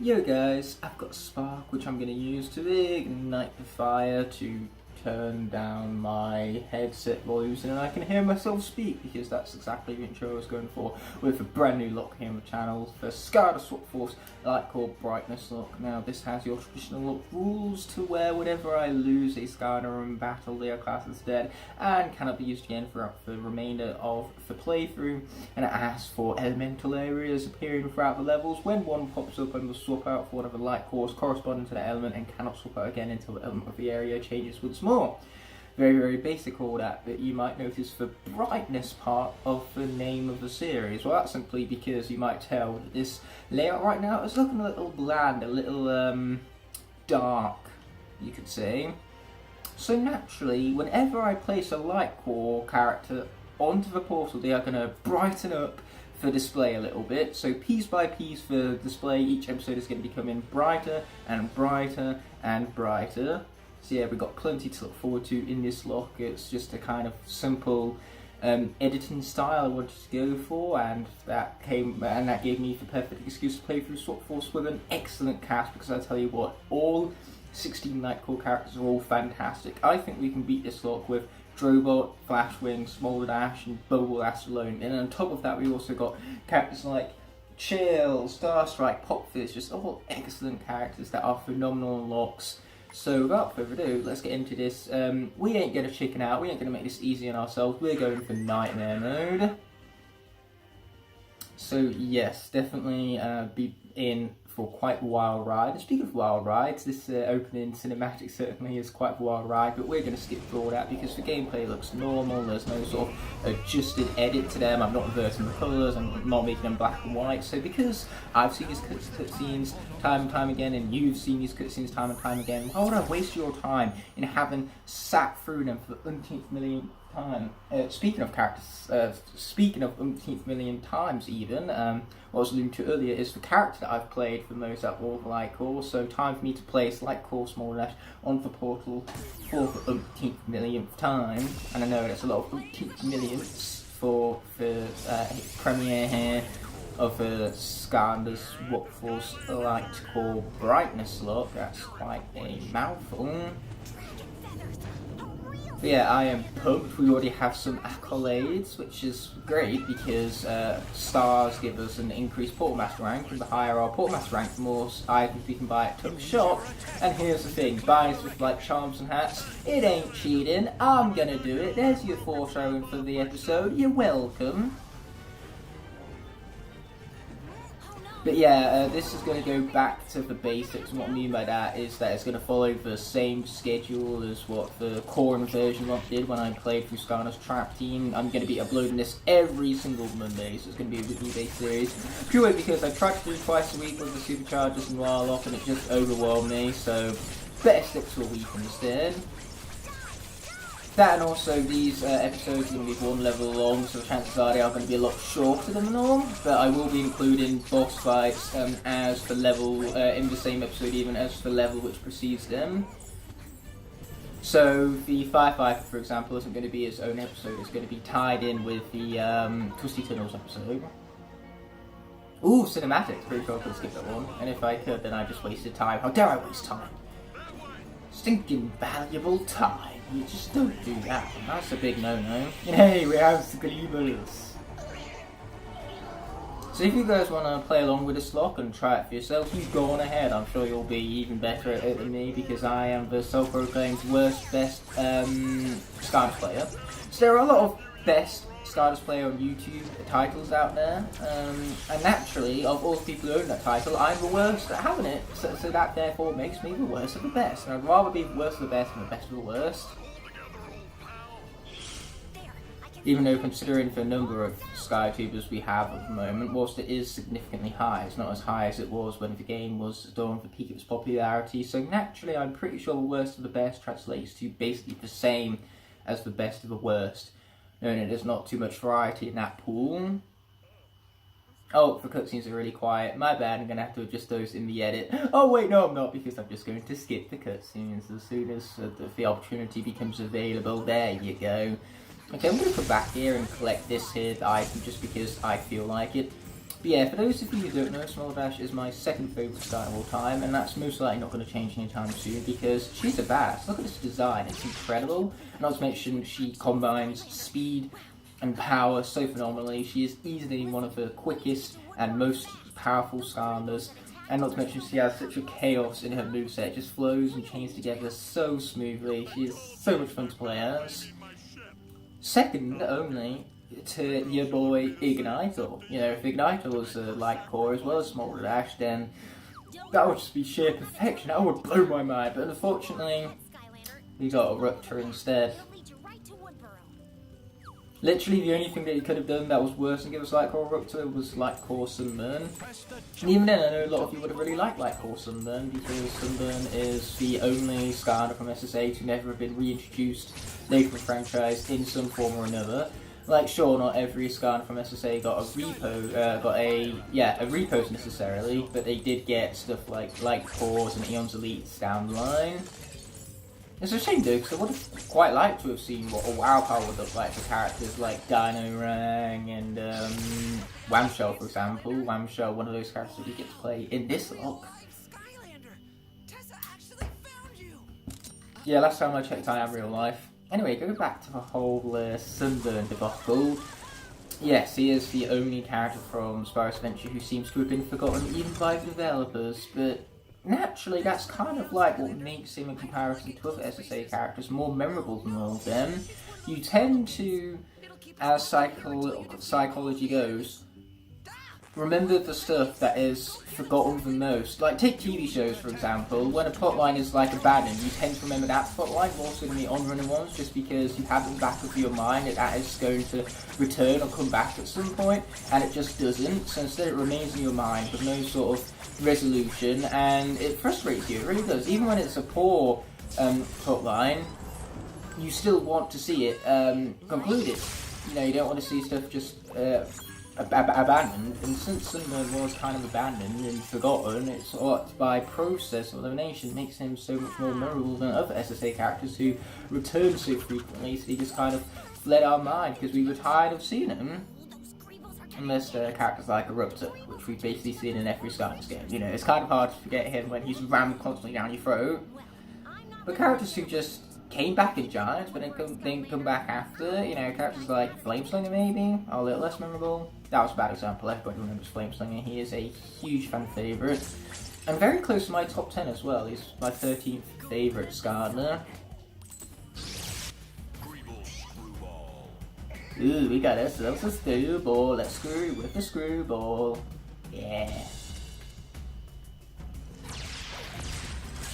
Yo guys, I've got a spark which I'm going to use to ignite the fire to turn down my headset volumes and I can hear myself speak because that's exactly the intro I was going for with a brand new Locke here on the channel for Skylanders Swap Force Lightcore Brightness Lock. Now this has your traditional Lock rules to where whenever I lose a Skylander in battle they are classed as dead and cannot be used again throughout the remainder of the playthrough, and it asks for elemental areas appearing throughout the levels. When one pops up and will swap out for one of the Lightcores corresponding to that element and cannot swap out again until the element of the area changes once more. Very basic all that, but you might notice the brightness part of the name of the series. Well, that's simply because you might tell that this layout right now is looking a little bland, a little dark, you could say. So naturally, whenever I place a Lightcore character onto the portal, they are going to brighten up the display a little bit. So piece by piece the display, each episode is going to be becoming brighter and brighter and brighter. So yeah, we've got plenty to look forward to in this lock. It's just a kind of simple editing style I wanted to go for, and that gave me the perfect excuse to play through Swap Force with an excellent cast, because I tell you what, all 16 Lightcore characters are all fantastic. I think we can beat this lock with Drobot, Flashwing, Smolder Dash and Bubble Ass alone. And on top of that we also got characters like Chill, Starstrike, Popfizz, just all excellent characters that are phenomenal locks. So without further ado, let's get into this. We ain't gonna chicken out, we ain't gonna make this easy on ourselves, we're going for Nightmare mode. So yes, definitely be in for quite a wild ride. And speaking of wild rides, this opening cinematic certainly is quite a wild ride, but we're going to skip through all that because the gameplay looks normal. There's no sort of adjusted edit to them. I'm not inverting the colours, I'm not making them black and white. So because I've seen these cutscenes time and time again, and you've seen these cutscenes time and time again, why would I waste your time in having sat through them for the umpteenth millionth time? Speaking of characters, speaking of umpteenth million times even, what I was alluding to earlier is the character that I've played for most out of all the Lightcore. So time for me to place Lightcore Small Dash on the portal for the umpteenth millionth time. And I know that's a lot of umpteenth millionths for the premiere here of the Skylanders Swap Force Lightcore Brightness Lock. That's quite a mouthful. But yeah, I am pumped. We already have some accolades, which is great because stars give us an increased Portmaster rank, and the higher our Portmaster rank, the more items we can buy at Tuck's shop. And here's the thing, buying stuff like charms and hats, it ain't cheating, I'm gonna do it. There's your foreshadowing for the episode, you're welcome. But yeah, this is going to go back to the basics, and what I mean by that is that it's going to follow the same schedule as what the core inversion lock did when I played through Skylanders Trap Team. I'm going to be uploading this every single Monday, so it's going to be a weekly based series. Purely because I tried to do it twice a week with the Superchargers and Warlock and it just overwhelmed me, so better stick to a week instead. That, and also these episodes are going to be one level long, so the chances are they are going to be a lot shorter than the norm, but I will be including boss fights as the level, in the same episode even as the level which precedes them. So the Firefighter, for example, isn't going to be its own episode, it's going to be tied in with the Twisty Tunnels episode. Ooh, cinematics, pretty cool, I could skip that one, and if I could then I just wasted time. How dare I waste time? Stinking valuable time. You just don't do that. That's a big no-no. Hey, we have Skylanders. So if you guys want to play along with this lock and try it for yourself, you go on ahead. I'm sure you'll be even better at it than me because I am the self-proclaimed worst, best Skylanders player. So there are a lot of best Skylanders player on YouTube titles out there, and naturally, of all the people who own that title, I'm the worst at having it, so that therefore makes me the worst of the best, and I'd rather be the worst of the best than the best of the worst. Even though considering the number of SkyTubers we have at the moment, whilst it is significantly high, it's not as high as it was when the game was during the peak of its popularity, so naturally I'm pretty sure the worst of the best translates to basically the same as the best of the worst. Knowing there's not too much variety in that pool. Oh, the cutscenes are really quiet. My bad, I'm going to have to adjust those in the edit. Oh wait, no I'm not, because I'm just going to skip the cutscenes as soon as the opportunity becomes available. There you go. Okay, I'm going to come back here and collect this here item just because I feel like it. But yeah, for those of you who don't know, Small Dash is my second favourite Sky of all time, and that's most likely not going to change anytime soon because she's a badass. Look at this design, it's incredible. And not to mention, she combines speed and power so phenomenally. She is easily one of the quickest and most powerful Skylanders. And not to mention, she has such a chaos in her moveset. It just flows and chains together so smoothly. She is so much fun to play as. Second only to your boy Igniter. You know, if Igniter was a Lightcore as well as Small Dash, then that would just be sheer perfection. That would blow my mind. But unfortunately, we got a Rupture instead. Literally, the only thing that he could have done that was worse than give us Lightcore Rupture was Lightcore Sunburn. And even then, I know a lot of you would have really liked Lightcore Sunburn because Sunburn is the only Skylander from SSA to never have been reintroduced later in the franchise in some form or another. Like, sure, not every Skylander from SSA got a repos necessarily, but they did get stuff like Lightcores and Eon's Elites down the line. It's a shame though, because I would have quite liked to have seen what a WoW power would look like for characters like Dino Rang and Whamshell, for example. Whamshell, one of those characters that we get to play in this Locke. Yeah, last time I checked, I am real life. Anyway, going back to the whole Sunburn debacle. Yes, he is the only character from Spyro's Adventure who seems to have been forgotten even by the developers, but naturally, that's kind of like what makes him, in comparison to other SSA characters, more memorable than all of them. You tend to, as psychology goes, remember the stuff that is forgotten the most. Like, take TV shows, for example. When a plotline is, like, abandoned, you tend to remember that plotline more so than the on-running ones, just because you have in the back of your mind that is going to return or come back at some point, and it just doesn't. So instead it remains in your mind with no sort of resolution, and it frustrates you. It really does. Even when it's a poor plotline, you still want to see it concluded. You know, you don't want to see stuff just abandoned, and since Sunburn was kind of abandoned and forgotten, it's by process of elimination makes him so much more memorable than other SSA characters who return so frequently, so he just kind of fled our mind because we were tired of seeing him. Unless characters like Eruptor, which we've basically seen in every Skylanders game. You know, it's kind of hard to forget him when he's rammed constantly down your throat. But characters who just came back in Giants, but then come back after, you know, characters like Flameslinger maybe, are a little less memorable. That was a bad example, everybody remembers Flameslinger. He is a huge fan favourite. And very close to my top 10 as well. He's my 13th favourite Skylander. Ooh, we got ourselves a screwball. Let's screw with the screwball. Yeah.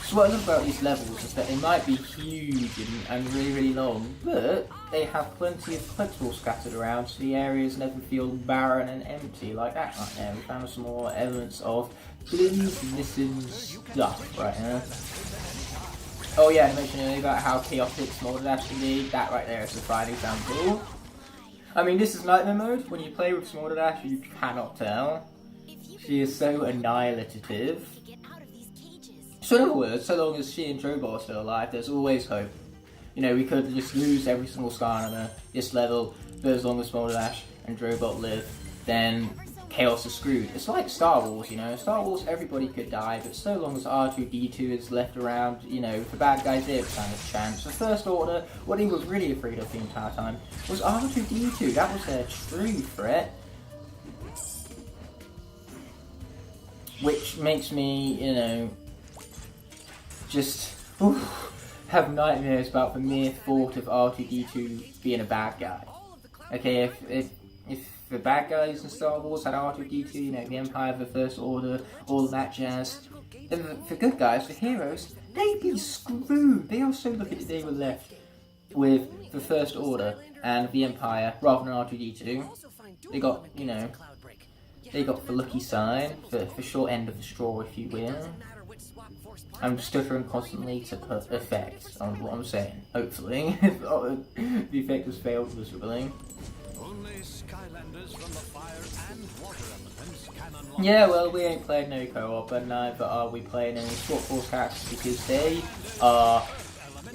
So what I love about these levels is that they might be huge and really, really long, but they have plenty of collectibles scattered around, so the areas never feel barren and empty like that right there. We found some more elements of please missing stuff right now. Oh yeah, I mentioned earlier about how chaotic Small Dash can be. That right there is a fine example. I mean, this is Nightmare mode. When you play with Small Dash, you cannot tell. She is so annihilative. So in other words, so long as she and Drobot are still alive, there's always hope. You know, we could just lose every single Skylander this level, but as long as Small Dash and Drobot live, then Kaos is screwed. It's like Star Wars, you know. Star Wars, everybody could die, but so long as R2-D2 is left around, you know, the bad guys there stand a chance. The First Order, what he was really afraid of the entire time was R2-D2. That was their true threat. Which makes me, you know, just have nightmares about the mere thought of R2-D2 being a bad guy. Okay, if the bad guys in Star Wars had R2-D2, you know, the Empire, the First Order, all of that jazz, then the good guys, the heroes, they'd be screwed. They are so lucky that they were left with the First Order and the Empire rather than R2-D2. They got, you know, they got the lucky side, the short end of the straw, if you will. I'm stuttering constantly to put effect on what I'm saying, hopefully. The effect has failed miserably. Only Skylanders from the fire and water elements can unlock. Yeah, well, we ain't playing no co-op, and neither are we playing any Swap Force characters because they are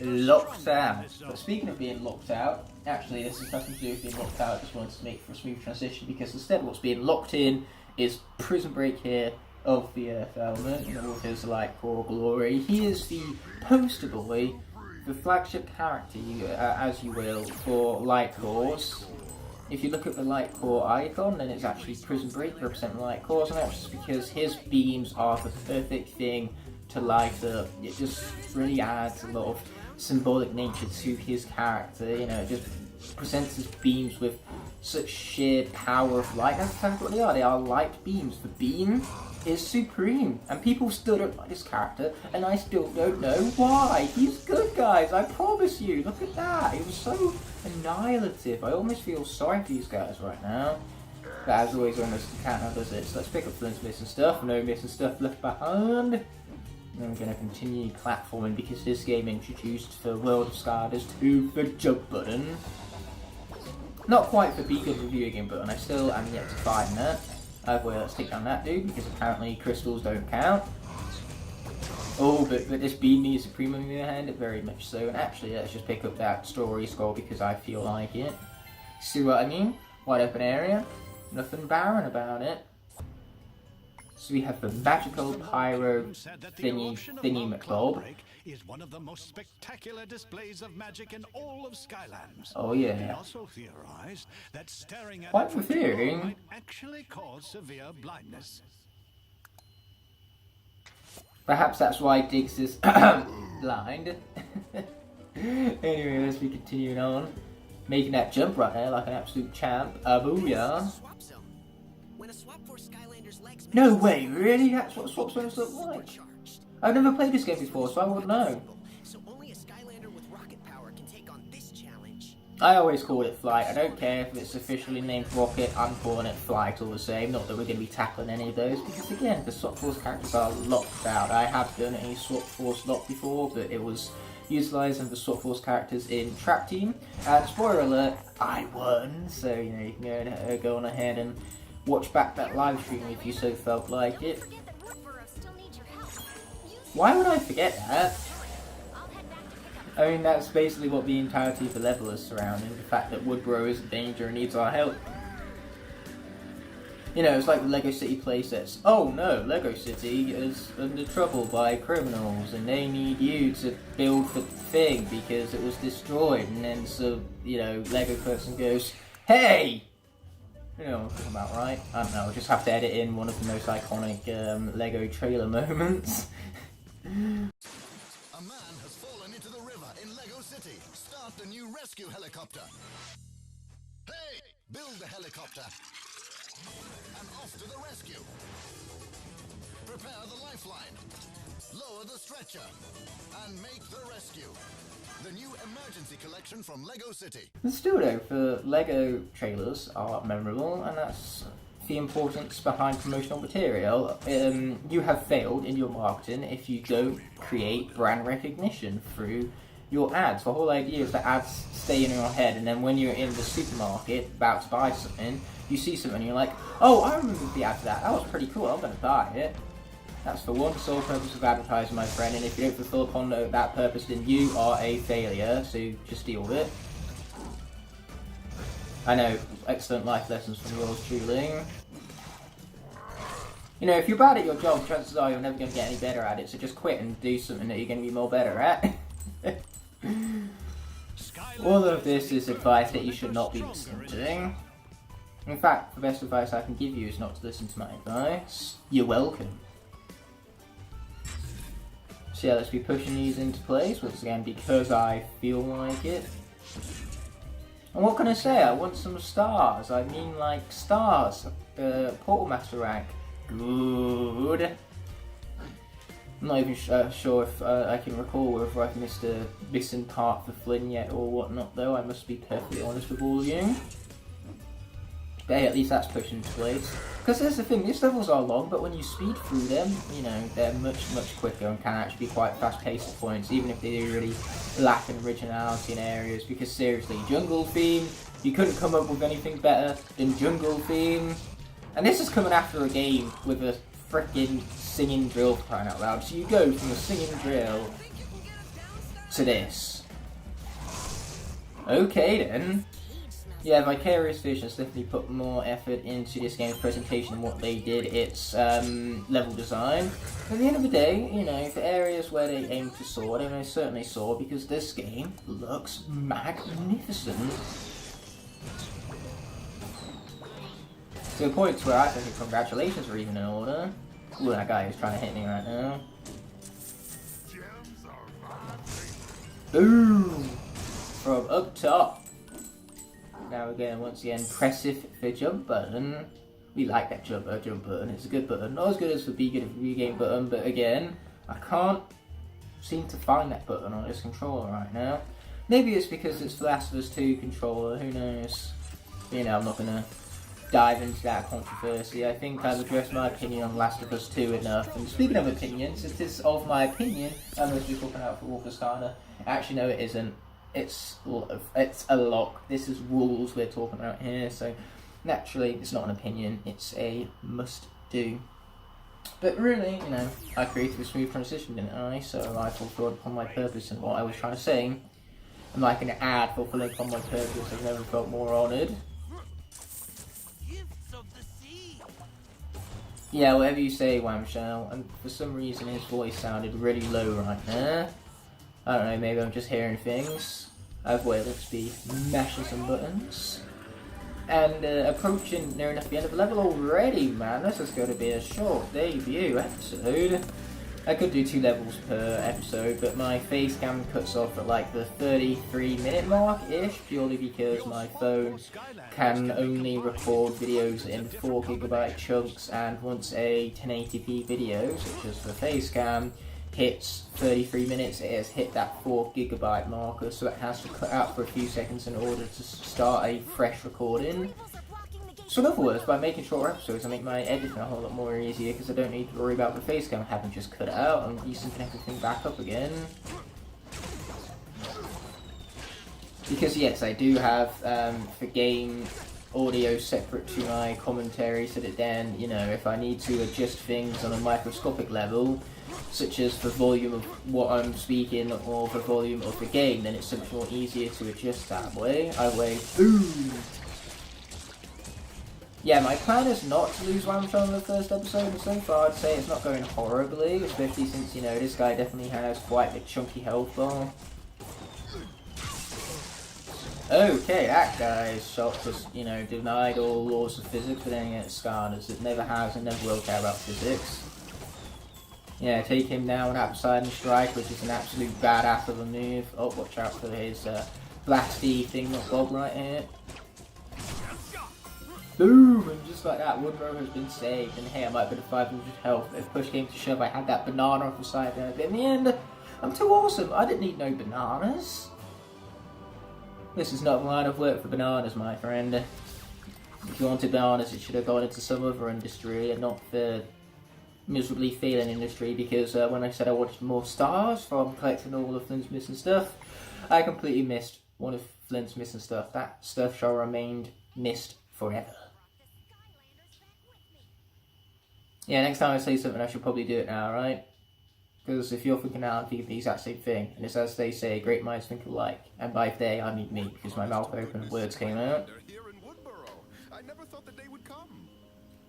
locked out. But speaking of being locked out, actually, this has nothing to do with being locked out. I just wanted to make for a smooth transition because instead, what's being locked in is Prison Break here of the Earth element, you know, with his Lightcore glory. He is the poster boy, the flagship character, as you will, for Lightcores. If you look at the Lightcore icon, then it's actually Prison Break representing Lightcores, and that's just because his beams are the perfect thing to light up. It just really adds a lot of symbolic nature to his character, you know, it just presents his beams with such sheer power of light. That's exactly what they are light beams. The beam is supreme, and people still don't like this character, and I still don't know why. He's good, guys, I promise you. Look at that, it was so annihilative. I almost feel sorry for these guys right now. But as always, almost can't have does it. So let's pick up Flint's missing stuff. No missing stuff left behind. And I'm going to continue platforming because this game introduced the world of Skylanders to the jump button. Not quite the be good review game button, I still am yet to find that. Either way, let's take down that dude because apparently crystals don't count. Oh, but this beam needs supreme on the other hand, very much so. And actually, let's just pick up that story scroll because I feel like it. See what I mean? Wide open area, nothing barren about it. So we have the magical pyro thingy McBob. Is one of the most spectacular displays of magic in all of Skylands. Oh yeah. He also theorized that staring at quite the theory might actually cause severe blindness. Perhaps that's why Diggs is blind. Anyway, let's be continuing on. Making that jump right there like an absolute champ. Booyah. No way, really? That's what swap zones look like? I've never played this game before, so I wouldn't know. So only a Skylander with rocket power can take on this challenge. I always call it Flight. I don't care if it's officially named Rocket, I'm calling it Flight all the same. Not that we're going to be tackling any of those, because again, the Swap Force characters are locked out. I have done a Swap Force lock before, but it was utilising the Swap Force characters in Trap Team. And spoiler alert, I won, so you know, you can go on ahead and watch back that live stream if you so felt like it. Why would I forget that? I mean, that's basically what the entirety of the level is surrounding, the fact that Woodborough is in danger and needs our help. You know, it's like the Lego City playsets. Oh no, Lego City is under trouble by criminals and they need you to build the thing because it was destroyed, and then so, you know, Lego person goes, hey! You know what I'm talking about, right? I don't know, I'll just have to edit in one of the most iconic Lego trailer moments. A man has fallen into the river in Lego City. Start the new rescue helicopter. Hey, build the helicopter. And off to the rescue. Prepare the lifeline. Lower the stretcher. And make the rescue. The new emergency collection from Lego City. The studio for Lego trailers are memorable, and that's the importance behind promotional material. You have failed in your marketing if you don't create brand recognition through your ads. The whole idea is that ads stay in your head, and then when you're in the supermarket about to buy something, you see something and you're like, oh, I remember the ad for that, that was pretty cool, I'm going to buy it. That's the one sole purpose of advertising, my friend, and if you don't fulfill upon that purpose, then you are a failure, so just deal with it. I know, excellent life lessons from yours truly. You know, if you're bad at your job, chances are you're never going to get any better at it, so just quit and do something that you're going to be more better at. All of this is advice that you should not be listening to. In fact, the best advice I can give you is not to listen to my advice. You're welcome. So yeah, let's be pushing these into place, once again, because I feel like it. And what can I say? I want some stars. I mean, like, stars. Portal Master rank. Good. I'm not even sure if I can recall whether I've missed a missing part for Flynn yet or whatnot, though. I must be perfectly honest with all of you. But hey, at least that's pushed into place. Because here's the thing, these levels are long, but when you speed through them, you know, they're much quicker and can actually be quite fast-paced at points, even if they do really lack in originality in areas. Because seriously, Jungle Theme, you couldn't come up with anything better than Jungle Theme. And this is coming after a game with a frickin' singing drill, for crying out loud. So you go from a singing drill to this. Okay then. Yeah, Vicarious Visions definitely put more effort into this game's presentation than what they did its level design. At the end of the day, you know, for areas where they aim to soar, they most certainly soar, because this game looks magnificent. To a point where I think congratulations are even in order. Ooh, that guy is trying to hit me right now. Boom! From up top. Now again, once again, impressive the jump button. We like that jump button, it's a good button. Not as good as the Be Good at Video Game button, but again, I can't seem to find that button on this controller right now. Maybe it's because it's the Last of Us 2 controller, who knows. You know, I'm not gonna dive into that controversy. I think I've addressed my opinion on Last of Us 2 enough. And speaking of opinions, it is of my opinion, I'm mostly talking out for Walker Skylander. Actually, no, it isn't. It's a Locke. This is rules we're talking about here, so naturally it's not an opinion, it's a must-do. But really, you know, I created a smooth transition, didn't I? So I fulfilled upon my purpose and what I was trying to say. I'm like an ad fulfilling upon my purpose. I've never felt more honoured. Yeah, whatever you say, Whamshell. And for some reason his voice sounded really low right there. I don't know, maybe I'm just hearing things. I've waited to be mashing some buttons. And approaching near enough the end of the level already, man. This is going to be a short debut episode. I could do 2 levels per episode, but my face cam cuts off at like the 33-minute mark-ish, purely because my phone can only record videos in 4GB chunks, and once a 1080p video, such as the face cam, hits 33 minutes, it has hit that 4GB marker, so it has to cut out for a few seconds in order to start a fresh recording. So in other words, by making shorter episodes, I make my editing a whole lot more easier, because I don't need to worry about the face cam having just cut it out and resyncing everything back up again. Because yes, I do have the game audio separate to my commentary, so that then, you know, if I need to adjust things on a microscopic level, such as the volume of what I'm speaking or the volume of the game, then it's so much more easier to adjust that way. Boom! Yeah, my plan is not to lose Whamshell in the first episode, and so far I'd say it's not going horribly, especially since, you know, this guy definitely has quite a chunky health bar. Okay, that guy's shot just, you know, denied all laws of physics, but then again, it's Skylanders. It never has and never will care about physics. Yeah, take him down, upside and strike, which is an absolute badass of a move. Oh, watch out for his blasty thing not bob right here. Boom! And just like that, Woodrow has been saved. And hey, I might have been at 500 health. If push came to shove, I had that banana off the side there. But in the end, I'm too awesome. I didn't need no bananas. This is not the line of work for bananas, my friend. If you wanted bananas, it should have gone into some other industry and not the miserably failing industry, because when I said I wanted more stars from collecting all of Flint's missing stuff, I completely missed one of Flint's missing stuff. That stuff shall remain missed forever. Yeah, next time I say something, I should probably do it now, right? Because if you're thinking now, I'm thinking the exact same thing. And it's as they say, great minds think alike. And by they, I mean me, because my mouth opened and words came out. I never thought the day would come.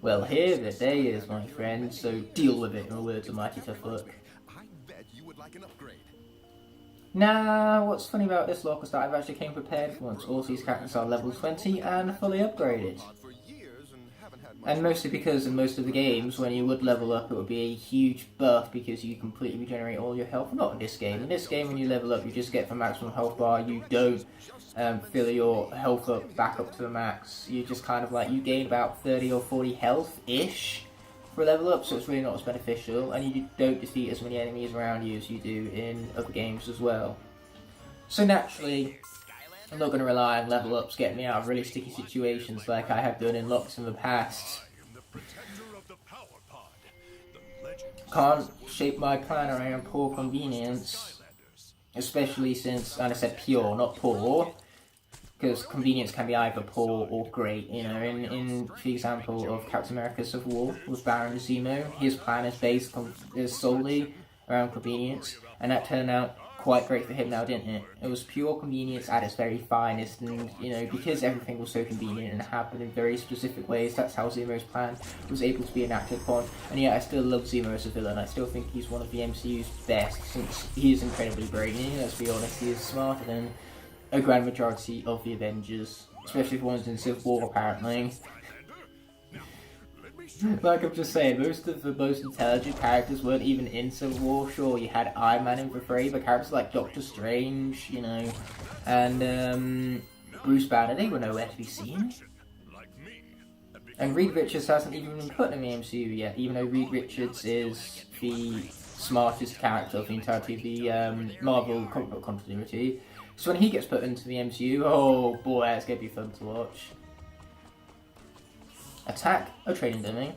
Well, here the day is, my friend, so deal with it, in the words of Mighty Tough Luck. I bet you would like an upgrade. Now, what's funny about this Locke is that I've actually came prepared for once. All these characters are level 20 and fully upgraded. And mostly because in most of the games, when you would level up, it would be a huge buff because you completely regenerate all your health. Not in this game. In this game, when you level up, you just get the maximum health bar. You don't fill your health up back up to the max. You just kind of like, you gain about 30 or 40 health-ish for a level up, so it's really not as beneficial. And you don't defeat as many enemies around you as you do in other games as well. So naturally, I'm not going to rely on level ups getting me out of really sticky situations like I have done in Locks in the past. Can't shape my plan around poor convenience, especially since, and I said pure, not poor, because convenience can be either poor or great. You know, in the example of Captain America Civil War with Baron Zemo, his plan is based on, is solely around convenience, and that turned out quite great for him now, didn't it? It was pure convenience at its very finest, and, you know, because everything was so convenient and happened in very specific ways, that's how Zemo's plan was able to be enacted upon. And yeah, I still love Zemo as a villain. I still think he's one of the MCU's best, since he is incredibly brainy. Let's be honest, he is smarter than a grand majority of the Avengers, especially the ones in Civil War, apparently. Like I'm just saying, most of the most intelligent characters weren't even in Civil War. Sure, you had Iron Man in for free, but characters like Doctor Strange, you know, and Bruce Banner, they were nowhere to be seen. And Reed Richards hasn't even been put in the MCU yet, even though Reed Richards is the smartest character of the entirety of the Marvel comic book continuity. So when he gets put into the MCU, oh boy, that's going to be fun to watch. Attack a trading dummy.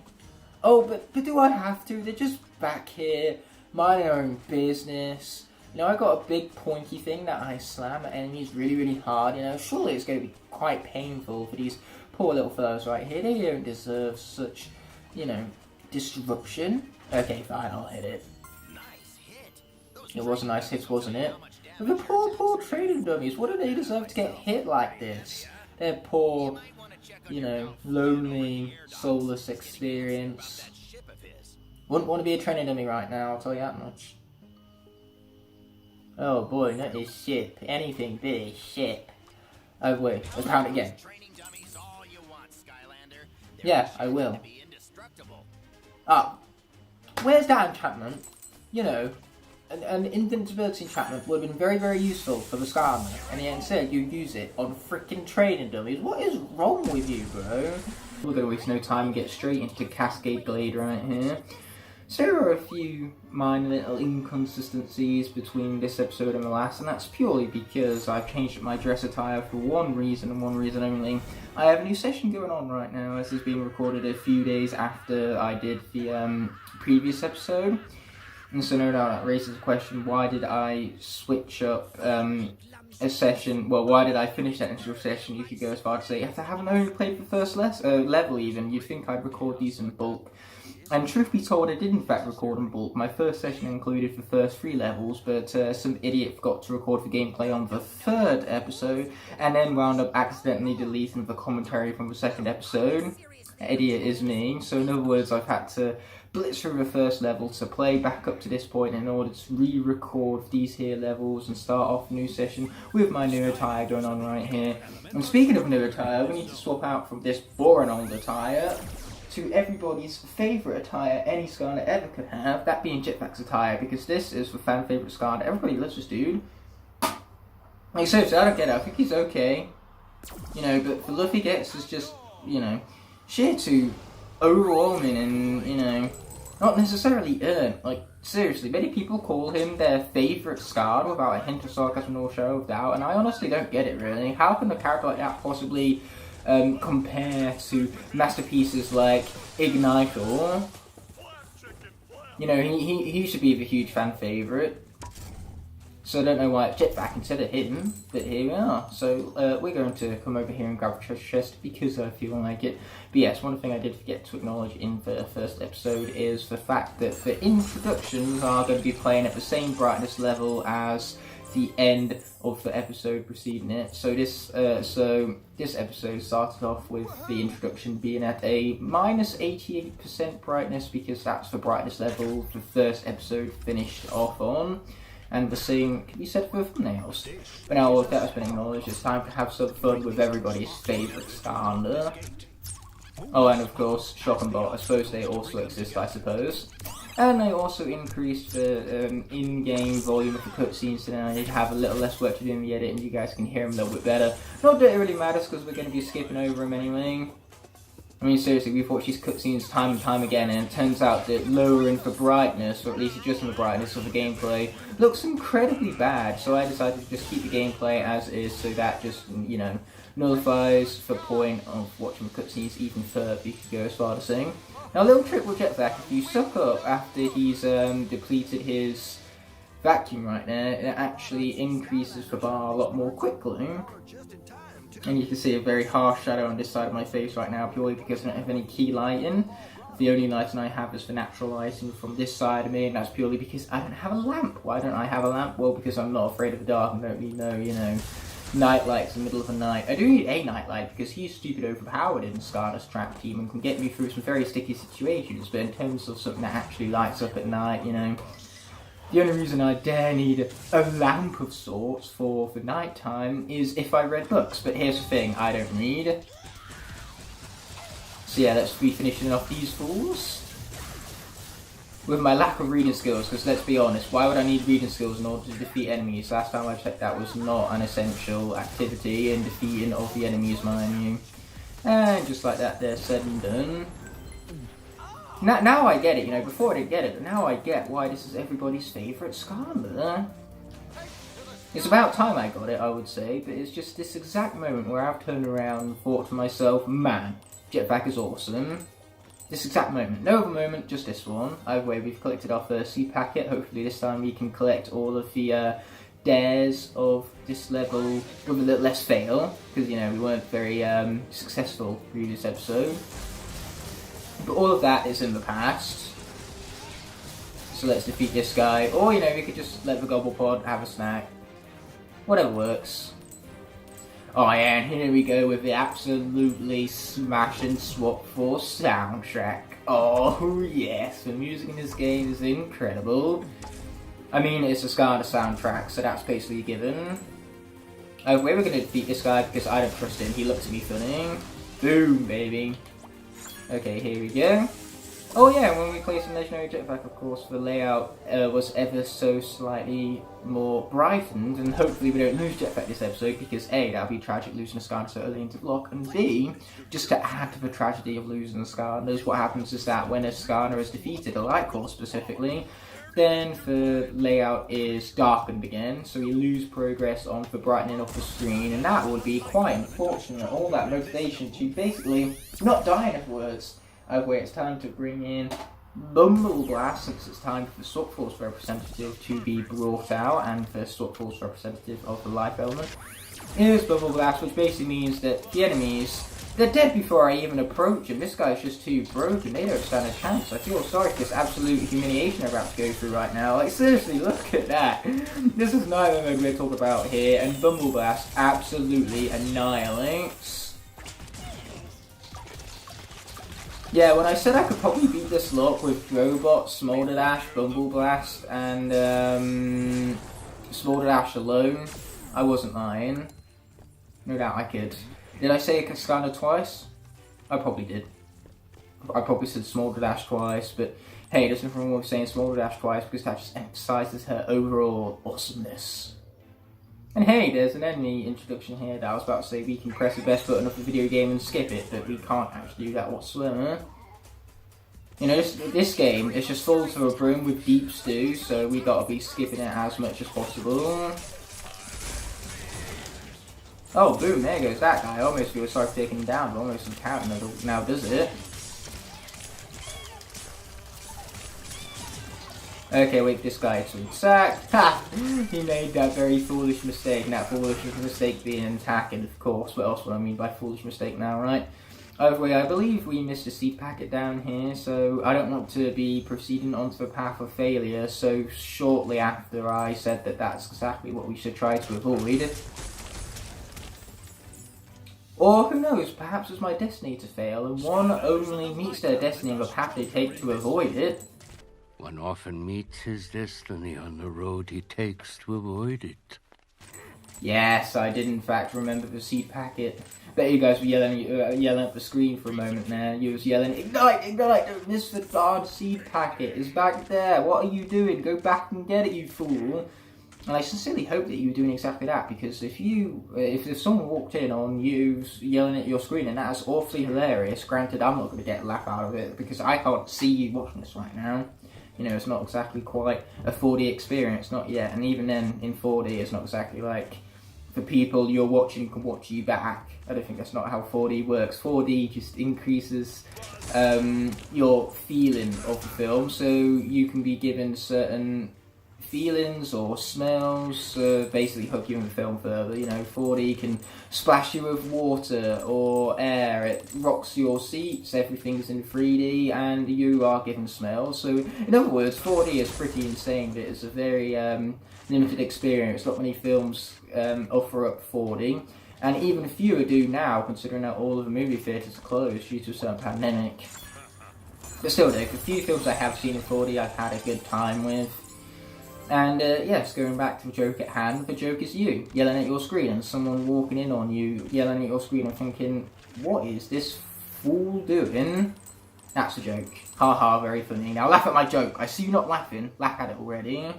Oh, but do I have to? They're just back here, minding their own business. You know, I got a big pointy thing that I slam at enemies really, really hard. You know, surely it's going to be quite painful for these poor little fellows right here. They don't deserve such, you know, disruption. Okay, fine, I'll hit it. It was a nice hit, wasn't it? But the poor trading dummies, what do they deserve to get hit like this? Their poor, you know, lonely, soulless experience. Wouldn't want to be a training dummy right now, I'll tell you that much. Oh boy, not this ship. Anything but a ship. Oh wait, let's pound it again. Yeah, I will. Ah, where's that enchantment? You know, an invincibility enchantment would have been very, very useful for the Skylander, and yet instead you use it on freaking training dummies. What is wrong with you, bro? We're gonna waste no time and get straight into Cascade Blade right here. So there are a few minor little inconsistencies between this episode and the last, and that's purely because I've changed up my dress attire for one reason and one reason only. I have a new session going on right now. This is being recorded a few days after I did the previous episode. And so no doubt that raises the question, why did I switch up a session? Well, why did I finish that initial session? You could go as far to say, after having only played the first level even, you'd think I'd record these in bulk. And truth be told, I did in fact record in bulk. My first session included the first 3 levels, but some idiot forgot to record the gameplay on the 3rd episode, and then wound up accidentally deleting the commentary from the 2nd episode. Idiot is me. So in other words, I've had to blitz through the first level to play back up to this point in order to re-record these here levels and start off a new session with my new attire going on right here. And speaking of new attire, we need to swap out from this boring old attire to everybody's favourite attire any Skylander ever could have, that being Jetpack's attire, because this is the fan favourite Skylander. Everybody loves this dude. Like, seriously, I don't get it. I think he's okay. You know, but the love he gets is just, you know, sheer to overwhelming and, you know, not necessarily earned. Like, seriously, many people call him their favourite Skylander without a hint of sarcasm or shadow of doubt, and I honestly don't get it, really. How can a character like that possibly compare to masterpieces like Igniter? You know, he should be the huge fan favourite. So I don't know why it's Jetpack instead of him, but here we are. So we're going to come over here and grab a treasure chest because I feel like it. But yes, one thing I did forget to acknowledge in the first episode is the fact that the introductions are going to be playing at the same brightness level as the end of the episode preceding it. So this episode started off with the introduction being at a minus 88% brightness, because that's the brightness level the first episode finished off on. And the same can be said for thumbnails. But now that has been acknowledged, it's time to have some fun with everybody's favourite Skylander. Oh, and of course, Shock and Bolt. I suppose they also exist, I suppose. And they also increased the in-game volume of the cutscenes, so now I need to have a little less work to do in the edit, and you guys can hear them a little bit better. Not that it really matters, because we're going to be skipping over them anyway. I mean, seriously, we've watched these cutscenes time and time again, and it turns out that lowering the brightness, or at least adjusting the brightness of the gameplay, looks incredibly bad. So I decided to just keep the gameplay as is, so that just, you know, nullifies the point of watching the cutscenes even further, if you could go as far as saying. Now, a little trick with Jetpack, if you suck up after he's depleted his vacuum right there, it actually increases the bar a lot more quickly. And you can see a very harsh shadow on this side of my face right now, purely because I don't have any key lighting. The only lighting I have is the natural lighting from this side of me, and that's purely because I don't have a lamp. Why don't I have a lamp? Well, because I'm not afraid of the dark and don't need no, night lights in the middle of the night. I do need a night light because he's stupid overpowered in Skylanders trap team and can get me through some very sticky situations, but in terms of something that actually lights up at night, the only reason I dare need a lamp of sorts for the night time is if I read books. But here's the thing, I don't read. So yeah, let's be finishing off these fools. With my lack of reading skills, because let's be honest, why would I need reading skills in order to defeat enemies? Last time I checked, that was not an essential activity in defeating of the enemies, mind you. And just like that, they're said and done. Now I get it, before I didn't get it, but now I get why this is everybody's favourite Skylander. It's about time I got it, I would say, but it's just this exact moment where I've turned around and thought to myself, man, Jetpack is awesome. This exact moment. No other moment, just this one. Either way, we've collected our first seed packet. Hopefully this time we can collect all of the dares of this level with a little less fail, because, we weren't very successful through this episode. But all of that is in the past. So let's defeat this guy. Or, we could just let the Gobble Pod have a snack. Whatever works. Oh yeah, and here we go with the absolutely smashing Swap Force soundtrack. Oh yes, the music in this game is incredible. I mean, it's a Skylander soundtrack, so that's basically a given. We were going to defeat this guy because I don't trust him. He looks at me funny. Boom, baby. Okay, here we go. Oh yeah, when we placed a legendary jetpack, of course, the layout was ever so slightly more brightened, and hopefully we don't lose jetpack this episode, because A, that would be tragic losing a Skylander so early into the block, and B, just to add to the tragedy of losing the Skylanders, what happens is that when a Skylander is defeated, a Lightcore specifically, then the layout is darkened again, so we lose progress on the brightening of the screen, and that would be quite unfortunate. All that motivation to basically not die, in other words. Where it's time to bring in Bumble Blast, since it's time for the Swap Force representative to be brought out, and the Swap Force representative of the life element is Bumble Blast, which basically means that the enemies, they're dead before I even approach them. This guy's just too broken, they don't stand a chance. I feel sorry for this absolute humiliation I'm about to go through right now. Like, seriously, look at that. This is neither mode we're talking about here, and Bumble Blast absolutely annihilates. Yeah, when I said I could probably beat this Locke with Robot, Smolder Dash, Bumble Blast, and Smolder Dash alone, I wasn't lying. No doubt I could. Did I say Skylander twice? I probably did. I probably said Smolder Dash twice, but hey, there's nothing wrong with saying Smolder Dash twice, because that just emphasises her overall awesomeness. And hey, there's an enemy introduction here that I was about to say we can press the best button of the video game and skip it, but we can't actually do that whatsoever. This game is just full to the brim with deep stew, so we gotta be skipping it as much as possible. Oh, boom, there goes that guy. I almost feel sorry for taking him down, but almost some counter now does it. Okay, wait, this guy to attack. Ha! He made that very foolish mistake, and that foolish mistake being an attack, and of course, what else would I mean by foolish mistake now, right? Either way, I believe we missed a seed packet down here, so I don't want to be proceeding onto the path of failure so shortly after I said that that's exactly what we should try to avoid. Or, who knows, perhaps it's my destiny to fail, and one only meets their destiny on the path they take to avoid it. One often meets his destiny on the road he takes to avoid it. Yes, I did in fact remember the seed packet. Bet you guys were yelling at the screen for a moment there. You was yelling, "Ignite, ignite, don't miss the darn seed packet. It's back there. What are you doing? Go back and get it, you fool." And I sincerely hope that you were doing exactly that, because if someone walked in on you yelling at your screen, and that's awfully hilarious, granted I'm not going to get a laugh out of it, because I can't see you watching this right now. It's not exactly quite a 4D experience, not yet, and even then, in 4D, it's not exactly like the people you're watching can watch you back. I don't think that's not how 4D works. 4D just increases your feeling of the film, so you can be given certain feelings or smells basically hook you in the film further. You know, 4D can splash you with water or air, it rocks your seats, everything's in 3D, and you are given smells. So, in other words, 4D is pretty insane, but it's a very limited experience. Not many films offer up 4D, and even fewer do now, considering that all of the movie theatres are closed due to a certain pandemic. But still though, the few films I have seen in 4D I've had a good time with. And yes, going back to the joke at hand, the joke is you, yelling at your screen and someone walking in on you, yelling at your screen and thinking, what is this fool doing? That's a joke. Haha, very funny. Now laugh at my joke. I see you not laughing. Laugh at it already.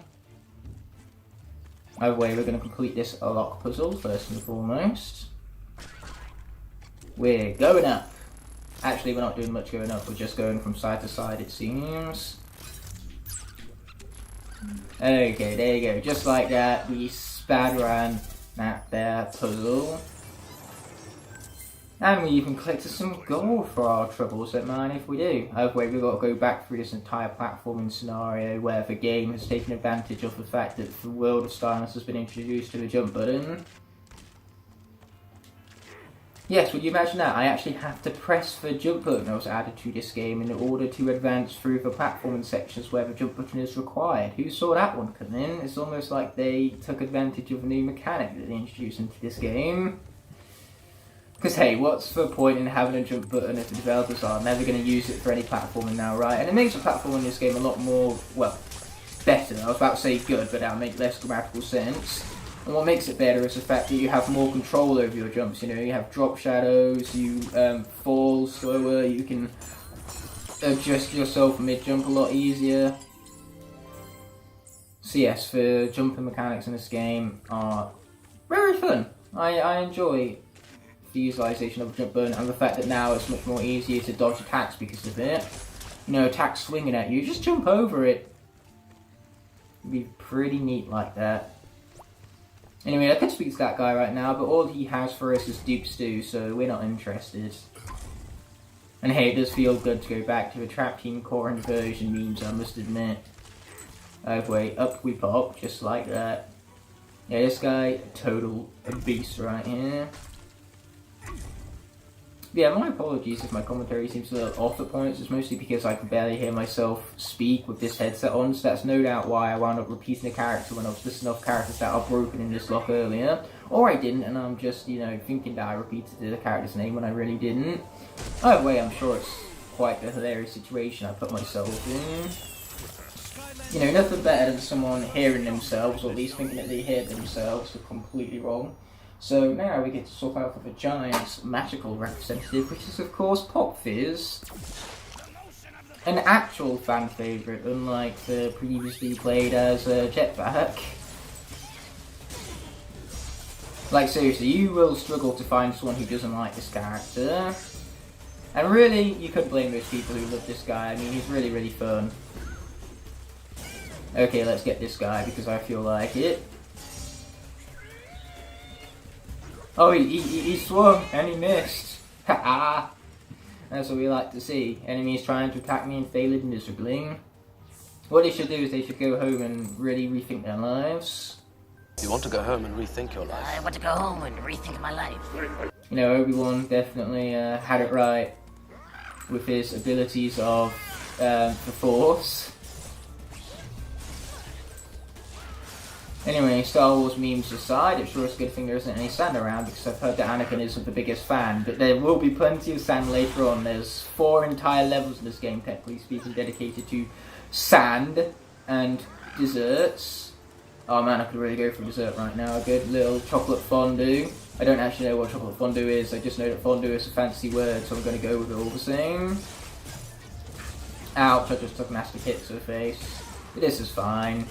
Either way, we're going to complete this Locke puzzle first and foremost. We're going up. Actually, we're not doing much going up, we're just going from side to side, it seems. Okay, there you go. Just like that, we spad around that there puzzle. And we even collected some gold for our troubles, don't mind if we do. Either way, we've got to go back through this entire platforming scenario where the game has taken advantage of the fact that the world of Skylanders has been introduced to the jump button. Yes, would you imagine that? I actually have to press the jump button that was added to this game in order to advance through the platforming sections where the jump button is required. Who saw that one come in? It's almost like they took advantage of a new mechanic that they introduced into this game. Because hey, what's the point in having a jump button if the developers are never going to use it for any platforming now, right? And it makes the platforming in this game a lot more, well, better. I was about to say good, but that would make less grammatical sense. And what makes it better is the fact that you have more control over your jumps, you know, you have drop shadows, you fall slower, you can adjust yourself mid-jump a lot easier. So yes, the jumping mechanics in this game are very fun. I enjoy the utilisation of a jump button and the fact that now it's much more easier to dodge attacks because of it. You know, attacks swinging at you, just jump over it. It'd be pretty neat like that. Anyway, I could speak to that guy right now, but all he has for us is Duke Stew, so we're not interested. And hey, it does feel good to go back to the Trap Team Core inversion memes, I must admit. Anyway, up we pop, just like that. Yeah, this guy, total beast right here. Yeah, my apologies if my commentary seems a little off at points. It's mostly because I can barely hear myself speak with this headset on, so that's no doubt why I wound up repeating a character when I was listing off characters that are broken in this lock earlier. Or I didn't, and I'm just, you know, thinking that I repeated the character's name when I really didn't. Either way, I'm sure it's quite a hilarious situation I put myself in. You know, nothing better than someone hearing themselves, or at least thinking that they hear themselves, are completely wrong. So now we get to swap out for the Giant's magical representative, which is of course Pop Fizz. An actual fan favourite, unlike the previously played as Jetpack. Like seriously, you will struggle to find someone who doesn't like this character. And really, you couldn't blame those people who love this guy. I mean, he's really, really fun. Okay, let's get this guy because I feel like it. Oh, he swung and he missed. Ha! That's what we like to see. Enemies trying to attack me and failing miserably. What they should do is they should go home and really rethink their lives. You want to go home and rethink your life? I want to go home and rethink my life. You know, Obi-Wan definitely had it right with his abilities of the Force. Anyway, Star Wars memes aside, it's sure it's a good thing there isn't any sand around because I've heard that Anakin isn't the biggest fan, but there will be plenty of sand later on. There's 4 entire levels in this game, technically speaking, dedicated to sand and desserts. Oh man, I could really go for dessert right now. A good little chocolate fondue. I don't actually know what chocolate fondue is, I just know that fondue is a fancy word, so I'm going to go with it all the same. Ouch, I just took a nasty hit to the face. But this is fine.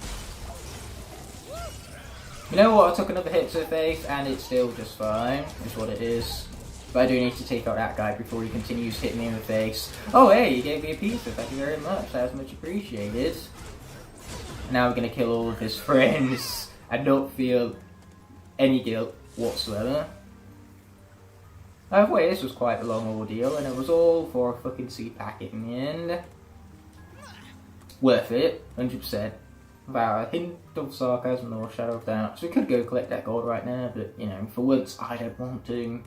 You know what, I took another hit to the face and it's still just fine, is what it is. But I do need to take out that guy before he continues hitting me in the face. Oh hey, you gave me a pizza, thank you very much, that was much appreciated. Now we're going to kill all of his friends. I don't feel any guilt whatsoever. Wait, this was quite a long ordeal and it was all for a fucking seed packet in the end. Worth it, 100%. without a hint of sarcasm or shadow of doubt. So we could go collect that gold right now, but, you know, for once, I don't want to.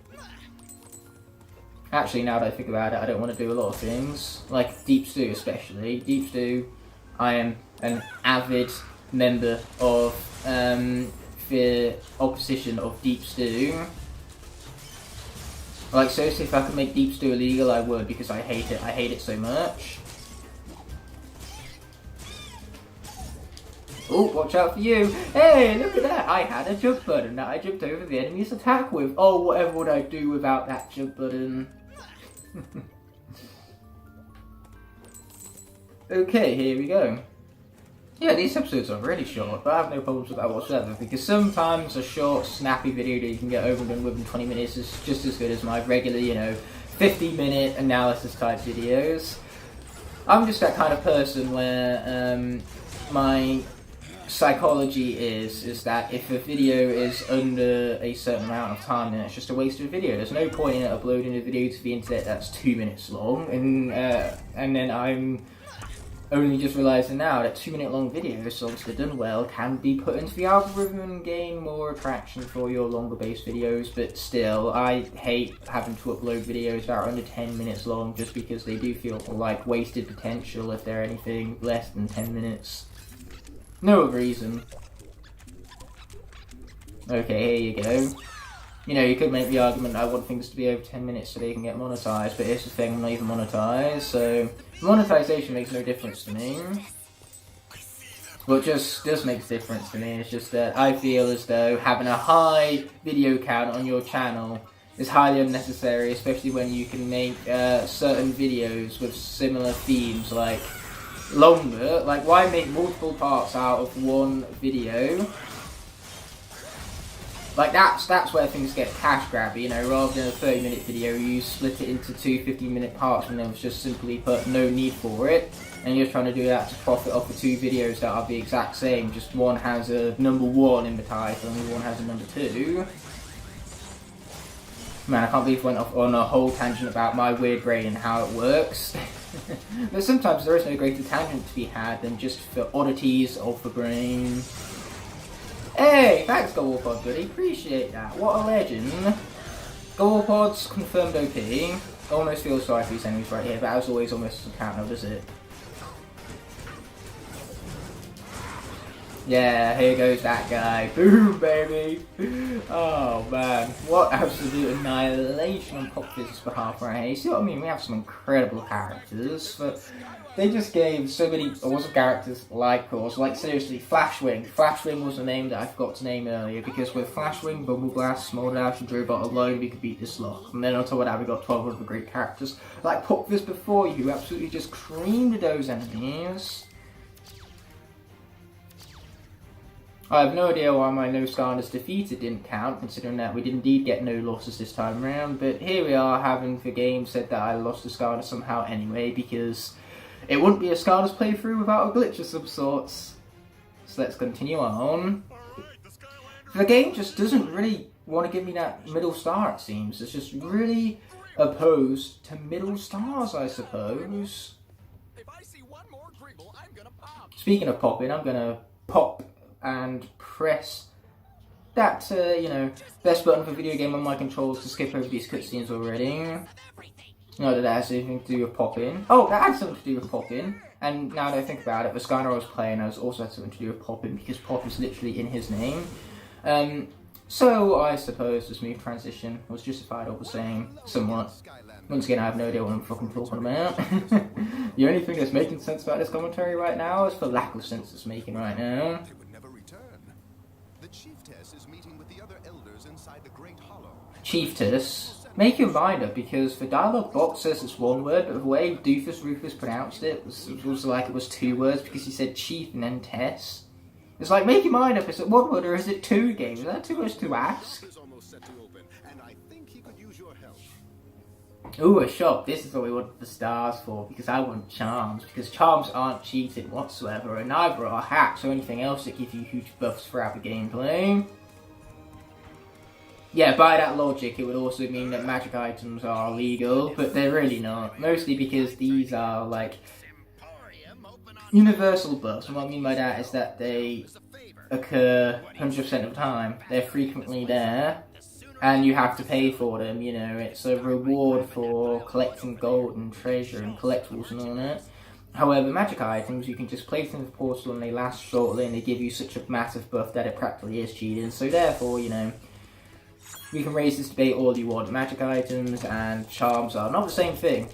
Actually, now that I think about it, I don't want to do a lot of things. Like Deep Stew especially. Deep Stew, I am an avid member of the opposition of Deep Stew. Like, seriously, if I could make Deep Stew illegal, I would, because I hate it. I hate it so much. Oh, watch out for you. Hey, look at that. I had a jump button that I jumped over the enemy's attack with. Oh, whatever would I do without that jump button? Okay, here we go. Yeah, these episodes are really short, but I have no problems with that whatsoever, because sometimes a short, snappy video that you can get over and done within 20 minutes is just as good as my regular, you know, 50-minute analysis type videos. I'm just that kind of person where my psychology is that if a video is under a certain amount of time, then it's just a waste of a video. There's no point in uploading a video to the internet that's 2 minutes long, and then I'm only just realising now that 2-minute long videos, so obviously done well, can be put into the algorithm and gain more attraction for your longer based videos, but still, I hate having to upload videos that are under 10 minutes long just because they do feel like wasted potential if they're anything less than 10 minutes. No other reason. Okay, here you go. You know, you could make the argument I want things to be over 10 minutes so they can get monetized, but here's the thing, I'm not even monetized, so monetization makes no difference to me. What just does make a difference to me is just that I feel as though having a high video count on your channel is highly unnecessary, especially when you can make certain videos with similar themes, like longer. Like, why make multiple parts out of one video? Like, that's where things get cash grabby, you know, rather than a 30-minute video, you split it into two 15-minute parts and there was just simply put no need for it. And you're trying to do that to profit off of two videos that are the exact same, just one has a number 1 in the title and the one has a number 2. Man, I can't believe I went off on a whole tangent about my weird brain and how it works. But sometimes there is no greater tangent to be had than just the oddities of the brain. Hey, thanks Goalpod buddy, appreciate that. What a legend. Goalpod's confirmed OP. Almost feels sorry for these enemies right here, but as always almost doesn't count now, does it? Yeah, here goes that guy. Boom, baby. Oh man, what absolute annihilation on Pop Fizz's behalf right here. You see what I mean? We have some incredible characters, but they just gave so many awesome characters Lightcores. Like seriously, Flashwing. Flashwing was the name that I forgot to name earlier, because with Flashwing, Bumble Blast, Small Dash, and Drobot alone, we could beat this Locke. And then on top of that, we got 12 other great characters like Pop Fizz before you, who absolutely just creamed those enemies. I have no idea why my no Skylanders defeated didn't count, considering that we did indeed get no losses this time around, but here we are having the game said that I lost to Skylanders somehow anyway, because it wouldn't be a Skylanders playthrough without a glitch of some sorts. So let's continue on. The game just doesn't really want to give me that middle star, it seems. It's just really opposed to middle stars, I suppose. Speaking of popping, I'm gonna pop and press that, you know, best button for video game on my controls to skip over these cutscenes already. Not that that has anything to do with popping. Oh, that had something to do with popping. And now that I think about it, the Skylander I was playing has also had something to do with popping, because pop is literally in his name. So I suppose the smooth transition was justified all the same, somewhat. Once again, I have no idea what I'm fucking talking about. The only thing that's making sense about this commentary right now is the lack of sense it's making right now. Chiefess, make your mind up, because the dialogue box says it's one word, but the way Doofus Rufus pronounced it was like it was 2 words, because he said chief and then Tess. It's like, make your mind up, is it 1 word or is it 2 games? Is that too much to ask? Ooh, a shop. This is what we wanted the stars for, because I want charms, because charms aren't cheating whatsoever, and neither are hacks or anything else that give you huge buffs throughout the gameplay. Yeah, by that logic, it would also mean that magic items are illegal, but they're really not. Mostly because these are, like, universal buffs, and what I mean by that is that they occur 100% of the time. They're frequently there, and you have to pay for them, you know, it's a reward for collecting gold and treasure and collectibles and all that. However, magic items, you can just place them in the portal and they last shortly and they give you such a massive buff that it practically is cheating. So therefore, you know, we can raise this debate all you want. Magic items and charms are not the same thing.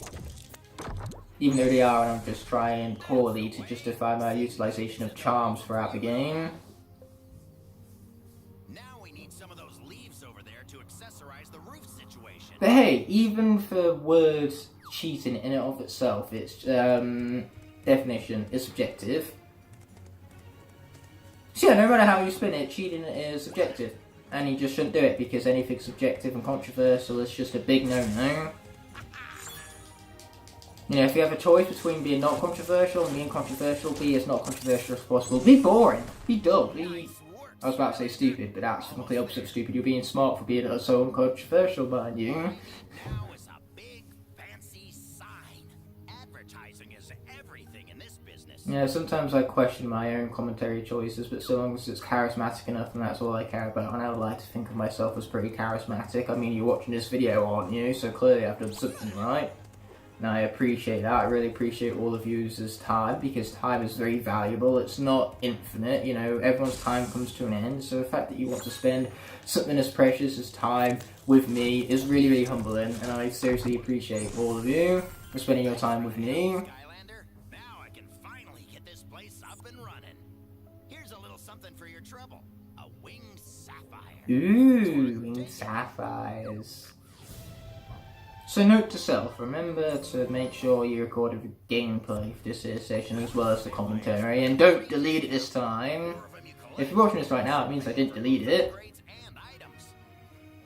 Even though they are, and I'm just trying poorly to justify my utilization of charms throughout the game. Now we need some of those leaves over there to accessorize the roof situation. But hey, even for words cheating in and of itself, its definition is subjective. So yeah, no matter how you spin it, cheating is subjective. And you just shouldn't do it because anything subjective and controversial is just a big no-no. You know, if you have a choice between being not controversial and being controversial, be as not controversial as possible. Be boring. Be dull. Be... I was about to say stupid, but that's the complete opposite of stupid. You're being smart for being so uncontroversial, mind you. Now is a big, fancy sign. Advertising is everything in this business. Yeah, sometimes I question my own commentary choices, but so long as it's charismatic enough, and that's all I care about. And I would like to think of myself as pretty charismatic. I mean, you're watching this video, aren't you? So clearly I've done something right. And I appreciate that. I really appreciate all of users' time, because time is very valuable. It's not infinite, you know, everyone's time comes to an end. So the fact that you want to spend something as precious as time with me is really, really humbling. And I seriously appreciate all of you for spending your time with me. Skylander, now I can finally get this place up and running. Here's a little something for your trouble. A winged sapphire. Ooh, winged sapphires. So note to self, remember to make sure you recorded the gameplay for this here session as well as the commentary, and don't delete it this time. If you're watching this right now, it means I didn't delete it. And items.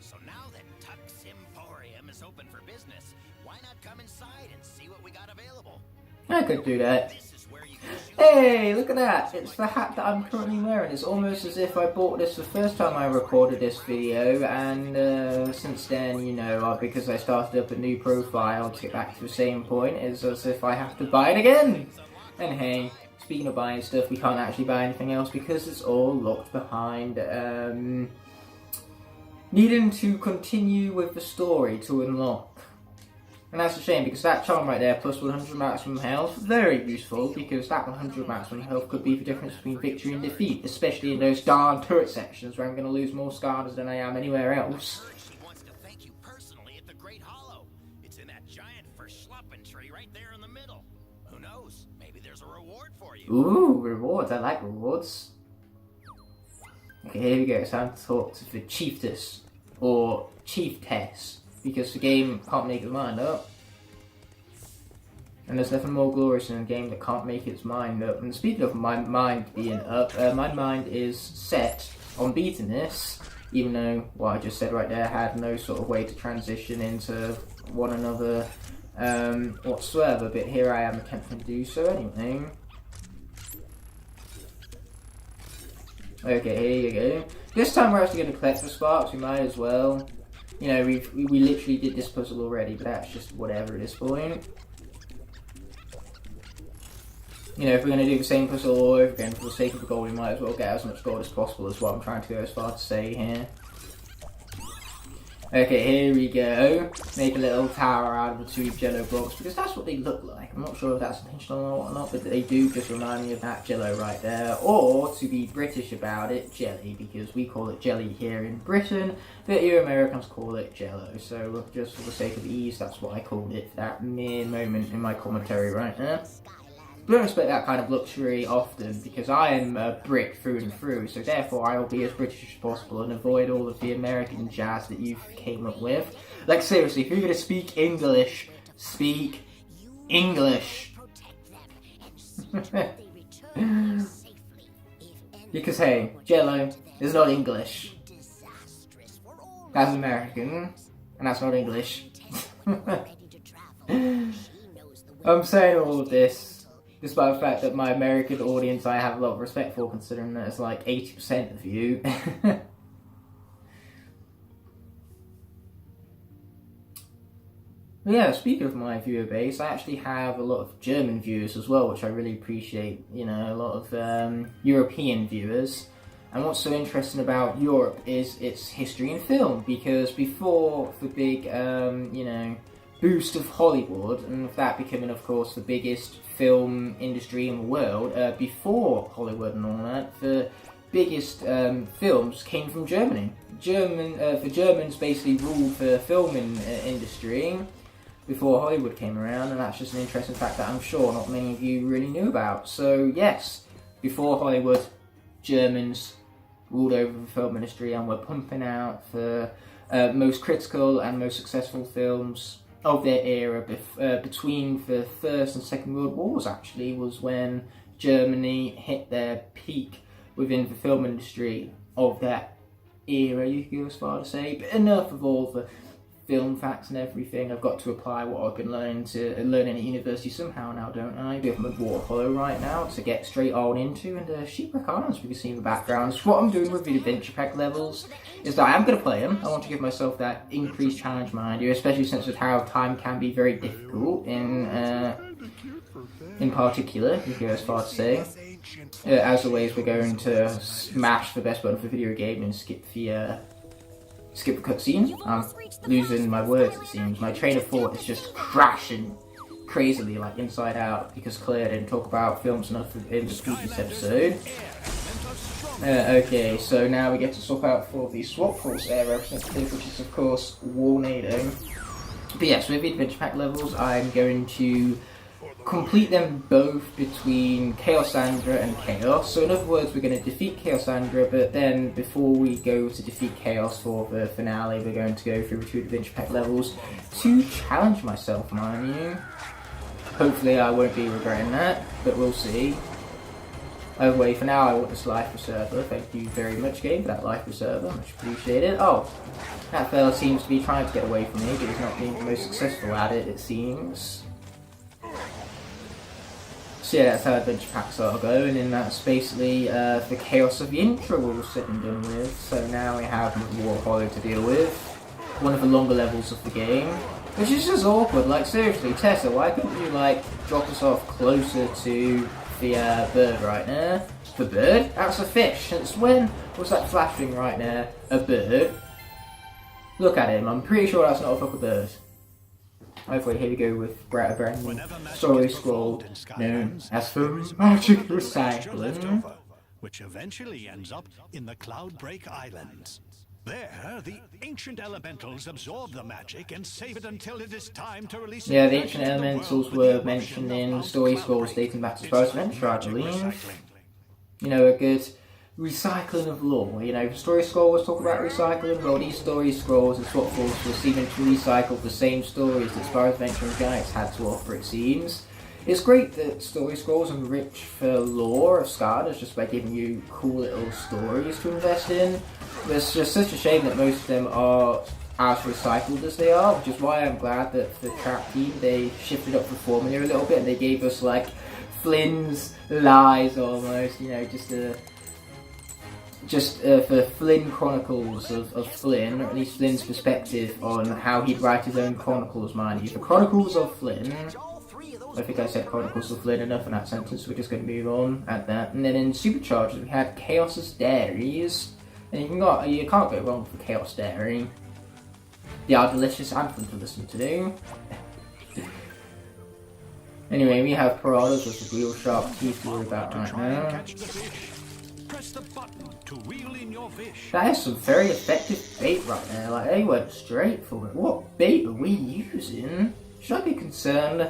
So now that Tuck's Emporium is open for business, why not come inside and see what we got available? I could do that. This is where you can shoot. Hey, look at that! It's the hat that I'm currently wearing. It's almost as if I bought this the first time I recorded this video, and since then, you know, because I started up a new profile to get back to the same point, it's as if I have to buy it again! And hey, speaking of buying stuff, we can't actually buy anything else because it's all locked behind, needing to continue with the story to unlock. And that's a shame, because that charm right there, plus 100 maximum health, very useful, because that 100 maximum health could be the difference between victory and defeat, especially in those darn turret sections where I'm going to lose more Skylanders than I am anywhere else. He wants to thank you personally at the Great Hollow. It's in that giant verschluppen tree right there in the middle. Who knows? Maybe there's a reward for you. Ooh, rewards. I like rewards. Okay, here we go. It's time to talk to the chiefess, or chieftess, because the game can't make its mind up. And there's nothing more glorious in a game that can't make its mind up. And speaking of my mind being up, my mind is set on beating this, even though what I just said right there had no sort of way to transition into one another whatsoever. But here I am attempting to do so anyway. Okay, here you go. This time we're actually going to collect the sparks, we might as well. You know, we literally did this puzzle already, but that's just whatever at this point. You know, if we're going to do the same puzzle all over again for the sake of the gold, we might as well get as much gold as possible, is what I'm trying to go as far to say here. Okay, here we go. Make a little tower out of the two jello blocks, because that's what they look like. I'm not sure if that's intentional or not, but they do just remind me of that jello right there. Or, to be British about it, jelly, because we call it jelly here in Britain, but you Americans call it jello. So, just for the sake of ease, that's what I called it for that mere moment in my commentary right there. I don't expect that kind of luxury often, because I am a Brit through and through, so therefore I will be as British as possible and avoid all of the American jazz that you came up with. Like, seriously, if you're going to speak English, speak English. Because, hey, Jello is not English. That's American, and that's not English. I'm saying all of this despite the fact that my American audience I have a lot of respect for, considering that it's like 80% of you. But yeah, speaking of my viewer base, I actually have a lot of German viewers as well, which I really appreciate. You know, a lot of European viewers. And what's so interesting about Europe is its history in film, because before the big, you know, boost of Hollywood, and with that becoming, of course, the biggest film industry in the world, before Hollywood and all that, the biggest films came from Germany. The Germans basically ruled the film industry before Hollywood came around, and that's just an interesting fact that I'm sure not many of you really knew about. So yes, before Hollywood, Germans ruled over the film industry and were pumping out the most critical and most successful films of their era. Between the First and Second World Wars, actually, was when Germany hit their peak within the film industry of that era, you could go as far to say. But enough of all the film facts and everything. I've got to apply what I've been learning at university somehow now, don't I? Bit of Water Hollow right now to get straight on into, and Shipwreck Islands, we can see in the background. So what I'm doing with the adventure pack levels is that I am going to play them. I want to give myself that increased challenge, mind you, especially since with how time can be very difficult in particular, you go as far to say. As always, we're going to smash the best button for video game and skip the cutscenes. I'm losing my words, it seems. My train of thought is just crashing crazily, like Inside Out, because Claire didn't talk about films enough in the previous episode. Okay, so now we get to swap out for the Swap Force air representative, which is of course Warnado. But yes, with the adventure pack levels, I'm going to complete them both between Kaosandra and Kaos. So in other words, we're going to defeat Kaosandra, but then before we go to defeat Kaos for the finale, we're going to go through the 2 adventure pack levels to challenge myself, mind you. Hopefully I won't be regretting that, but we'll see. Either way, for now I want this life preserver. Thank you very much, game, for that life preserver. Much appreciated. Oh, that fella seems to be trying to get away from me, but he's not being the most successful at it, it seems. So yeah, that's how adventure packs are going, and that's basically the chaos of the intro we're all said and done with. So now we have Water Hollow to deal with, one of the longer levels of the game, which is just awkward. Like seriously, Tessa, why couldn't you like drop us off closer to the bird right there? The bird? That's a fish. Since when was that flashing right there a bird? Look at him. I'm pretty sure that's not a fucking bird. Hopefully, here we go with a brand new story scroll known as the Magic Recycling, which eventually ends up in the Cloudbreak Islands. There, the ancient elementals absorb the magic and save it until it is time to release it. Yeah, the ancient elementals were mentioned in story scrolls dating back to Spice Adventure, I believe. You know, a good recycling of lore. You know, the story scroll was talking about recycling, well, these story scrolls and Swap Force were seeming to recycle the same stories that Spyro Adventure and Giants had to offer, it seems. It's great that story scrolls enrich the lore of Skylanders just by giving you cool little stories to invest in. But it's just such a shame that most of them are as recycled as they are, which is why I'm glad that the Trap team, they shifted up the formula a little bit and they gave us like Flynn's lies almost, you know, just for Flynn Chronicles of Flynn, or at least Flynn's perspective on how he'd write his own chronicles, mind you. The Chronicles of Flynn. I think I said Chronicles of Flynn enough in that sentence, we're just going to move on at that. And then in Superchargers we had Chaos's Dairies, and you can't go wrong with the Chaos Dairy. They are delicious anthem to listen to. Anyway, we have Paradas with the real sharp teeth to worry about right now. Press the button to reel in your fish. That is some very effective bait right there, like they went straight for it. What bait are we using? Should I be concerned?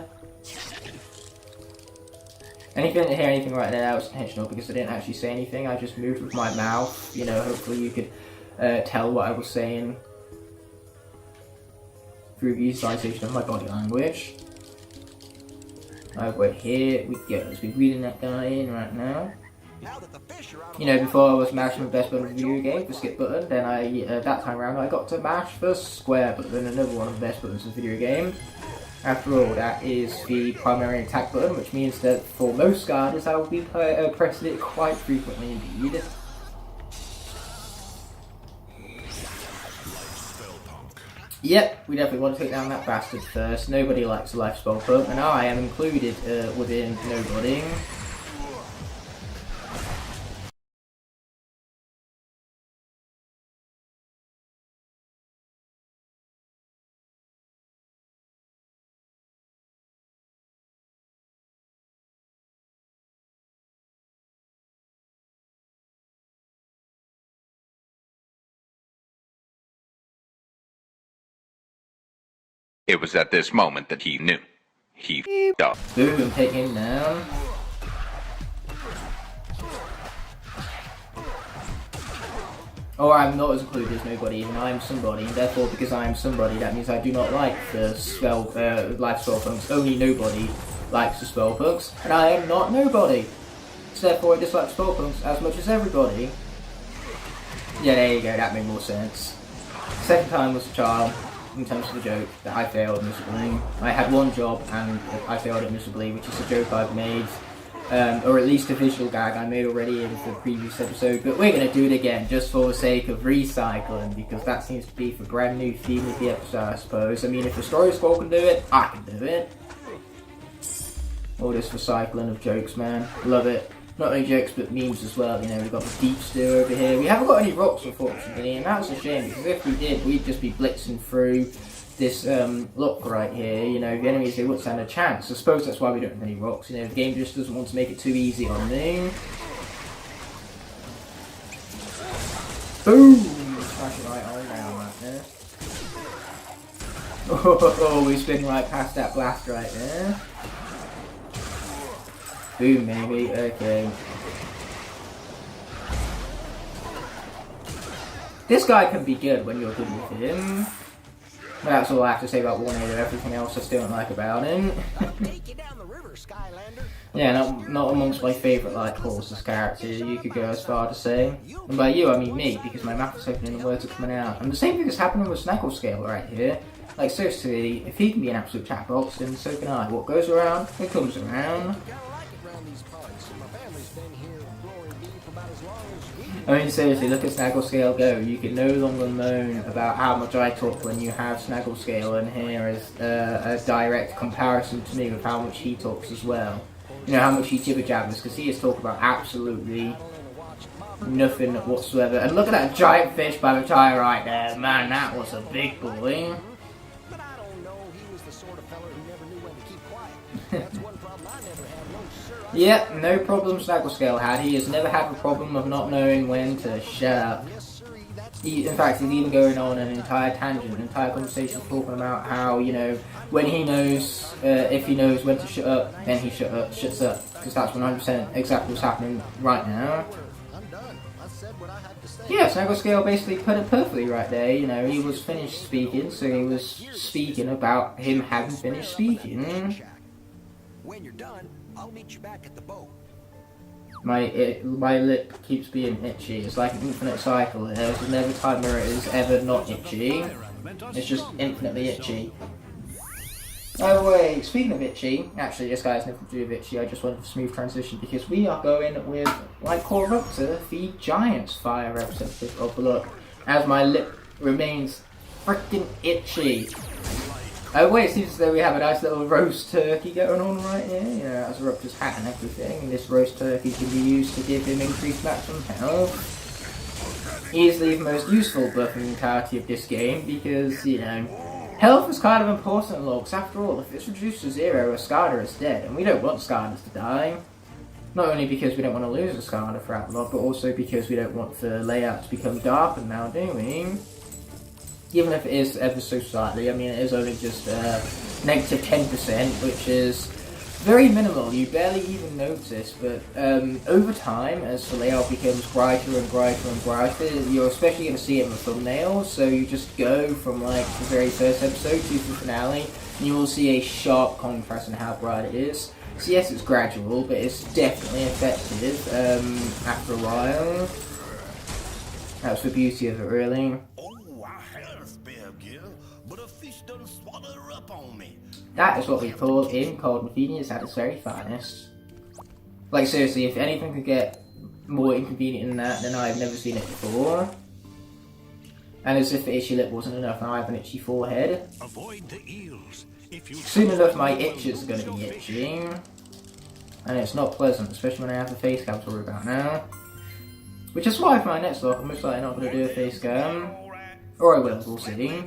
And if you didn't hear anything right there, that was intentional because I didn't actually say anything, I just moved with my mouth. You know, hopefully you could tell what I was saying through the utilization of my body language. Over here we go, let's be reading that guy in right now. You know, before I was mashing the best button of the video game, the skip button, then that time around I got to mash the square button, another one of the best buttons of the video game. After all, that is the primary attack button, which means that for most Skylanders I will be pressing it quite frequently indeed. Yep, we definitely want to take down that bastard first. Nobody likes a life spell pump, and I am included within nobody. It was at this moment that he knew. He f***ed up. Boom, take him down. Or I'm not as included as nobody, and I am somebody, and therefore because I am somebody, that means I do not like the life spell punks. Only nobody likes the spell punks, and I am not nobody. So therefore I dislike spell punks as much as everybody. Yeah, there you go, that made more sense. Second time was a charm, in terms of the joke, that I failed miserably. I had one job, and I failed it miserably, which is a joke I've made. Or at least a visual gag I made already in the previous episode, but we're going to do it again, just for the sake of recycling, because that seems to be the brand new theme of the episode, I suppose. I mean, if the story squad can do it, I can do it. All this recycling of jokes, man. Love it. Not only jokes, but memes as well. You know, we've got the deep stew over here. We haven't got any rocks, unfortunately, and that's a shame, because if we did, we'd just be blitzing through this Locke right here. You know, the enemies, they wouldn't stand a chance. I suppose that's why we don't have any rocks. You know, the game just doesn't want to make it too easy on me. Boom! Smash it right all down right there. Oh, we spin right past that blast right there. Boom, maybe. Okay. This guy can be good when you're good with him. That's all I have to say about Warnado. Everything else I still don't like about him. Take you down the river, Skylander. Yeah, not amongst my favourite Lightcores as characters, you could go as far to say. And by you, I mean me, because my mouth is open and the words are coming out. And the same thing is happening with Snagglescale right here. Like, seriously, if he can be an absolute chatbox, then so can I. What goes around, it comes around. I mean, seriously, look at Snagglescale go. You can no longer moan about how much I talk when you have Snagglescale in here as a direct comparison to me with how much he talks as well. You know, how much he jibber-jabbers, because he is talking about absolutely nothing whatsoever. And look at that giant fish by the tire right there. Man, that was a big boy. But I don't know, he was the sort of fella who never knew when to keep quiet. That's one problem I never had, no sir. Yep, no problem Snagglescale had. He has never had the problem of not knowing when to shut up. In fact, he's even going on an entire tangent, an entire conversation talking about how, you know, when he knows, if he knows when to shut up, then he shuts up. Because that's 100% exactly what's happening right now. Yeah, Snagglescale basically put it perfectly right there. You know, he was finished speaking, so he was speaking about him having finished speaking. When you're done, I'll meet you back at the boat. My lip keeps being itchy. It's like an infinite cycle. There's never a time where it is ever not itchy. It's just infinitely itchy. Oh wait, speaking of itchy, actually this guy's nothing to do with itchy, I just wanted a smooth transition because we are going with Lightcore Raptor, the Giant's Fire representative of the look, as my lip remains freaking itchy. Oh wait, it seems as though we have a nice little roast turkey going on right here, you know, as a Raptor's hat and everything, and this roast turkey can be used to give him increased maximum health. Easily the most useful buff in the entirety of this game because, you know, health is kind of important in Locke. After all, if it's reduced to 0, a Skylander is dead, and we don't want Skylanders to die. Not only because we don't want to lose a Skylander throughout the Locke, but also because we don't want the layout to become darkened now, do we? Even if it is ever so slightly, I mean it is only just negative 10%, which is very minimal, you barely even notice, but over time, as the layout becomes brighter and brighter and brighter, you're especially going to see it in the thumbnails, so you just go from like the very first episode to the finale, and you will see a sharp contrast in how bright it is. So yes, it's gradual, but it's definitely effective after a while. That's the beauty of it, really. But a fish done swallowed her up on me. That is what we call inconvenience at its very finest. Like seriously, if anything could get more inconvenient than that, then I've never seen it before. And as if the itchy lip wasn't enough, now I have an itchy forehead. Avoid the eels. If you Soon enough my itches are going to be itching. And it's not pleasant, especially when I have the face cam to worry about now. Which is why for my next lock, I'm most likely not going to do a face cam. Or I will, we'll see.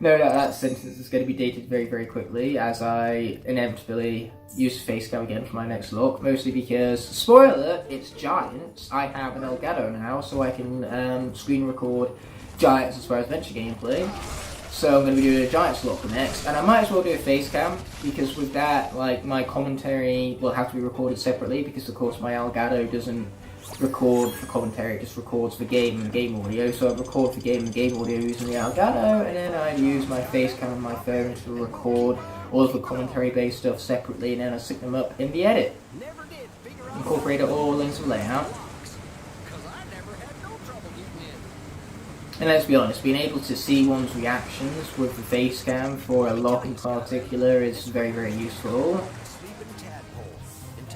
No, that sentence is going to be dated very, very quickly, as I inevitably use the face cam again for my next look. Mostly because, spoiler, it's Giants. I have an Elgato now, so I can screen record Giants as far as adventure gameplay. So I'm going to be doing a Giants look next, and I might as well do a face cam, because with that, like, my commentary will have to be recorded separately, because of course my Elgato doesn't record for commentary, it just records for game and game audio. So I record for game and game audio using the Elgato, and then I use my face cam on my phone to record all of the commentary based stuff separately, and then I stick them up in the edit. Incorporate it all into the layout. And let's be honest, being able to see one's reactions with the face cam for a lock in particular is very, very useful.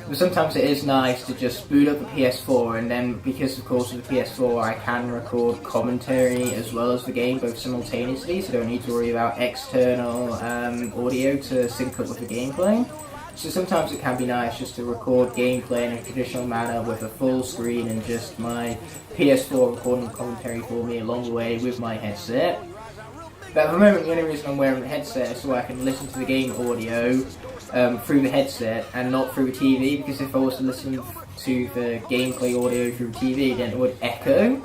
But sometimes it is nice to just boot up the PS4, and then because of course with the PS4 I can record commentary as well as the game both simultaneously, so I don't need to worry about external audio to sync up with the gameplay. So sometimes it can be nice just to record gameplay in a traditional manner with a full screen and just my PS4 recording commentary for me along the way with my headset. But at the moment the only reason I'm wearing the headset is so I can listen to the game audio through the headset and not through the TV, because if I was to listen to the gameplay audio through the TV, then it would echo,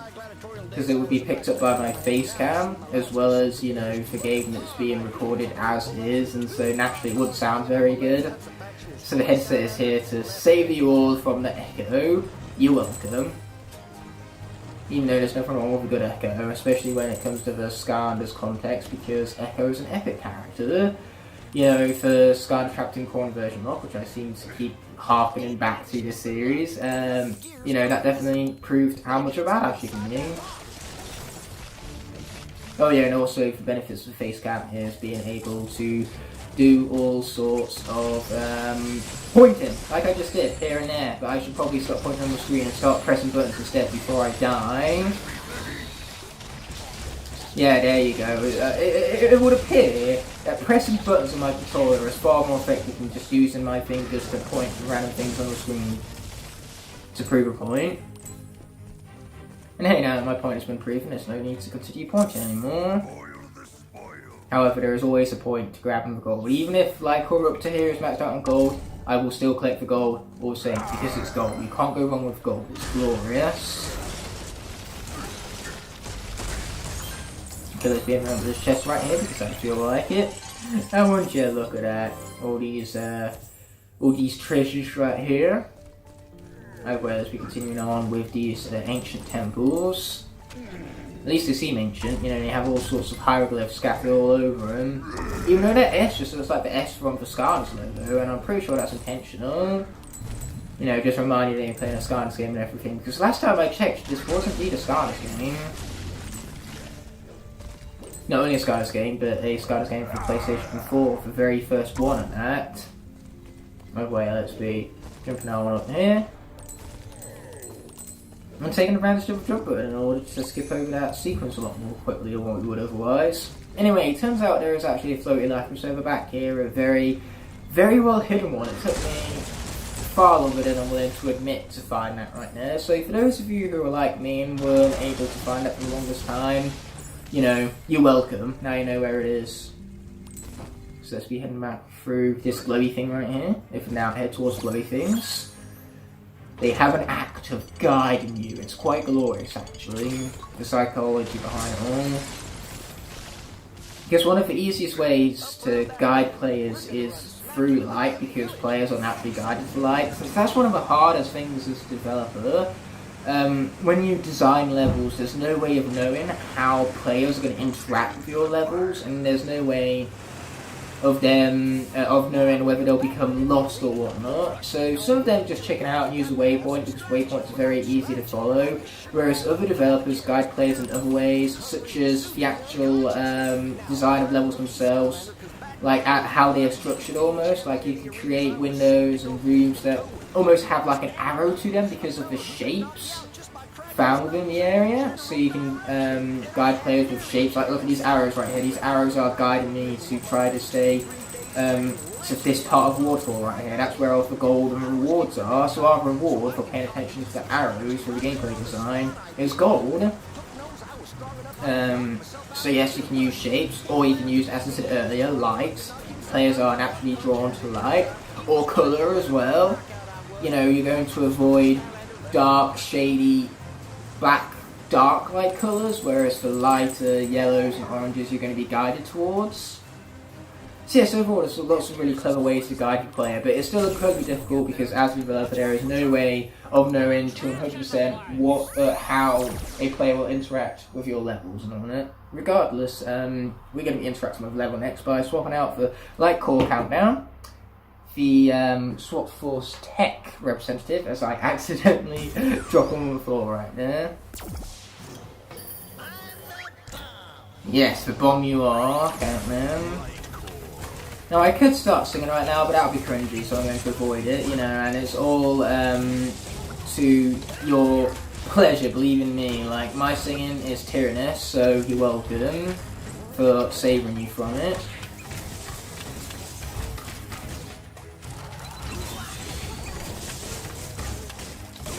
because it would be picked up by my face cam as well as, you know, the game that's being recorded as is, and so naturally it wouldn't sound very good. So the headset is here to save you all from the echo. You're welcome. Even though there's nothing wrong with a good echo, especially when it comes to the Skylanders context, because Echo is an epic character. You know, for Skylander Captain Corn version Locke, which I seem to keep harkening back to this series, you know, that definitely proved how much of a badass you can be. Oh yeah, and also the benefits of the face cam is being able to do all sorts of pointing, like I just did, here and there, but I should probably stop pointing on the screen and start pressing buttons instead before I die. Yeah, there you go. It would appear that pressing buttons on my controller is far more effective than just using my fingers to point random things on the screen to prove a point. And hey, now that my point has been proven, there's no need to continue pointing anymore. However, there is always a point to grabbing the gold. Even if Lightcore up to here is maxed out on gold, I will still collect the gold all the same, because it's gold. You can't go wrong with gold. It's glorious. Let's be around this chest right here because I feel like it. I want you to look at that. All these treasures right here. As well as we continuing on with these ancient temples. At least they seem ancient. You know, they have all sorts of hieroglyphs scattered all over them. Even though that S just looks like the S from the Skylanders logo, and I'm pretty sure that's intentional. You know, just remind you that you're playing a Skylanders game and everything. Because last time I checked, this wasn't indeed a Skylanders game. Not only a Skylanders game, but a Skylanders game for PlayStation 4, the very first one at that. Oh wait, let's be jumping on up here. I'm taking advantage of the jump button in order to skip over that sequence a lot more quickly than what we would otherwise. Anyway, it turns out there is actually a floating life server back here, a very, very well hidden one. It took me far longer than I'm willing to admit to find that right now. So for those of you who are like me and weren't able to find it for the longest time, you know, you're welcome. Now you know where it is. So let's be heading back through this glowy thing right here. If we now head towards glowy things. They have an act of guiding you. It's quite glorious, actually. The psychology behind it all. Because one of the easiest ways to guide players is through light, because players are naturally guided to light. So that's one of the hardest things as a developer. When you design levels, there's no way of knowing how players are going to interact with your levels, and there's no way of them of knowing whether they'll become lost or whatnot. So some of them just check it out and use a waypoint, because waypoints are very easy to follow, whereas other developers guide players in other ways, such as the actual design of levels themselves, like at how they are structured almost. Like you can create windows and rooms that almost have like an arrow to them because of the shapes. found within the area, so you can guide players with shapes. Like, look at these arrows right here. These arrows are guiding me to try to stay to this part of waterfall right here. That's where all the gold and rewards are. So our reward for paying attention to the arrows for the gameplay design is gold. So yes, you can use shapes, or you can use, as I said earlier, light. Players are naturally drawn to light, or colour as well. You know, you're going to avoid dark, shady, black, dark light colours, whereas for lighter yellows and oranges you're going to be guided towards. So yes, overall there's lots of really clever ways to guide your player, but it's still incredibly difficult because as a developer there is no way of knowing to 100% how a player will interact with your levels and all that. Regardless, we're going to be interacting with level next by swapping out the Lightcore countdown, the Swap Force Tech representative, as I accidentally drop on the floor right there. Yes, the bomb you are, countdown. Now I could start singing right now, but that would be cringy, so I'm going to avoid it, you know, and it's all to your pleasure, believe in me. Like, my singing is tyrannous, so you're welcome for saving you from it.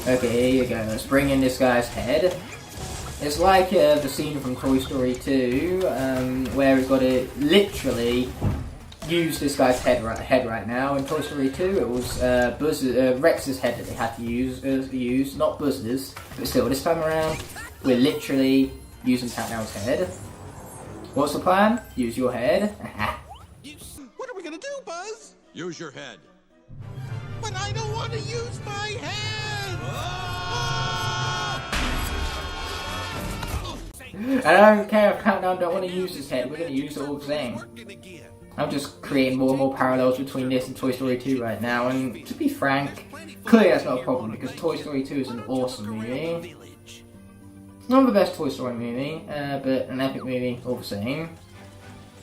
Okay, here you go, let's bring in this guy's head. It's like the scene from Toy Story 2, where we've got to literally use this guy's head right now. In Toy Story 2, it was Rex's head that they had to use, not Buzz's, but still, this time around, we're literally using Tatnow's head. What's the plan? Use your head. What are we gonna do, Buzz? Use your head. But I don't want to use my head! I don't care if Countdown don't want to use his head, we're going to use it all the same. I'm just creating more and more parallels between this and Toy Story 2 right now, and to be frank, clearly that's not a problem, because Toy Story 2 is an awesome movie. Not the best Toy Story movie, but an epic movie all the same.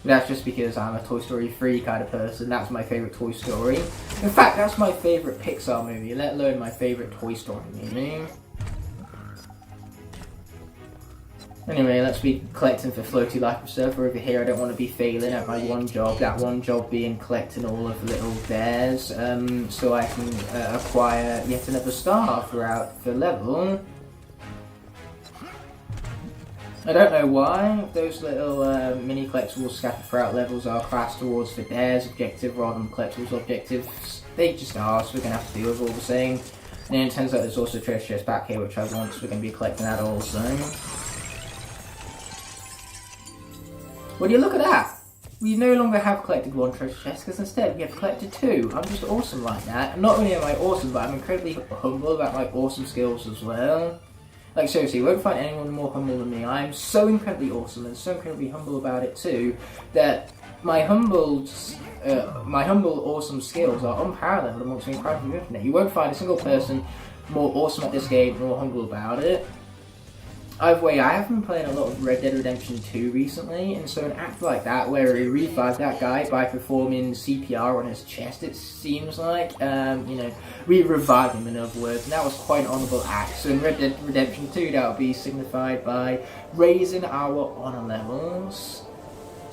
But that's just because I'm a Toy Story 3 kind of person. That's my favourite Toy Story. In fact, that's my favourite Pixar movie, let alone my favourite Toy Story movie. Anyway, let's be collecting for floaty life preserver over here. I don't want to be failing at my one job. That one job being collecting all of the little bears, so I can acquire yet another star throughout the level. I don't know why those little mini collectibles scattered throughout levels are classed towards the bears objective rather than collectibles objectives. They just are, so we're going to have to deal with all the same. And then it turns out there's also a treasure chest back here which I want, so we're going to be collecting that also. Well, you look at that! We no longer have collected one treasure chest, because instead we have collected two. I'm just awesome like that. And not only am I awesome, but I'm incredibly humble about my awesome skills as well. Like, seriously, you won't find anyone more humble than me. I am so incredibly awesome and so incredibly humble about it too, that my humble, awesome skills are unparalleled amongst the incredible internet. You won't find a single person more awesome at this game, more humble about it. Either way, I have been playing a lot of Red Dead Redemption 2 recently, and so an act like that, where we revived that guy by performing CPR on his chest, it seems like, you know, we revived him in other words, and that was quite an honourable act. So in Red Dead Redemption 2, that would be signified by raising our honour levels.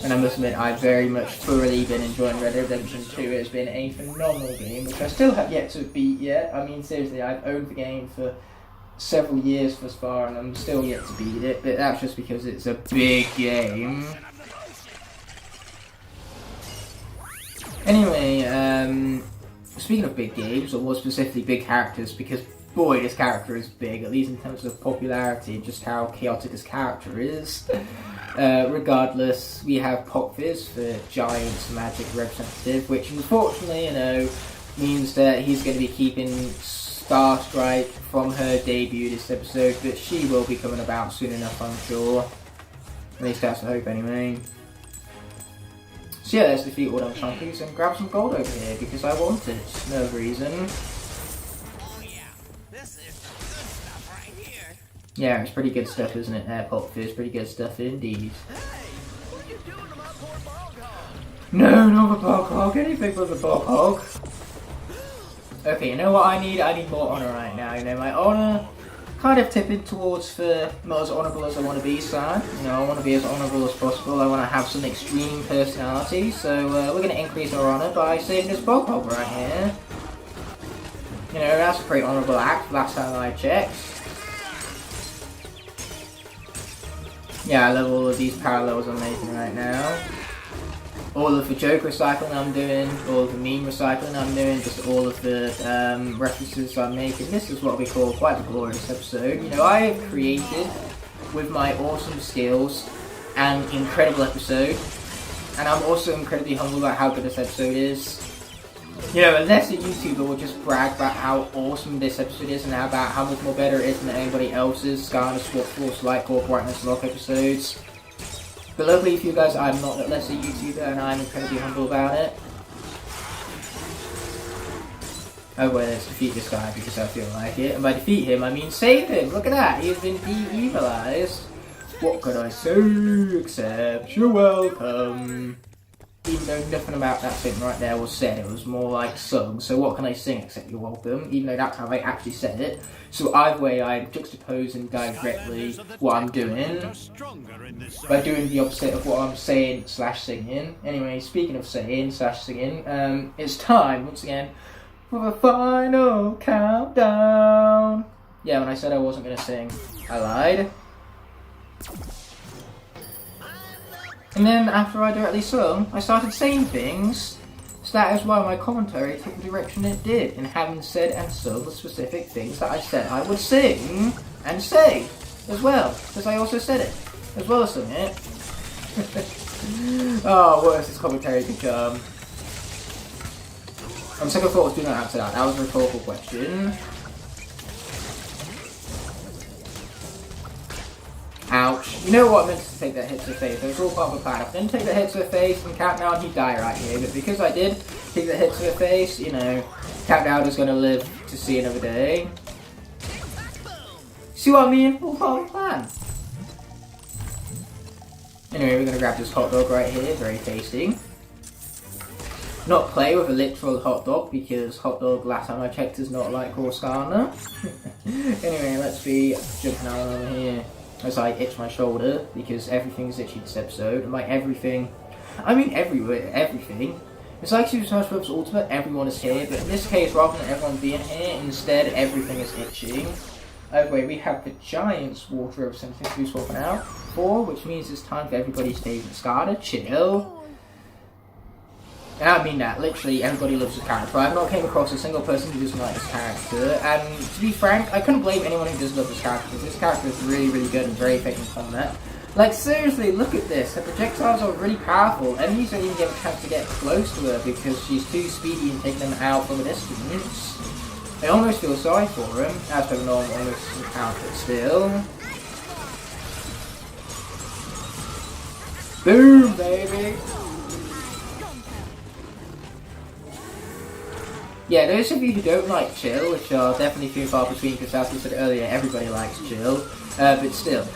And I must admit, I've very much thoroughly been enjoying Red Dead Redemption 2. It's been a phenomenal game, which I still have yet to beat yet. I mean, seriously, I've owned the game for several years thus far, and I'm still yet to beat it, but that's just because it's a big game. Anyway, speaking of big games, or more specifically big characters, because boy, this character is big, at least in terms of popularity and just how chaotic this character is. Regardless, we have Pop Fizz, the giant magic representative, which unfortunately, you know, means that he's going to be keeping Starstrike from her debut this episode, but she will be coming about soon enough, I'm sure. At least that's the hope anyway. So yeah, let's defeat all them chunkies and grab some gold over here, because I want it. No other reason. Oh yeah, this is the good stuff right here. Yeah, it's pretty good stuff, isn't it? Pop Fizz, pretty good stuff indeed. Hey, what are you doing to my poor bog hog? No, not the bog hog, anything but the bog hog. Okay, you know what I need? I need more honour right now. You know, my honour kind of tipping towards the not as honourable as I want to be side. You know, I want to be as honourable as possible. I want to have some extreme personality. So we're going to increase our honour by saving this bog hog right here. You know, that's a pretty honourable act last time I checked. Yeah, I love all of these parallels I'm making right now. All of the joke recycling I'm doing, all of the meme recycling I'm doing, just all of the references I'm making. This is what we call quite a glorious episode. You know, I have created, with my awesome skills, an incredible episode. And I'm also incredibly humble about how good this episode is. You know, unless a YouTuber will just brag about how awesome this episode is and about how much more better it is than anybody else's Skylanders, Swap Force, Lightcore, Brightness, Locke episodes. But luckily for you guys, I'm not less a YouTuber and I'm incredibly humble about it. Oh well, let's defeat this guy because I feel like it. And by defeat him, I mean save him! Look at that! He has been de-evilized. What could I say except you're welcome? Even though nothing about that thing right there was said, it was more like sung. So what can I sing except you're welcome? Even though that's how I actually said it. So either way, I'm juxtaposing directly what I'm doing by doing the opposite of what I'm saying / singing. Anyway, speaking of saying / singing, it's time once again for the final countdown. Yeah, when I said I wasn't gonna sing, I lied. And then after I directly sung, I started saying things, so that is why my commentary took the direction it did, in having said and sung the specific things that I said I would sing and say as well, because I also said it, as well as sung it. Oh, what has this commentary become? On second thoughts, do not answer that. That was a rhetorical question. Ouch. You know what, I meant to take that hit to the face. It was all part of the plan. If I didn't take the hit to the face and Countdown, he'd die right here. But because I did take the hit to the face, you know, Countdown is going to live to see another day. See what I mean? All part of the plan. Anyway, we're going to grab this hot dog right here. Very tasty. Not play with a literal hot dog, because hot dog, last time I checked, is not like raw Skylander. Anyway, let's be jumping out over here. As I itch my shoulder, because everything's itchy this episode. And by everything, I mean everywhere, everything. It's like Super Smash Bros. Ultimate, everyone is here, but in this case, rather than everyone being here, instead everything is itching. Either way, we have the Giant's water representative who's swapping out for, which means it's time for everybody's favorite Skylander, chill. And I mean that, literally everybody loves his character. I've not came across a single person who doesn't like his character, and to be frank, I couldn't blame anyone who doesn't love his character, because his character is really, really good and very effective in combat. Like, seriously, look at this, her projectiles are really powerful. Enemies don't even get a chance to get close to her because she's too speedy in taking them out from a distance. I almost feel sorry for him, as per the normal almost encounter still. Boom, baby! Yeah, those of you who don't like chill, which are definitely few and far between, because as we said earlier, everybody likes chill, but still,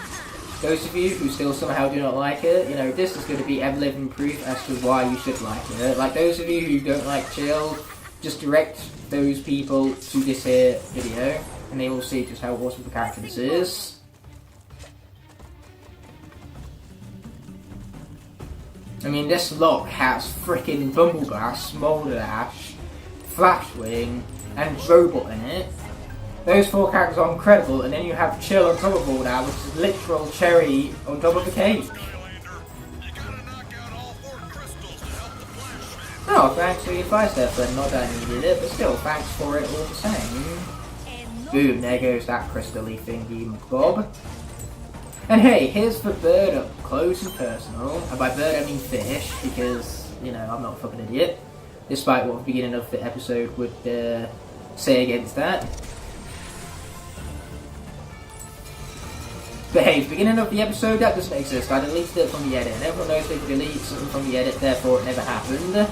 those of you who still somehow do not like it, you know, this is going to be ever-living proof as to why you should like it. Like, those of you who don't like chill, just direct those people to this here video, and they will see just how awesome the character this is. I mean, this Locke has frickin' Bumbleblast, Smolder Ash, Flashwing, and Drobot in it. Those 4 characters are incredible, and then you have Chill on top of all that, which is literal cherry on top of the cake. Oh, thanks for your advice there, friend. Not that I needed it, but still, thanks for it all the same. Boom, there goes that crystal-y thingy, Bob. And hey, here's the bird up close and personal. And by bird I mean fish, because, you know, I'm not a fucking idiot. Despite what the beginning of the episode would say against that. But hey, the beginning of the episode, that doesn't exist. I deleted it from the edit, and everyone knows they can delete something from the edit, therefore it never happened.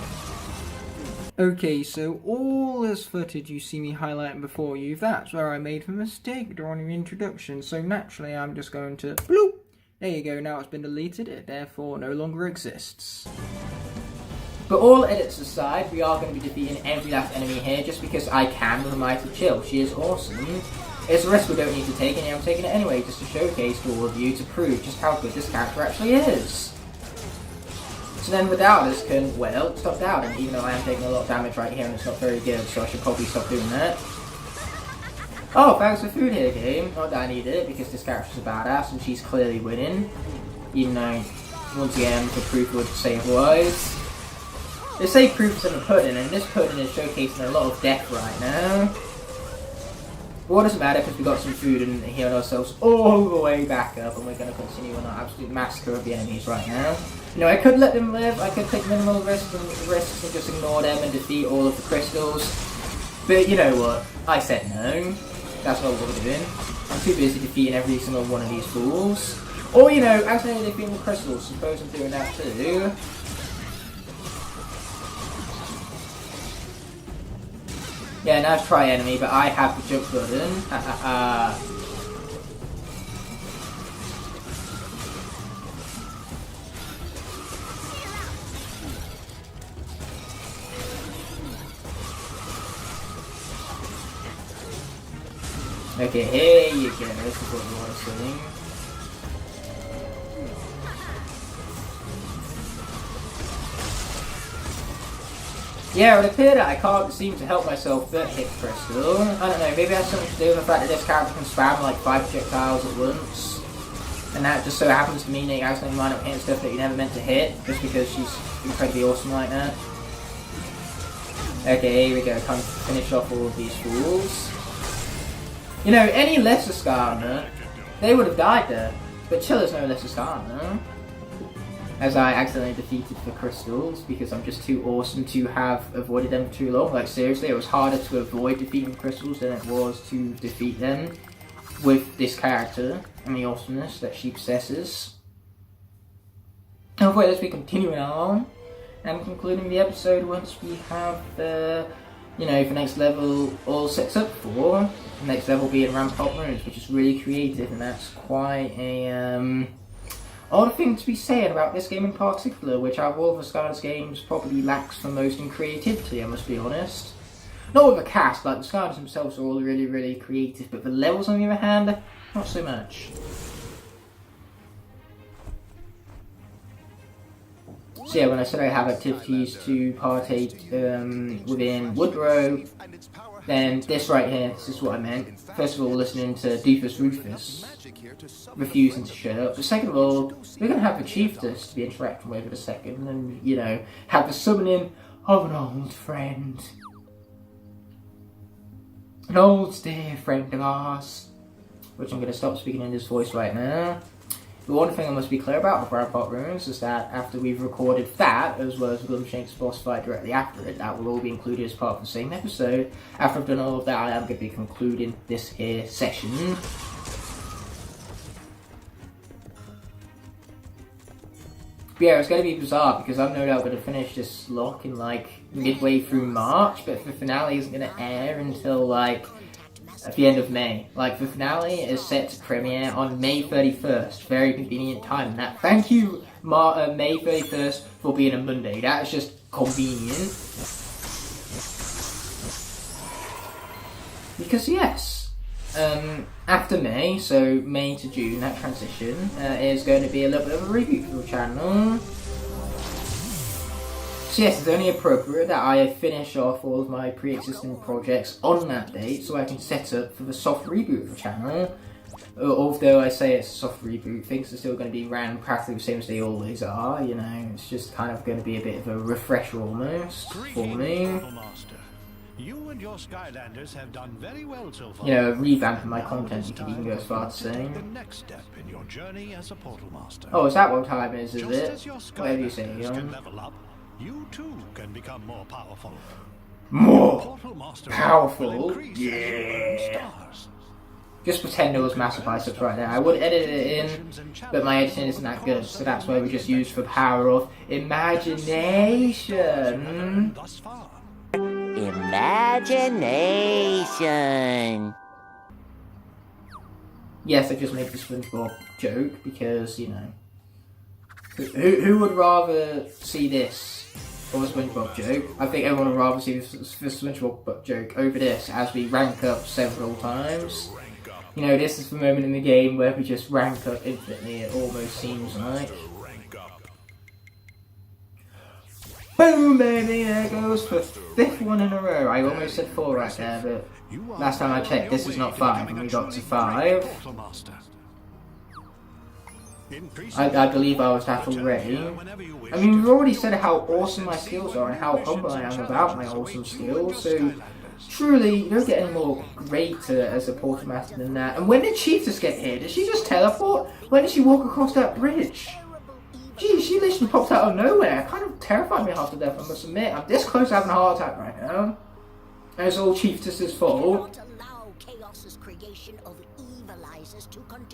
Okay, so all this footage you see me highlighting before you, that's where I made the mistake during the introduction, so naturally I'm just going to bloop. There you go, now it's been deleted, it therefore no longer exists. But all edits aside, we are going to be defeating every last enemy here, just because I can with a Mighty Chill. She is awesome. It's a risk we don't need to take, and I'm taking it anyway, just to showcase to all of you, to prove just how good this character actually is. So then without this can, well, stop doubting, even though I am taking a lot of damage right here and it's not very good, so I should probably stop doing that. Oh, thanks for food here, game. Not that I need it, because this character's a badass and she's clearly winning. Even though, once again, the proof would say otherwise. They say proof's in the pudding, and this pudding is showcasing a lot of death right now. But what doesn't matter, because we got some food and healed ourselves all the way back up, and we're going to continue on our absolute massacre of the enemies right now. You know, I could let them live, I could take minimal risks and just ignore them and defeat all of the crystals. But you know what? I said no. That's not what we're doing. I'm too busy defeating every single one of these fools. Or, you know, accidentally defeating the crystals. Suppose I'm doing that too. Yeah, now it's try enemy, but I have the jump button. Okay, here you go. This is what we want to see. Yeah, it would appear that I can't seem to help myself but hit crystal. I don't know, maybe it has something to do with the fact that this character can spam like 5 projectiles at once. And that just so happens to mean that you accidentally wind up hitting stuff that you never meant to hit, just because she's incredibly awesome like that. Okay, here we go, time to finish off all of these fools. You know, any lesser Skylander, they would have died there. But Chilla's no lesser Skylander. As I accidentally defeated the crystals because I'm just too awesome to have avoided them for too long. Like seriously, it was harder to avoid defeating the crystals than it was to defeat them with this character and the awesomeness that she possesses. Hopefully let's be continuing on and concluding the episode once we have the, you know, the next level all set up for. The next level being Ramp Up Runes, which is really creative, and that's quite a odd thing to be saying about this game in particular, which out of all of the Skylanders games probably lacks the most in creativity, I must be honest. Not with the cast, like the Skylanders themselves are all really, really creative, but the levels on the other hand, not so much. So yeah, when I said I have activities to partake within Woodrow, then this right here, this is what I meant. First of all, listening to Doofus Rufus refusing to shut up. But second of all, we're going to have the Chiefess to be interacting with in a second, and, you know, have the summoning of an old friend. An old dear friend of ours. Which I'm going to stop speaking in this voice right now. The one thing I must be clear about with Rampart Ruins is that after we've recorded that, as well as Glumshank's boss fight directly after it, that will all be included as part of the same episode. After I've done all of that, I am going to be concluding this here session. But yeah, it's going to be bizarre because I'm no doubt going to finish this Locke in like midway through March, but the finale isn't going to air until like at the end of May. Like, the finale is set to premiere on May 31st. Very convenient time. And that, thank you, May 31st, for being a Monday. That is just convenient. Because, yes, after May, so May to June, that transition, is going to be a little bit of a reboot for the channel. So yes, it's only appropriate that I finish off all of my pre-existing projects on that date so I can set up for the soft reboot of the channel. Although I say it's a soft reboot, things are still going to be ran practically the same as they always are, you know, it's just kind of going to be a bit of a refresher almost for me. You and your Skylanders have done very well so far. You know, revamping my content, you can even go as far to say. The next step in your journey as a portal master. Oh, is that what time is it? Whatever you say, you too can become more powerful. More powerful? Yeah. Just pretend there was massive biceps right there. I would edit it in, but my editing isn't that good, so that's why we just use the power of imagination. Imagination. Yes, I just made the SpongeBob joke because, you know, who would rather see this or a SpongeBob joke? I think everyone would rather see the SpongeBob joke over this as we rank up several times. You know, this is the moment in the game where we just rank up infinitely, it almost seems like. Boom, baby, there goes for 5th one in a row. I almost said 4 right there, but last time I checked, this is not 5, and we got to 5. I believe I was that already. I mean, we've already said how awesome my skills are and how humble I am about my awesome skills, so truly, you don't get any more greater as a Portermaster than that. And when did Chiefess get here? Did she just teleport? When did she walk across that bridge? Gee, she literally popped out of nowhere. It kind of terrified me half to death, I must admit. I'm this close to having a heart attack right now. And it's all Chiefess's fault.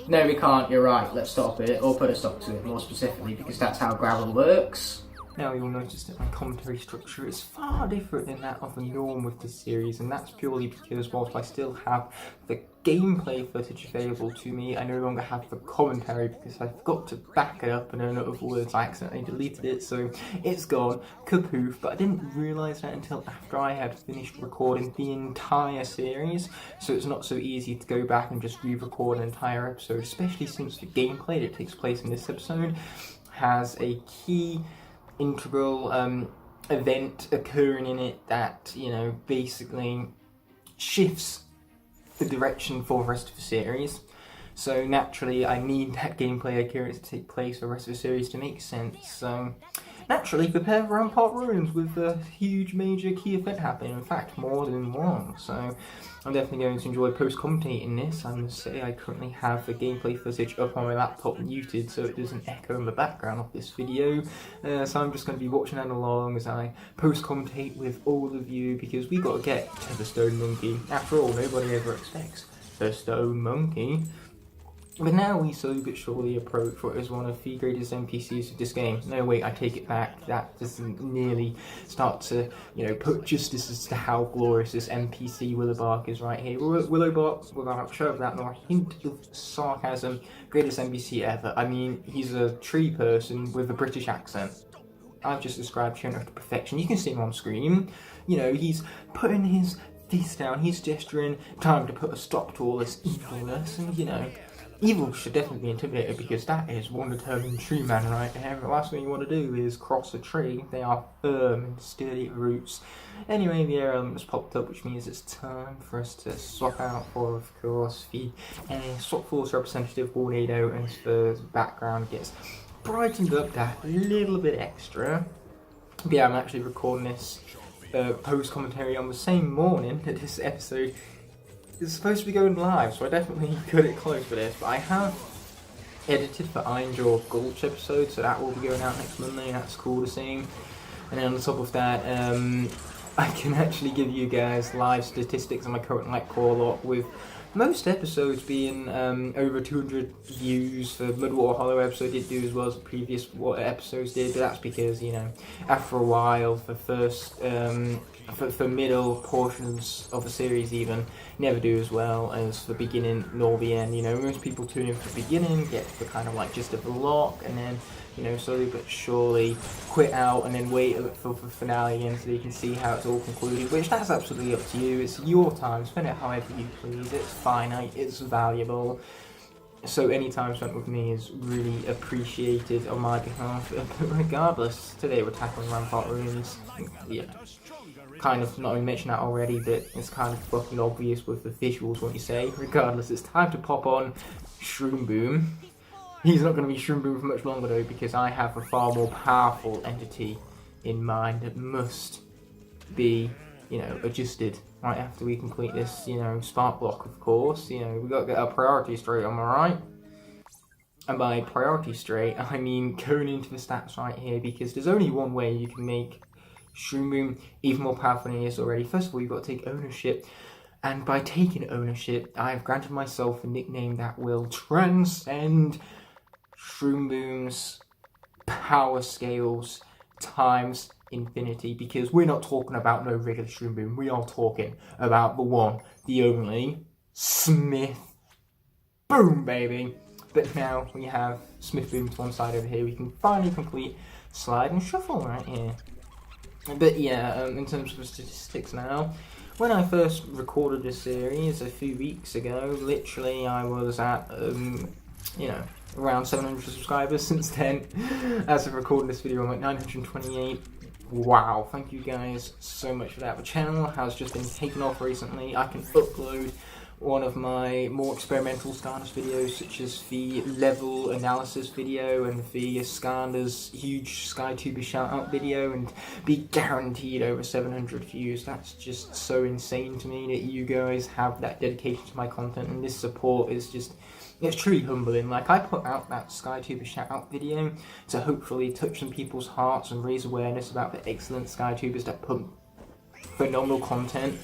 No, we can't, you're right. Let's stop it, or put a stop to it more specifically, because that's how gravel works. Now you'll notice that my commentary structure is far different than that of the norm with this series, and that's purely because whilst I still have the gameplay footage available to me, I no longer have the commentary because I forgot to back it up, and in other words, I accidentally deleted it, so it's gone, kapoof, but I didn't realise that until after I had finished recording the entire series, so it's not so easy to go back and just re-record an entire episode, especially since the gameplay that takes place in this episode has a key integral event occurring in it that, you know, basically shifts the direction for the rest of the series. So naturally I need that gameplay occurrence to take place for the rest of the series to make sense. So naturally prepare for Rampart Ruins with a huge major key event happening, in fact more than one. So I'm definitely going to enjoy post-commentating this. I must say I currently have the gameplay footage up on my laptop muted so it doesn't echo in the background of this video. So I'm just going to be watching that along as I post-commentate with all of you, because we got to get to the Stone Monkey. After all, nobody ever expects the Stone Monkey. But now we slowly but surely approach what is one of the greatest NPCs of this game. No, wait, I take it back. That doesn't nearly start to, you know, put justice as to how glorious this NPC Willowbark is right here. Willowbark, without a show of that nor a hint of sarcasm, greatest NPC ever. I mean, he's a tree person with a British accent. I've just described him to perfection. You can see him on screen. You know, he's putting his fist down, he's gesturing, time to put a stop to all this evilness, and, you know, evil should definitely be intimidated, because that is one determined tree man right there. The last thing you want to do is cross a tree. They are firm and sturdy roots. Anyway, the air element has popped up, which means it's time for us to swap out for, of course, the swap force representative Tornado, as the background gets brightened up that little bit extra. But yeah, I'm actually recording this post-commentary on the same morning that this episode is supposed to be going live, so I definitely cut it close for this, but I have edited the Ironjaw Gulch episode, so that will be going out next Monday, and that's cool to see. And then on top of that, I can actually give you guys live statistics on my current Lightcore lot, with most episodes being over 200 views. The Mudwater Hollow episode did do as well as the previous episodes did, but that's because, you know, after a while, the first, for middle portions of the series even, never do as well as the beginning nor the end. You know, most people tune in for the beginning, get the kind of like gist of the Locke, and then, you know, slowly but surely quit out and then wait for the finale again so you can see how it's all concluded, which that's absolutely up to you. It's your time, spend it however you please, it's finite, it's valuable. So any time spent with me is really appreciated on my behalf. But regardless, today we're tackling Rampart Ruins. Yeah, kind of not only mentioned that already, but it's kind of fucking obvious with the visuals what you say. Regardless, it's time to pop on Shroom Boom. He's not going to be Shroom Boom for much longer though, because I have a far more powerful entity in mind that must be, you know, adjusted right after we complete this, you know, spark block, of course. You know, we got to get our priorities straight, am I right? And by priority straight, I mean going into the stats right here, because there's only one way you can make Shroom Boom even more powerful than he is already. First of all, you've got to take ownership. And by taking ownership, I have granted myself a nickname that will transcend Shroom Boom's power scales times infinity, because we're not talking about no regular Shroom Boom, we are talking about the one, the only, Smith Boom, baby. But now we have Smith Boom to one side over here, we can finally complete Slide and Shuffle right here. But yeah, in terms of the statistics now, when I first recorded this series a few weeks ago, literally I was at, you know, around 700 subscribers. Since then, as of recording this video, I'm at 928. Wow, thank you guys so much for that. The channel has just been taken off recently. I can upload one of my more experimental Skylanders videos, such as the level analysis video and the Skylanders huge SkyTuber shoutout video, and be guaranteed over 700 views. That's just so insane to me that you guys have that dedication to my content, and this support is just, it's truly humbling. Like, I put out that SkyTuber shoutout video to hopefully touch some people's hearts and raise awareness about the excellent SkyTubers that put phenomenal content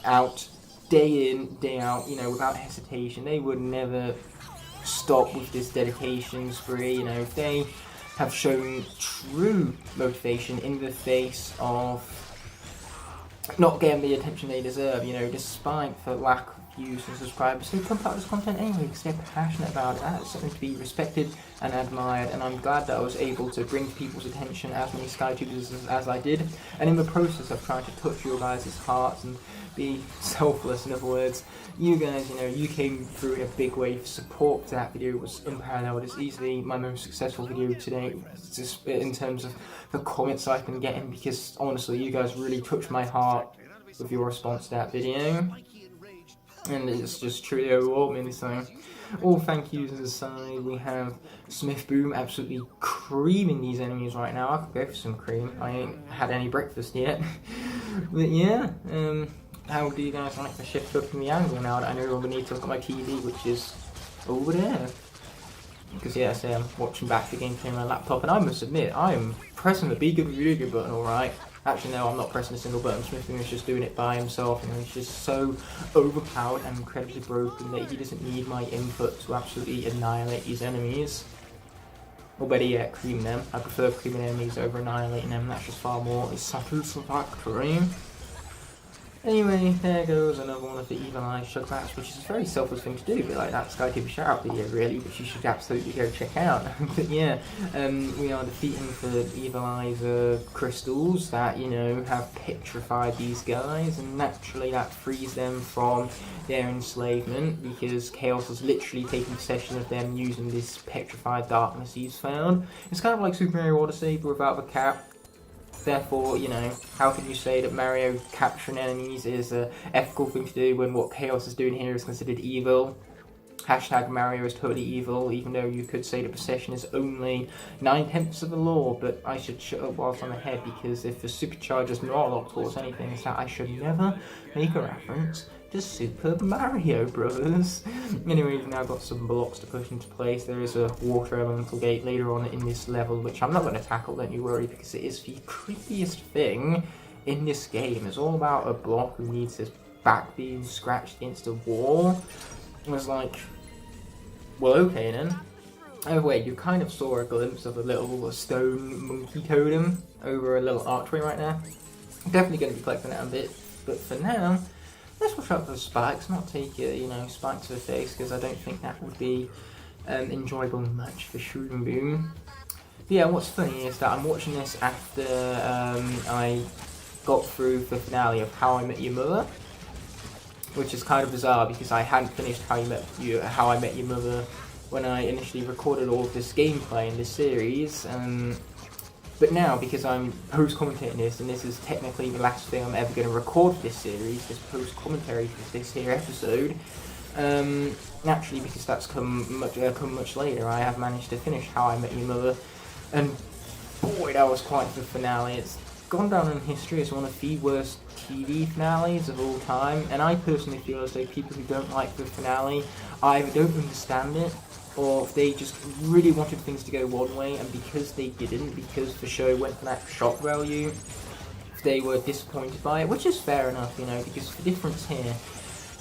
out day in, day out, you know, without hesitation. They would never stop with this dedication spree, you know. They have shown true motivation in the face of not getting the attention they deserve, you know, despite the lack of views and subscribers. They pump out this content anyway because they're passionate about it. That's something to be respected and admired, and I'm glad that I was able to bring to people's attention as many SkyTubers as I did, and in the process of trying to touch your guys' hearts and be selfless. In other words, you guys, you know, you came through in a big way. Support for that video was unparalleled. It's easily my most successful video today, just in terms of the comments I've been getting, because honestly, you guys really touched my heart with your response to that video, and it's just truly overwhelming. So, all thank yous aside, we have Smith Boom absolutely creaming these enemies right now. I could go for some cream. I ain't had any breakfast yet. But yeah, how do you guys like the shift up in the angle now that I no longer need to look at my TV, which is over there? Because yeah, say I'm watching back the gameplay on my laptop, and I must admit, I am pressing the Be Good Video Good button alright. Actually no, I'm not pressing a single button. Smith is just doing it by himself, and he's just so overpowered and incredibly broken that he doesn't need my input to absolutely annihilate these enemies. Or better yet, cream them. I prefer creaming enemies over annihilating them. That's just far more satisfactory. Anyway, there goes another one of the Evil Eye Shugbats, which is a very selfless thing to do, but like that SkyTuber shoutout video really, which you should absolutely go check out. But yeah, we are defeating the Evil Eye's crystals that, you know, have petrified these guys, and naturally that frees them from their enslavement, because Kaos has literally taken possession of them using this petrified darkness he's found. It's kind of like Super Mario Odyssey, but without the cap. Therefore, you know, how can you say that Mario capturing enemies is an ethical thing to do when what Kaos is doing here is considered evil? Hashtag Mario is totally evil, even though you could say that possession is only 9/10 of the law, but I should shut up whilst I'm ahead, because if the supercharger's not Locke taught us anything, it's that I should never make a reference to Super Mario Brothers. Anyway, we've now got some blocks to push into place. There is a water elemental gate later on in this level, which I'm not going to tackle, don't you worry, because it is the creepiest thing in this game. It's all about a block who needs his back being scratched against a wall. It was like, well, okay then. Oh wait, you kind of saw a glimpse of a little stone monkey totem over a little archway right now. I'm definitely going to be collecting that a bit, but for now, let's watch out for the spikes, not take it, you know, spikes to the face, because I don't think that would be enjoyable much for Shroom Boom. But yeah, what's funny is that I'm watching this after I got through the finale of How I Met Your Mother, which is kind of bizarre because I hadn't finished How I Met Your Mother when I initially recorded all of this gameplay in this series. But now, because I'm post-commentating this, and this is technically the last thing I'm ever going to record for this series, this post-commentary for this here episode, naturally, because that's come much later, I have managed to finish How I Met Your Mother, and boy, that was quite the finale. It's gone down in history as one of the worst TV finales of all time, and I personally feel as though people who don't like the finale either don't understand it, or they just really wanted things to go one way, and because they didn't, because the show went for that shock value, they were disappointed by it, which is fair enough, you know, because the difference here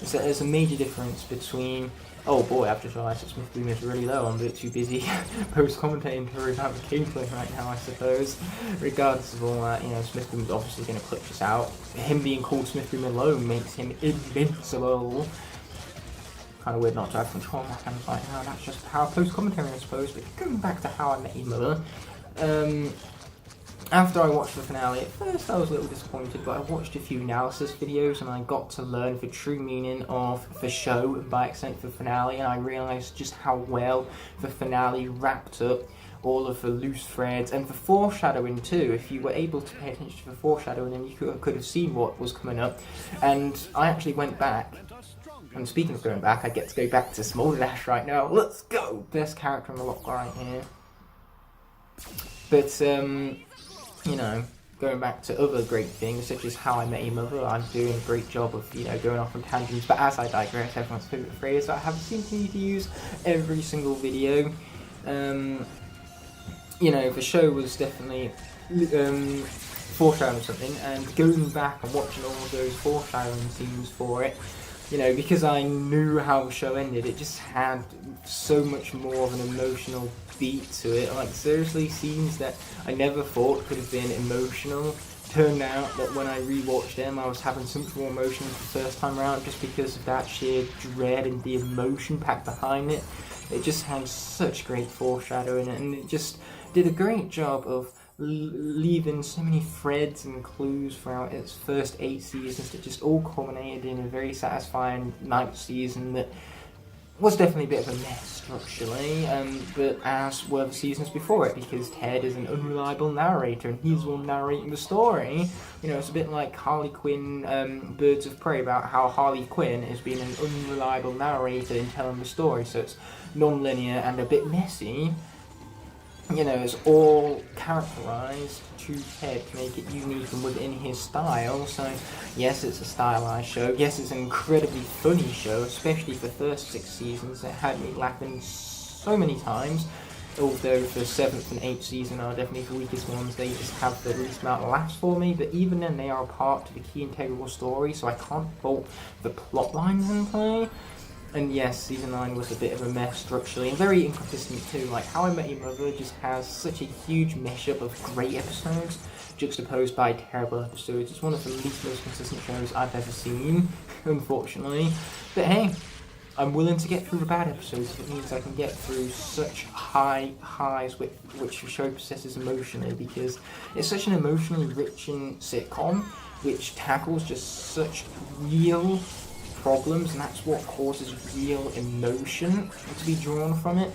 is that there's a major difference between, oh boy, I've just realised that Smith Boom is really low, I'm a bit too busy post-commentating to about the gameplay right now, I suppose. Regardless of all that, you know, Smith Boom is obviously going to clutch us out. Him being called Smith Boom alone makes him invincible. Kind of weird not to have control in my hands right now, that's just how post-commentary I suppose, but going back to How I Met Your Mother, after I watched the finale, at first I was a little disappointed, but I watched a few analysis videos and I got to learn the true meaning of the show, and by extent the finale, and I realised just how well the finale wrapped up all of the loose threads and the foreshadowing too. If you were able to pay attention to the foreshadowing, then you could have seen what was coming up. And I actually went back, and speaking of going back, I get to go back to Smolder Dash right now. Let's go! Best character in the Locke right here. But, you know, going back to other great things, such as How I Met Your Mother, I'm doing a great job of, you know, going off on tangents, but as I digress, everyone's favourite phrase that I have continued to use every single video. You know, the show was definitely foreshadowing something, and going back and watching all of those foreshadowing scenes for it, you know, because I knew how the show ended, it just had so much more of an emotional beat to it. Like, seriously, scenes that I never thought could have been emotional turned out that when I rewatched them, I was having so much more emotion the first time around, just because of that sheer dread and the emotion packed behind it. It just had such great foreshadowing, and it just did a great job of leaving so many threads and clues throughout its first 8 seasons that just all culminated in a very satisfying 9th season that was definitely a bit of a mess structurally, but as were the seasons before it, because Ted is an unreliable narrator and he's the one narrating the story. You know, it's a bit like Harley Quinn, Birds of Prey, about how Harley Quinn is being an unreliable narrator in telling the story, so it's non-linear and a bit messy. You know, it's all characterised to Ted to make it unique and within his style. So, yes, it's a stylized show. Yes, it's an incredibly funny show, especially for the first 6 seasons. It had me laughing so many times. Although the 7th and 8th season are definitely the weakest ones, they just have the least amount of laughs for me. But even then, they are a part to the key integral story, so I can't fault the plot lines in play. And yes, season 9 was a bit of a mess structurally, and very inconsistent too. Like, How I Met Your Mother just has such a huge mashup of great episodes, juxtaposed by terrible episodes. It's one of the least most consistent shows I've ever seen, unfortunately. But hey, I'm willing to get through the bad episodes if it means I can get through such high highs which the show possesses emotionally, because it's such an emotionally rich sitcom which tackles just such real problems, and that's what causes real emotion to be drawn from it.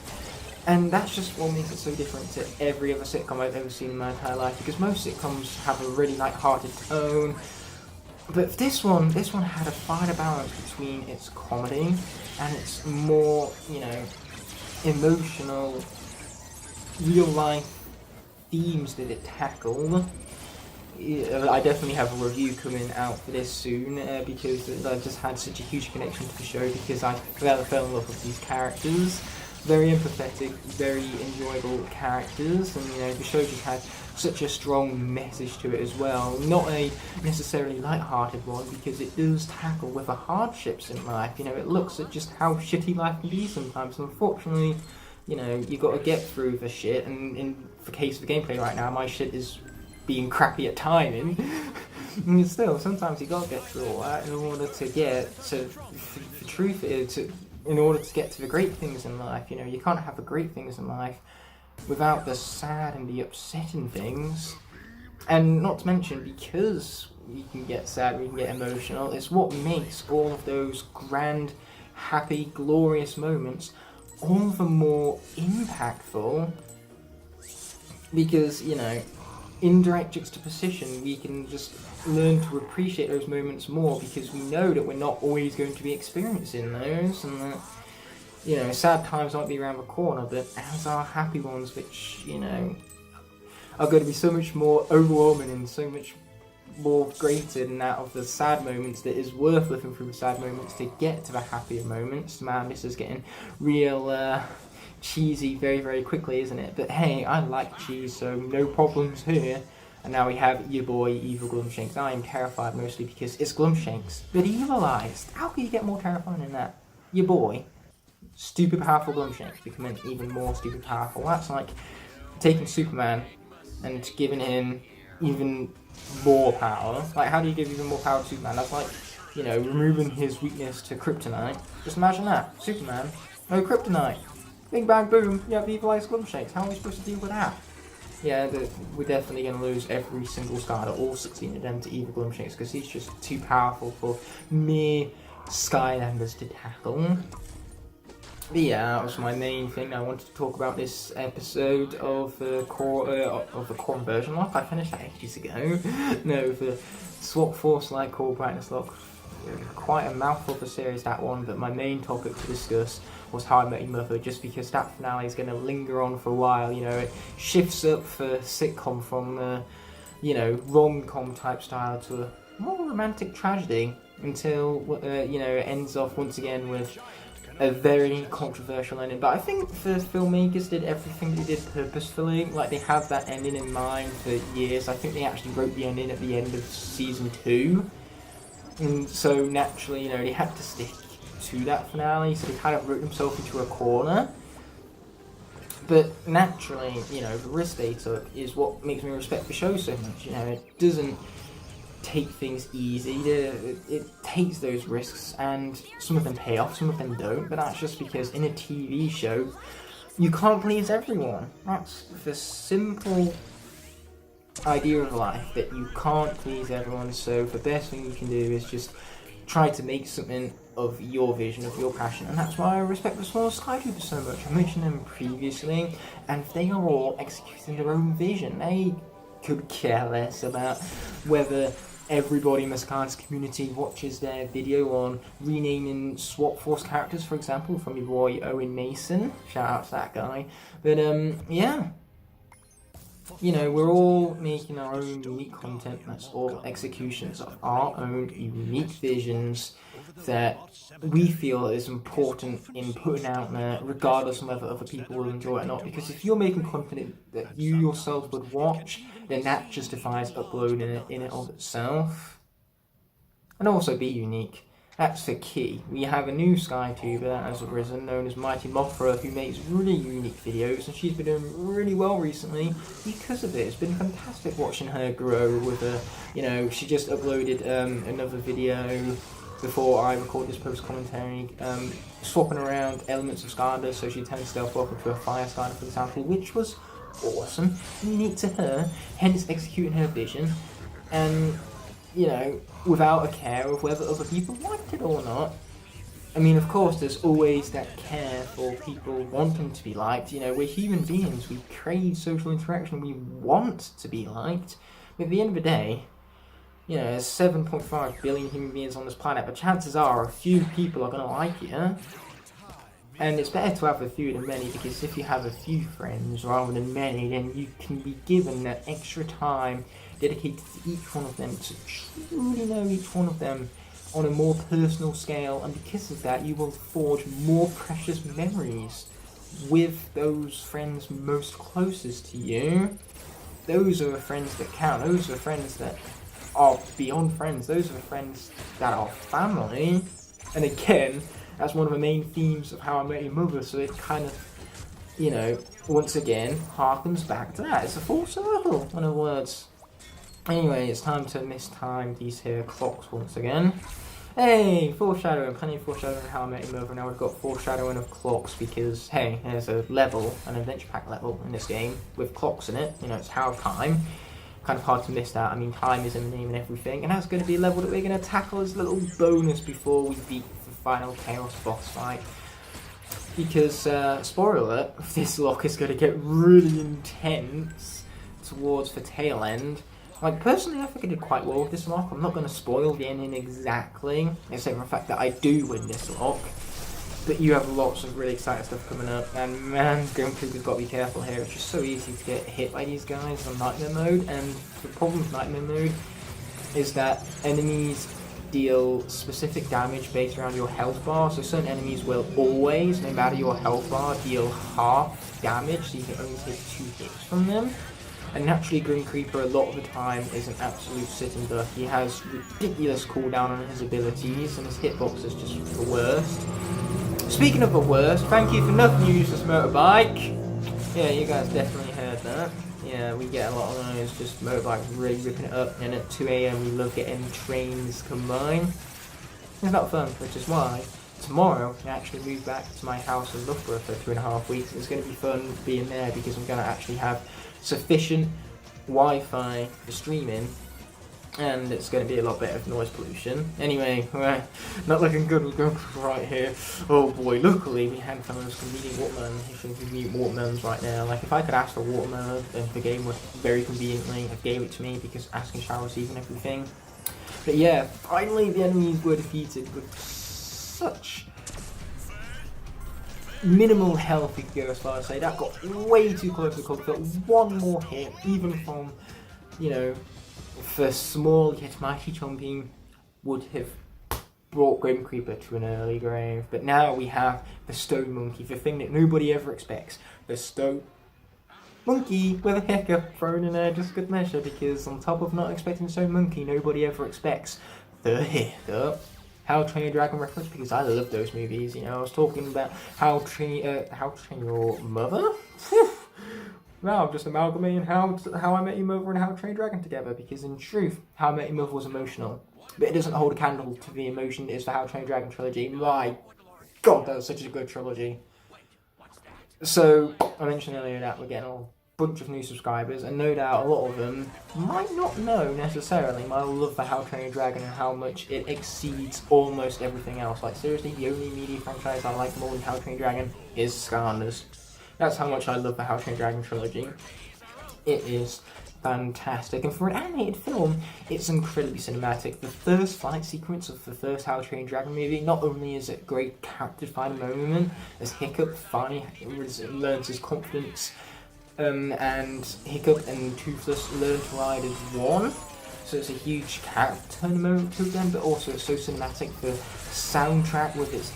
And that's just what makes it so different to every other sitcom I've ever seen in my entire life, because most sitcoms have a really light-hearted tone, but this one had a finer balance between its comedy and its more, you know, emotional, real-life themes that it tackled. I definitely have a review coming out for this soon, because I've just had such a huge connection to the show, because I fell in love with these characters. Very empathetic, very enjoyable characters, and you know, the show just had such a strong message to it as well. Not a necessarily light-hearted one, because it does tackle with the hardships in life. You know, it looks at just how shitty life can be sometimes. Unfortunately, you know, you got to get through the shit, and in the case of the gameplay right now, my shit is being crappy at timing. And still, sometimes you gotta get through all that in order to get to the truth is, in order to get to the great things in life. You know, you can't have the great things in life without the sad and the upsetting things. And not to mention, because we can get sad, we can get emotional, it's what makes all of those grand, happy, glorious moments all the more impactful, because, you know, indirect juxtaposition, we can just learn to appreciate those moments more, because we know that we're not always going to be experiencing those, and that, you know, sad times might be around the corner, but as are happy ones, which, you know, are going to be so much more overwhelming and so much more greater than that of the sad moments, that is worth living through the sad moments to get to the happier moments. Man, this is getting real cheesy very, very quickly, isn't it? But hey, I like cheese, so no problems here. And now we have your boy, Evil Glumshanks. I am terrified mostly because it's Glumshanks, but evilized. How can you get more terrifying than that? Your boy, stupid powerful Glumshanks, becoming even more stupid powerful. That's like taking Superman and giving him even more power. Like, how do you give even more power to Superman? That's like, you know, removing his weakness to kryptonite. Just imagine that. Superman, no kryptonite. Big bang boom, you have evilized Glumshanks. How are we supposed to deal with that? yeah, we're definitely going to lose every single Skylander, all 16 of them, to evil Gloomshakes, because he's just too powerful for mere Skylanders to tackle. But yeah, that was my main thing I wanted to talk about this episode of the core version lock. I finished that ages ago. No, the Swap Force Lightcore Brightness Lock. Quite a mouthful of a series, that one, but my main topic to discuss was How I Met Your Mother, just because that finale is going to linger on for a while. You know, it shifts up for sitcom from you know, rom-com type style to a more romantic tragedy until you know, it ends off once again with a very controversial ending. But I think the filmmakers did everything they did purposefully. Like, they had that ending in mind for years. I think they actually wrote the ending at the end of season 2. And so naturally, you know, they had to stick to that finale, so they kind of wrote themselves into a corner. But naturally, you know, the risk they took is what makes me respect the show so much. You know, it doesn't take things easy, it takes those risks, and some of them pay off, some of them don't, but that's just because in a TV show, you can't please everyone. That's the simple idea of life, that you can't please everyone, so the best thing you can do is just try to make something of your vision, of your passion, and that's why I respect the small Skytroopers so much. I mentioned them previously, and they are all executing their own vision. They could care less about whether everybody in the Skylanders community watches their video on renaming Swap Force characters, for example, from your boy Owen Mason. Shout out to that guy. But yeah, you know, we're all making our own unique content. That's all executions of our own unique visions that we feel is important in putting out there, regardless of whether other people will enjoy it or not. Because if you're making content that you yourself would watch, then that justifies uploading it in and of itself. And also be unique. That's the key. We have a new SkyTuber that has arisen, known as Mighty Mothra, who makes really unique videos, and she's been doing really well recently because of it. It's been fantastic watching her grow with her, you know, she just uploaded another video before I record this post-commentary, swapping around elements of Skylanders, so she turned Stealth Walker into a Fire Skylander, for example, which was awesome, unique to her, hence executing her vision, and, you know, without a care of whether other people liked it or not. I mean, of course, there's always that care for people wanting to be liked. You know, we're human beings, we crave social interaction, we want to be liked, but at the end of the day, you know, there's 7.5 billion human beings on this planet, but chances are a few people are going to like you. And it's better to have a few than many, because if you have a few friends rather than many, then you can be given that extra time dedicated to each one of them, to truly know each one of them on a more personal scale, and because of that you will forge more precious memories with those friends most closest to you. Those are the friends that count, those are the friends that are beyond friends, those are the friends that are family. And again, that's one of the main themes of How I Met Your Mother, so it kind of, you know, once again harkens back to that. It's a full circle, in other words. Anyway, it's time to mistime these here clocks once again. Hey, foreshadowing, plenty of foreshadowing How I Met Your Mother. Now we've got foreshadowing of clocks because, hey, there's a level, an adventure pack level in this game with clocks in it. You know, it's How Time. Kind of hard to miss that. I mean, time is in the name and everything, and that's going to be a level that we're going to tackle as a little bonus before we beat the final Kaos boss fight. Because, spoiler alert, this lock is going to get really intense towards the tail end. Like, personally, I think I did quite well with this lock. I'm not going to spoil the ending exactly, except for the fact that I do win this lock. But you have lots of really exciting stuff coming up, and man, Goomkoopa's got to be careful here. It's just so easy to get hit by these guys on Nightmare Mode, and the problem with Nightmare Mode is that enemies deal specific damage based around your health bar, so certain enemies will always, no matter your health bar, deal half damage, so you can only take 2 hits from them. And naturally, Grim Creeper a lot of the time is an absolute sitting duck. He has ridiculous cooldown on his abilities, and his hitbox is just the worst. Speaking of the worst, thank you for nothing, you use this motorbike. Yeah, you guys definitely heard that. Yeah, we get a lot of those, just motorbikes really ripping it up, and at 2 AM we love getting trains combined. It's not fun, which is why tomorrow I can actually move back to my house in Loughborough for 2.5 weeks. It's going to be fun being there because I'm going to actually have sufficient Wi-Fi for streaming, and it's going to be a lot better for noise pollution. Anyway, not looking good with GoPro right here. Oh boy, luckily we had fellows convenient watermelon. You should convenient watermelons right now. Like, if I could ask for watermelon, then the game would very conveniently have gave it to me, because asking shall receive and everything. But yeah, finally the enemies were defeated with such minimal health, you could go as far as say. That got way too close to Cook, but one more hit, even from, you know, the small yet mighty chomping, would have brought Grim Creeper to an early grave. But now we have the Stone Monkey, the thing that nobody ever expects. The Stone Monkey with a hiccup thrown in there, just good measure, because on top of not expecting Stone Monkey, nobody ever expects the hiccup. How to Train Your Dragon reference, because I love those movies. You know, I was talking about How to Train Your Mother. Now I'm just amalgamating How I Met Your Mother and How to Train Your Dragon together, because in truth, How I Met Your Mother was emotional, but it doesn't hold a candle to the emotion it is the How to Train Your Dragon trilogy. My God, that was such a good trilogy. So I mentioned earlier that we're getting a bunch of new subscribers, and no doubt a lot of them might not know necessarily my love for How to Train Your Dragon and how much it exceeds almost everything else. Like, seriously, the only media franchise I like more than How to Train Your Dragon is Skylanders. That's how much I love the How to Train Your Dragon trilogy. It is fantastic, and for an animated film, it's incredibly cinematic. The first fight sequence of the first How to Train Your Dragon movie, not only is it a great character-defining moment, as Hiccup finally learns his confidence, and Hiccup and Toothless learn to ride as one, so it's a huge character moment to them, but also it's so cinematic. The soundtrack with its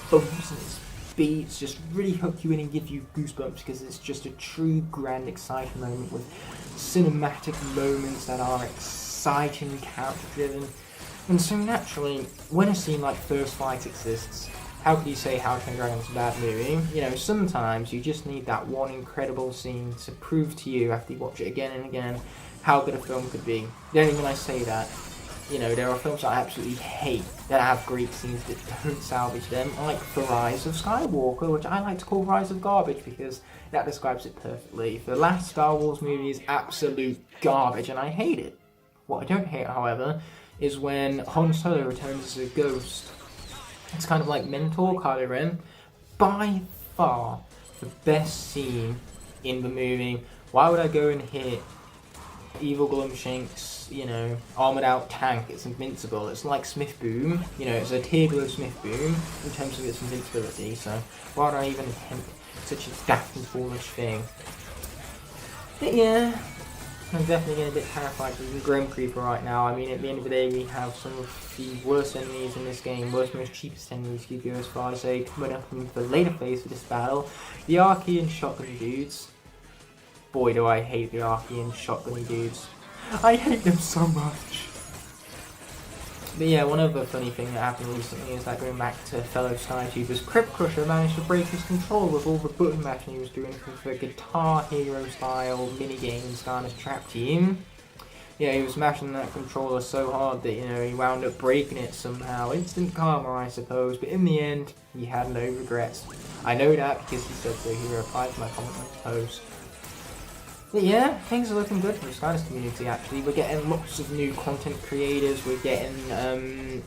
bumps and its beats just really hook you in and give you goosebumps, because it's just a true grand exciting moment with cinematic moments that are exciting, character driven. And so naturally, when a scene like First Fight exists, how could you say How to Train Your Dragon is a bad movie? You know, sometimes you just need that one incredible scene to prove to you, after you watch it again and again, how good a film could be. The only when I say that, you know, there are films that I absolutely hate that have great scenes that don't salvage them, like The Rise of Skywalker, which I like to call Rise of Garbage, because that describes it perfectly. The last Star Wars movie is absolute garbage, and I hate it. What I don't hate, however, is when Han Solo returns as a ghost. It's kind of like Mentor Kylo Ren. By far the best scene in the movie. Why would I go and hit Evil Glumshank's, you know, armoured out tank? It's invincible. It's like Smith Boom. You know, it's a tier below Smith Boom in terms of its invincibility. So why would I even attempt such a daft and foolish thing? But yeah, I'm definitely getting a bit terrified with Grim Creeper right now. I mean, at the end of the day, we have some of the worst enemies in this game, most cheapest enemies you could go as far as say, coming up in the later phase of this battle. The Archean Shotgun dudes. Boy, do I hate the Archean Shotgun dudes. I hate them so much. But yeah, one other funny thing that happened recently is that, going back to fellow SkyTubers, Crypt Crusher managed to break his control with all the button mashing he was doing with the Guitar Hero style minigames down his trap team. Yeah, he was mashing that controller so hard that, you know, he wound up breaking it somehow. Instant karma, I suppose, but in the end, he had no regrets. I know that because he said so. He replied to my comment on his post. But yeah, things are looking good for the Skylanders community, actually. We're getting lots of new content creators, we're getting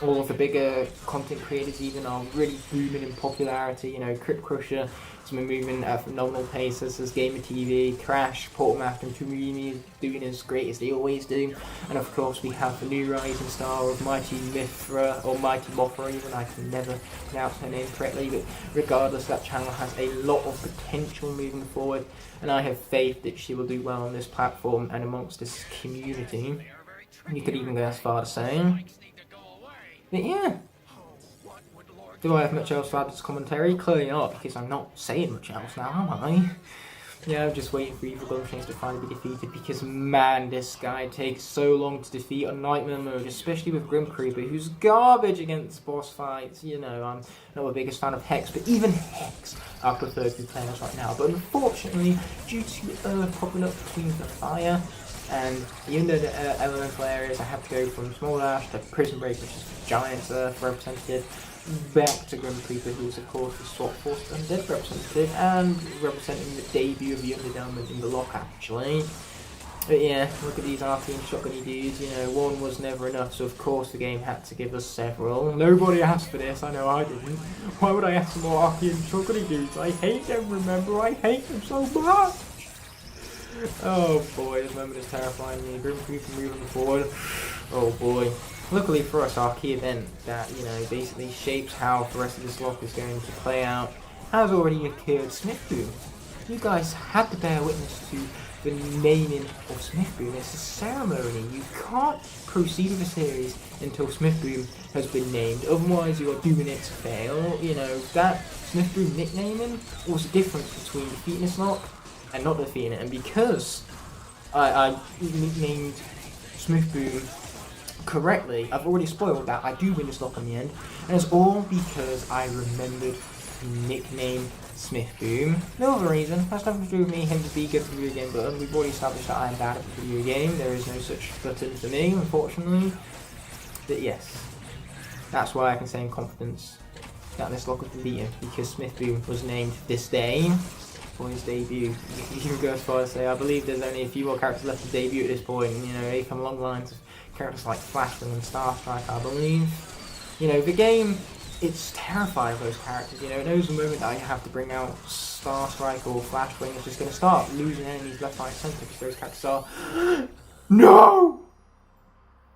all of the bigger content creators even are really booming in popularity. You know, Crypt Crusher has been moving at a phenomenal pace, as is Gamer TV, Crash, Portmaster and Tumini doing as great as they always do. And of course we have the new rising star of Mighty Mithra, or Mighty Mothra even, I can never pronounce her name correctly, but regardless, that channel has a lot of potential moving forward, and I have faith that she will do well on this platform and amongst this community. You could even go as far as saying. But yeah, do I have much else to add to this commentary? Clearly not, because I'm not saying much else now, am I? Yeah, I'm just waiting for Evil Glumshanks to finally be defeated, because man, this guy takes so long to defeat on Nightmare mode, especially with Grim Creeper, who's garbage against boss fights. You know, I'm not the biggest fan of Hex, but even Hex I prefer to players right now. But unfortunately, due to Earth popping up between the fire, and even though the elemental areas, I have to go from Small Ash to Prison Break, which is Giant Earth represented. back to Grim Creeper, who is of course the Swap Force Undead representative, and representing the debut of the Underdownment in the Locke, actually. But yeah, look at these arcane shotgunny dudes, you know, one was never enough, so of course the game had to give us several. Nobody asked for this, I know I didn't. Why would I ask for more arcane shotgunny dudes? I hate them, remember? I hate them so much! Oh boy, this moment is terrifying me. Grim Creeper moving forward. Oh boy. Luckily for us, our key event that, you know, basically shapes how the rest of this lock is going to play out has already occurred. Smith Boom. You guys had to bear witness to the naming of Smith Boom. It's a ceremony. You can't proceed with the series until Smith Boom has been named. Otherwise, you are doing it to fail. You know, that Smith Boom nicknaming was the difference between defeating this lock and not defeating it. And because I nicknamed Smith Boom correctly, I've already spoiled that I do win this lock in the end. And it's all because I remembered to nickname Smith Boom. No other reason. Has nothing to do with me him to be good at the video game button. We've already established that I am bad at the video game. There is no such button for me, unfortunately. But yes, that's why I can say in confidence that this lock was deleted, because Smith Boom was named this day for his debut. You can go as far as say I believe there's only a few more characters left to debut at this point. You know, they come along the lines of characters like Flashwing and Starstrike, I believe. You know, the game, it's terrifying of those characters. You know, it knows the moment that I have to bring out Starstrike or Flashwing is just going to start losing enemies left, right, centre, because those characters are no!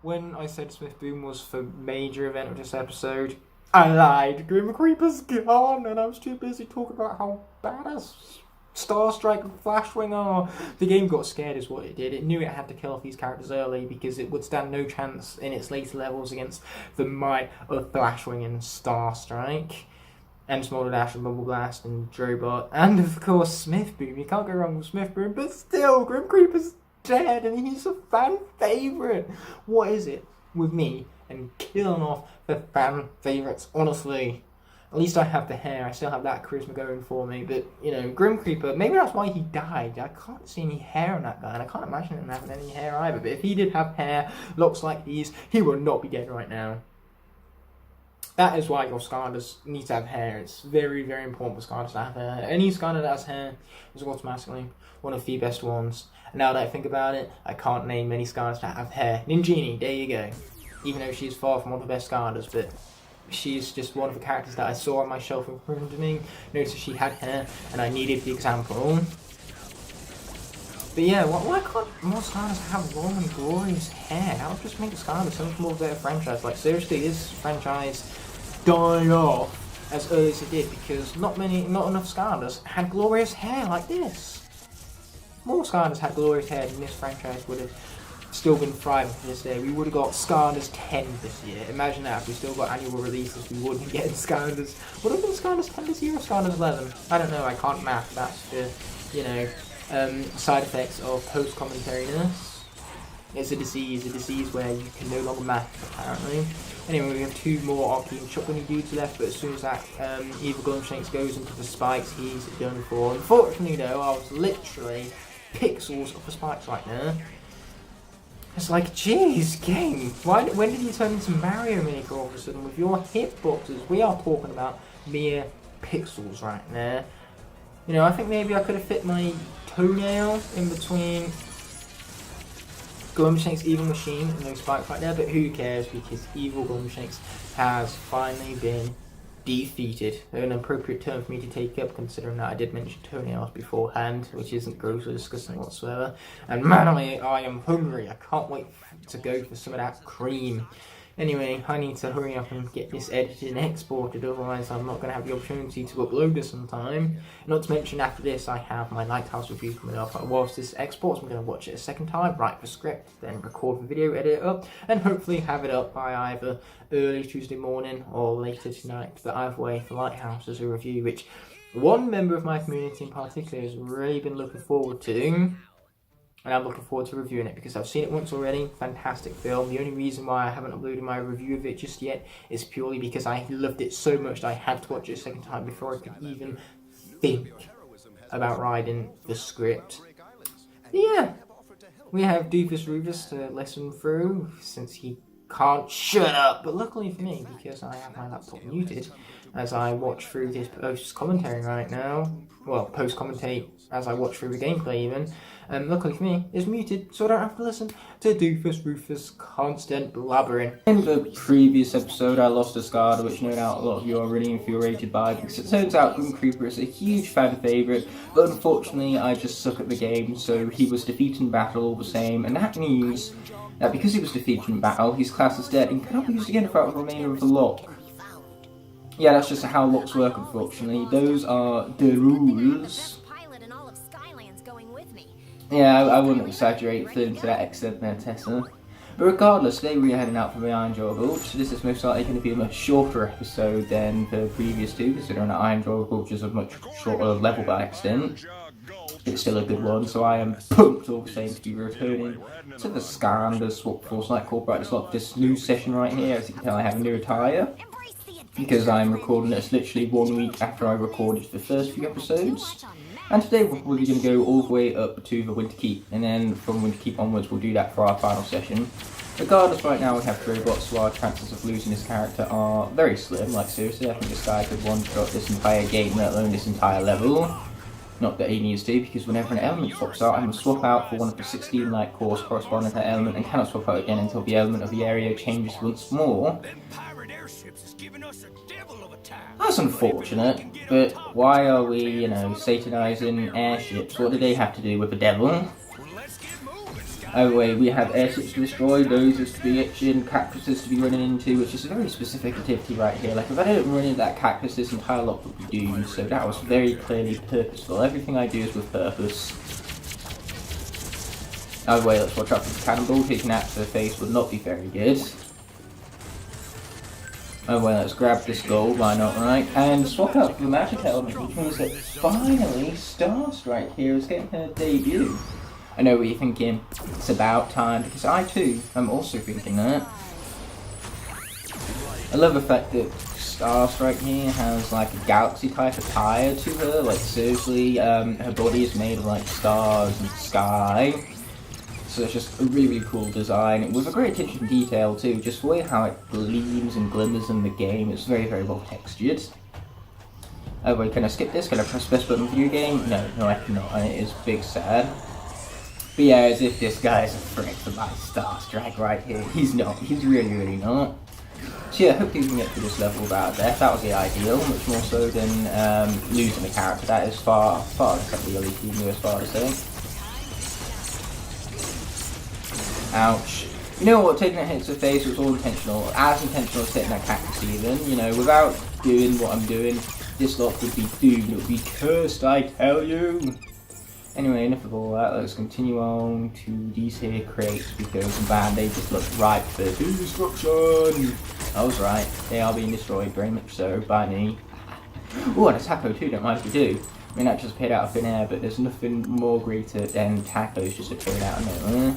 When I said Smith Boom was the major event of this episode, I lied. Grim Creeper's gone, and I was too busy talking about how badass Starstrike and Flashwing are. The game got scared is what it did. It knew it had to kill off these characters early because it would stand no chance in its later levels against the might of Flashwing and Starstrike. And Smolder Dash and Bubble Blast and Drobot. And of course Smith Boom. You can't go wrong with Smith Boom, but still, Grim Creeper's dead and he's a fan favourite. What is it with me and killing off the fan favourites, honestly? At least I have the hair, I still have that charisma going for me, but, you know, Grim Creeper, maybe that's why he died. I can't see any hair on that guy, and I can't imagine him having any hair either, but if he did have hair, looks like these, he would not be dead right now. That is why your Skylanders need to have hair. It's very, very important for Skylanders to have hair. Any Skylander that has hair is automatically one of the best ones. And now that I think about it, I can't name many Skylanders that have hair. Ninjini, there you go. Even though she's far from one of the best Skylanders, but she's just one of the characters that I saw on my shelf in front of me. Noticed she had hair, and I needed the example. But yeah, why can't more Skylanders have long and glorious hair? That would just make Skylanders so much more better franchise. Like, seriously, this franchise died off as early as it did because not enough Skylanders had glorious hair like this. More Skylanders had glorious hair than this franchise would have still been thriving to this day. We would have got Skylanders 10 this year. Imagine that, if we still got annual releases, we wouldn't get Skylanders. Would have been Skylanders 10 this year or Skylanders 11? I don't know, I can't math. That's the, you know, side effects of post-commentariness. It's a disease where you can no longer math, apparently. Anyway, we have two more arcane shotgunny dudes left, but as soon as that evil Glumshanks goes into the spikes, he's done for. Unfortunately though, I was literally pixels off the spikes right now. It's like, jeez, game, when did you turn into Mario Maker all of a sudden with your hitboxes? We are talking about mere pixels right now. You know, I think maybe I could have fit my toenail in between Glumshanks' Evil Machine and those spikes right there, but who cares because Evil Glumshanks has finally been defeated. An appropriate term for me to take up, considering that I did mention toenails beforehand, which isn't gross or disgusting whatsoever. And man, I am hungry. I can't wait to go for some of that cream. Anyway, I need to hurry up and get this edited and exported, otherwise I'm not going to have the opportunity to upload this on time. Not to mention, after this I have my Lighthouse review coming up. Whilst this exports, I'm going to watch it a second time, write the script, then record the video, edit it up, and hopefully have it up by either early Tuesday morning or later tonight. But either way, the Lighthouse is a review which one member of my community in particular has really been looking forward to. And I'm looking forward to reviewing it because I've seen it once already. Fantastic film. The only reason why I haven't uploaded my review of it just yet is purely because I loved it so much that I had to watch it a second time before I could even think about writing the script. But yeah, we have Doofus Rufus to listen through since he can't shut up. But luckily for me, because I have my laptop muted, as I watch through this post-commentary right now, well, post-commentate as I watch through the gameplay even, luckily for me, it's muted, so I don't have to listen to Doofus Rufus' constant blabbering. In the previous episode, I lost a Skylander, which no doubt a lot of you are really infuriated by, because it turns out Grim Creeper is a huge fan favourite, but unfortunately I just suck at the game, so he was defeated in battle all the same, and that means that because he was defeated in battle, his class is dead and cannot be used again throughout the remainder of the Locke. Yeah, that's just how locks work, unfortunately. Those are the rules. Yeah, I wouldn't exaggerate to that extent there, Tessa. But regardless, today we're heading out from the Iron Jaw Gulch. This is most likely going to be a much shorter episode than the previous two, considering that Iron Jaw Gulch is a much shorter level by extent. It's still a good one, so I am pumped all the same to be returning to the Skylanders Swap Force Lightcore Brightness Lock, this new session right here. As you can tell, I have a new attire, because I'm recording this literally 1 week after I recorded the first few episodes. And today we're going to go all the way up to the Winter Keep, and then from Winter Keep onwards we'll do that for our final session. Regardless, right now we have 3 bots, so our chances of losing this character are very slim. Like seriously, I think this guy could one-shot this entire game, let alone this entire level. Not that he needs to, because whenever an element swaps out, I must swap out for one of the 16 Lightcores corresponding to that element, and cannot swap out again until the element of the area changes once more. That's unfortunate, but why are we, you know, satanising airships? What do they have to do with the devil? Oh wait, we have airships to destroy, dozers to be itching, cactuses to be running into, which is a very specific activity right here. Like, if I didn't run into that cactus, this entire lot would be doomed, so that was very clearly purposeful. Everything I do is with purpose. Oh wait, let's watch out for the cannonball. Taking that to the face would not be very good. Oh well, let's grab this gold, why not, right? And swap out for the magic element, which means that finally Star Strike here is getting her debut. I know what you're thinking, it's about time, because I too am also thinking that. I love the fact that Star Strike here has like a galaxy type attire to her, like seriously, her body is made of like stars and sky. So it's just a really cool design, with a great attention to detail too, just the way how it gleams and glimmers in the game. It's very, very well textured. Oh wait, can I skip this? Can I press best button video game? No, I cannot, and it is big sad. But yeah, as if this guy is a threat for my Star Strike right here. He's not, he's really, really not. So yeah, hopefully we can get through this level without death. That was the ideal, much more so than losing the character. That is far less ideal, if you knew as far to say. Ouch. You know what, taking that hit to the face was all intentional. As intentional as hitting that cactus even. You know, without doing what I'm doing, this lot would be doomed. It would be cursed, I tell you. Anyway, enough of all that. Let's continue on to these here crates, because man, they just look ripe for destruction. I was right. They are being destroyed, very much so, by me. Oh, and a taco too, don't mind if you do. I mean, that just appeared out of thin air, but there's nothing more greater than tacos just appearing out of nowhere.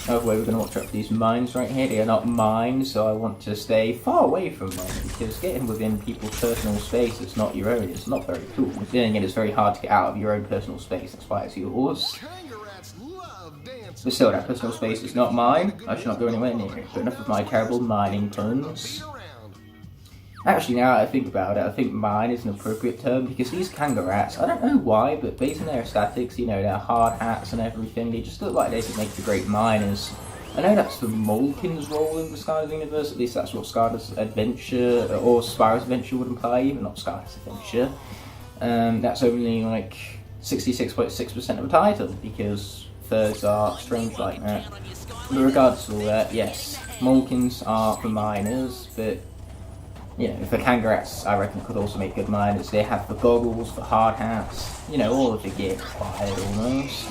Oh wait, we're going to watch out for these mines right here. They are not mines, so I want to stay far away from them, because getting within people's personal space that's not your own is not very cool. Then again, it's very hard to get out of your own personal space, that's why it's yours. But still, that personal space is not mine. I should not go anywhere near it. But enough of my terrible mining puns. Actually, now that I think about it, I think mine is an appropriate term, because these kangaroos, I don't know why, but based on their aesthetics, you know, their hard hats and everything, they just look like they could make the great miners. I know that's the Molkin's role in the Skylanders universe, at least that's what Skylanders Adventure, or Spyro's Adventure would imply, even not Skylanders Adventure. That's only like 66.6% of the title, because thirds are strange like that. But regardless of all that, yes, Molkins are for miners, but you know, the kangaroos, I reckon, could also make good miners. They have the goggles, the hard hats, you know, all of the gear required almost.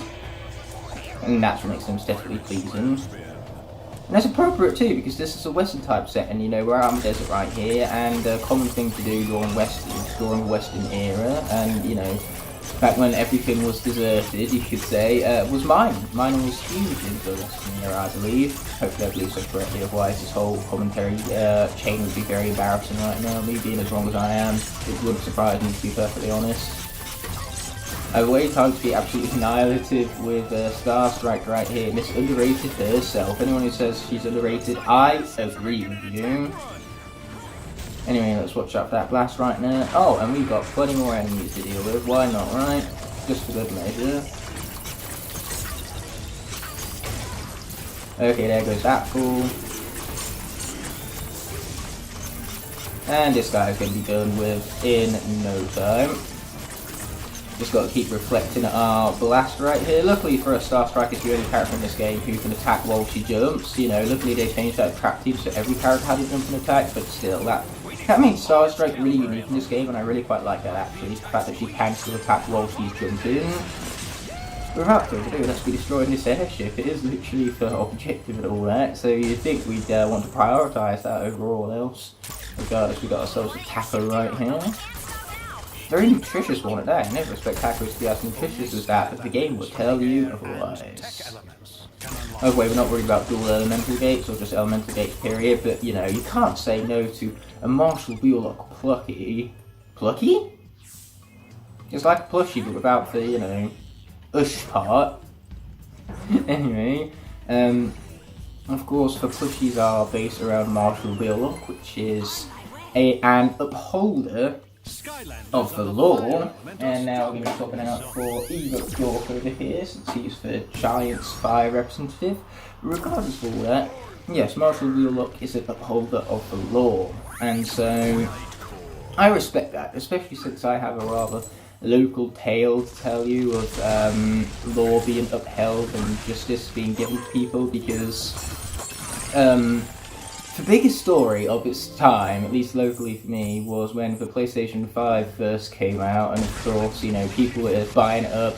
And that's what makes them aesthetically pleasing. And that's appropriate too, because this is a Western type setting, you know, we're out in the desert right here, and a common thing to do during the Western era, and, you know, back when everything was deserted, you could say, was mining. Mining was huge in the Western era, I believe. Hopefully I believe so correctly, otherwise this whole commentary chain would be very embarrassing right now. Me being as wrong as I am, it wouldn't surprise me, to be perfectly honest. I've waited time to be absolutely annihilative with Star Strike right here. Miss underrated herself. Anyone who says she's underrated, I agree with you. Anyway, let's watch out for that blast right now. Oh, and we've got plenty more enemies to deal with. Why not, right? Just for good measure. Okay, there goes that fool. And this guy's going to be done with in no time. Just got to keep reflecting our blast right here. Luckily for us, Star Strike is the only character in this game who can attack while she jumps. You know, luckily they changed that trap team so every character had a jumping attack, but still, that makes Star Strike really unique in this game, and I really quite like that actually. The fact that she can still attack while she's jumping. Without further ado, let's be destroying this airship. It is literally for objective and all that, so you'd think we'd want to prioritise that over all else. Regardless, we got ourselves a taco right here. Very nutritious one at that. I never expect tacos to be as nutritious as that, but the game will tell you otherwise. Oh wait, we're not worried about dual elemental gates or just elemental gates period, but you know, you can't say no to a Marshall Wheelock Plucky. Plucky? It's like a plushie but without the, you know, ush part. Anyway, of course the plushies are based around Marshall Wheelock, which is an upholder of the law, and now we're going to be swapping out for York over here, since he's the Giant Spy representative. Regardless of all that, yes, Marshall Wheelock is an upholder of the law, and so I respect that, especially since I have a rather local tale to tell you of law being upheld and justice being given to people, because the biggest story of its time, at least locally for me, was when the PlayStation 5 first came out, and of course, you know, people were buying it up,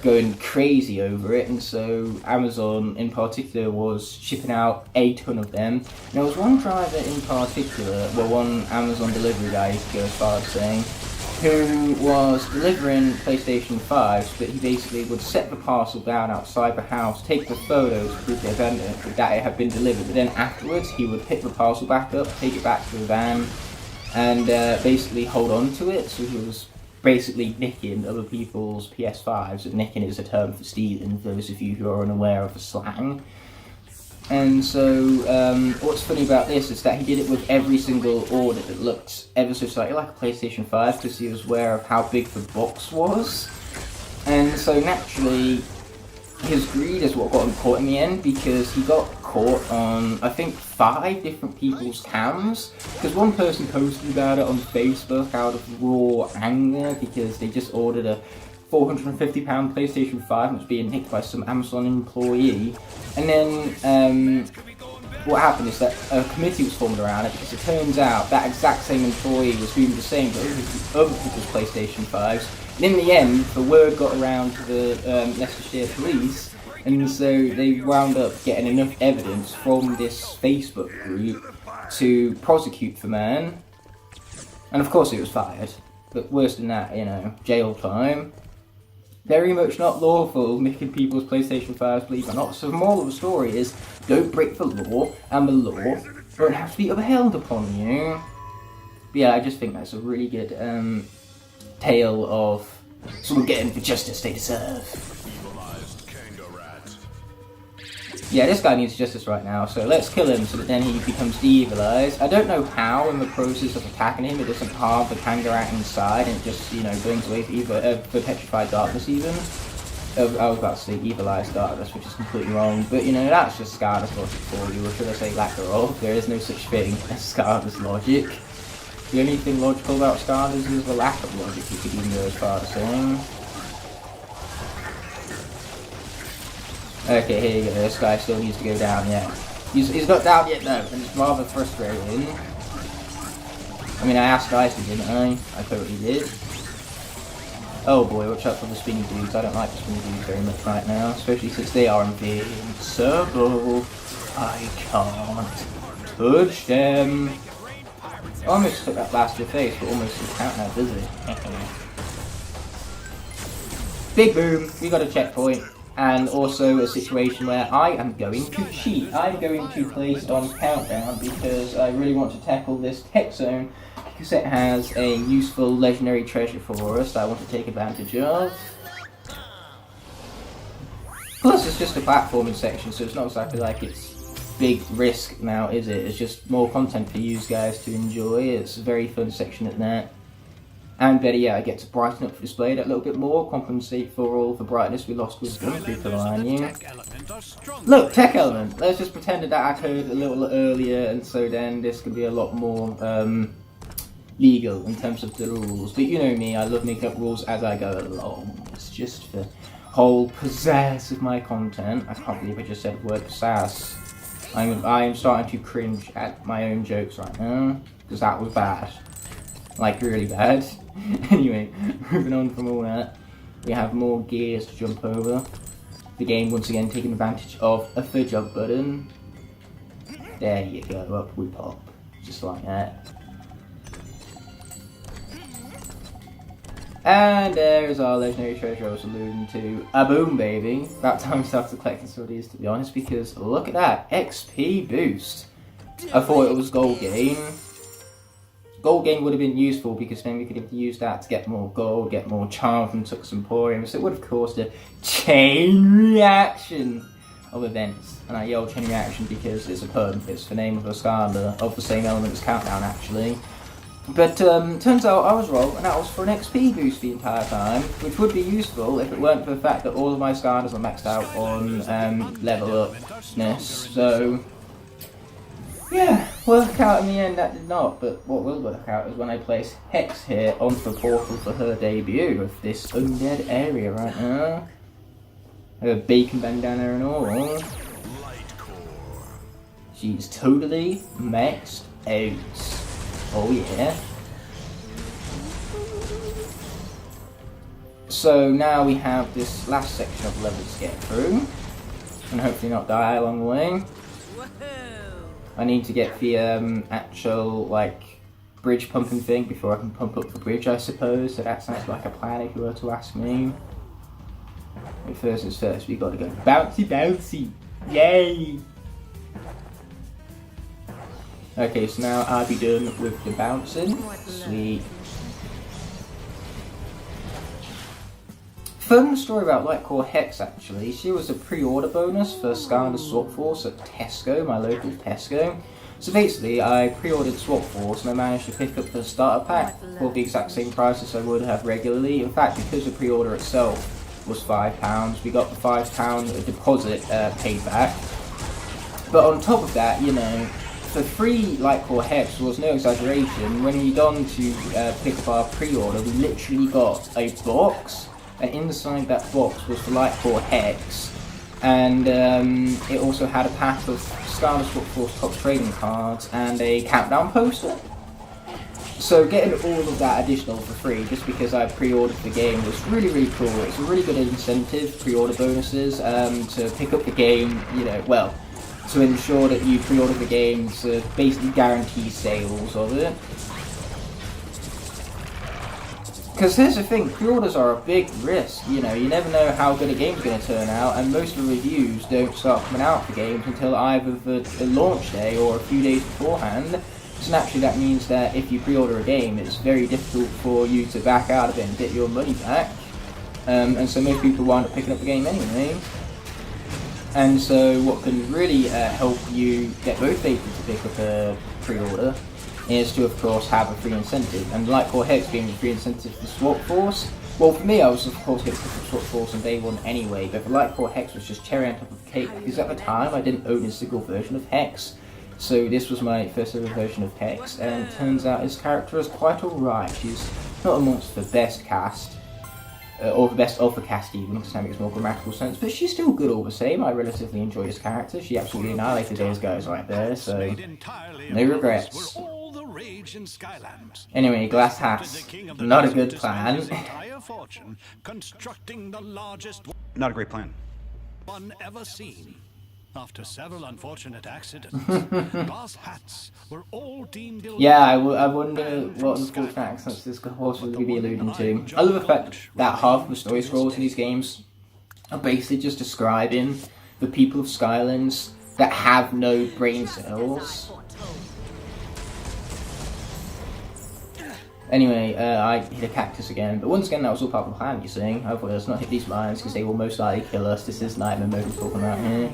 going crazy over it, and so Amazon in particular was shipping out a ton of them. And there was one driver in particular, well, one Amazon delivery guy, you could go as far as saying, who was delivering PlayStation 5s, but he basically would set the parcel down outside the house, take the photos to prove the vendor that it had been delivered, but then afterwards he would pick the parcel back up, take it back to the van, and basically hold on to it. So he was basically nicking other people's PS5s, and nicking is a term for stealing, for those of you who are unaware of the slang. And so, what's funny about this is that he did it with every single order that looked ever so slightly like a PlayStation 5, because he was aware of how big the box was. And so naturally, his greed is what got him caught in the end, because he got caught on, I think, 5 different people's cams. Because one person posted about it on Facebook out of raw anger, because they just ordered a £450 PlayStation 5 and was being nicked by some Amazon employee. And then what happened is that a committee was formed around it, because it turns out that exact same employee was doing the same to other people's PlayStation 5s. And in the end, the word got around to the Leicestershire police, and so they wound up getting enough evidence from this Facebook group to prosecute the man. And of course he was fired. But worse than that, you know, jail time. Very much not lawful nicking people's PlayStation 5s, believe it or not. So the moral of the story is, don't break the law, and the law won't have to be upheld upon you. But yeah, I just think that's a really good tale of someone getting the justice they deserve. Yeah, this guy needs justice right now, so let's kill him so that then he becomes de-evilized. I don't know how, in the process of attacking him, it doesn't harm the Kangarat inside, and it just, you know, brings away the petrified darkness even. I was about to say evilized darkness, which is completely wrong, but you know, that's just Skylanders logic for you, or should I say lack thereof. There is no such thing as Skylanders logic. The only thing logical about Skylanders is the lack of logic, you could even go as far as saying. Okay, here you go, this guy still needs to go down yet. He's not down yet though, and it's rather frustrating. I mean, I asked guys to, didn't I? I totally did. Oh boy, watch out for the spinny dudes. I don't like the spinny dudes very much right now, especially since they are invincible. I can't touch them. I almost took that blast to the face, but almost didn't count now, does it? Big boom, we got a checkpoint. And also a situation where I am going to cheat. I'm going to place on countdown because I really want to tackle this tech zone, because it has a useful legendary treasure for us that I want to take advantage of. Plus, it's just a platforming section, so it's not exactly like it's big risk now, is it? It's just more content for you guys to enjoy. It's a very fun section at that. And better yet, I get to brighten up the display that little bit more, compensate for all the brightness we lost with Gun Creeper on you. Look, tech element! Let's just pretend that occurred a little earlier, and so then this could be a lot more legal in terms of the rules. But you know me, I love making up rules as I go along. It's just the whole pizzazz of my content. I can't believe I just said the word pizzazz. I am starting to cringe at my own jokes right now, because that was bad. Like, really bad. Anyway, moving on from all that, we have more gears to jump over. The game once again taking advantage of a the jump button. There you go, up we pop. Just like that. And there is our legendary treasure I was alluding to. A boom, baby. About time we started collecting some of these, to be honest, because look at that. XP boost. I thought it was gold gain. Gold gain would have been useful because then we could have used that to get more gold, get more charm from Tux Emporium. So it would have caused a chain reaction of events. And I yell chain reaction because it's a pun. It's the name of a Skylander of the same element as Countdown, actually. But turns out I was wrong, and that was for an XP boost the entire time, which would be useful if it weren't for the fact that all of my Skylanders are maxed out on level upness. So yeah, work out in the end that did not, but what will work out is when I place Hex here onto the portal for her debut of this undead area right now. Her bacon bandana and all. She's totally maxed out. Oh yeah. So now we have this last section of levels to get through, and hopefully not die along the way. I need to get the actual like bridge pumping thing before I can pump up the bridge, I suppose. So that sounds like a plan if you were to ask me. But first is first, we got to go bouncy bouncy, yay! Okay, so now I'll be done with the bouncing. Sweet. Fun story about Lightcore Hex, actually. She was a pre-order bonus for Skylander Swap Force at Tesco, my local Tesco. So basically, I pre-ordered Swap Force and I managed to pick up the starter pack for the exact same price as I would have regularly. In fact, because the pre-order itself was £5, we got the £5 deposit paid back. But on top of that, you know, for free Lightcore Hex was no exaggeration. When we gone to pick up our pre-order, we literally got a box, and inside that box was the Lightcore Hex, and it also had a pack of Skylanders Swap Force top trading cards and a countdown poster. So getting all of that additional for free just because I pre-ordered the game was really, really cool. It's a really good incentive, pre-order bonuses, to pick up the game, you know, well, to ensure that you pre-order the game to basically guarantee sales of it. Because here's the thing, pre-orders are a big risk, you know, you never know how good a game's going to turn out, and most of the reviews don't start coming out for games until either the launch day or a few days beforehand. So naturally that means that if you pre-order a game, it's very difficult for you to back out of it and get your money back. And so most people wind up picking up the game anyway. And so what can really help you get motivated to pick up a pre-order is to, of course, have a free incentive. And Lightcore Hex being the free incentive for Swap Force, well, for me, I was, of course, going to pick up Swap Force on day one anyway, but the Lightcore Hex was just cherry on top of the cake, because at the time, I didn't own a single version of Hex. So this was my first ever version of Hex, and it turns out his character is quite alright. She's not amongst the best cast, or the best of the cast even, because that makes more grammatical sense, but she's still good all the same. I relatively enjoy this character. She absolutely annihilated those guys right there, so no regrets. Anyway, glass hats, not a good plan. Not a great plan. One ever seen. After several unfortunate accidents, glass hats were all deemed illegal. Yeah, I wonder what unfortunate accidents this could possibly be alluding to. I love the fact that half of the story scrolls in these games are basically just describing the people of Skylands that have no brain cells. Anyway, I hit a cactus again, but once again that was all part of the plan, you see. Hopefully let's not hit these mines, because they will most likely kill us. This is nightmare mode we're talking about here.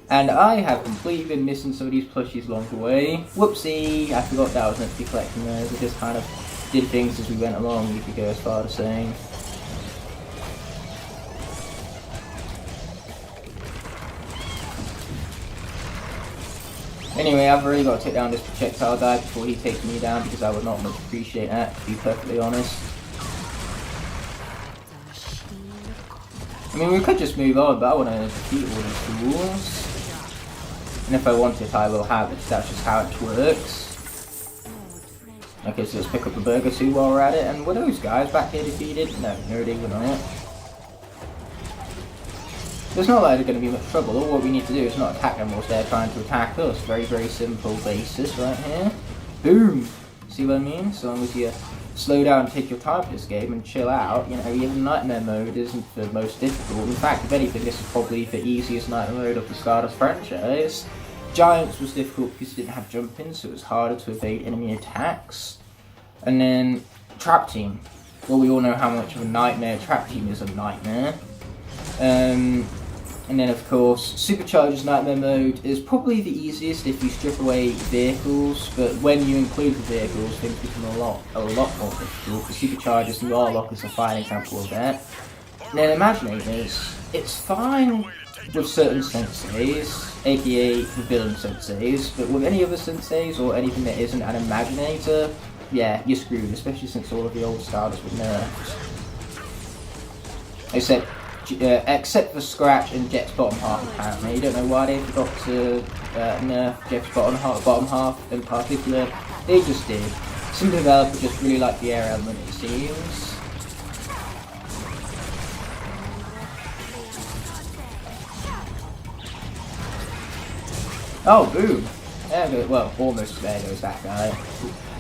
And I have completely been missing some of these plushies along the way. Whoopsie! I forgot that I was meant to be collecting those. I just kind of did things as we went along, you could go as far as saying. Anyway, I've really got to take down this projectile guy before he takes me down, because I would not much appreciate that, to be perfectly honest. I mean, we could just move on, but I want to defeat all these fools. And if I want it, I will have it. That's just how it works. Okay, so let's pick up the burger too while we're at it. And were those guys back here defeated? No, they were not. There's not like they're going to be much trouble. All what we need to do is not attack them whilst they're trying to attack us. Very, very simple basis right here. Boom! See what I mean? So long as you slow down and take your time for this game and chill out, you know, even nightmare mode isn't the most difficult. In fact, if anything, this is probably the easiest nightmare mode of the Skylanders franchise. Giants was difficult because it didn't have jumping, so it was harder to evade enemy attacks. And then Trap Team. Well, we all know how much of a nightmare Trap Team is. A nightmare. And then, of course, Supercharger's Nightmare Mode is probably the easiest if you strip away vehicles, but when you include the vehicles, things become a lot more difficult. For Superchargers, Locke is a fine example of that. And then Imaginators, it's fine with certain senseis, aka the villain senseis, but with any other senseis or anything that isn't an Imaginator, yeah, you're screwed, especially since all of the old Skylanders were nerfed. Except for Scratch and Jet's bottom half, apparently. You don't know why they forgot to nerf Jet's bottom half in particular. They just did. Some developers just really like the air element, it seems. Oh, boom! There goes, well, almost there goes that guy.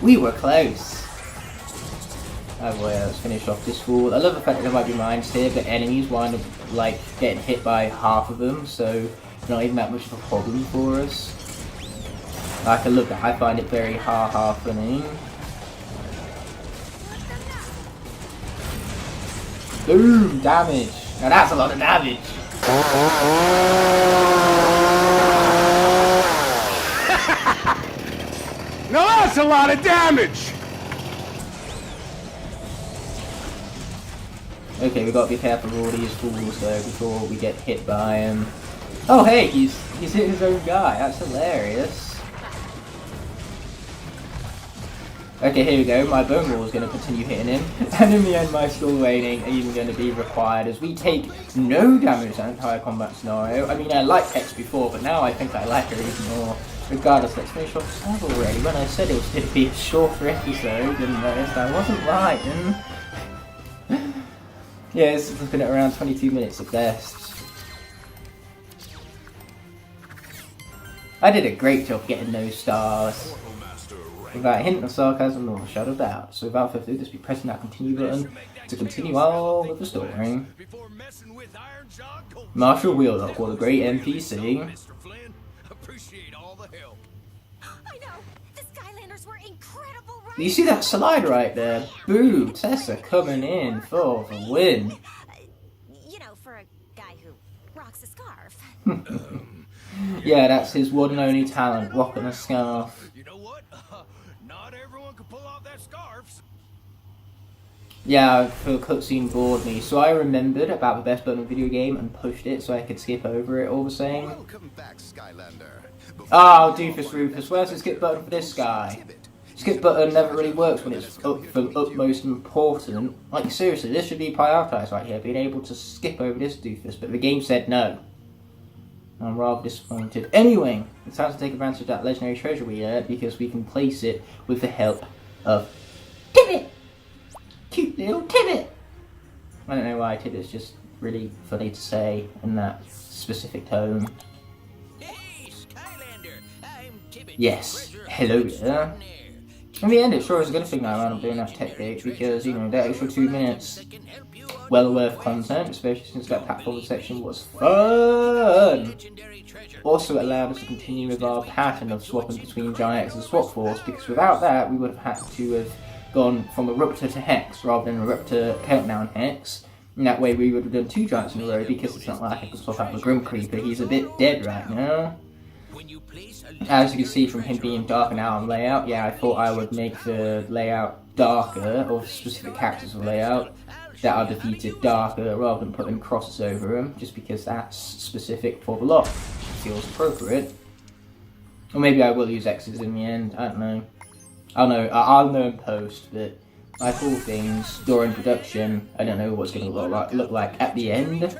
We were close. Oh boy, let's finish off this fool. I love the fact that there might be mines here, but enemies wind up like getting hit by half of them, so not even that much of a problem for us. Like, I love that. I find it very ha-ha funny. Boom! Damage! Now that's a lot of damage! Now that's a lot of damage! Okay, we've got to be careful of all these fools though before we get hit by him. Oh hey, he's hit his own guy, that's hilarious. Okay, here we go, my bone wall is going to continue hitting him, and in the end my skull waning are even going to be required as we take no damage in the entire combat scenario. I mean, I liked X before, but now I think I like her even more. Regardless, let's finish off the level already. When I said it was going to be a shorter episode, and I wasn't lying. Yeah, it's looking at around 22 minutes at best. I did a great job getting those stars. Without a hint of sarcasm or a shadow of doubt. So without further ado, just be pressing that continue button to continue on with the story. Marshall Wheelock, what a great NPC. I know, the Skylanders were incredible, right? You see that slide right there? Boom! Tessa coming in for the win. You know, for a guy who rocks a scarf. Yeah, that's his one and only talent, rocking a scarf. You know what? Not everyone can pull off that scarf. Yeah, the cutscene bored me, so I remembered about the best button in the video game and pushed it so I could skip over it all the same. Welcome back, Skylander. Oh, Doofus Rufus, where's the skip button for this guy? Skip button never really works when it's up for utmost important. Like, seriously, this should be prioritised right here, being able to skip over this doofus, but the game said no. I'm rather disappointed. Anyway, it's time to take advantage of that legendary treasure we had, because we can place it with the help of Tibbet! Cute little Tibbet! I don't know why Tibbet's just really funny to say in that specific tone. Hey, Skylander, I'm Tibbet. Yes, hello there. In the end, it sure is a good thing that I wound up doing that tech date, because, you know, that extra 2 minutes, well worth content, especially since that platform section was fun! Also, it allowed us to continue with our pattern of swapping between Giants and Swap Force, because without that, we would have had to have gone from Eruptor to Hex rather than Eruptor Countdown Hex. And that way we would have done 2 giants in a row, because it's not like I could swap out the Grim Creeper. He's a bit dead right now. As you can see from him being darker now on layout, yeah, I thought I would make the layout darker, or specific characters of layout that are defeated darker, rather than putting crosses over them, just because that's specific for the Locke. It feels appropriate. Or maybe I will use X's in the end, I don't know. I'll know in post, but like all things, during production, I don't know what's going to look like at the end.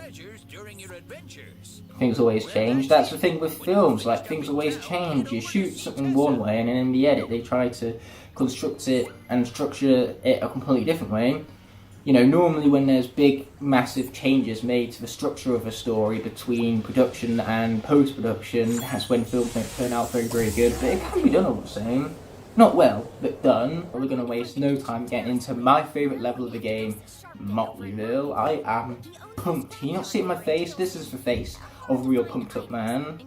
Things always change. That's the thing with films, like things always change. You shoot something one way and then in the edit they try to construct it and structure it a completely different way. You know, normally when there's big, massive changes made to the structure of a story between production and post-production, that's when films don't turn out very, very good, but it can be done all the same. Not well, but done. We're going to waste no time getting into my favourite level of the game, Motleyville. I am pumped. Can you not see it in my face? This is the face of a real pumped up man.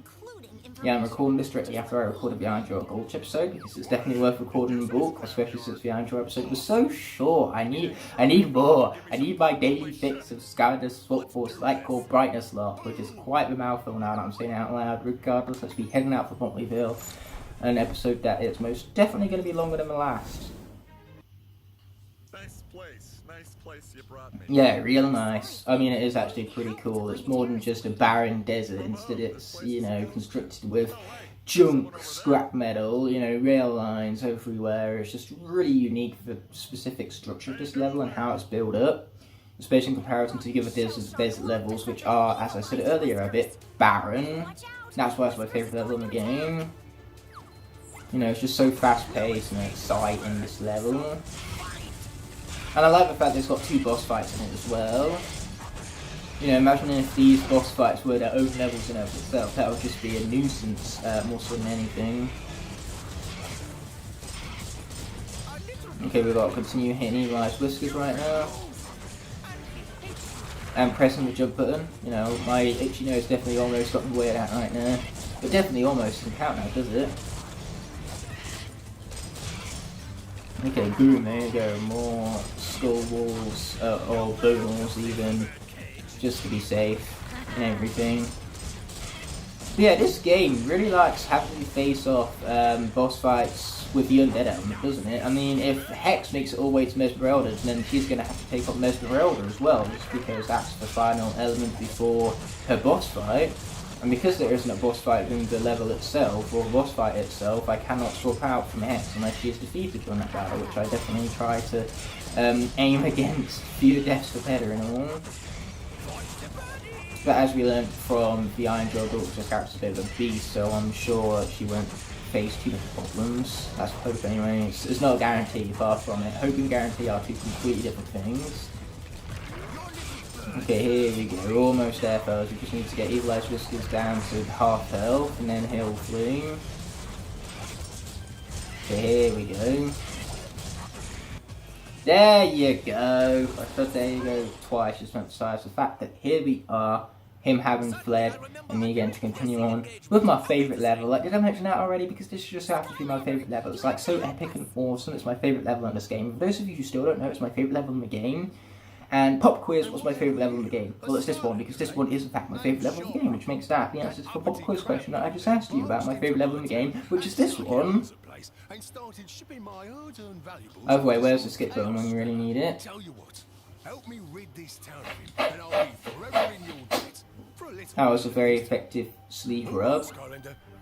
Yeah, I'm recording this directly after I recorded the Iron Jaw Gulch episode, because it's definitely worth recording in bulk, especially since the Iron Jaw episode was so short. I need more. I need my daily fix of Skylanders Force Lightcore Brightness Lock, which is quite the mouthful now that I'm saying it out loud. Regardless, let's be heading out for Motleyville. An episode that is most definitely going to be longer than the last. Nice place you brought me. Yeah, real nice. I mean, it is actually pretty cool. It's more than just a barren desert. Instead, it's, you know, constructed with junk, scrap metal, you know, rail lines everywhere. It's just really unique for the specific structure of this level and how it's built up, especially in comparison to the other desert levels, which are, as I said earlier, a bit barren. That's why it's my favourite level in the game. You know, it's just so fast-paced and exciting, this level. And I like the fact that it's got 2 boss fights in it as well. You know, imagine if these boss fights were their own levels in and of itself. That would just be a nuisance, more so than anything. Okay, we've got to continue hitting Eli's whiskers right now. And pressing the jump button. You know, my itchy nose definitely almost got in the way of that right now. But definitely almost doesn't count now, does it? Okay, boom, there you go, more skull walls, or bone walls even, just to be safe and everything. But yeah, this game really likes having you face off boss fights with the undead element, doesn't it? I mean, if Hex makes it all the way to Mesmerelda, then she's going to have to take on Mesmerelda as well, just because that's the final element before her boss fight. And because there isn't a boss fight in the level itself, or the boss fight itself, I cannot swap out from Hex unless she is defeated during that battle, which I definitely try to aim against. Fewer deaths the better and all. But as we learned from the Iron Jaw Gulch, the character's a bit of a beast, so I'm sure she won't face too many problems. That's hope anyway. It's not a guarantee, far from it. Hope and guarantee are 2 completely different things. Okay, here we go, almost there fellas, we just need to get Evil Eye's whiskers down to half health, and then he'll flee. Okay, here we go. There you go! I thought there you go twice, just to emphasise the fact that here we are, him having fled, and me again to continue on with my favourite level. Like, did I mention that already? Because this just happens to be my favourite level. It's like so epic and awesome, it's my favourite level in this game. For those of you who still don't know, it's my favourite level in the game. And Pop Quiz was my favourite level in the game. Well, it's this one, because this one is in fact my favourite level in the game, which makes that the answer to the Pop Quiz question that I just asked you about my favourite level in the game, which is this one. By the way, where's the skip button when you really need it? That was a very effective sleeve rub.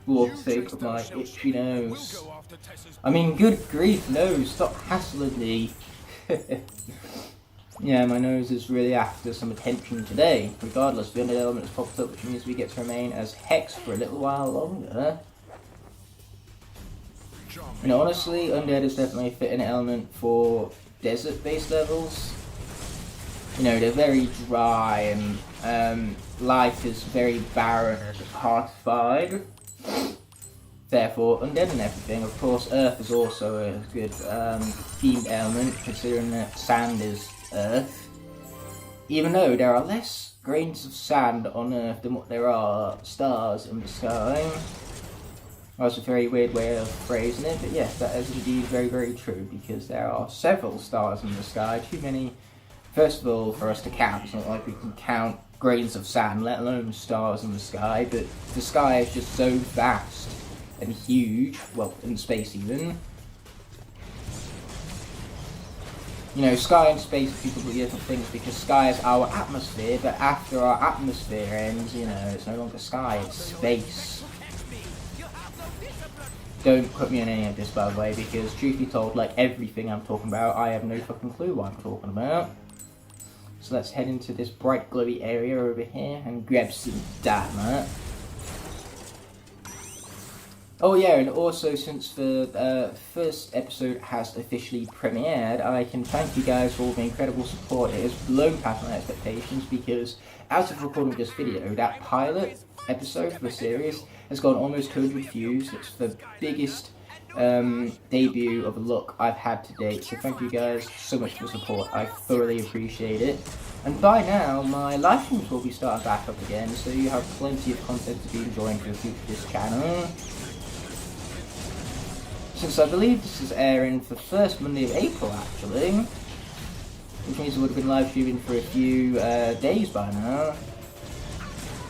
For the sake of my itchy nose. I mean, good grief, no, stop hassling me. Yeah, my nose is really after some attention today. Regardless, the undead element has popped up, which means we get to remain as Hex for a little while longer. And honestly, undead is definitely a fitting element for desert-based levels. You know, they're very dry and life is very barren and heartified. Therefore, undead and everything. Of course, Earth is also a good themed element, considering that sand is Earth. Even though there are less grains of sand on Earth than what there are stars in the sky. That's a very weird way of phrasing it, but yes, that is indeed very, very true, because there are several stars in the sky, too many, first of all, for us to count. It's not like we can count grains of sand, let alone stars in the sky, but the sky is just so vast and huge, well, in space even. You know, sky and space are two completely different things, because sky is our atmosphere, but after our atmosphere ends, you know, it's no longer sky, it's space. Don't put me on any of this, by the way, because truth be told, like everything I'm talking about, I have no fucking clue what I'm talking about. So let's head into this bright glowy area over here and grab some dynamite. Oh yeah, and also since the first episode has officially premiered, I can thank you guys for all the incredible support. It has blown past my expectations, because as of recording this video, that pilot episode for the series has gone almost 200 views. It's the biggest debut of a look I've had to date, so thank you guys so much for the support. I thoroughly appreciate it. And by now, my live streams will be starting back up again, so you have plenty of content to be enjoying for the future of this channel. Since I believe this is airing for the first Monday of April, actually, which means it would have been live streaming for a few days by now.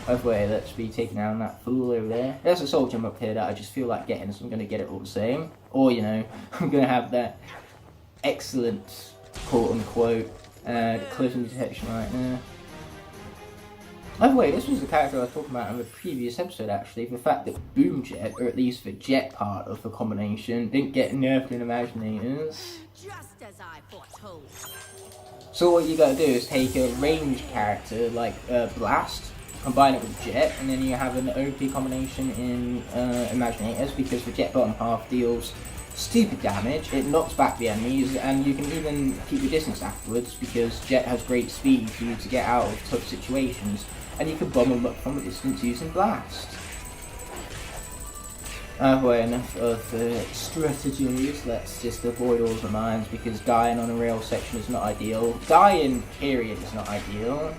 By the way, let's be taking down that fool over there. There's a soul gem up here that I just feel like getting, so I'm going to get it all the same. Or, you know, I'm going to have that excellent, quote-unquote, collision detection right now. By the way, this was the character I was talking about in the previous episode, actually. The fact that Boomjet, or at least the jet part of the combination, didn't get nerfed in Imaginators. Just as I foretold. So what you gotta do is take a ranged character like Blast, combine it with Jet, and then you have an OP combination in Imaginators, because the Jet bottom half deals stupid damage, it knocks back the enemies, and you can even keep your distance afterwards, because Jet has great speed for you to get out of tough situations, and you can bomb them up from a distance using Blast. Anyway, enough of strategies, let's just avoid all the mines, because dying on a rail section is not ideal. Dying, period, is not ideal.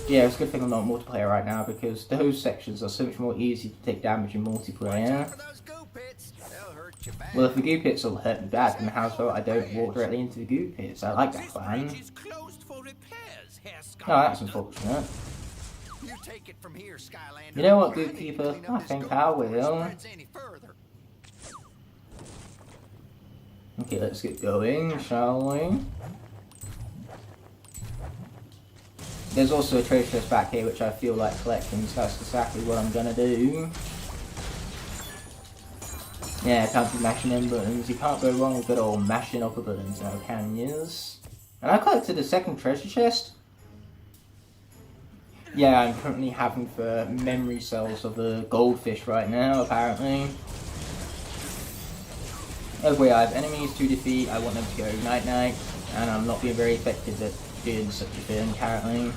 Yeah, it's a good thing I'm not multiplayer right now, because those sections are so much more easy to take damage in multiplayer. Well, if the goo pits will hurt me bad, then how's about I don't walk directly into the goo pits? I like that plan. Oh, that's unfortunate. You know what, Goopkeeper? I think I will. Okay, let's get going, shall we? There's also a treasure chest back here which I feel like collecting, so that's exactly what I'm gonna do. Yeah, can't be mashing in buttons. You can't go wrong with good old mashing up the buttons now, can you? And I collected a second treasure chest. Yeah, I'm currently having the memory cells of the goldfish right now, apparently. Anyway, I have enemies to defeat, I want them to go night-night, and I'm not being very effective at doing such a thing, apparently.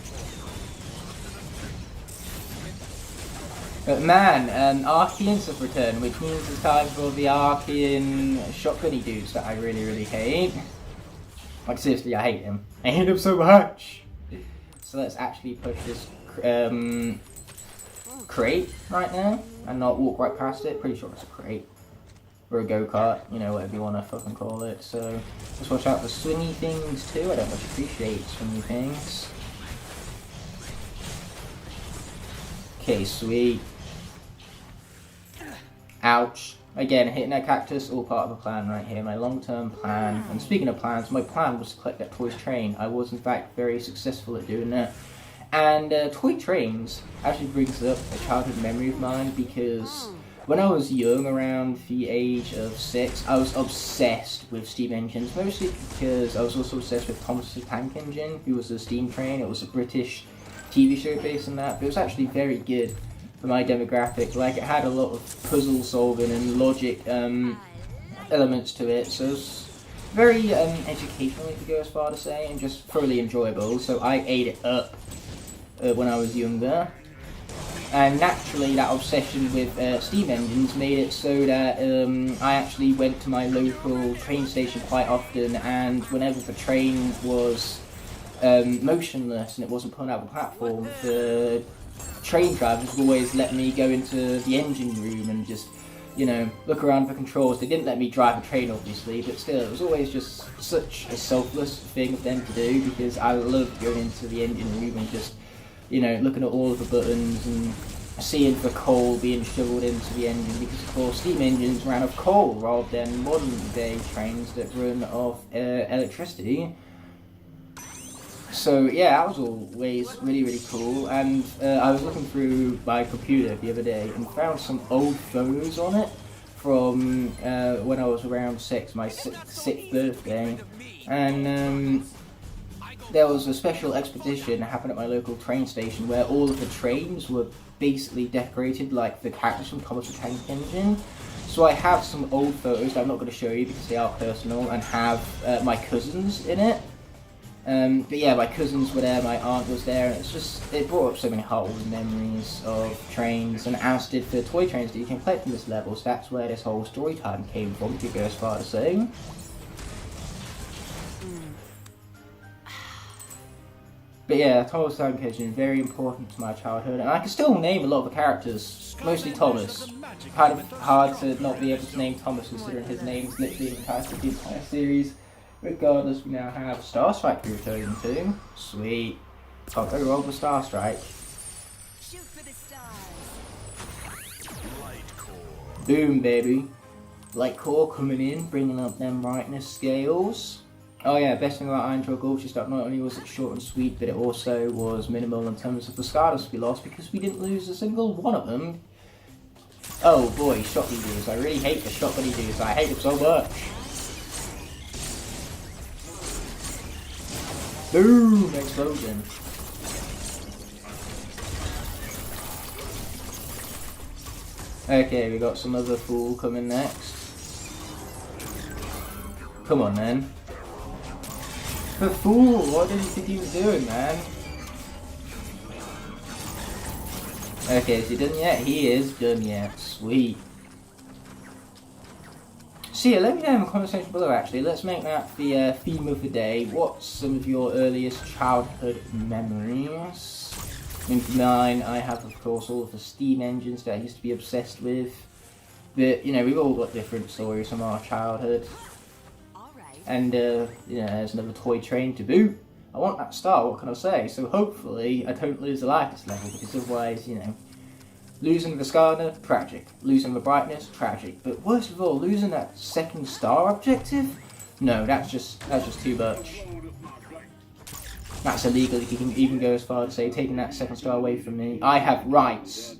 But man, Archeans have returned, which means it's time for the Archean shotgunny dudes that I really, really hate. Like, seriously, I hate him. I hate him so much! So let's actually push this crate right now, and not walk right past it. Pretty sure it's a crate. Or a go-kart, you know, whatever you want to fucking call it. So, just watch out for swingy things too. I don't much appreciate swingy things. Okay, sweet. Ouch. Again, hitting that cactus, all part of a plan right here. My long-term plan. And speaking of plans, my plan was to collect that toy train. I was, in fact, very successful at doing that. And toy trains actually brings up a childhood memory of mine, because when I was young, around the age of 6, I was obsessed with steam engines, mostly because I was also obsessed with Thomas the Tank Engine, who was a steam train. It was a British TV show based on that, but it was actually very good for my demographic. Like, it had a lot of puzzle solving and logic elements to it, so it was very educational, if you go as far to say, and just thoroughly enjoyable, so I ate it up when I was younger. And naturally, that obsession with steam engines made it so that I actually went to my local train station quite often, and whenever the train was motionless and it wasn't pulling out the platform, the train drivers would always let me go into the engine room and just, you know, look around for controls. They didn't let me drive a train, obviously, but still, it was always just such a selfless thing of them to do, because I loved going into the engine room and just, you know, looking at all of the buttons and seeing for coal being shoveled into the engine, because of course steam engines ran off coal rather than modern day trains that run off electricity. So yeah, that was always really cool. And I was looking through my computer the other day and found some old photos on it from when I was around 6, my 6th birthday, and there was a special expedition that happened at my local train station where all of the trains were basically decorated like the characters from Comet the Tank Engine. So I have some old photos that I'm not going to show you because they are personal, and have my cousins in it. But yeah, my cousins were there, my aunt was there, and it brought up so many wholesome memories of trains, and as did the toy trains that you can collect in this level, so that's where this whole story time came from, if you go as far as saying. But yeah, Thomas Tank Engine, very important to my childhood, and I can still name a lot of the characters, mostly Thomas. Kind of hard to not be able to name Thomas considering his name is literally the entire series. Regardless, we now have Star Strike to return to. Sweet. Can't go wrong with Star Strike. Shoot for the stars. Lightcore. Boom, baby. Lightcore coming in, bringing up them brightness scales. Oh yeah, best thing about Iron Triangle is that not only was it short and sweet, but it also was minimal in terms of the Skylanders we lost, because we didn't lose a single one of them. Oh boy, shot leaders. I really hate the shot leaders. I hate them so much. Boom! Explosion. Okay, we got some other fool coming next. Come on, then. The fool! What did you think he was doing, man? Okay, is he done yet? He is done yet. Sweet. So yeah, let me know in the comment section below actually. Let's make that the theme of the day. What's some of your earliest childhood memories? In mine, I have of course all of the steam engines that I used to be obsessed with. But, you know, we've all got different stories from our childhood. And, you know, there's another toy train to boot. I want that star, what can I say? So hopefully I don't lose the life this level, because otherwise, you know, losing the Skylander, tragic. Losing the brightness, tragic. But worst of all, losing that second star objective? No, that's just too much. That's illegal. You can even go as far to say taking that second star away from me. I have rights.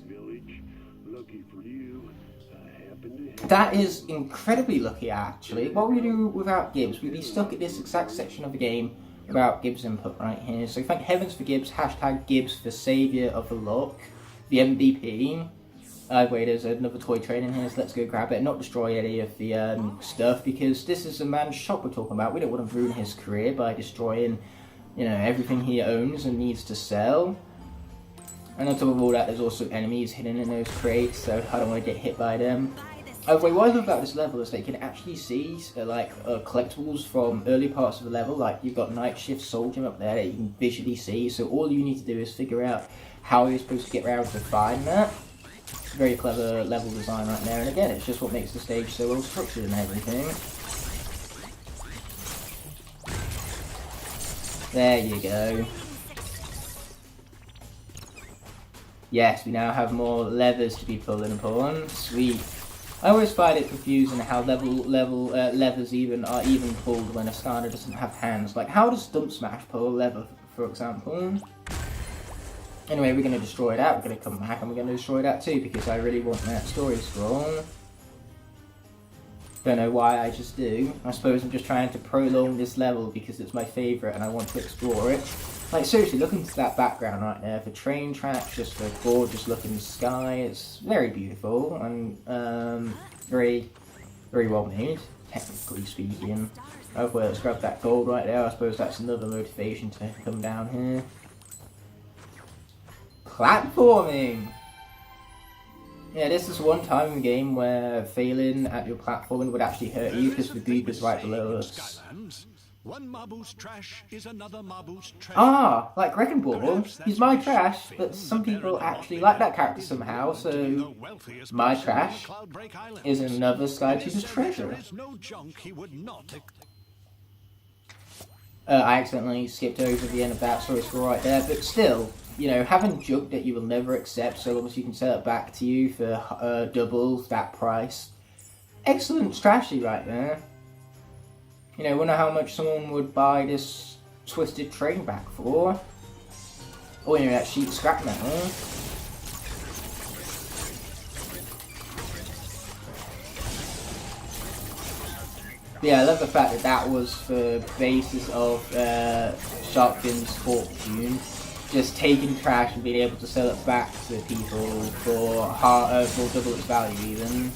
That is incredibly lucky, actually. What would we do without Gibbs? We'd be stuck at this exact section of the game without Gibbs input right here. So thank heavens for Gibbs. Hashtag Gibbs for saviour of the Locke. The MVP. Wait, there's another toy train in here, so let's go grab it and not destroy any of the stuff, because this is a man's shop we're talking about. We don't want to ruin his career by destroying, you know, everything he owns and needs to sell. And on top of all that, there's also enemies hidden in those crates, so I don't want to get hit by them. Wait, what I love about this level is that you can actually see collectibles from early parts of the level. Like, you've got Night Shift Soldier up there that you can visually see, so all you need to do is figure out how you're supposed to get around to find that. Very clever level design right there, and again, it's just what makes the stage so well structured and everything. There you go. Yes, we now have more levers to be pulling upon. Sweet. I always find it confusing how levers are even pulled when a Skylander doesn't have hands. Like, how does Dump Smash pull a lever, for example? Anyway, we're going to destroy that, we're going to come back and we're going to destroy that too, because I really want that story scroll. Don't know why, I just do. I suppose I'm just trying to prolong this level because it's my favourite and I want to explore it. Like, seriously, look into that background right there. The train tracks, just the gorgeous looking sky. It's very beautiful and very well made, technically speaking. Oh, well, let's grab that gold right there. I suppose that's another motivation to come down here. Platforming! Yeah, this is one time in the game where failing at your platforming would actually hurt you because the goop is right below us. Skylands. One Mabu's trash is another Mabu's treasure. Ah, like Wrecking Ball. He's my trash, but some people actually like that character somehow, so my trash is another Skytuber's treasure. I accidentally skipped over the end of that, sorry for right there, but still, you know, having junk that you will never accept, so long as you can sell it back to you for double that price. Excellent strategy right there. You know, wonder how much someone would buy this twisted train back for. Oh, you know, that sheet scrap metal. Yeah, I love the fact that that was the basis of Sharkfin's fortune. Just taking trash and being able to sell it back to people for double its value even.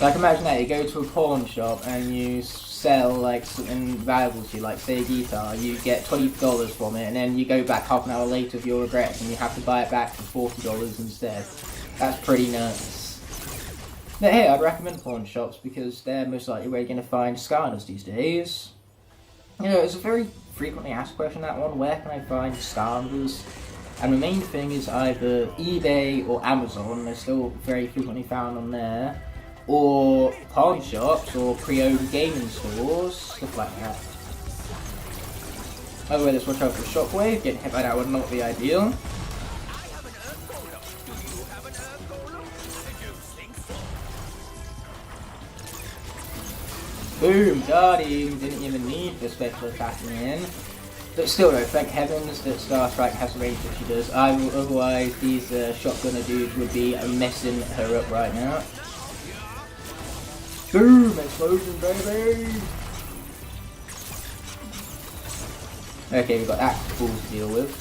Like imagine that, you go to a pawn shop and you sell like something valuable to you, like say a guitar, you get $20 from it and then you go back half an hour later with your regrets and you have to buy it back for $40 instead. That's pretty nuts. But hey, I'd recommend pawn shops because they're most likely where you're going to find Skylanders these days. You know, it's a very frequently asked question, that one, where can I find Skylanders? And the main thing is either eBay or Amazon, they're still very frequently found on there. Or pawn shops, or pre-owned gaming stores, stuff like that. By the way, let's watch out for Shockwave, getting hit by that would not be ideal. Boom, got him, didn't even need the special attacking in. But still though, thank heavens that Starstrike has the range that she does. Otherwise these shotgunner dudes would be messing her up right now. Boom! Explosion, baby! Okay, we've got that fool to deal with.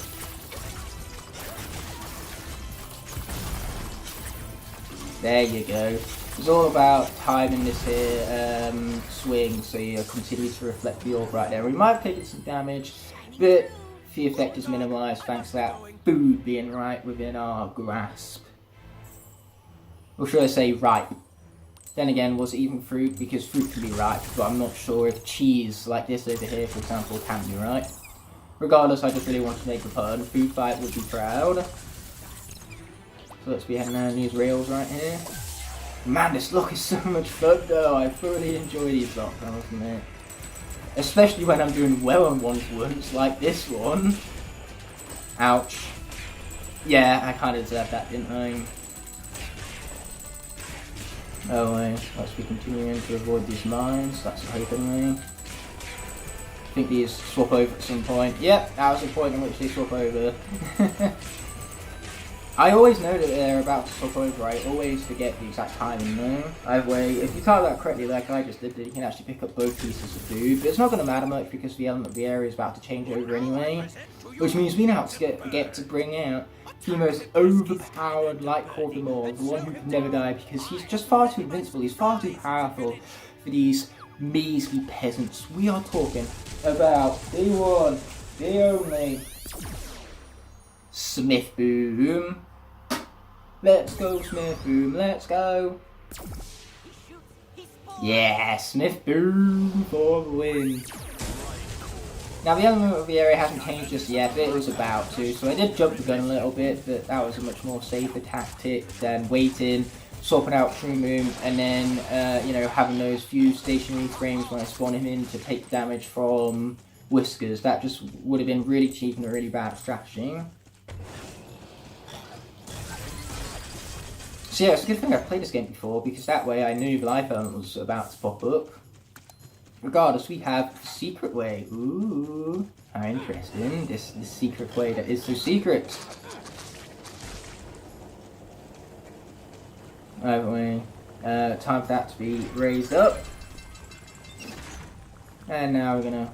There you go. It's all about timing this here swing so you continue to reflect the orb right there. We might have taken some damage, but the effect is minimised thanks to that food being right within our grasp. Or should I say right? Then again, was it even fruit? Because fruit can be right, but I'm not sure if cheese, like this over here, for example, can be right. Regardless, I just really want to make a pun. Food fight would be proud. So let's be heading down these rails right here. Man, this lock is so much fun though. I thoroughly enjoy these locks, I must admit. Especially when I'm doing well on ones, like this one. Ouch. Yeah, I kind of deserved that, didn't I? Oh wait, let's be continuing to avoid these mines, that's the hope anyway. I think these swap over at some point. Yep, that was the point in which they swap over. I always know that they're about to swap over, I always forget the exact timing though. Either way, if you time that correctly like I just did, you can actually pick up both pieces of food, but it's not going to matter much because the element of the area is about to change over anyway. Which means we now get to bring out the most overpowered Lightcore of them all, the one who can never die because he's just far too invincible, he's far too powerful for these measly peasants. We are talking about the one, the only, Smith Boom. Let's go Smith Boom, let's go. Yeah, Smith Boom for the win. Now the element of the area hasn't changed just yet, but it was about to, so I did jump the gun a little bit, but that was a much more safer tactic than waiting, swapping out Shroom Boom, and then, you know, having those few stationary frames when I spawn him in to take damage from Whiskers. That just would have been really cheap and a really bad strategy. So yeah, it's a good thing I've played this game before, because that way I knew the life element was about to pop up. Regardless, we have the secret way. Ooh, how interesting. This secret way that is so secret. Anyway, time for that to be raised up. And now we're gonna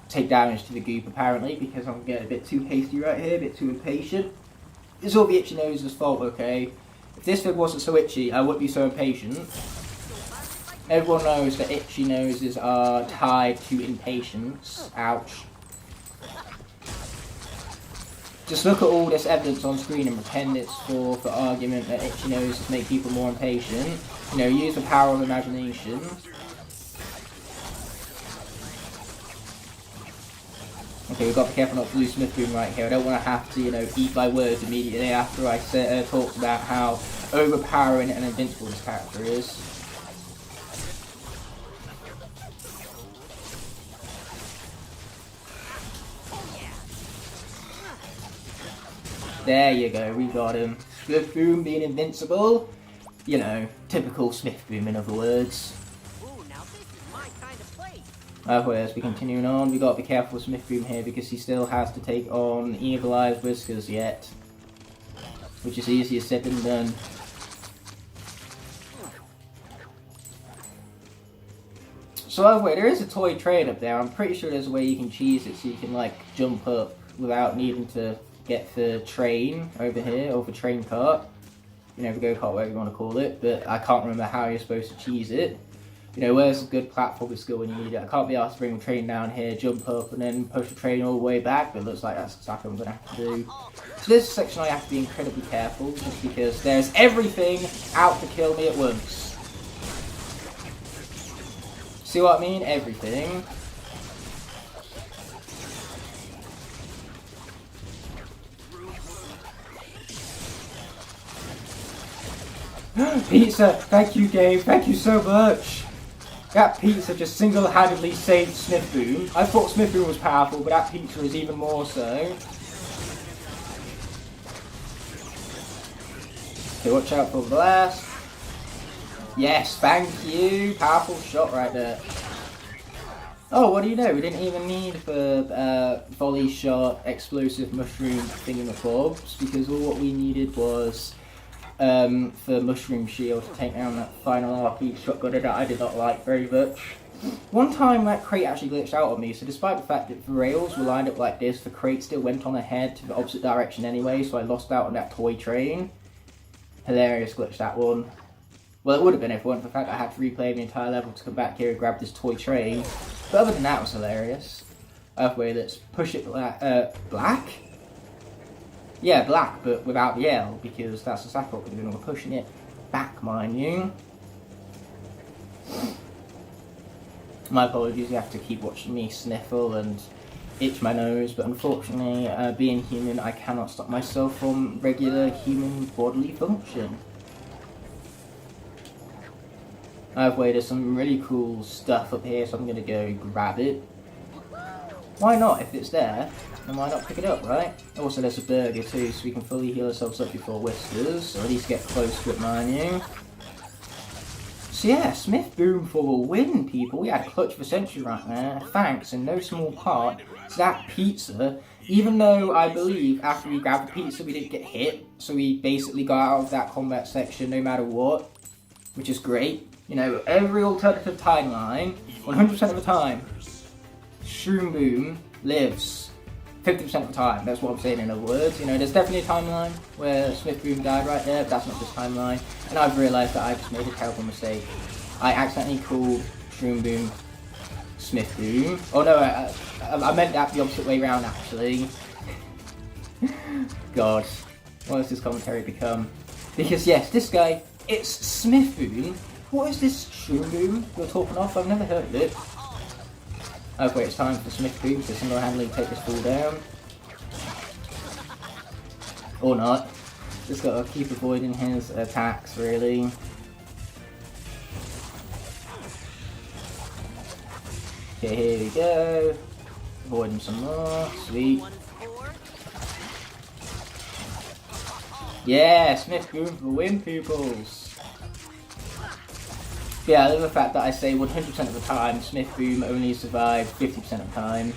take damage to the goop apparently, because I'm getting a bit too hasty right here, a bit too impatient. It's all the itchy nose's fault, okay? If this thing wasn't so itchy, I wouldn't be so impatient. Everyone knows that itchy noses are tied to impatience. Ouch. just look at all this evidence on screen and pretend it's for argument that itchy noses make people more impatient. You know, use the power of imagination. Okay, we've got to be careful not to lose Smith Boom right here. I don't want to have to, you know, eat my words immediately after I talked about how overpowering and invincible this character is. There you go, we got him. Smith Boom being invincible. You know, typical Smith Boom in other words. As we continuing on, we got to be careful with Smith Boom here because he still has to take on Evil Eye's Whiskers yet. Which is easier said than done. So by the way, there is a toy train up there. I'm pretty sure there's a way you can cheese it so you can like jump up without needing to get the train over here, or the train cart. You know, the go-kart, whatever you want to call it, but I can't remember how you're supposed to cheese it. You know, where's a good platform skill when you need it? I can't be asked to bring the train down here, jump up, and then push the train all the way back, but it looks like that's exactly what I'm going to have to do. So this section I have to be incredibly careful, just because there's everything out to kill me at once. See what I mean? Everything. Pizza! Thank you, Gabe. Thank you so much. That pizza just single-handedly saved Smith Boom. I thought Smith Boom was powerful, but that pizza is even more so. Okay, watch out for the blast. Yes, thank you. Powerful shot right there. Oh, what do you know? We didn't even need the volley shot, explosive mushroom thingamabobs, because all what we needed was for Mushroom Shield to take down that final RP shotgun that I did not like very much. One time that crate actually glitched out on me, so despite the fact that the rails were lined up like this, the crate still went on ahead to the opposite direction anyway, so I lost out on that toy train. Hilarious glitch, that one. Well, it would have been if it weren't for the fact that I had to replay the entire level to come back here and grab this toy train. But other than that, it was hilarious. Wait, let's push it black? Yeah, black, but without the L, because that's exactly what we're doing. We're pushing it back, mind you. My apologies, you have to keep watching me sniffle and itch my nose, but unfortunately, being human, I cannot stop myself from regular human bodily function. There's some really cool stuff up here, so I'm gonna go grab it. Why not? If it's there, then why not pick it up, right? Also, there's a burger too, so we can fully heal ourselves up before Whiskers, or at least get close to it, mind you. So yeah, Smith Boom for the win, people. We had a clutch of the century right there, thanks in no small part to that pizza. Even though I believe after we grabbed the pizza we didn't get hit, so we basically got out of that combat section no matter what, which is great. You know, every alternative timeline, 100% of the time, Shroom Boom lives 50% of the time. That's what I'm saying in other words. You know, there's definitely a timeline where Smith Boom died right there, but that's not this timeline. And I've realised that I just made a terrible mistake. I accidentally called Shroom Boom Smith Boom. Oh no, I meant that the opposite way around actually. God, what has this commentary become? Because yes, this guy, it's Smith Boom. What is this Shroom Boom you're talking of? I've never heard of it. Okay, it's time for Smith Boom to single-handedly take this fool down. Or not. Just gotta keep avoiding his attacks, really. Okay, here we go. Avoid him some more. Sweet. Yeah, Smith Boom for the win, peoples. Yeah, I love the fact that I say 100% of the time, Smith Boom only survived 50% of the time.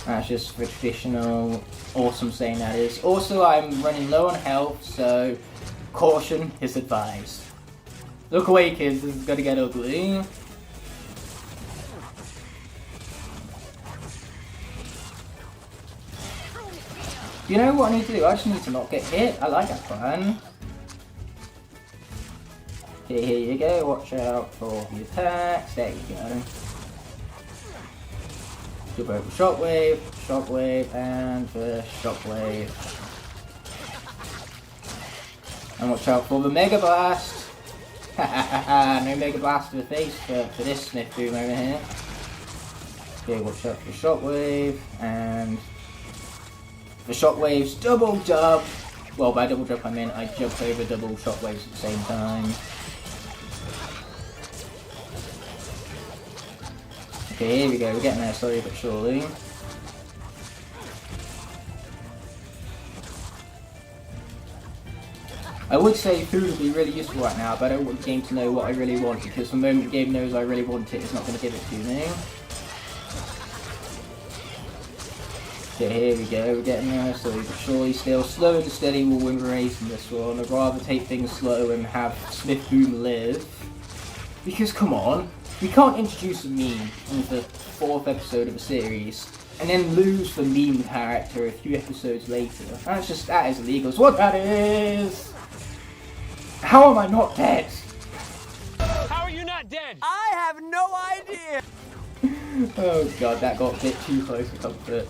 That's just the traditional, awesome saying that is. Also, I'm running low on health, so caution is advised. Look away, kids, this is gonna get ugly. You know what I need to do? I just need to not get hit. I like that plan. Okay, here you go, watch out for the attacks, there you go. Jump over shockwave, shockwave, and the shockwave. And watch out for the Mega Blast! No Mega Blast to the face for this Sniff Boom over here. Okay, watch out for shockwave, and the shockwave's double jump. Well, by double jump I mean I jump over double shockwaves at the same time. Okay, here we go, we're getting there slowly but surely. I would say food would be really useful right now, but I don't want the game to know what I really want, because the moment the game knows I really want it, it's not going to give it to me. Okay, here we go, we're getting there slowly but surely still. Slow and steady will win the race in this one. I'd rather take things slow and have Sniff Boom live. Because come on, we can't introduce a meme in the 4th episode of a series and then lose the meme character a few episodes later. That is illegal. It's what that is! How am I not dead? How are you not dead? I have no idea! Oh god, that got a bit too close for comfort.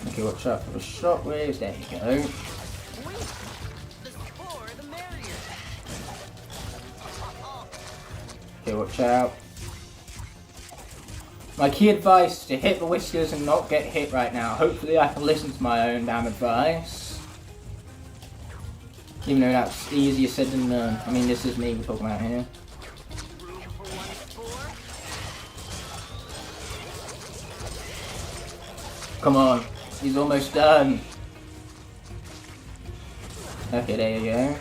Okay, watch out for the shockwaves. There you go. Okay, watch out. My key advice is to hit the whiskers and not get hit right now. Hopefully I can listen to my own damn advice. Even though that's easier said than done. I mean, this is me we're talking about here. Come on. He's almost done. Okay, there you go.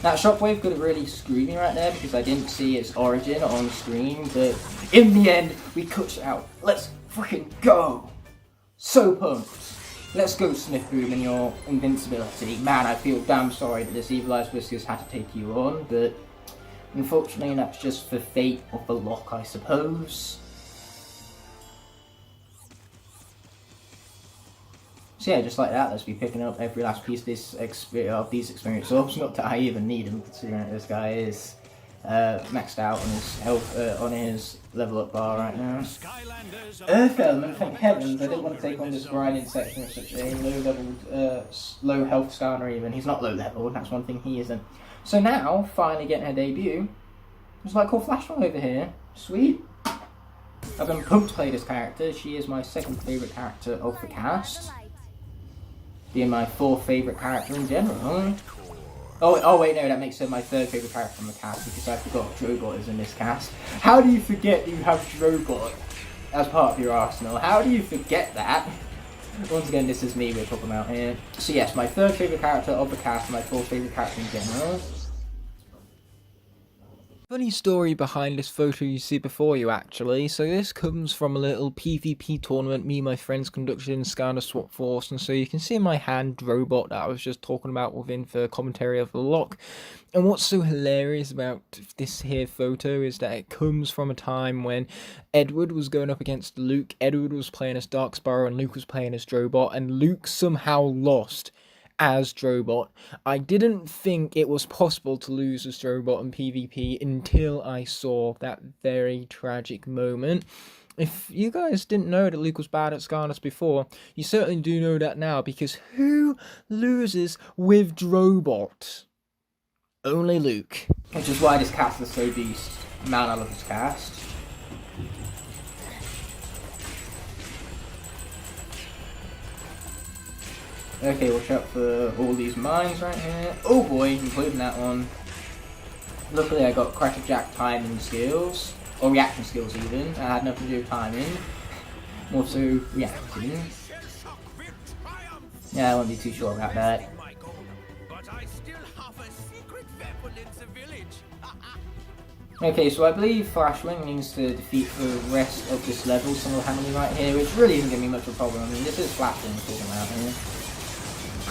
That shockwave could have really screwed me right there because I didn't see its origin on screen, but in the end, we cut it out. Let's freaking go! So pumped. Let's go, Sniff Boom, and your invincibility. Man, I feel damn sorry that this Evilized Whiskers had to take you on, but unfortunately that's just the fate of the Locke, I suppose. So yeah, just like that, let's be picking up every last piece of these experience ups. Not that I even need them, considering that this guy is maxed out on his health, on his level up bar right now. Earth Element, thank heavens, I didn't want to take on this grinding section with such a low health Skylander even. He's not low level, that's one thing he isn't. So now, finally getting her debut, there's Lightcore Flashbang over here. Sweet. I've been pumped to play this character. She is my second favourite character of the cast. Being my 4th favourite character in general. Oh wait, no, that makes her my 3rd favourite character from the cast because I forgot Drobot is in this cast. How do you forget you have Drobot as part of your arsenal? How do you forget that? Once again, this is me we're talking about here. So yes, my 3rd favourite character of the cast, my 4th favourite character in general. Funny story behind this photo you see before you actually. So this comes from a little PvP tournament me and my friends conducted in Skylander Swap Force, and so you can see in my hand Drobot that I was just talking about within the commentary of the Locke. And what's so hilarious about this here photo is that it comes from a time when Edward was going up against Luke. Edward was playing as Darksparrow and Luke was playing as Drobot, and Luke somehow lost as Drobot. I didn't think it was possible to lose as Drobot in PvP until I saw that very tragic moment. If you guys didn't know that Luke was bad at Skylanders before, you certainly do know that now, because who loses with Drobot? Only Luke. Which is why this cast is so beast. Man, I love this cast. Okay, watch out for all these mines right here. Oh boy, including that one. Luckily I got crackerjack timing skills. Or reaction skills even. I had nothing to do with timing. More so reacting. Yeah, I won't be too sure about that. Okay, so I believe Flashwing means to defeat the rest of this level single-handedly right here, which really isn't going to be much of a problem. I mean, this is Flashwing we're talking about here.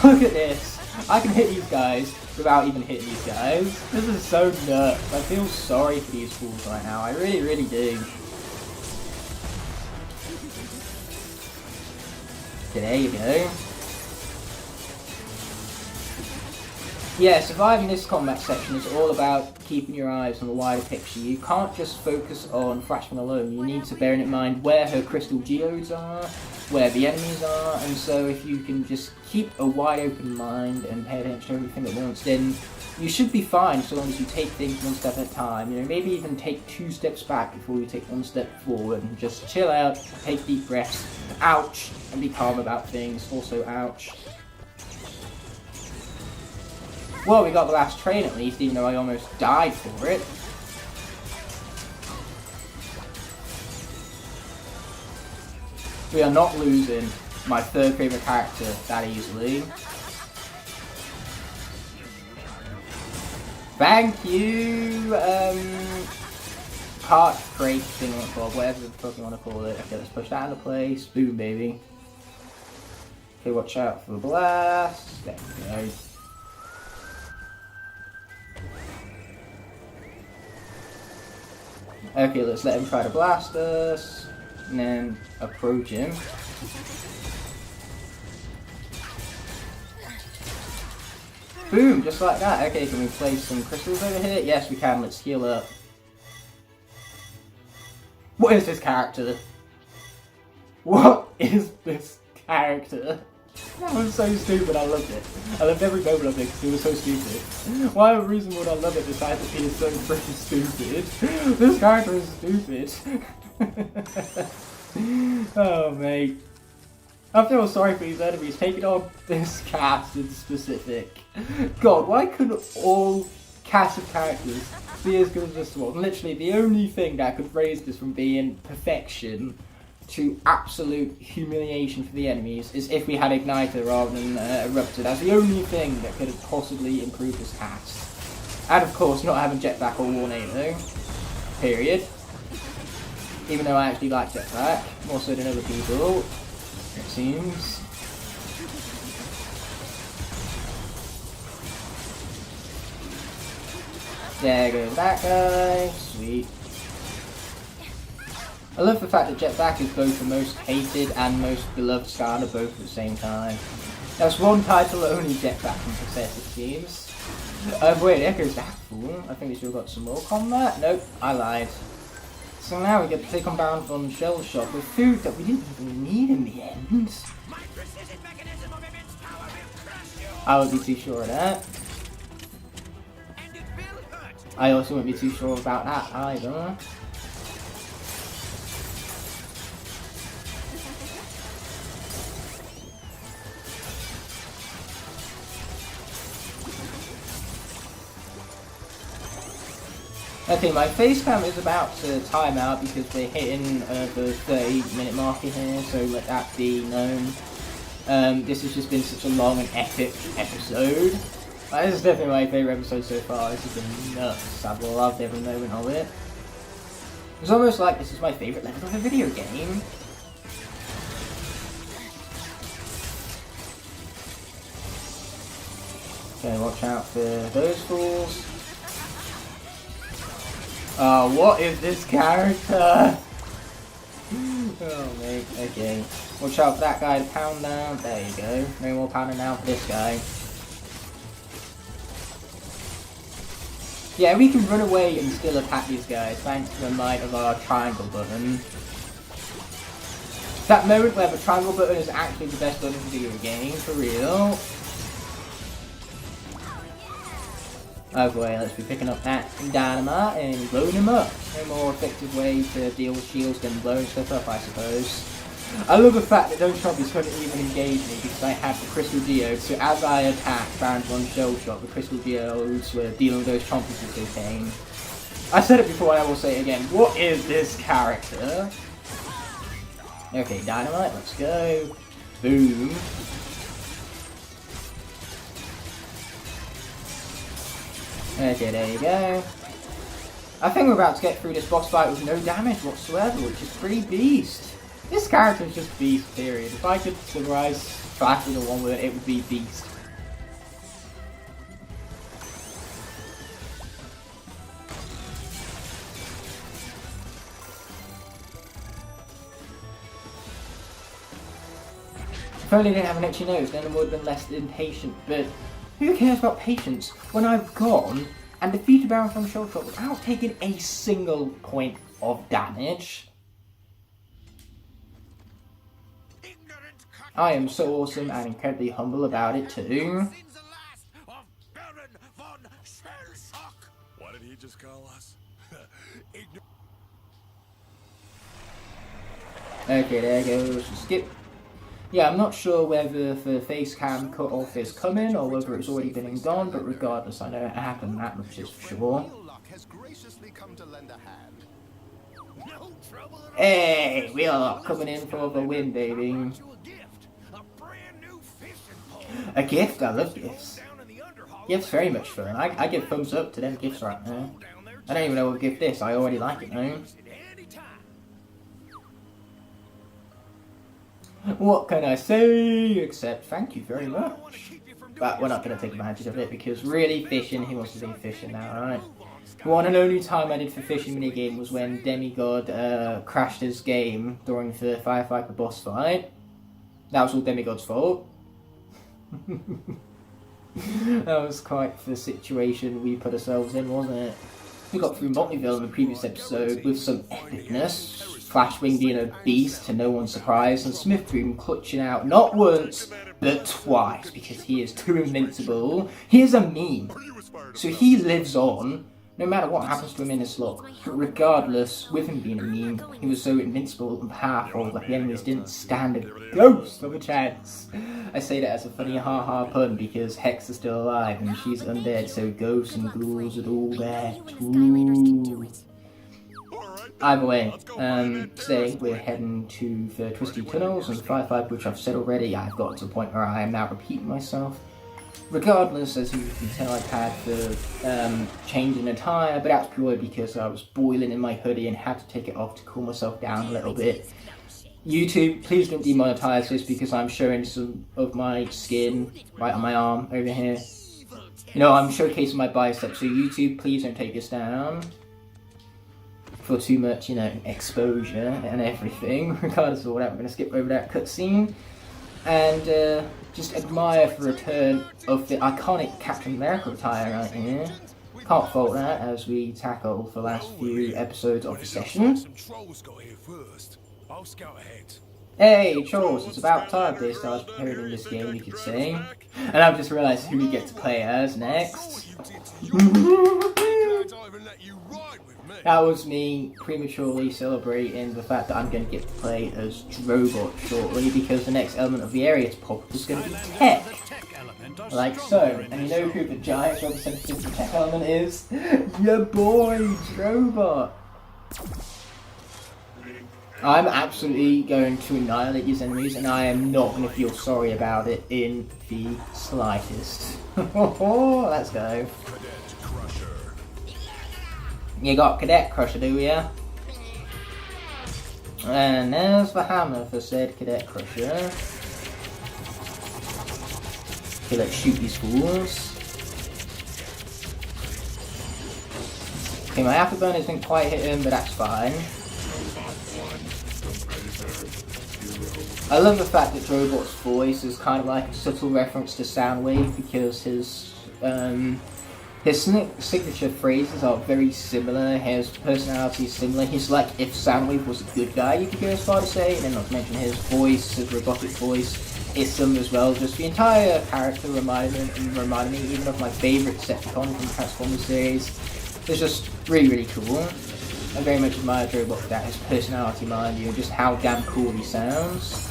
Look at this! I can hit these guys without even hitting these guys. This is so nuts. I feel sorry for these fools right now. I really, really do. There you go. Yeah, surviving this combat section is all about keeping your eyes on the wider picture. You can't just focus on Freshman alone. You need to bear in mind where her crystal geodes are, where the enemies are, and so if you can just keep a wide open mind and pay attention to everything at once, then you should be fine so long as you take things one step at a time. You know, maybe even take 2 steps back before you take 1 step forward and just chill out, take deep breaths, ouch, and be calm about things. Also, ouch. Well, we got the last train at least, even though I almost died for it. We are not losing my 3rd favourite character that easily. Thank you, cart crate thing on called, whatever the fuck you want to call it. Okay, let's push that into place. Boom, baby. Okay, watch out for the blast. There we go. Okay, let's let him try to blast us, and then approach him. Boom, just like that. Okay, can we place some crystals over here? Yes, we can. Let's heal up. What is this character? What is this character? That was so stupid, I loved it. I loved every moment of it because it was so stupid. Why a reason would I love it besides that he is so freaking stupid? This character is stupid. Oh, mate. I feel sorry for these enemies taking on this cast in specific. God, why couldn't all cast of characters be as good as this one? Literally, the only thing that could raise this from being perfection to absolute humiliation for the enemies is if we had Igniter rather than Erupted. That's the only thing that could have possibly improved this cast. And of course, not having Jetpack or Warnado. Period. Even though I actually like Jetpack, more so than other people, it seems. There goes that guy. Sweet. I love the fact that Jetpack is both the most hated and most beloved Skylander both at the same time. That's one title that only Jetpack can possess, it seems. Wait, there goes that fool. I think we still got some more combat. Nope, I lied. So now we get to take on Bound Shell Shock with food that we didn't even need in the end. I would be too sure of that. I also wouldn't be too sure about that either. Okay, my face cam is about to time out because we're hitting the 30-minute marker here, so let that be known. This has just been such a long and epic episode. This is definitely my favourite episode so far. This has been nuts. I've loved every moment of it. It's almost like this is my favourite level of a video game. Okay, watch out for those fools. Oh, what is this character? Oh, mate. Okay. Watch out for that guy to pound down. There you go. No more pounding down for this guy. Yeah, we can run away and still attack these guys thanks to the might of our triangle button. That moment where the triangle button is actually the best button in the video game, for real. Okay, let's be picking up that dynamite and blowing him up. No more effective way to deal with shields than blowing stuff up, I suppose. I love the fact that those zombies couldn't even engage me because I had the crystal geodes, so as I attacked Baron Von Shell Shot, the crystal geodes were dealing with those chompies as they came. I said it before and I will say it again, what is this character? Okay, dynamite, let's go. Boom. Okay, there you go. I think we're about to get through this boss fight with no damage whatsoever, which is pretty beast. This character is just beast, period. If I could summarize Flash with a one word, it would be beast. If only I didn't have an itchy nose, then I would have been less impatient, but who cares about patience when I've gone and defeated Baron from Shoulder Shot without taking a single point of damage? I am so awesome and incredibly humble about it too. What did he just call us? Okay, there goes. Skip. Yeah, I'm not sure whether the face cam cut off is coming or whether it's already been and gone, but regardless, I know it happened, that much is for sure. Hey, we are coming in for the win, baby. A gift? I love gifts. Gifts very much fun. I give thumbs up to them gifts right now. I don't even know what gift is, I already like it though. What can I say except thank you very much. But we're not going to take advantage of it because really fishing, he wants to be fishing now, right? The one and only time I did for fishing minigame was when Demigod crashed his game during the Firefighter boss fight. That was all Demigod's fault. That was quite the situation we put ourselves in, wasn't it? We got through Motleyville in the previous episode with some epicness. Flashwing being a beast to no one's surprise, and Smithboom clutching out not once, but twice, because he is too invincible. He is a meme, so he lives on, no matter what happens to him in this look. But regardless, with him being a meme, he was so invincible and powerful that the enemies didn't stand a ghost of a chance. I say that as a funny ha-ha pun, because Hex is still alive, and she's undead, so ghosts and ghouls are all there too. Either way, today we're heading to the Twisty Tunnels and Firefight, which I've said already. I've got to the point where I am now repeating myself. Regardless, as you can tell, I've had the change in attire, but that's purely because I was boiling in my hoodie and had to take it off to cool myself down a little bit. YouTube, please don't demonetize this because I'm showing some of my skin right on my arm over here. You know, I'm showcasing my biceps, so YouTube, please don't take this down for too much, you know, exposure and everything. Regardless of all that, we're going to skip over that cutscene and just admire the return of the iconic Captain America attire right here. Can't fault that as we tackle the last few episodes of the session. Hey, trolls, it's about time they started preparing in this game, you could say. And I've just realised who we get to play as next. That was me prematurely celebrating the fact that I'm going to get to play as Drobot shortly, because the next element of the area to pop up is going to be tech. Like so. And you know who the giant representative of the tech element is? Your boy, Drobot! I'm absolutely going to annihilate these enemies, and I am not going to feel sorry about it in the slightest. Let's go. You got Cadet Crusher, do ya? And there's the hammer for said Cadet Crusher. Okay, let's shoot these fools. Okay, my afterburner didn't quite hit him, but that's fine. I love the fact that Drobot's voice is kind of like a subtle reference to Soundwave, because his signature phrases are very similar, his personality is similar. He's like if Soundwave was a good guy, you could go as far to say, and then not to mention his voice, his robotic voice, is similar as well. Just the entire character reminded me even of my favourite Decepticon from the Transformers series. It's just really, really cool. I very much admire Drobot for that, his personality, mind you, and just how damn cool he sounds.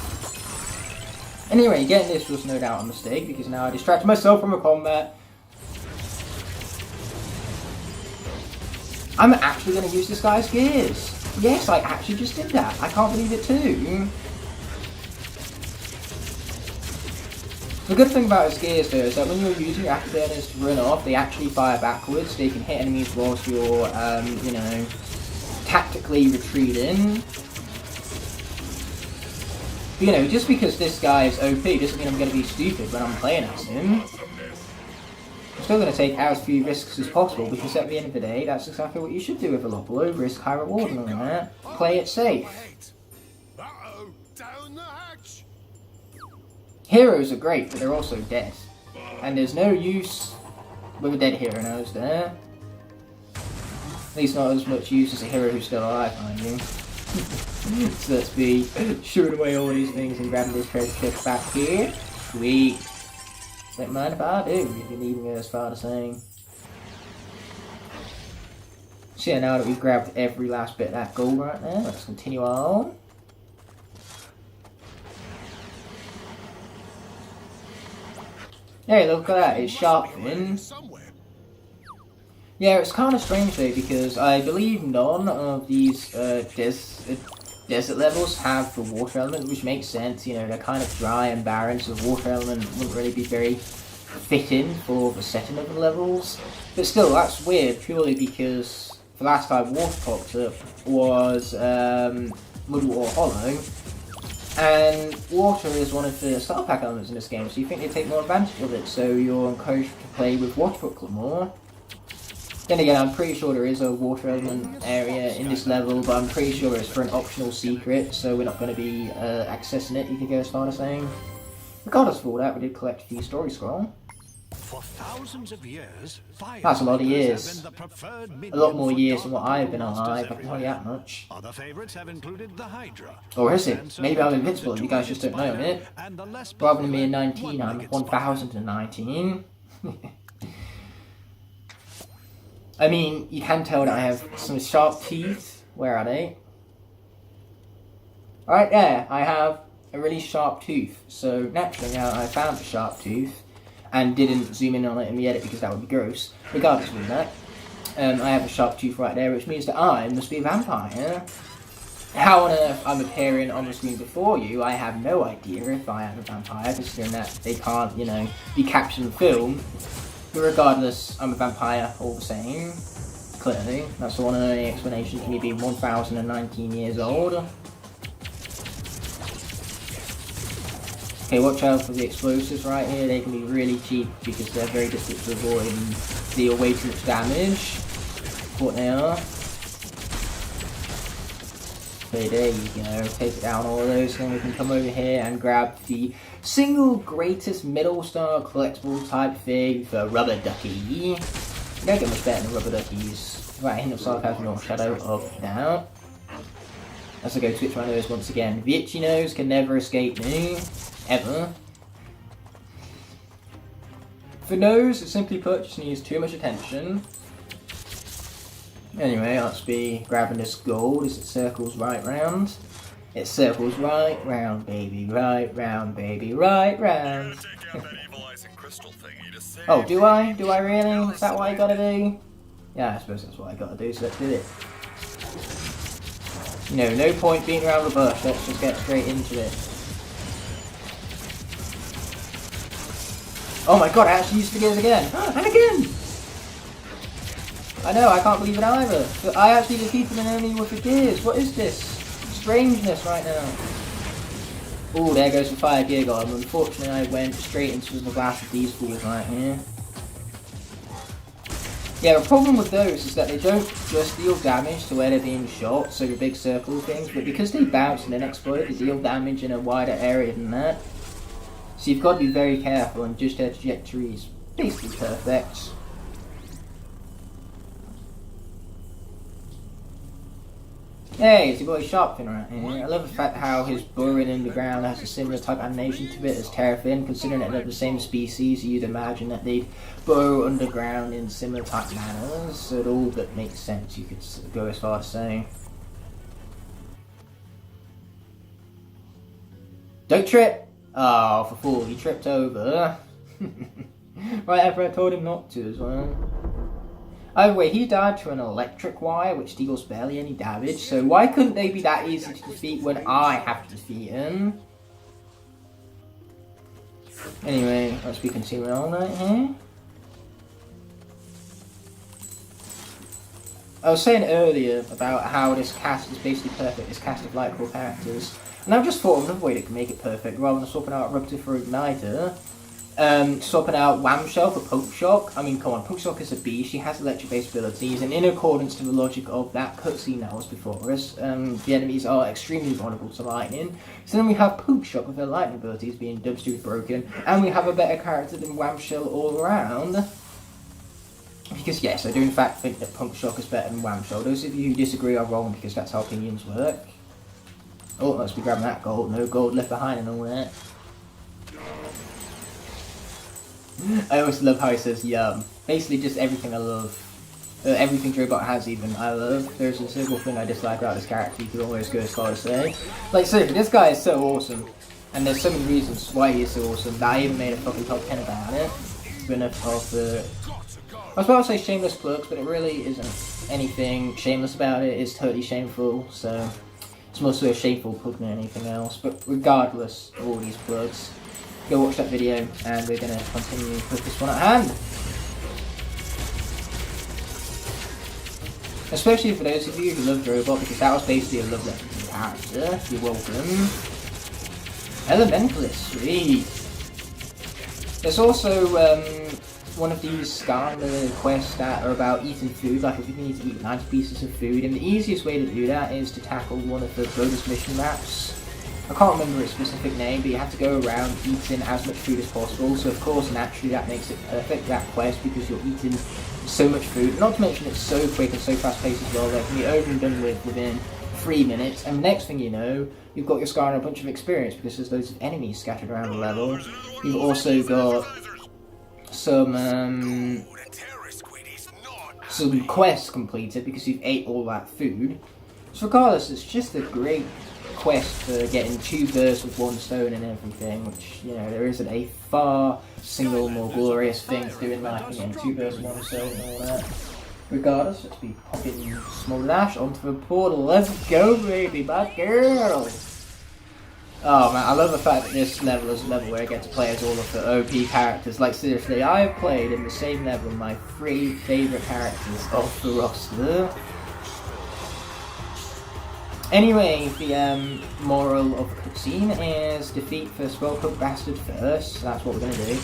Anyway, getting this was no doubt a mistake, because now I distracted myself from a combat. I'm actually going to use this guy's gears. Yes, I actually just did that. I can't believe it too. The good thing about his gears though is that when you're using your afterburners to run off, they actually fire backwards, so you can hit enemies whilst you're, you know, tactically retreating. But, you know, just because this guy is OP doesn't mean I'm going to be stupid when I'm playing as him. I'm still going to take as few risks as possible, because at the end of the day, that's exactly what you should do with a lot. Low risk, high reward and all that. Play it safe. Heroes are great, but they're also dead. And there's no use with a dead hero, no, is there? At least not as much use as a hero who's still alive, mind you. So let's be shooting away all these things and grabbing this treasure chest back here. Sweet. Don't mind if I do, if you're leaving it as far as saying. So yeah, now that we've grabbed every last bit of that gold right there, let's continue on. Hey, look at that, it's sharpened. Yeah, it's kind of strange though, because I believe none of these desert levels have the water element, which makes sense, you know, they're kind of dry and barren, so the water element wouldn't really be very fitting for the setting of the levels. But still, that's weird, purely because the last time water popped up was Muddle or Hollow, and water is one of the star pack elements in this game, so you think they take more advantage of it, so you're encouraged to play with water buckler more. Then again, I'm pretty sure there is a water element area in this level, but I'm pretty sure it's for an optional secret, so we're not going to be accessing it, you could go as far as saying. Regardless of all that, we did collect a few story scroll. For thousands of years, that's a lot of years. A lot more years than what what I've been alive, I can tell you that much. Other favorites have included the Hydra. Or is it? Maybe I'm invincible and you guys just don't know it. Rather than being 19, I'm 1019. I mean, you can tell that I have some sharp teeth. Where are they? Right there, I have a really sharp tooth. So naturally now I found a sharp tooth and didn't zoom in on it in the edit because that would be gross. Regardless of that, I have a sharp tooth right there, which means that I must be a vampire. How on earth I'm appearing on the screen before you, I have no idea if I am a vampire, considering that they can't, you know, be captured in film. But regardless, I'm a vampire all the same. Clearly, that's the one and only explanation for me being 1019 years old. Okay, watch out for the explosives right here, they can be really cheap because they're very difficult to avoid and deal way too much damage. What they are. Okay, there you go, take down all of those, then we can come over here and grab the single greatest middle star collectible type thing, the rubber ducky. You don't get much better than rubber duckies. Right, hint of sarcasm or shadow of doubt. As I go twitch my nose once again. The itchy nose can never escape me. Ever. The nose, simply put, just needs too much attention. Anyway, let's be grabbing this gold as it circles right round. It circles right round, baby, right round, baby, right round. Oh, do I? Do I really? Is that what I gotta do? Yeah, I suppose that's what I gotta do, so let's do it. No point beating around the bush, let's just get straight into it. Oh my god, I actually used the gears again! And again! I know, I can't believe it either. But I actually defeated an enemy with the gears. What is this? Strangeness right now. Oh, there goes the fire gear god. Unfortunately, I went straight into the blast of these fools right here. Yeah, the problem with those is that they don't just deal damage to where they're being shot, so the big circle things, but because they bounce and then explode, they deal damage in a wider area than that. So you've got to be very careful, and just their trajectory is basically perfect. Hey, it's your boy Sharpfin right here. I love the fact how his burrowing in the ground has a similar type animation to it as Terrafin, considering that they're the same species, you'd imagine that they'd burrow underground in similar type manners, so it all but makes sense, you could go as far as saying. Don't trip! Oh, for fool, he tripped over. Right after I told him not to as well. Either way, he died to an electric wire, which deals barely any damage, so why couldn't they be that easy to defeat when I have to defeat him? Anyway, let's be continuing on right here. I was saying earlier about how this cast is basically perfect, this cast of Lightcore characters. And I've just thought of another way that can make it perfect, rather than swapping out Eruptive for Igniter. swapping out Wham Shell for Poke Shock. I mean, come on, Poke Shock is a beast. She has electric-based abilities, and in accordance to the logic of that cutscene that was before us, the enemies are extremely vulnerable to lightning. So then we have Poke Shock with her lightning abilities being dubstep broken, and we have a better character than Wham Shell all around. Because yes, I do in fact think that Poke Shock is better than Wham Shell. Those of you who disagree are wrong, because that's how opinions work. Oh, let's be grabbing that gold. No gold left behind and all that. I always love how he says yum. Basically just everything I love. Everything Drobot has even, I love. There's a single thing I dislike about this character, you could always go as far as say. Like seriously, this guy is so awesome. And there's so many reasons why he is so awesome that I even made a fucking top 10 about it. Enough of the... I was about to say shameless plugs, but it really isn't anything shameless about it. It's totally shameful, so... It's more so a shameful plug than anything else. But regardless of all these plugs, go watch that video, and we're going to continue with this one at hand. Especially for those of you who love Drobot, because that was basically a love letter to the character. You're welcome. Elementalist, sweet. There's also one of these Skylander quests that are about eating food, like if you need to eat 90 pieces of food, and the easiest way to do that is to tackle one of the bonus mission maps. I can't remember its specific name, but you have to go around eating as much food as possible, so of course naturally that makes it perfect, that quest, because you're eating so much food. Not to mention it's so quick and so fast paced as well, that it can be over and done with within 3 minutes, and next thing you know, you've got your Skylander a bunch of experience, because there's loads of enemies scattered around the level. You've also got some quests completed, because you've ate all that food. So regardless, it's just a great quest for getting 2 birds with 1 stone and everything, which, you know, there isn't a far single more glorious thing to do in life than getting 2 birds with 1 stone and all that. Regardless, let's be popping Small Dash onto the portal. Let's go, baby, bad girl! Oh man, I love the fact that this level is a level where I get to play as all of the OP characters. Like seriously, I have played in the same level my 3 favourite characters of the roster. Anyway, the moral of the cutscene is defeat the Spellcook Bastard first, so that's what we're going to do.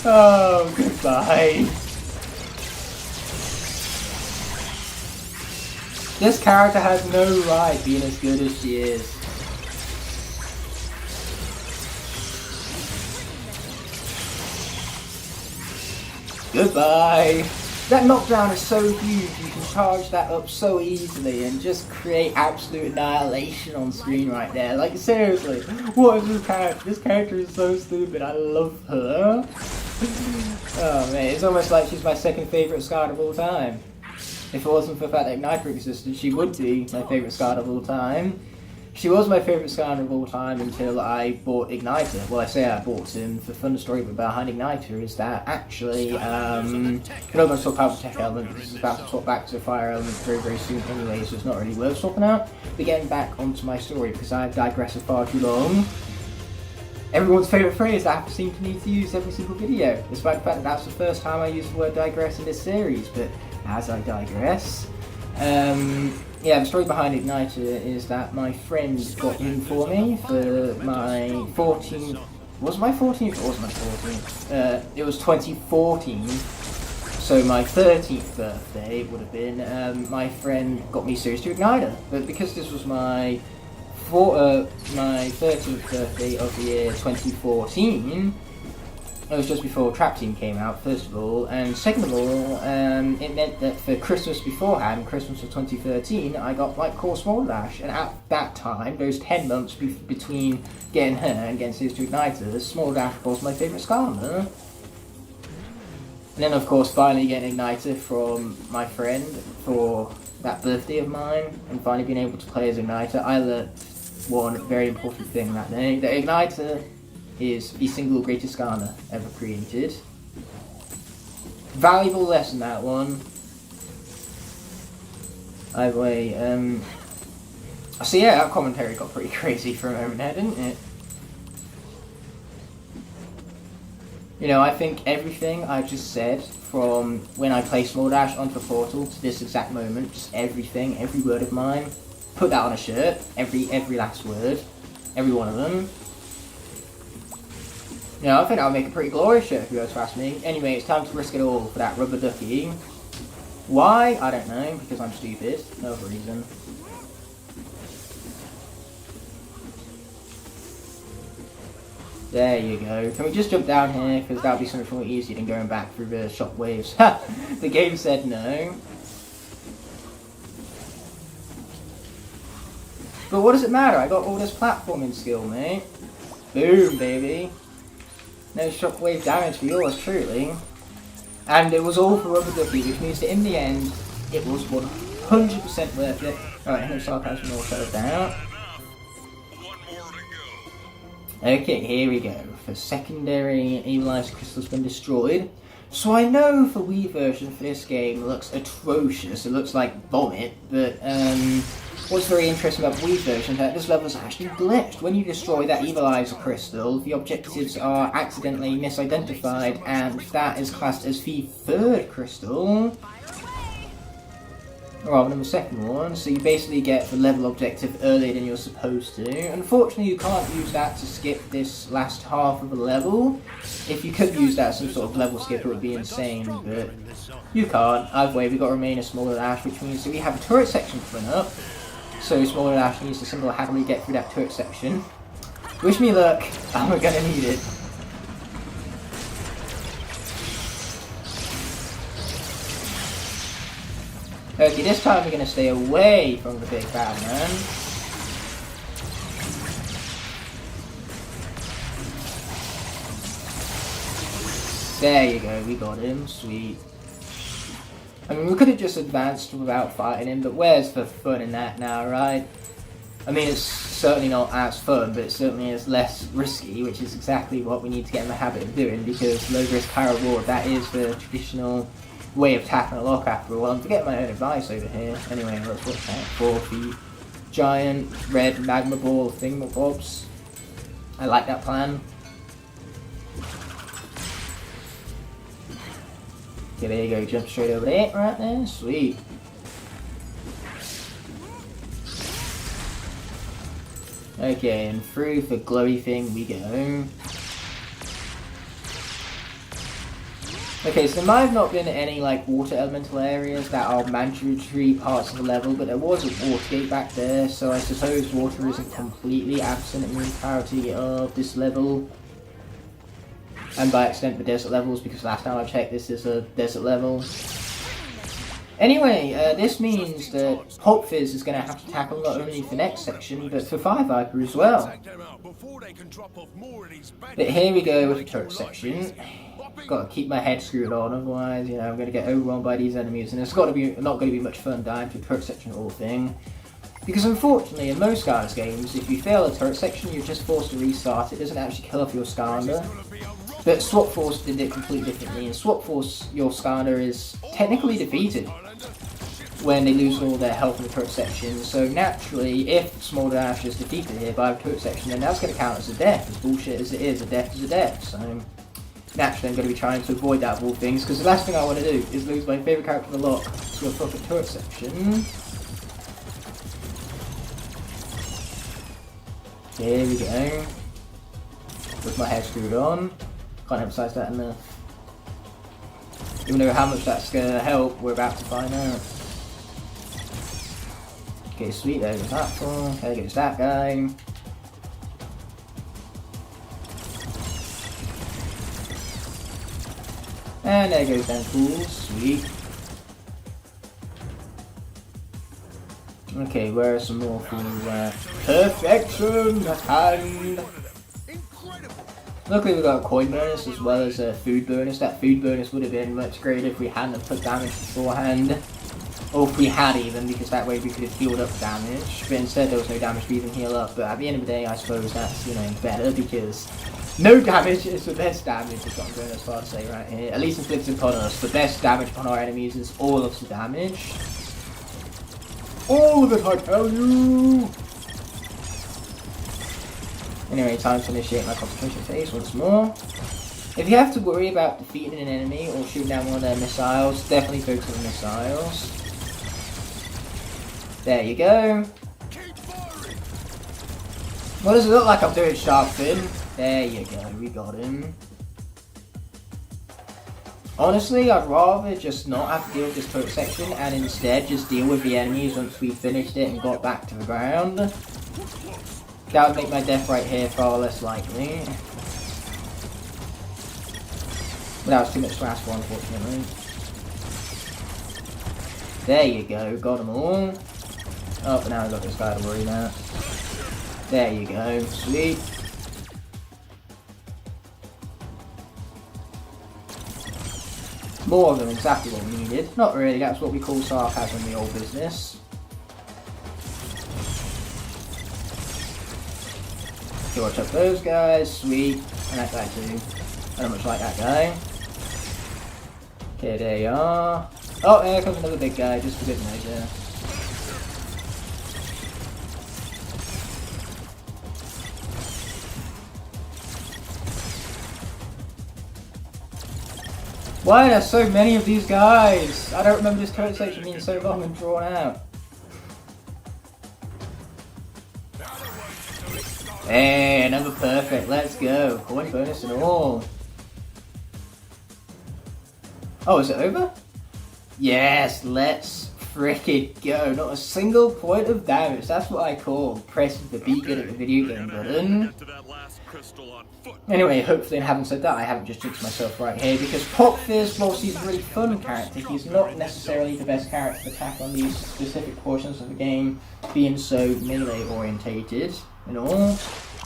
Oh, goodbye. This character has no right being as good as she is. Goodbye! That knockdown is so huge, you can charge that up so easily and just create absolute annihilation on screen right there. Like seriously, what is this character? This character is so stupid, I love her. Oh man, it's almost like she's my 2nd favourite Skylander of all time. If it wasn't for the fact that Igniter existed, she would be my favourite Skylander of all time. She was my favourite Skylander of all time until I bought Igniter. Well, I say I bought him. The fun story behind Igniter is that actually, we're not going to talk about the tech element because it's about to swap back to the fire element very, very soon anyway, so it's not really worth swapping out. But getting back onto my story, because I've digressed far too long. Everyone's favourite phrase that I seem to need to use every single video, despite the fact that that's the first time I used the word digress in this series, but as I digress. Yeah, the story behind Igniter is that my friend got him for me for my 14th... Was it my 14th or was it my 14th? It was 2014, so my 13th birthday would have been. My friend got me Series 2 Igniter, but because this was my 13th birthday of the year 2014, it was just before Trap Team came out, first of all, and second of all, it meant that for Christmas beforehand, Christmas of 2013, I got Lightcore Small Dash, and at that time, those 10 months between getting her and getting Series 2 Igniter, Small Dash was my favourite Skylander. And then, of course, finally getting Igniter from my friend for that birthday of mine, and finally being able to play as Igniter, I learned one very important thing that day, that Igniter is the single greatest Skylander ever created. Valuable lesson, that one. Either way, so yeah, that commentary got pretty crazy for a moment there, didn't it? You know, I think everything I've just said, from when I play Small Dash onto the portal to this exact moment, just everything, every word of mine, put that on a shirt, every last word, every one of them. You know, I think that'll make a pretty glorious shirt if you guys ask me. Anyway, it's time to risk it all for that rubber ducky. Why? I don't know, because I'm stupid. No other reason. There you go. Can we just jump down here? Because that'll be so much more easier than going back through the shockwaves. Ha! The game said no. But what does it matter? I got all this platforming skill, mate. Boom, baby. No shockwave damage for yours, truly. And it was all for rubber ducky, which means that in the end, it was 100% worth it. Alright, here sarcasm all settled down. Okay, here we go. For secondary, Evilized Crystal's been destroyed. So I know the Wii version for this game looks atrocious. It looks like vomit, but what's very interesting about the Wii version is that this level is actually glitched. When you destroy that Evilized Crystal, the objectives are accidentally misidentified, and that is classed as the third crystal, rather than the second one, so you basically get the level objective earlier than you're supposed to. Unfortunately, you can't use that to skip this last half of the level. If you could use that as some sort of level skip, it would be insane, but you can't. Either way, we've got to remain a Smaller Dash, which means that we have a turret section coming up, so Smaller Dash needs to single-handedly get through that turret section. Wish me luck, and we're gonna need it. Okay, this time we're going to stay away from the big bad man. There you go, we got him, sweet. I mean, we could have just advanced without fighting him, but where's the fun in that now, right? I mean, it's certainly not as fun, but it certainly is less risky, which is exactly what we need to get in the habit of doing, because low risk, high reward, that is the traditional way of tackling a Locke after all. I'm forgetting my own advice over here. Anyway, let's watch out for the giant red magma ball thingamabobs. I like that plan. Okay, there you go, jump straight over there, right there, sweet. Okay, and through the glowy thing we go. Okay, so there might have not been any like water elemental areas that are mandatory parts of the level, but there was a water gate back there, so I suppose water isn't completely absent in the entirety of this level. And by extent the desert levels, because last time I checked this is a desert level. Anyway, this means that Pulp Fizz is going to have to tackle not only the next section, but for Fire Viper as well. But here we go with the turret section. Got to keep my head screwed on, otherwise, you know, I'm going to get overrun by these enemies, and it's not going to be much fun dying to the turret section whole thing. Because unfortunately, in most Skylanders games, if you fail a turret section, you're just forced to restart. It doesn't actually kill off your Skylander. But Swap Force did it completely differently. In Swap Force, your Skylander is technically defeated when they lose all their health in the turret section. So naturally, if Small Dash is defeated here by the turret section, then that's going to count as a death. As bullshit as it is, a death is a death. So naturally, I'm going to be trying to avoid that of all things, because the last thing I want to do is lose my favourite character in the Locke to a fucking turret section. Here we go. With my head screwed on. Can't emphasise that enough. Even though how much that's going to help, we're about to find out. Okay, sweet, there goes that one. There goes that guy. And there goes them fools, sweet. Okay, where are some more fools? Perfection hand! Luckily we got a coin bonus as well as a food bonus. That food bonus would have been much greater if we hadn't put damage beforehand. Or if we had even, because that way we could have healed up damage. But instead there was no damage to even heal up. But at the end of the day I suppose that's, you know, better, because no damage is the best damage, is what I'm going as far to say right here. At least inflicts upon us. The best damage upon our enemies is all of the damage. All of it, I tell you! Anyway, time to initiate my concentration phase once more. If you have to worry about defeating an enemy or shooting down one of their missiles, definitely focus on the missiles. There you go. What does it look like I'm doing, Shark Fin? There you go, we got him. Honestly, I'd rather just not have to deal with this turret section and instead just deal with the enemies once we finished it and got back to the ground. That would make my death right here far less likely. But that was too much to ask for, unfortunately. There you go, got them all. Oh, but now I've got this guy to worry about. There you go, sweet. More of them, exactly what we needed. Not really, that's what we call sarcasm in the old business. So watch up those guys, sweet. And that guy too. I don't much like that guy. Okay, there you are. Oh, there comes another big guy, just for good measure. Why are there so many of these guys? I don't remember this turret section being so long and drawn out. Hey, another perfect, let's go. Coin bonus and all. Oh, is it over? Yes, let's frickin' go. Not a single point of damage. That's what I call pressing the be good at the video game button. Anyway, hopefully, having said that, I haven't just jinxed myself right here, because Pop Fizz, whilst he's a really fun character, he's not necessarily the best character to tackle on these specific portions of the game, being so melee orientated and all.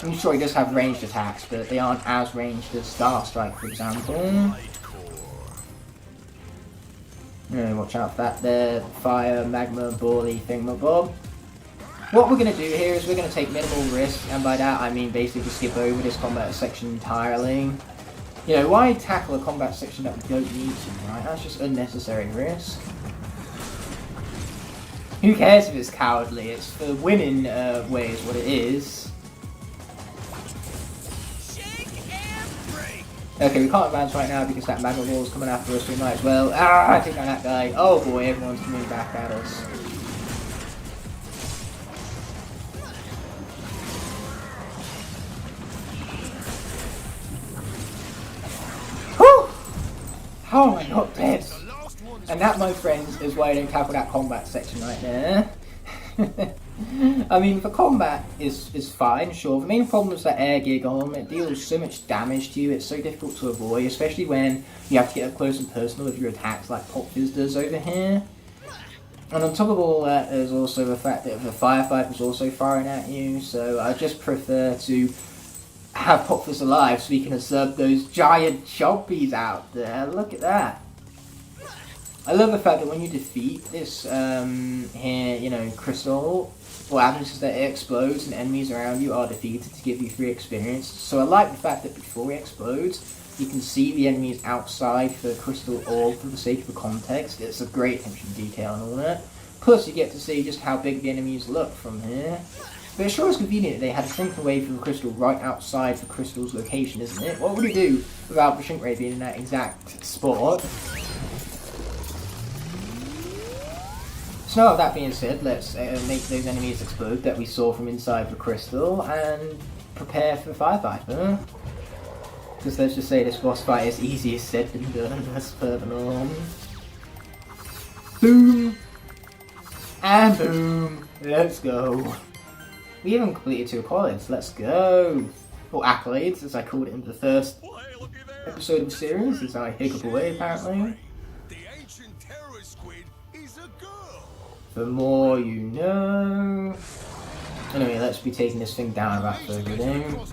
I'm sure he does have ranged attacks, but they aren't as ranged as Star Strike, for example. Watch out for that there, fire, magma, bally, thingamabob. What we're going to do here is we're going to take minimal risk, and by that I mean basically skip over this combat section entirely. You know, why tackle a combat section that we don't need to, right? That's just unnecessary risk. Who cares if it's cowardly? It's for winning way is what it is. Okay, we can't advance right now because that magma wall is coming after us, we might as well. Ah, I think I'm that guy. Oh boy, everyone's coming back at us. Whew! How am I not dead? And that, my friends, is why I don't tackle that combat section right there. I mean, the combat is fine, sure. The main problem is that air gear golem. It deals so much damage to you, it's so difficult to avoid, especially when you have to get up close and personal with your attacks like Pop Fizz does over here. And on top of all that, there's also the fact that the firefighter is also firing at you, so I just prefer to have Pop Fizz alive so we can observe those giant chompies out there. Look at that. I love the fact that when you defeat this here, you know, crystal, what happens is that it explodes and enemies around you are defeated to give you free experience. So I like the fact that before it explodes, you can see the enemies outside the crystal orb for the sake of the context. It's a great attention to detail and all that. Plus you get to see just how big the enemies look from here. But it sure is convenient that they had a shrink away from the crystal right outside the crystal's location, isn't it? What would you do without the shrink ray being in that exact spot? So now that being said, let's make those enemies explode that we saw from inside the crystal and prepare for the firefighter. Because let's just say this boss fight is easier said than done as per the norm. Boom! And boom! Let's go! We even completed 2 accolades, let's go! Or accolades, as I called it in the first episode of the series, as I hiccup away apparently. The more you know. Anyway, let's be taking this thing down about further down.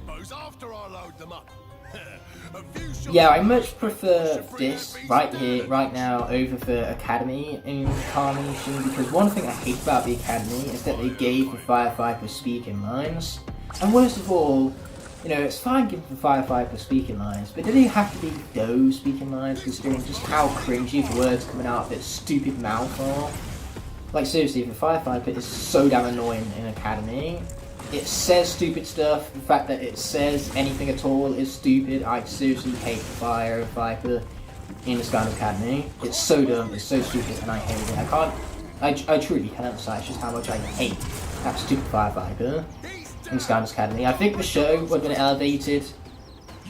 Yeah, I much prefer this right here, right now, over the Academy incarnation, because one thing I hate about the Academy is that they gave the firefighter speaking lines. And worst of all, you know, it's fine giving the firefighter speaking lines, but do they have to be those speaking lines, considering just how cringy the words coming out of its stupid mouth are? Like seriously, the firefighter is so damn annoying in Academy. It says stupid stuff. The fact that it says anything at all is stupid. I seriously hate Fire Viper in the Skylanders Academy. It's so dumb, it's so stupid, and I hate it. I truly can't emphasize just how much I hate that stupid Fire Viper in Skylanders Academy. I think the show would have been elevated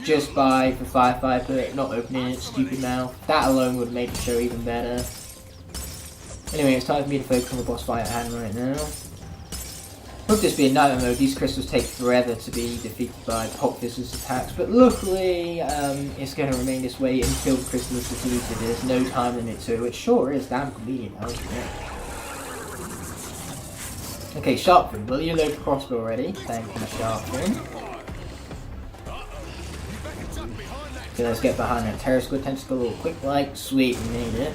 just by the Fire Viper not opening its stupid mouth. That alone would have made the show even better. Anyway, it's time for me to focus on the boss fight at hand right now. With this being nightmare mode, these crystals take forever to be defeated by Pop Fizz's attacks, but luckily it's going to remain this way until the crystal is defeated. There's no time limit to it, which sure is damn convenient now, isn't it? Okay, Sharpfin, will you load the crossbow already? Thank you, Sharpfin. Okay, let's get behind that Terror Squid Tentacle quick like. Sweet, we made it.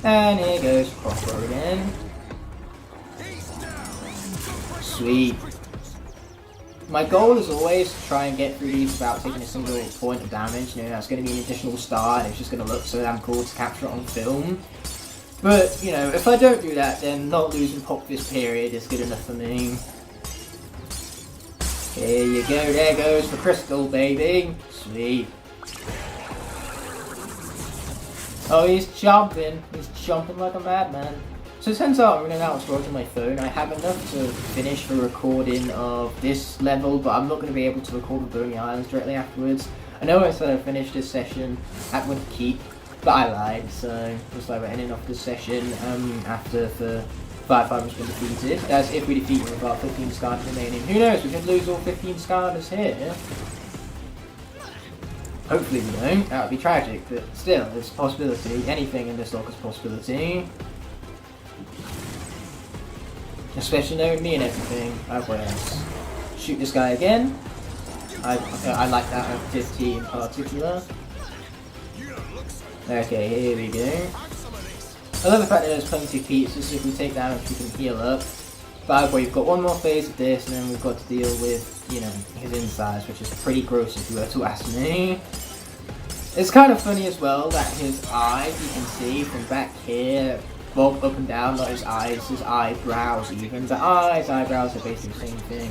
And here goes crossbow again. Sweet. My goal is always to try and get through these without taking a single point of damage. You know, that's going to be an additional star and it's just going to look so damn cool to capture it on film. But, you know, if I don't do that, then not losing Pop this period is good enough for me. Here you go, there goes the crystal, baby. Sweet. Oh, he's jumping like a madman. So it turns out I'm running out of storage on my phone. I have enough to finish the recording of this level, but I'm not going to be able to record the Boney Islands directly afterwards. I know I said I'd finish this session at Winter Keep, but I lied, so looks like we're ending off this session after the Firefighters been defeated. As if we defeat them with our 15 Skylanders remaining. Who knows, we could lose all 15 Skylanders here. Hopefully we don't, that would be tragic, but still, there's a possibility. Anything in this log is a possibility. Especially knowing me and everything. Let's shoot this guy again. I like that activity in particular. Okay, here we go. I love the fact that there's plenty of feats, just if we take damage we can heal up. But we've got one more phase of this and then we've got to deal with, you know, his insides, which is pretty gross if you were to ask me. It's kind of funny as well that his eyes, you can see from back here, bob up and down, not his eyes, his eyebrows even. The eyebrows are basically the same thing.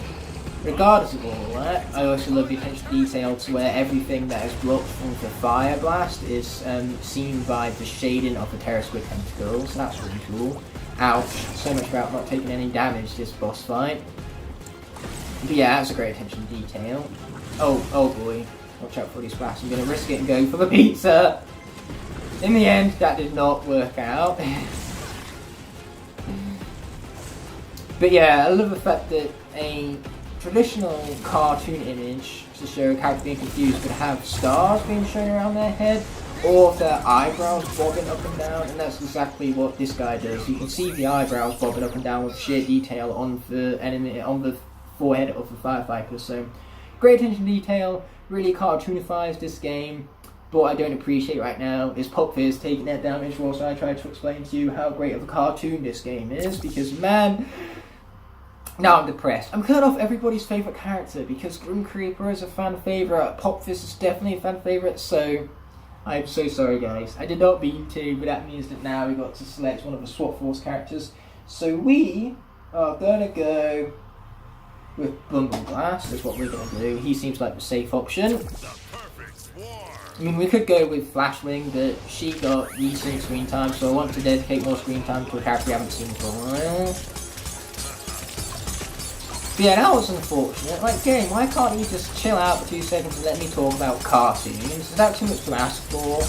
Regardless of all that, I also love the attention to detail to where everything that is blocked from the fire blast is seen by the shading of the Terror Squid Tentacles. That's really cool. Ouch. So much about not taking any damage this boss fight. But yeah, that's a great attention to detail. Oh boy. Watch out for these blasts. I'm going to risk it and go for the pizza. In the end, that did not work out. But yeah, I love the fact that a traditional cartoon image to show a character being confused could have stars being shown around their head, or their eyebrows bobbing up and down, and that's exactly what this guy does. You can see the eyebrows bobbing up and down with sheer detail on the enemy, on the forehead of the firefighter. So, great attention to detail, really cartoonifies this game. But what I don't appreciate right now is Pop Fizz taking that damage whilst I try to explain to you how great of a cartoon this game is, because man, now I'm depressed. I'm cutting off everybody's favourite character because Grim Creeper is a fan favourite, Pop Fizz is definitely a fan favourite, so I'm so sorry guys. I did not mean to, but that means that now we got to select one of the SWAT Force characters. So we are gonna go with Bumbleblast, is what we're gonna do. He seems like the safe option. I mean, we could go with Flashwing, but she got recent screen time, so I want to dedicate more screen time to a character we haven't seen for a while. But yeah, that was unfortunate. Like, game, why can't you just chill out for 2 seconds and let me talk about cartoons? Is that too much to ask for?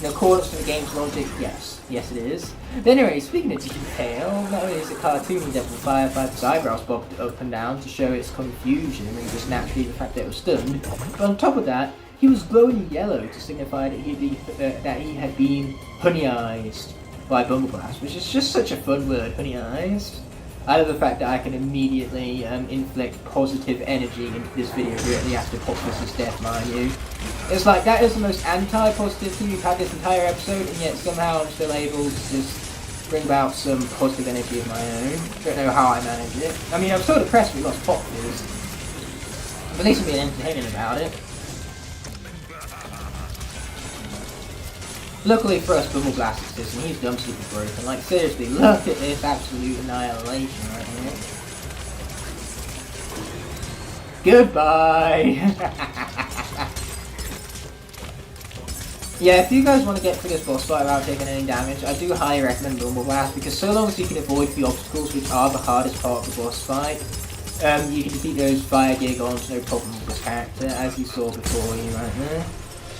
In accordance to the game's logic, yes. Yes, it is. But anyway, speaking of detail, not only is it cartoony that the firefighter's eyebrows bobbed up and down to show its confusion and just naturally the fact that it was stunned, but on top of that, he was glowing yellow to signify that he had been honeyized by Bumbleblast, which is just such a fun word, honeyized. I love the fact that I can immediately inflict positive energy into this video directly after Pop Fizz's death, mind you. It's like, that is the most anti-positivity we've had this entire episode, and yet somehow I'm still able to just bring about some positive energy of my own. Don't know how I manage it. I mean, I'm so depressed we lost Pop Fizz, but at least I'm being entertaining about it. Luckily for us, Bumbleblast exists, and he's dumb super broken. Like, seriously, look at this absolute annihilation right here. Goodbye! Yeah, if you guys want to get through this boss fight without taking any damage, I do highly recommend Rumble Blast, because so long as you can avoid the obstacles, which are the hardest part of the boss fight, you can defeat those fire gigons no problem with this character, as you saw before you right there.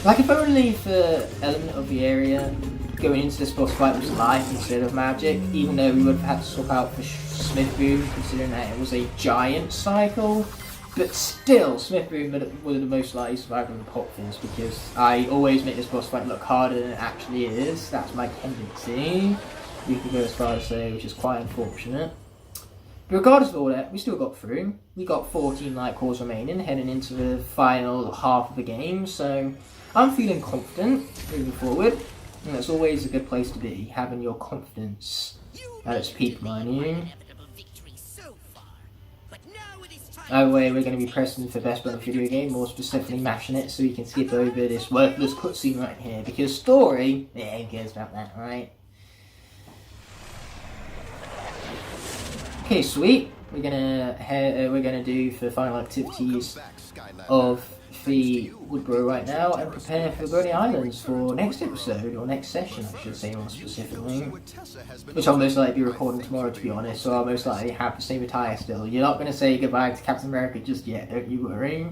Like, if only the element of the area going into this boss fight was life instead of magic, even though we would have had to swap out for Smith Boom, considering that it was a giant cycle. But still, Smith Boom would have the most likely survived in the potholes, because I always make this boss fight look harder than it actually is. That's my tendency. You could go as far as say, which is quite unfortunate. But regardless of all that, we still got through. We got 14 Lightcores remaining, heading into the final half of the game, so I'm feeling confident moving forward. And that's always a good place to be, having your confidence at its peak, mind you. Either way, we're going to be pressing for best button video game, more specifically mashing it so we can skip over this worthless cutscene right here, because story, yeah, who cares about that, right? Okay, sweet. We're gonna do the final activities of the Woodborough right now and prepare for the Brody Islands for next episode, or next session I should say more specifically, which I'll most likely be recording tomorrow, to be honest, so I'll most likely have the same attire still. You're not going to say goodbye to Captain America just yet, don't you worry.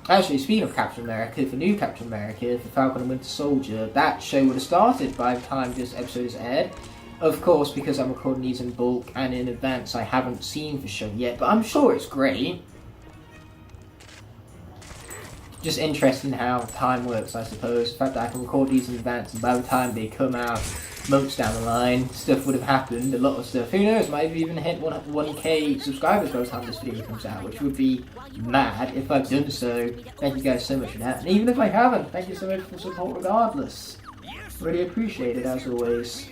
Actually, speaking of Captain America, the new Captain America, the Falcon and Winter Soldier, that show would have started by the time this episode is aired. Of course, because I'm recording these in bulk and in advance, I haven't seen the show yet, but I'm sure it's great. Just interesting how time works, I suppose. The fact that I can record these in advance, and by the time they come out months down the line, stuff would have happened, a lot of stuff. Who knows, might have even hit 1k subscribers by the time this video comes out, which would be mad if I've done so. Thank you guys so much for that. And even if I haven't, thank you so much for the support regardless. Really appreciate it, as always.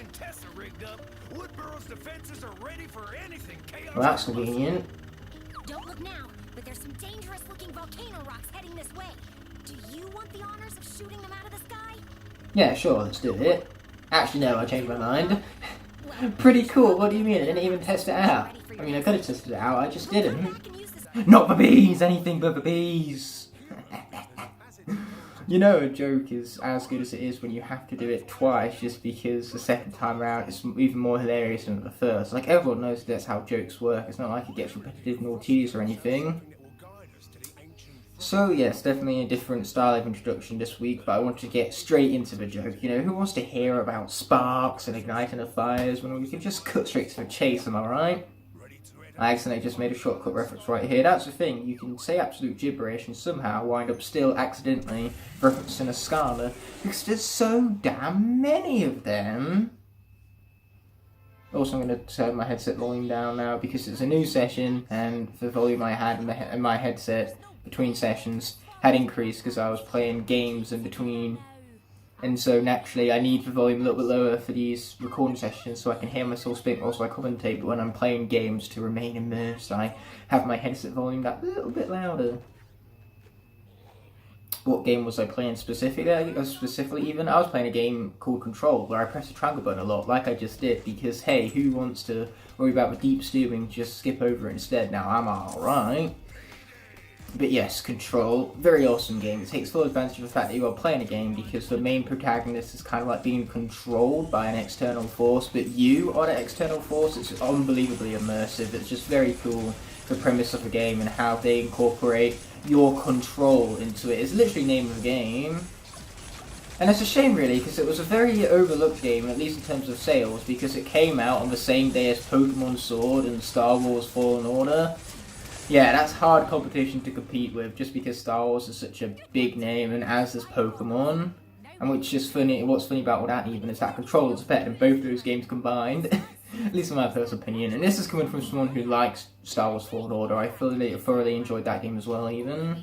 Well, that's convenient. Don't look now, but there's some dangerous looking volcano rocks heading this way. Do you want the honors of shooting them out of the sky? Yeah, sure, let's do it. Actually, no, I changed my mind. Pretty cool, what do you mean? I didn't even test it out. I mean, I could have tested it out, I just didn't. Not the bees! Anything but the bees! You know, a joke is as good as it is when you have to do it twice, just because the second time around it's even more hilarious than the first. Like, everyone knows that's how jokes work. It's not like it gets repetitive nor tedious or anything. So yes, definitely a different style of introduction this week, but I want to get straight into the joke. You know, who wants to hear about sparks and igniting the fires when we can just cut straight to the chase, am I right? I accidentally just made a shortcut reference right here. That's the thing, you can say absolute gibberish and somehow wind up still accidentally referencing a Skylander, because there's so damn many of them. Also, I'm going to turn my headset volume down now because it's a new session and the volume I had in my headset between sessions had increased because I was playing games in between. And so naturally I need the volume a little bit lower for these recording sessions so I can hear myself speak, also I commentate, but when I'm playing games to remain immersed I have my headset volume that little bit louder. What game was I playing specifically? I was playing a game called Control where I press the triangle button a lot, like I just did, because hey, who wants to worry about the deep steering, just skip over it instead. Now I'm alright. But yes, Control, very awesome game. It takes full advantage of the fact that you are playing a game because the main protagonist is kind of like being controlled by an external force, but you are the external force. It's unbelievably immersive. It's just very cool, the premise of the game and how they incorporate your control into it. It's literally the name of the game. And it's a shame really, because it was a very overlooked game, at least in terms of sales, because it came out on the same day as Pokemon Sword and Star Wars Fallen Order. Yeah, that's hard competition to compete with, just because Star Wars is such a big name, and as is Pokemon. And which is funny, what's funny about that even is that Control is better than both those games combined. At least in my personal opinion. And this is coming from someone who likes Star Wars Fallen Order. I thoroughly enjoyed that game as well, even.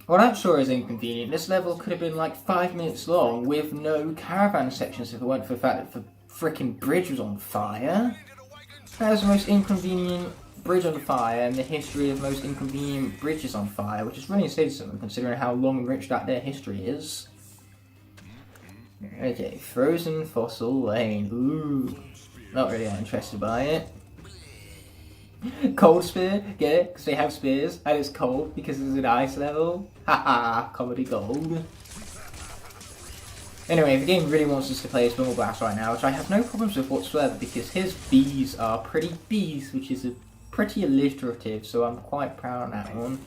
Well, that sure is inconvenient. This level could have been like 5 minutes long with no caravan sections if it weren't for the fact that the frickin' bridge was on fire. That is the most inconvenient bridge on fire in the history of most inconvenient bridges on fire, which is really saying something considering how long and rich that their history is. Okay, Frozen Fossil Lane. Ooh. Not really interested by it. Cold spear, get it? Because they have spears, and it's cold because it's an ice level. Haha, comedy gold. Anyway, if the game really wants us to play as Normal Blast right now, which I have no problems with whatsoever, because his Bs are pretty Bs, which is a pretty alliterative, so I'm quite proud of that one.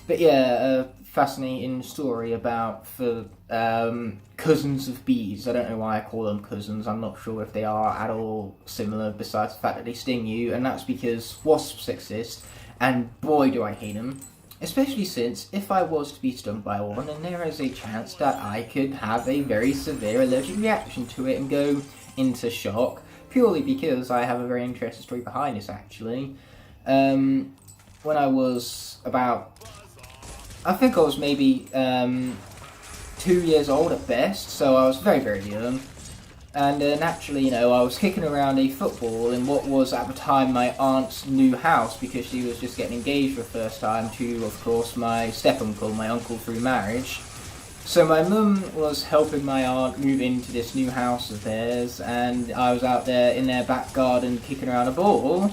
But yeah, a fascinating story about cousins of bees. I don't know why I call them cousins. I'm not sure if they are at all similar, besides the fact that they sting you, and that's because wasps exist, and boy do I hate them. Especially since, if I was to be stung by one, then there is a chance that I could have a very severe allergic reaction to it and go into shock, purely because I have a very interesting story behind this, actually. When I was about, I think I was maybe 2 years old at best, so I was very, very young. And naturally, you know, I was kicking around a football in what was at the time my aunt's new house, because she was just getting engaged for the first time to, of course, my step-uncle, my uncle through marriage. So my mum was helping my aunt move into this new house of theirs, and I was out there in their back garden kicking around a ball,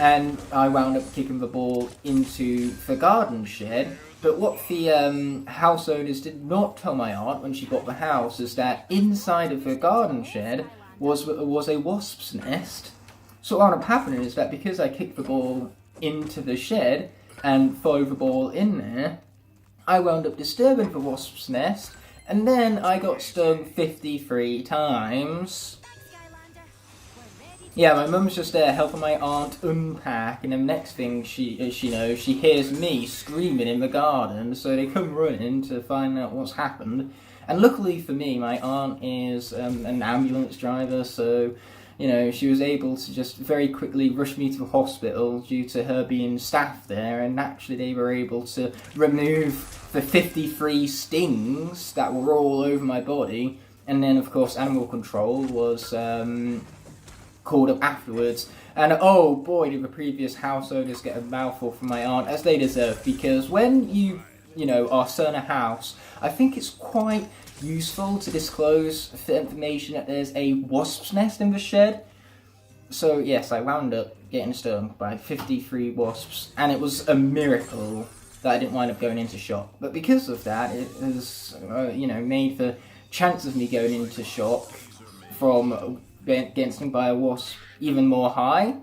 and I wound up kicking the ball into the garden shed. But what the house owners did not tell my aunt when she got the house is that inside of the garden shed was a wasp's nest. So what wound up happening is that because I kicked the ball into the shed and threw the ball in there, I wound up disturbing the wasp's nest, and then I got stung 53 times. Yeah, my mum's just there helping my aunt unpack, and the next thing she knows, she hears me screaming in the garden, so they come running to find out what's happened. And luckily for me, my aunt is an ambulance driver, so, you know, she was able to just very quickly rush me to the hospital due to her being staff there, and naturally they were able to remove the 53 stings that were all over my body. And then, of course, animal control was called up afterwards, and oh boy did the previous house owners get a mouthful from my aunt, as they deserve, because when you know, are selling a house, I think it's quite useful to disclose the information that there's a wasp's nest in the shed. So yes, I wound up getting stung by 53 wasps, and it was a miracle that I didn't wind up going into shock. But because of that, it has you know, made the chance of me going into shock from getting stung by a wasp even more high.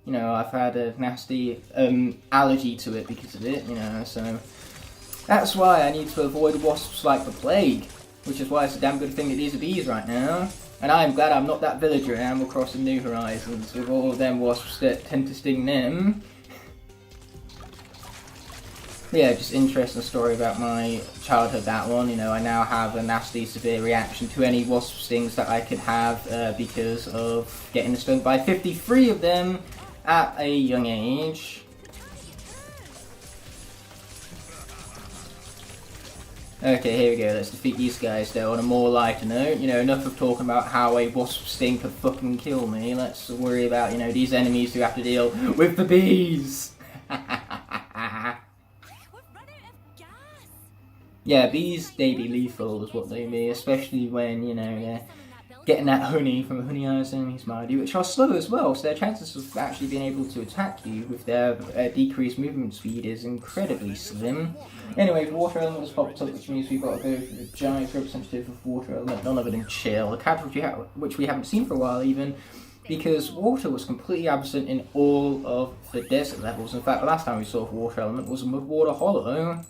You know, I've had a nasty allergy to it because of it, you know, so that's why I need to avoid wasps like the plague, which is why it's a damn good thing that these are bees right now. And I'm glad I'm not that villager in Animal Crossing New Horizons with all of them wasps that tend to sting them. Yeah, just interesting story about my childhood, that one. You know, I now have a nasty, severe reaction to any wasp stings that I could have because of getting stung by 53 of them at a young age. Okay, here we go, let's defeat these guys though on a more lighter note. You know, enough of talking about how a wasp sting could fucking kill me. Let's worry about, you know, these enemies who have to deal with the bees. Yeah, bees, they be lethal is what they be, especially when, you know, they're getting that honey from honey-eyed enemies, mind you, which are slow as well, so their chances of actually being able to attack you with their decreased movement speed is incredibly slim. Anyway, the water element has popped up, which means we've got to go for the giant representative of water element, none other than Chill, a character which we haven't seen for a while even, because water was completely absent in all of the desert levels. In fact, the last time we saw water element was in Mudwater Hollow.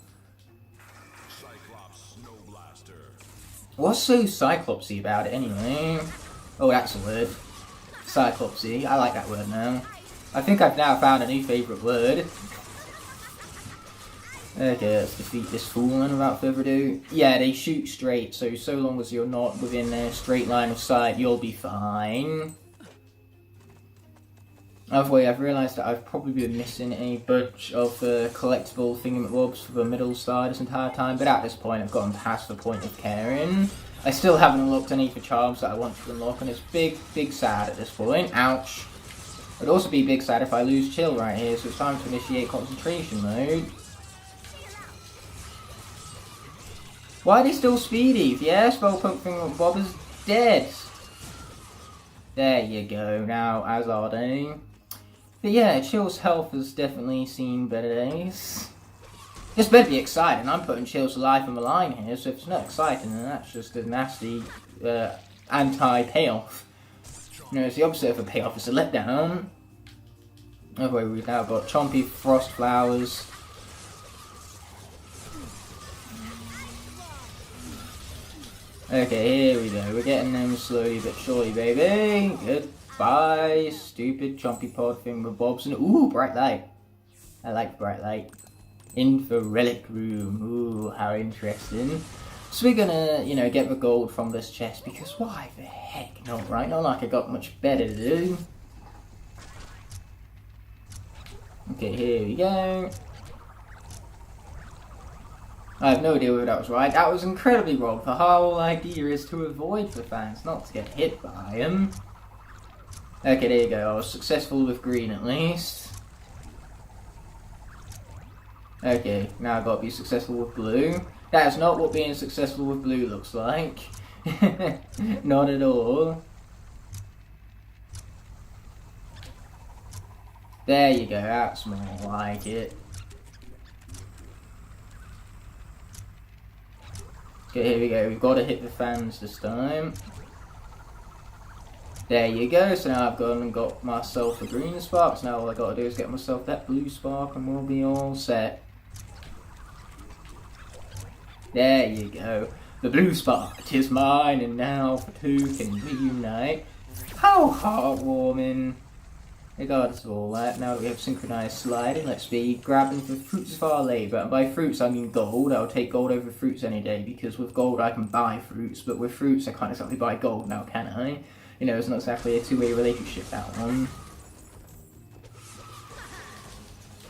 What's so Cyclopsy about it anyway? Oh, that's a word. Cyclopsy. I like that word now. I think I've now found a new favourite word. Okay, let's defeat this fool then without further ado. Yeah, they shoot straight, so long as you're not within their straight line of sight, you'll be fine. Otherwise, I've realised that I've probably been missing a bunch of collectible thingamabobs for the middle side this entire time, but at this point I've gotten past the point of caring. I still haven't unlocked any of the charms that I want to unlock, and it's big sad at this point. Ouch. It'd also be big sad if I lose Chill right here, so it's time to initiate concentration mode. Why are they still speedy? Yeah, Spellpunk Thingamabob is dead. There you go. Now, as are they. But yeah, Chill's health has definitely seen better days. This better be exciting. I'm putting Chill's life on the line here, so if it's not exciting, then that's just a nasty anti-payoff. You know, it's the opposite of a payoff, it's a letdown. Okay, we've now got Chompy Frost Flowers. Okay, here we go. We're getting them slowly but surely, baby. Goodbye, stupid Chompy Pod thing with bobs and ooh, bright light. I like bright light. In the relic room. Ooh, how interesting. So we're gonna, you know, get the gold from this chest because why the heck not, right? Not like I got much better to do. Okay, here we go. I have no idea whether that was right. That was incredibly wrong. The whole idea is to avoid the fans, not to get hit by them. Okay, there you go. I was successful with green at least. Okay, now I've got to be successful with blue. That is not what being successful with blue looks like. Not at all. There you go, that's more like it. Okay, here we go. We've got to hit the fans this time. There you go. So now I've gone and got myself a green spark. So now all I got to do is get myself that blue spark and we'll be all set. There you go. The blue spark, it is mine, and now the two can reunite. How heartwarming. Regardless of all that, now that we have synchronized sliding, let's be grabbing the fruits of our labour. And by fruits, I mean gold. I'll take gold over fruits any day, because with gold I can buy fruits, but with fruits I can't exactly buy gold now, can I? You know, it's not exactly a two-way relationship, that one.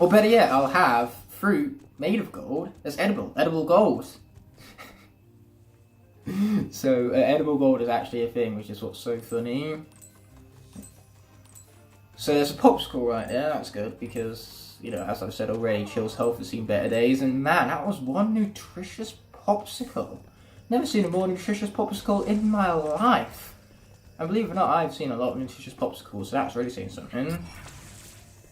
Or better yet, I'll have fruit made of gold that's edible. Edible gold. So, edible gold is actually a thing, which is what's so funny. So there's a popsicle right there, that's good, because, you know, as I've said already, Chill's health has seen better days, and man, that was one nutritious popsicle. Never seen a more nutritious popsicle in my life. And believe it or not, I've seen a lot of nutritious popsicles, so that's really saying something.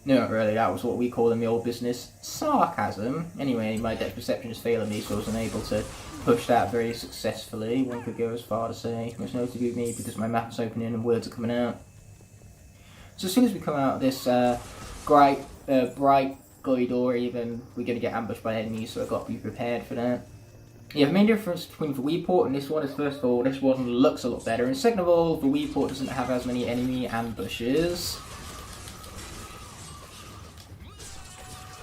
No, not really, that was what we call in the old business sarcasm. Anyway, my depth perception is failing me, so I was unable to push that very successfully. One could go as far to say, most notably me, because my mouth is opening and words are coming out. So as soon as we come out of this bright glowy door, even we're going to get ambushed by enemies, so I've got to be prepared for that. Yeah, the main difference between the Wii port and this one is, first of all, this one looks a lot better, and second of all, the Wii port doesn't have as many enemy ambushes.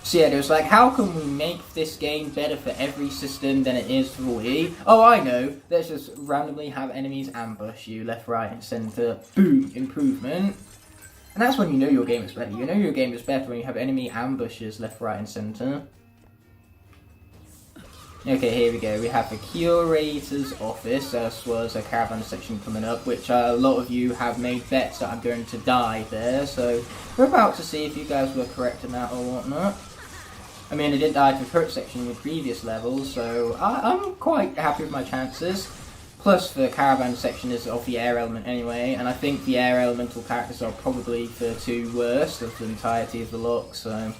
So yeah, there's like, how can we make this game better for every system than it is for Wii? Oh, I know, let's just randomly have enemies ambush you left, right, and centre. Boom, improvement. And that's when you know your game is better. You know your game is better when you have enemy ambushes left, right, and centre. Okay, here we go. We have the Curator's Office. This was a caravan section coming up, which a lot of you have made bets that I'm going to die there. So we're about to see if you guys were correct in that or whatnot. I mean, I didn't die to the turret section in the previous levels, so I'm quite happy with my chances. Plus, the caravan section is of the air element anyway, and I think the air elemental characters are probably the two worst of the entirety of the lot, so...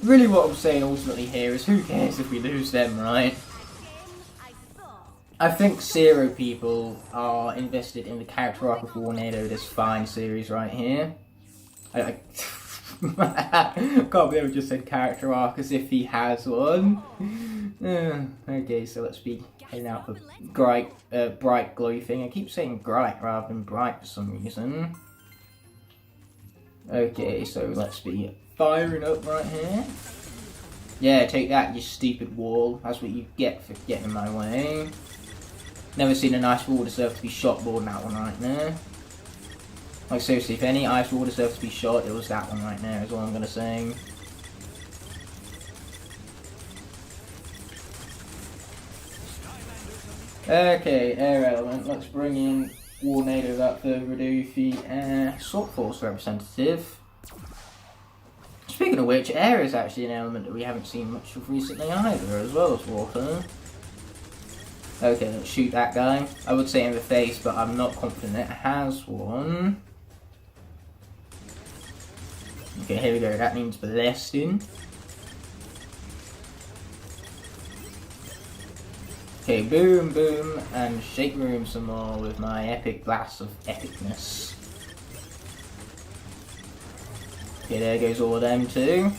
Really what I'm saying ultimately here is, who cares if we lose them, right? I think 0 people are invested in the character arc of Warnado, this fine series right here. I can't believe I just said character arc as if he has one. Okay, so let's be heading out the bright glowy thing. I keep saying bright rather than bright for some reason. Okay, so let's be firing up right here. Yeah, take that, you stupid wall. That's what you get for getting in my way. Never seen a nice wall deserve to be shot more than that one right there. Like seriously, if any ice wall deserves to be shot, it was that one right there, is all I'm gonna say. Okay, air element. Let's bring in Warnado without further ado, the Air Assault Force representative. Speaking of which, air is actually an element that we haven't seen much of recently either, as well as water. Okay, let's shoot that guy. I would say in the face, but I'm not confident it has one. Okay, here we go. That means blasting. Okay, boom, boom, and shake the room some more with my epic blast of epicness. Okay, there goes all of them too.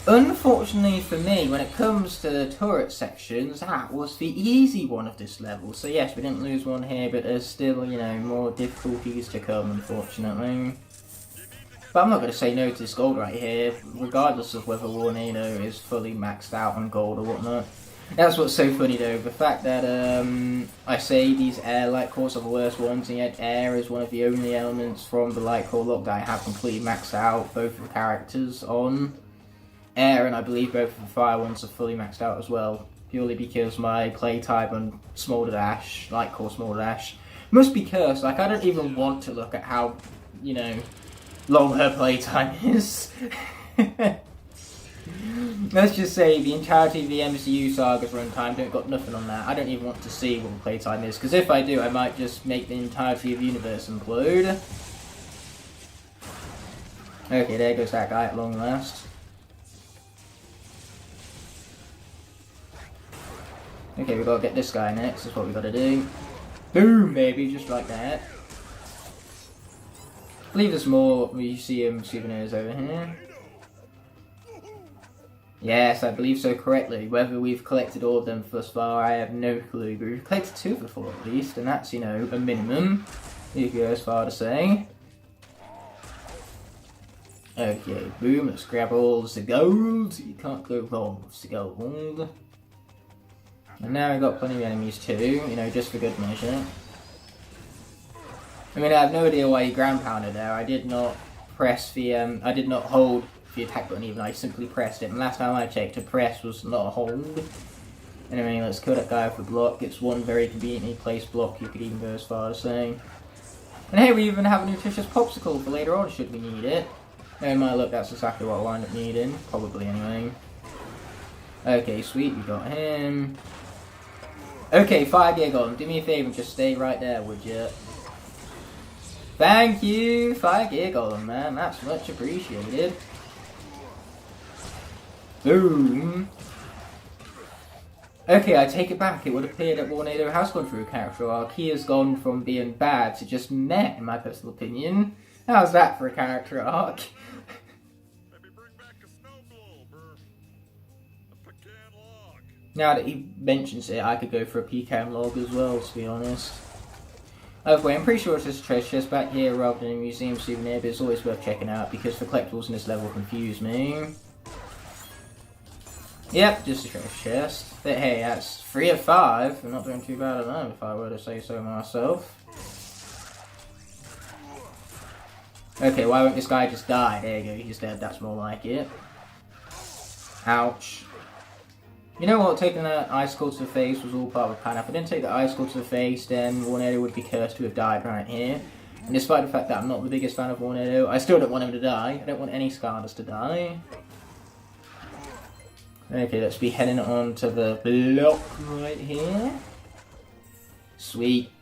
Unfortunately for me, when it comes to the turret sections, that was the easy one of this level. So yes, we didn't lose one here, but there's still, you know, more difficulties to come, unfortunately. But I'm not going to say no to this gold right here, regardless of whether Warnado is fully maxed out on gold or whatnot. That's what's so funny though, the fact that I say these air Lightcores are the worst ones, and yet air is one of the only elements from the Lightcore Locke that I have completely maxed out both of the characters on. Air, and I believe both of the fire ones are fully maxed out as well, purely because my play type on Smolder Dash, Lightcore Smolder Dash, must be cursed. Like, I don't even want to look at how, you know, long her playtime is. Let's just say the entirety of the MCU Saga's runtime don't got nothing on that. I don't even want to see what the playtime is, because if I do, I might just make the entirety of the universe implode. Okay, there goes that guy at long last. Okay, we gotta get this guy next, that's what we gotta do. Boom, baby, just like that. I believe there's more museum souvenirs over here. Yes, I believe so correctly. Whether we've collected all of them thus far, I have no clue. But we've collected 2 of the 4 at least, and that's, you know, a minimum, if you go as far to say. Okay, boom, let's grab all the gold. You can't go wrong with the gold. And now we've got plenty of enemies too, you know, just for good measure. I mean, I have no idea why you ground pounded there. I did not press the, I did not hold the attack button even, I simply pressed it. And last time I checked, to press was not a hold. Anyway, let's kill that guy with the block. It's one very conveniently placed block, you could even go as far as saying. And hey, we even have a nutritious popsicle for later on, should we need it. In my luck, that's exactly what I'll wind up needing. Probably, anyway. Okay, sweet, we got him. Okay, 5 year golem, do me a favour and just stay right there, would you? Thank you, 5 year golem, man, that's much appreciated. Boom. Okay, I take it back, it would appear that Warnado has gone through a character arc. He has gone from being bad to just meh, in my personal opinion. How's that for a character arc? Now that he mentions it, I could go for a pecan log as well, to be honest. Okay, I'm pretty sure it's just a treasure chest back here rather than a museum souvenir, but it's always worth checking out because the collectibles in this level confuse me. Yep, just a treasure chest. But hey, that's 3 of 5. I'm not doing too bad at that, if I were to say so myself. Okay, why won't this guy just die? There you go, he's dead, that's more like it. Ouch. You know what, taking that icicle to the face was all part of the plan. If I didn't take the icicle to the face, then Warnado would be cursed to have died right here. And despite the fact that I'm not the biggest fan of Warnado, I still don't want him to die. I don't want any Skylanders to die. Okay, let's be heading on to the block right here. Sweet.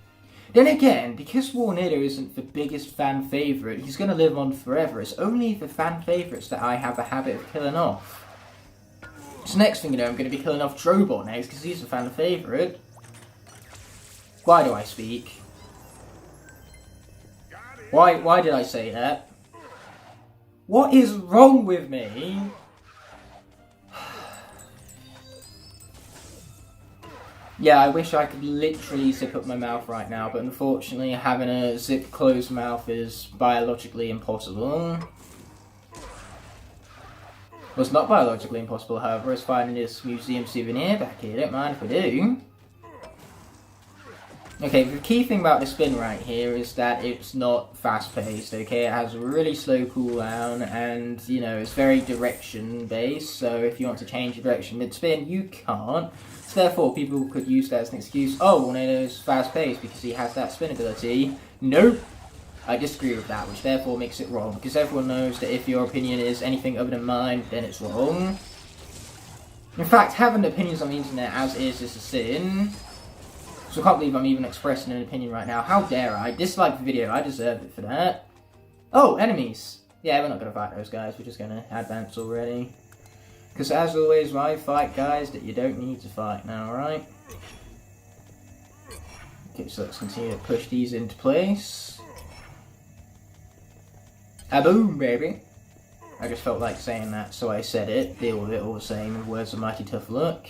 Then again, because Warnado isn't the biggest fan favourite, he's going to live on forever. It's only the fan favourites that I have a habit of killing off. So next thing you know, I'm going to be killing off Drobot next, because he's a fan favourite. Why do I speak? Why did I say that? What is wrong with me? Yeah, I wish I could literally zip up my mouth right now, but unfortunately having a zip closed mouth is biologically impossible. Well, it's not biologically impossible, however, as finding this museum souvenir back here. Don't mind if we do. Okay, the key thing about the spin right here is that it's not fast-paced, okay? It has a really slow cooldown, and, you know, it's very direction-based, so if you want to change your direction mid-spin, you can't. So therefore, people could use that as an excuse, oh, Warnado's fast-paced because he has that spin ability. Nope! I disagree with that, which therefore makes it wrong, because everyone knows that if your opinion is anything other than mine, then it's wrong. In fact, having opinions on the internet as is a sin. So I can't believe I'm even expressing an opinion right now. How dare I? Dislike the video, I deserve it for that. Oh, enemies! Yeah, we're not going to fight those guys, we're just going to advance already. Because as always, why fight guys that you don't need to fight now, right? Okay, so let's continue to push these into place. A boom, baby! I just felt like saying that, so I said it. Deal with it all the same with words of mighty tough luck.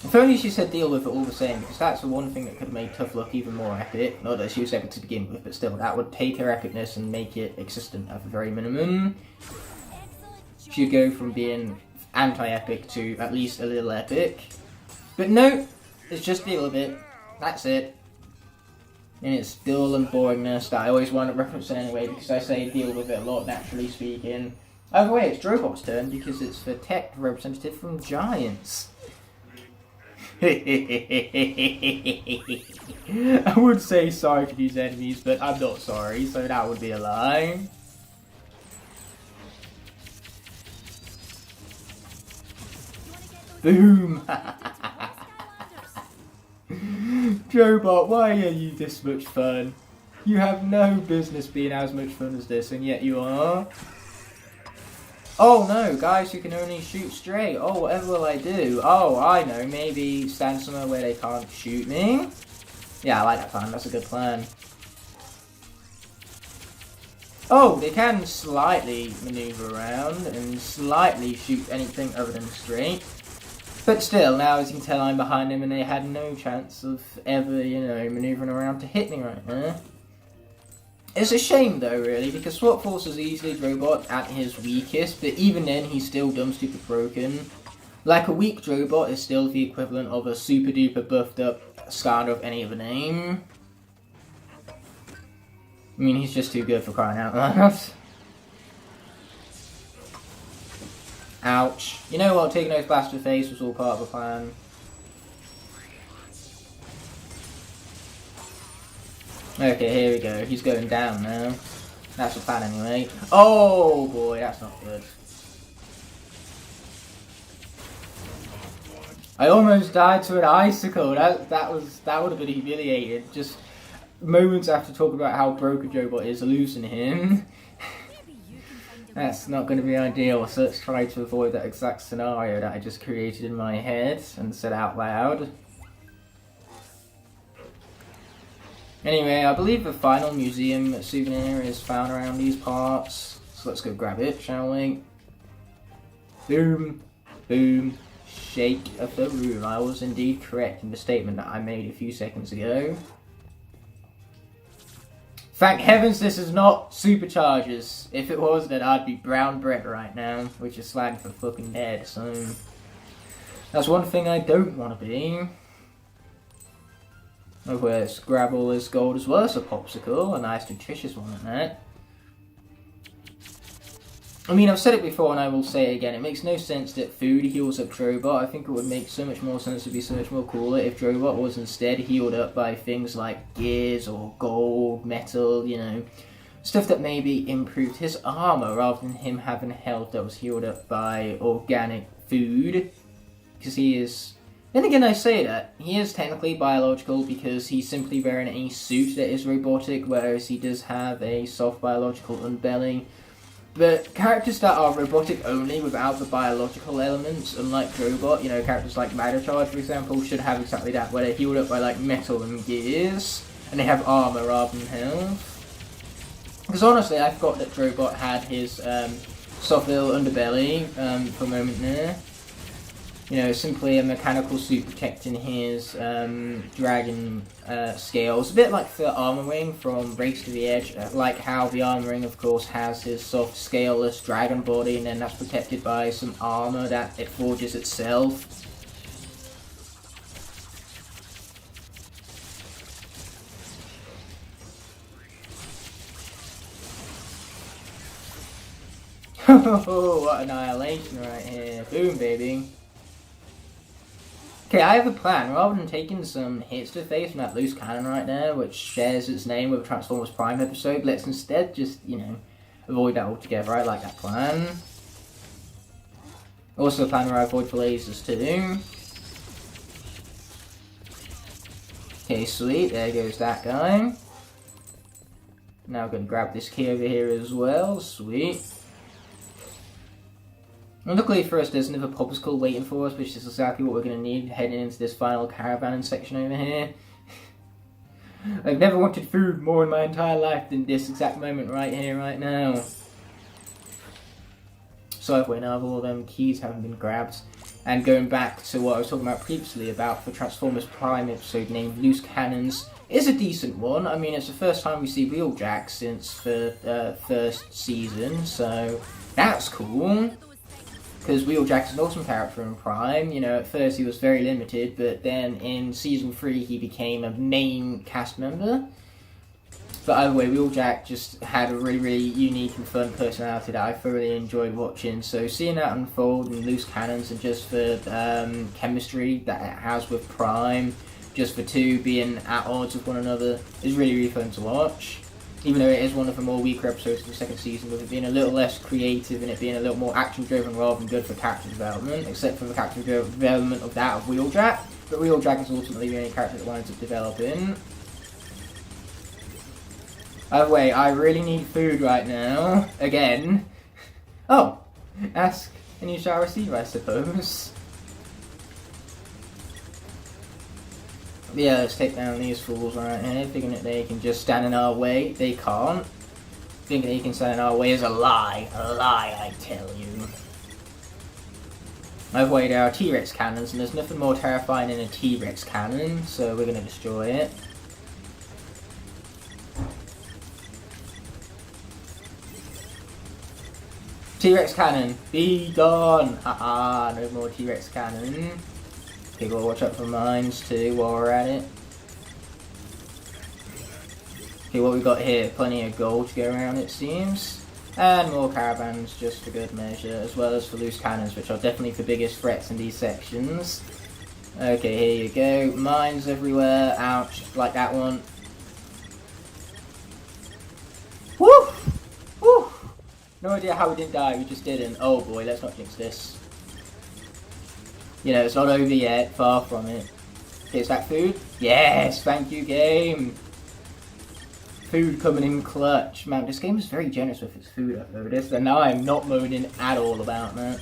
If only she said deal with it all the same, because that's the one thing that could have made tough luck even more epic. Not that she was epic to begin with, but still, that would take her epicness and make it existent at the very minimum. She'd go from being anti-epic to at least a little epic. But no, it's just deal with it. That's it. And it's dull and boringness that I always want to reference it anyway, because I say deal with it a lot, naturally speaking. By the way, it's Drobot's turn, because it's the tech representative from Giants. I would say sorry for these enemies, but I'm not sorry, so that would be a lie. Boom! Drobot, why are you this much fun? You have no business being as much fun as this, and yet you are. Oh no, guys who can only shoot straight. Oh, whatever will I do? Oh, I know, maybe stand somewhere where they can't shoot me? Yeah, I like that plan, that's a good plan. Oh, they can slightly maneuver around and slightly shoot anything other than straight. But still, now as you can tell, I'm behind him and they had no chance of ever, you know, manoeuvring around to hit me right now. It's a shame though, really, because Swap Force is easily Drobot at his weakest, but even then he's still dumb stupid broken. Like, a weak Drobot is still the equivalent of a super duper buffed up Skylander of any other name. I mean, he's just too good for crying out loud. Ouch. You know what, taking those blasts to the face was all part of the plan. Okay, here we go. He's going down now. That's the plan anyway. Oh boy, that's not good. I almost died to an icicle. That would have been humiliating. Just moments after talking about how broken Drobot is, losing him. That's not going to be ideal, so let's try to avoid that exact scenario that I just created in my head and said out loud. Anyway, I believe the final museum souvenir is found around these parts, so let's go grab it, shall we? Boom, boom, shake of the room. I was indeed correct in the statement that I made a few seconds ago. Thank heavens this is not superchargers. If it was, then I'd be brown bread right now, which is slang for fucking dead, so that's one thing I don't want to be. Oh, let's grab all this gold as well as a popsicle, a nice nutritious one at that. I mean, I've said it before and I will say it again, it makes no sense that food heals up Drobot. I think it would make so much more sense, to be so much more cooler if Drobot was instead healed up by things like gears or gold, metal, you know, stuff that maybe improved his armor rather than him having health that was healed up by organic food. Because he is... Then again, I say that, he is technically biological because he's simply wearing a suit that is robotic, whereas he does have a soft biological underbelly. But characters that are robotic only without the biological elements, unlike Drobot, you know, characters like Matter Charge, for example, should have exactly that, where they're healed up by, like, metal and gears, and they have armor rather than health. Because honestly, I forgot that Drobot had his soft little underbelly for a moment there. You know, simply a mechanical suit protecting his dragon scales. A bit like the armor ring from Race to the Edge, like how the armor ring, of course, has his soft, scaleless dragon body, and then that's protected by some armor that it forges itself. Oh, what annihilation right here. Boom, baby. Okay, I have a plan. Rather than taking some hits to the face from that loose cannon right there, which shares its name with a Transformers Prime episode, let's instead just, you know, avoid that altogether. I like that plan. Also a plan where I avoid the lasers too. Okay, sweet. There goes that guy. Now I'm going to grab this key over here as well. Sweet. And luckily for us, there's another popsicle waiting for us, which is exactly what we're going to need heading into this final caravan section over here. I've never wanted food more in my entire life than this exact moment right here, right now. So anyway, now all of them keys haven't been grabbed. And going back to what I was talking about previously about the Transformers Prime episode named Loose Cannons is a decent one. I mean, it's the first time we see Wheeljack since the first season, so that's cool. Because Wheeljack's an awesome character in Prime. You know, at first he was very limited, but then in Season 3 he became a main cast member. But either way, Wheeljack just had a really, really unique and fun personality that I thoroughly enjoyed watching. So seeing that unfold in Loose Cannons and just the chemistry that it has with Prime, just the two being at odds with one another, is really, really fun to watch. Even though it is one of the more weaker episodes of the second season, with it being a little less creative and it being a little more action-driven rather than good for character development, except for the character development of that of Wheeljack. But Wheeljack is ultimately the only character that winds up developing. By the way, I really need food right now. Again. Oh! Ask and you shall receive, I suppose. Yeah, let's take down these fools right here, thinking that they can just stand in our way. They can't. Thinking they can stand in our way is a lie. A lie, I tell you. By the way, there are T-Rex cannons, and there's nothing more terrifying than a T-Rex cannon, so we're going to destroy it. T-Rex cannon, be gone! Haha, no more T-Rex cannon. Okay, gotta watch out for mines too while we're at it. Okay, what we got here? Plenty of gold to go around, it seems. And more caravans just for good measure, as well as for loose cannons, which are definitely the biggest threats in these sections. Okay, here you go. Mines everywhere. Ouch. Like that one. Woo! Woo! No idea how we didn't die, we just didn't. Oh boy, let's not jinx this. You know, it's not over yet, far from it. Okay, is that food? Yes, thank you, game. Food coming in clutch. Man, this game is very generous with its food, I've noticed, and now I'm not moaning at all about that.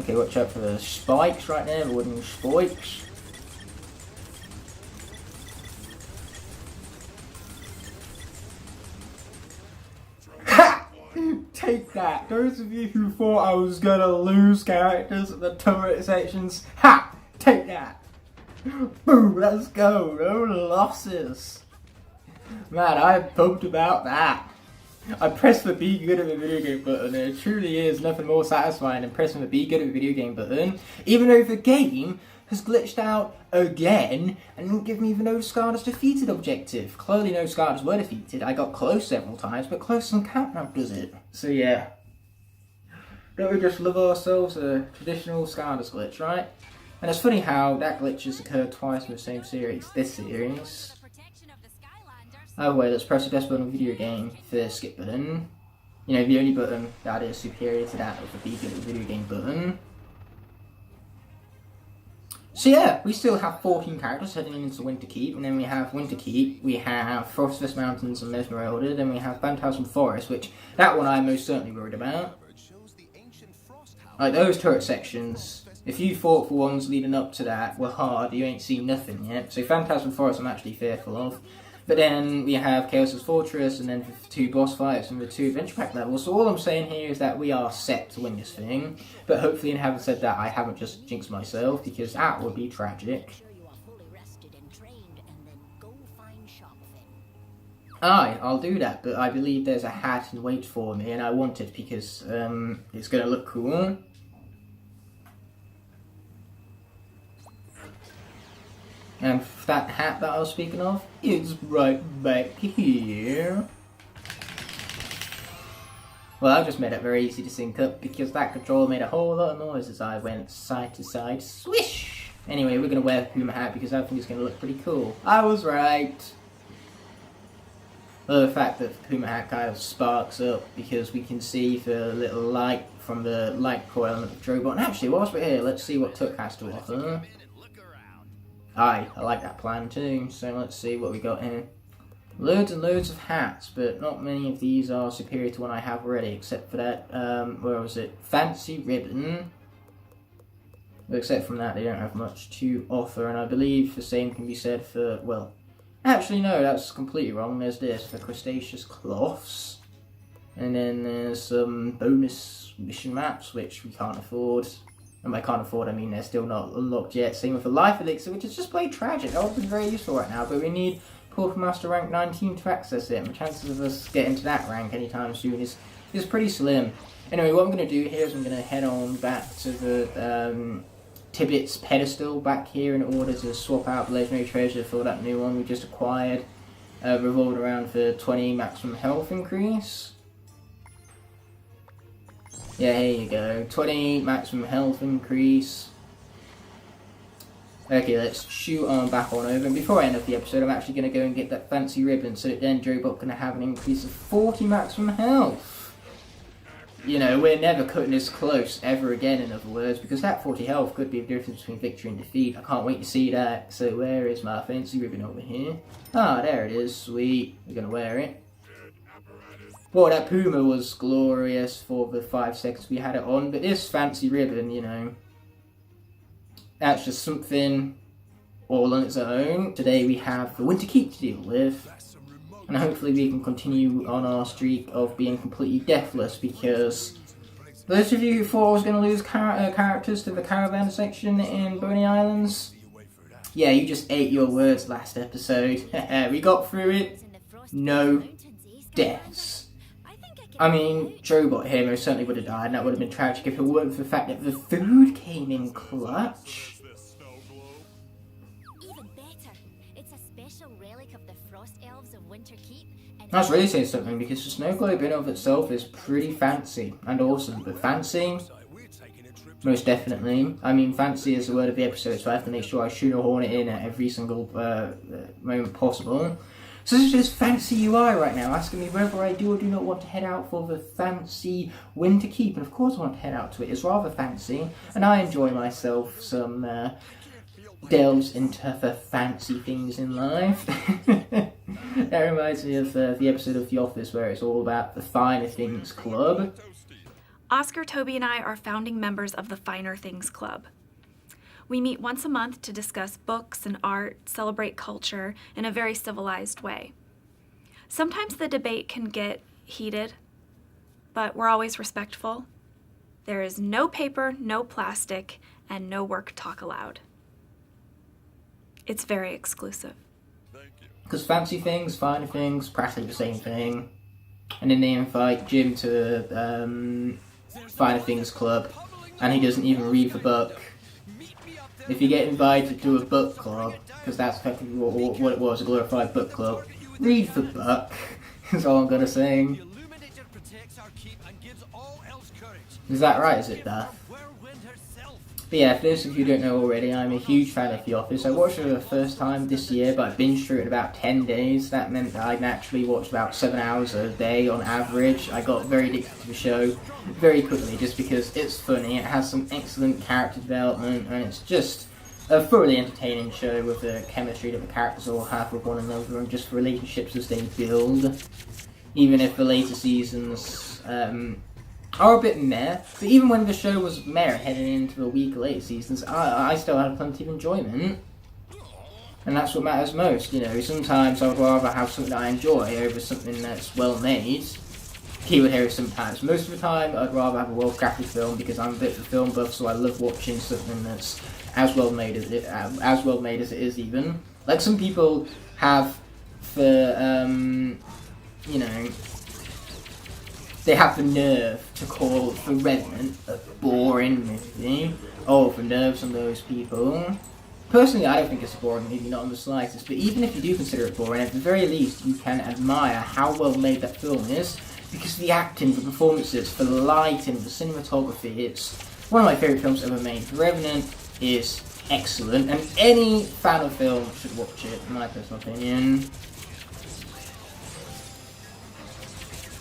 Okay, watch out for the spikes right there, the wooden spikes. Take that! Those of you who thought I was gonna lose characters at the turret sections, ha! Take that! Boom! Let's go! No losses! Man, I'm pumped about that! I pressed the be good at the video game button, and it truly is nothing more satisfying than pressing the be good at the video game button, even though the game has glitched out again and didn't give me the no Skylanders defeated objective. Clearly no Skylanders were defeated. I got close several times, but close doesn't count now, does it? So yeah. Don't we just love ourselves a traditional Skylanders glitch, right? And it's funny how that glitch has occurred twice in the same series, this series. Oh wait, let's press the death button on video game for the skip button. You know, the only button that is superior to that of the be good at the video game button. So yeah, we still have 14 characters heading into Winter Keep, and then we have Winter Keep, we have Frostless Mountains and Mesmeralda, then we have Phantasm Forest, which, that one I'm most certainly worried about. Like, those turret sections, if you thought the ones leading up to that were hard, you ain't seen nothing yet, so Phantasm Forest I'm actually fearful of. But then we have Kaos' Fortress, and then the 2 boss fights and the 2 Adventure Pack levels. So all I'm saying here is that we are set to win this thing. But hopefully, and having said that, I haven't just jinxed myself, because that would be tragic. Aye, I'll do that, but I believe there's a hat in wait for me, and I want it because it's going to look cool. And that hat that I was speaking of is right back here. Well, I just made it very easy to sync up because that controller made a whole lot of noise as I went side to side. Swish! Anyway, we're going to wear the Puma hat because I think it's going to look pretty cool. I was right! Well, the fact that the Puma hat kind of sparks up because we can see the little light from the Lightcore element of Drobot. And actually, whilst we're here, let's see what Tuk has to offer. Aye, I like that plan too, so let's see what we got here. Loads and loads of hats, but not many of these are superior to one I have already, except for that, where was it? Fancy ribbon. But except from that, they don't have much to offer, and I believe the same can be said for, well, actually no, that's completely wrong. There's this, for crustaceous cloths. And then there's some bonus mission maps, which we can't afford. And by can't afford, I mean they're still not unlocked yet. Same with the life elixir, which is just plain tragic. That would have been very useful right now, but we need Portal Master rank 19 to access it, and the chances of us getting to that rank anytime soon is pretty slim. Anyway, what I'm going to do here is I'm going to head on back to the Tibbet's pedestal back here in order to swap out the legendary treasure for that new one we just acquired, revolved around for 20 maximum health increase. Yeah, here you go, 20 maximum health increase. Okay, let's shoot on back on over, and before I end up the episode, I'm actually going to go and get that fancy ribbon, so that then Joebot can have an increase of 40 maximum health. You know, we're never cutting this close ever again, in other words, because that 40 health could be the difference between victory and defeat. I can't wait to see that. So where is my fancy ribbon over here? Ah, there it is, sweet. We're going to wear it. Well, that Puma was glorious for the 5 seconds we had it on, but this fancy ribbon, you know, that's just something all on its own. Today we have the Winter Keep to deal with, and hopefully we can continue on our streak of being completely deathless, because those of you who thought I was going to lose characters to the caravan section in Boney Islands, yeah, you just ate your words last episode. We got through it, no deaths. I mean, Joebot here most certainly would have died, and that would have been tragic if it weren't for the fact that the food came in clutch. Even better, it's a special relic of the Frost Elves of Winter Keep. That's really saying something, because the snow globe in of itself is pretty fancy and awesome, but fancy? Most definitely. I mean, fancy is the word of the episode, so I have to make sure I shoehorn it in at every single moment possible. So this is just fancy UI right now, asking me whether I do or do not want to head out for the fancy Winter Keep. And of course I want to head out to it. It's rather fancy, and I enjoy myself some delves into the fancy things in life. That reminds me of the episode of The Office where it's all about the Finer Things Club. Oscar, Toby, and I are founding members of the Finer Things Club. We meet once a month to discuss books and art, celebrate culture in a very civilized way. Sometimes the debate can get heated, but we're always respectful. There is no paper, no plastic, and no work talk allowed. It's very exclusive. Because fancy things, finer things, practically the same thing. And then they invite Jim to the Finer Things Club, and he doesn't even read the book. If you get invited to a book club, because that's effectively what it was, a glorified book club, read the book, is all I'm going to say. Is that right, is it, Beth? But yeah, for those of you who don't know already, I'm a huge fan of The Office. I watched it for the first time this year, but I binged through it in about 10 days. That meant that I naturally watched about 7 hours a day on average. I got very addicted to the show very quickly, just because it's funny, it has some excellent character development, and it's just a thoroughly entertaining show with the chemistry that the characters all have with one another, and just the relationships as they build. Even if the later seasons are a bit meh, but even when the show was meh heading into the week late seasons, I still had plenty of enjoyment. And that's what matters most, you know. Sometimes I would rather have something that I enjoy over something that's well made. Keyword here is sometimes. Most of the time, I'd rather have a well-crafted film, because I'm a bit of a film buff, so I love watching something that's as well made as it is even. Like some people have the, you know, they have the nerve to call The Revenant a boring movie. Oh, the nerves on those people. Personally, I don't think it's a boring movie, not in the slightest, but even if you do consider it boring, at the very least, you can admire how well made that film is, because of the acting, the performances, the lighting, the cinematography. It's one of my favourite films ever made. The Revenant is excellent, and any fan of film should watch it, in my personal opinion.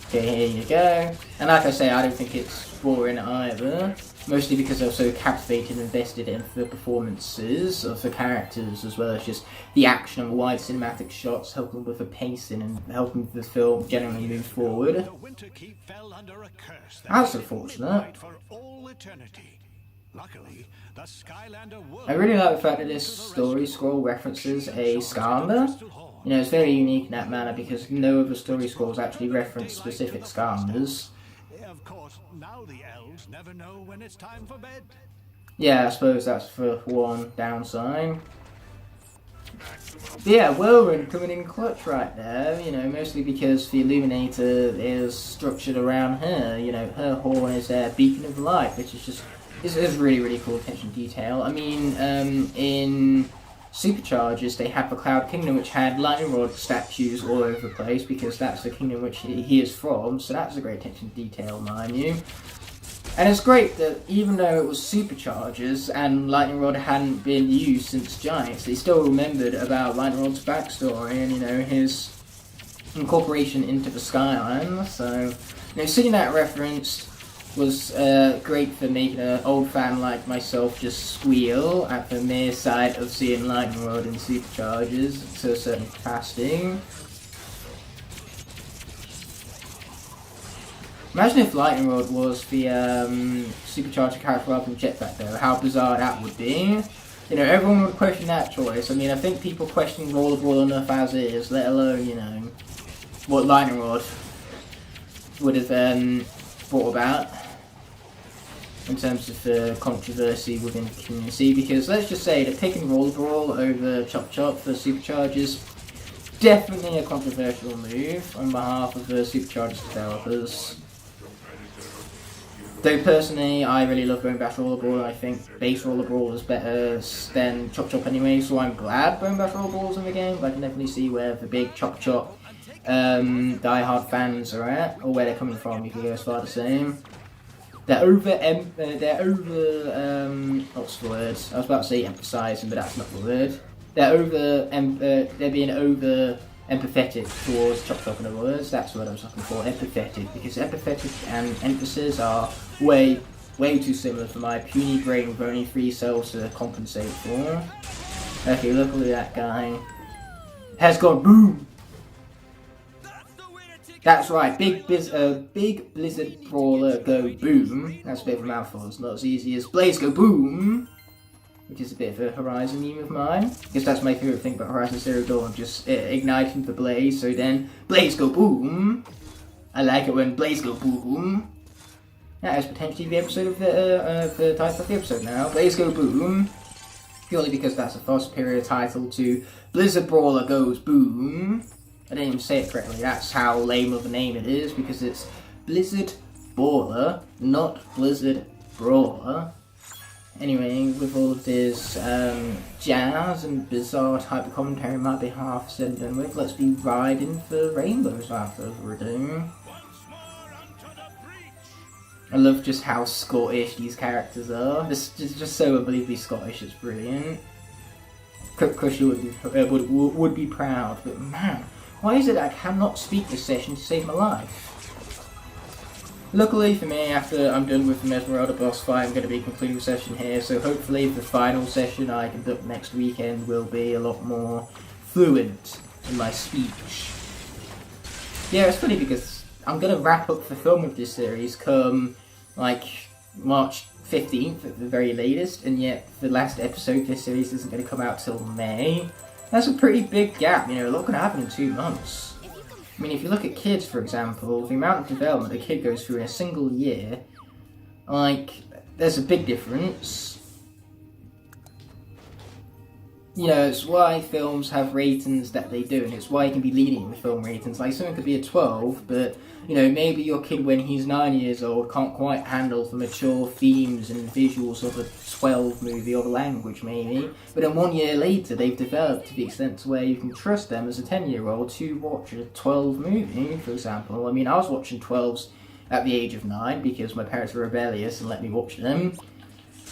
Okay, here you go. And like I say, I don't think it's boring either. Mostly because I was so captivated and invested in the performances of the characters, as well as just the action and wide cinematic shots, helping with the pacing and helping the film generally move forward. That's unfortunate. Luckily, the Skylander I really like the fact that this story scroll references a Skylander. You know, it's very unique in that manner because no other story scrolls actually reference specific Skylanders. Of course, now the elves never know when it's time for bed. Yeah, I suppose that's for one downside. But yeah, Whirlwind coming in clutch right there, you know, mostly because the Illuminator is structured around her. You know, her horn is a beacon of light, which is just, is really, really cool attention to detail. I mean, in Superchargers, they have the Cloud Kingdom, which had lightning rod statues all over the place, because that's the kingdom which he is from, so that's a great attention to detail, mind you. And it's great that even though it was Superchargers and lightning rod hadn't been used since Giants, they still remembered about lightning rod's backstory and, you know, his incorporation into the Skyline. So, you know, seeing that referenced was great for making an old fan like myself just squeal at the mere sight of seeing lightning rod in Superchargers to a certain capacity. Imagine if Lightning Rod was the Supercharger character rather than Jetpack though, how bizarre that would be. You know, everyone would question that choice. I mean, I think people question Rollerball enough as is, let alone, you know, what Lightning Rod would have brought about in terms of controversy within the community, because let's just say that picking Rollerball over Chop Chop for Superchargers, definitely a controversial move on behalf of the Superchargers developers. Though personally, I really love Bone Bash Rollerball. I think base Rollerball is better than Chop Chop anyway, so I'm glad Bone Bash Rollerball is in the game, but I can definitely see where the big Chop Chop die-hard fans are at, or where they're coming from, you can go as far to say. They're what's the word? I was about to say emphasizing, but that's not the word. They're being over empathetic towards Chop Chop, in other words. That's what I was looking for, empathetic, because empathetic and emphasis are way too similar for my puny brain with only 3 cells to compensate for. Okay, look at that guy. Has gone boom! That's right, big Blizzard Brawler go boom. That's a bit of a mouthful, it's not as easy as Blaze go boom, which is a bit of a Horizon meme of mine. I guess that's my favourite thing about Horizon Zero Dawn, just igniting the blaze, so then Blaze go boom. I like it when Blaze go boom. That is potentially the episode of the title of the episode now, Blaze go boom. Purely because that's a far superior title to Blizzard Brawler goes boom. I didn't even say it correctly, that's how lame of a name it is, because it's Blizzard Brawler, not Blizzard Brawler. Anyway, with all of this jazz and bizarre type of commentary on my behalf said and done with, let's be riding for rainbows without further ado. I love just how Scottish these characters are. This is just so unbelievably Scottish, it's brilliant. Crusher would be proud, but man, why is it that I cannot speak this session to save my life? Luckily for me, after I'm done with the Mesmeralda boss fight, I'm going to be concluding the session here, so hopefully the final session I conduct next weekend will be a lot more fluent in my speech. Yeah, it's funny because I'm going to wrap up the film of this series come, like, March 15th at the very latest, and yet the last episode of this series isn't going to come out till May. That's a pretty big gap, you know, a lot can happen in 2 months. I mean, if you look at kids, for example, the amount of development a kid goes through in a single year, like, there's a big difference. You know, it's why films have ratings that they do, and it's why you can be lenient with film ratings. Like, something could be a 12, but, you know, maybe your kid when he's 9 years old can't quite handle the mature themes and visuals of a 12 movie or the language, maybe. But then 1 year later, they've developed to the extent to where you can trust them as a 10-year-old to watch a 12 movie, for example. I mean, I was watching 12s at the age of 9 because my parents were rebellious and let me watch them.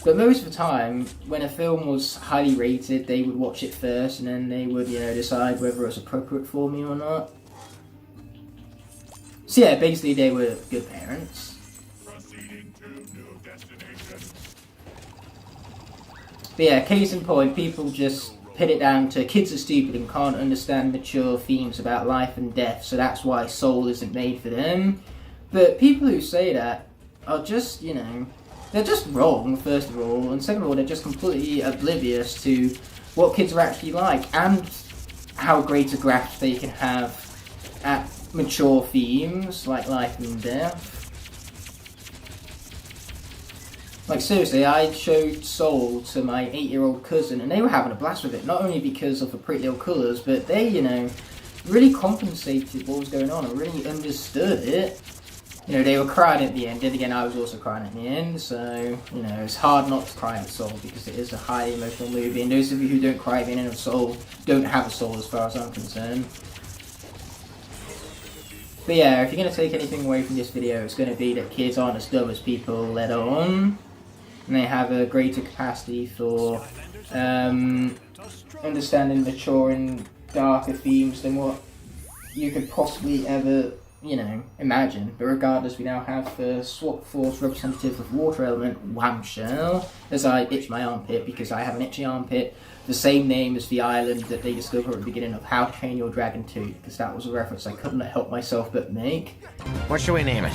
But most of the time, when a film was highly rated, they would watch it first and then they would, you know, decide whether it was appropriate for me or not. So yeah, basically they were good parents. But yeah, case in point, people just put it down to kids are stupid and can't understand mature themes about life and death, so that's why Soul isn't made for them. But people who say that are just, you know, they're just wrong, first of all, and second of all, they're just completely oblivious to what kids are actually like and how great a grasp they can have at mature themes like life and death. Like seriously, I showed Soul to my 8-year-old cousin and they were having a blast with it, not only because of the pretty little colours, but they, you know, really compensated what was going on and really understood it. You know, they were crying at the end, and again I was also crying at the end, so, you know, it's hard not to cry at Soul because it is a highly emotional movie, and those of you who don't cry at the end of Soul don't have a soul as far as I'm concerned. But yeah, if you're going to take anything away from this video, it's going to be that kids aren't as dumb as people let on. And they have a greater capacity for understanding mature and darker themes than what you could possibly ever, you know, imagine. But regardless, we now have the Swap Force representative of Water Element, Whamshell, as I itch my armpit because I have an itchy armpit, the same name as the island that they discovered at the beginning of How to Train Your Dragon 2, because that was a reference I couldn't help myself but make. What should we name it?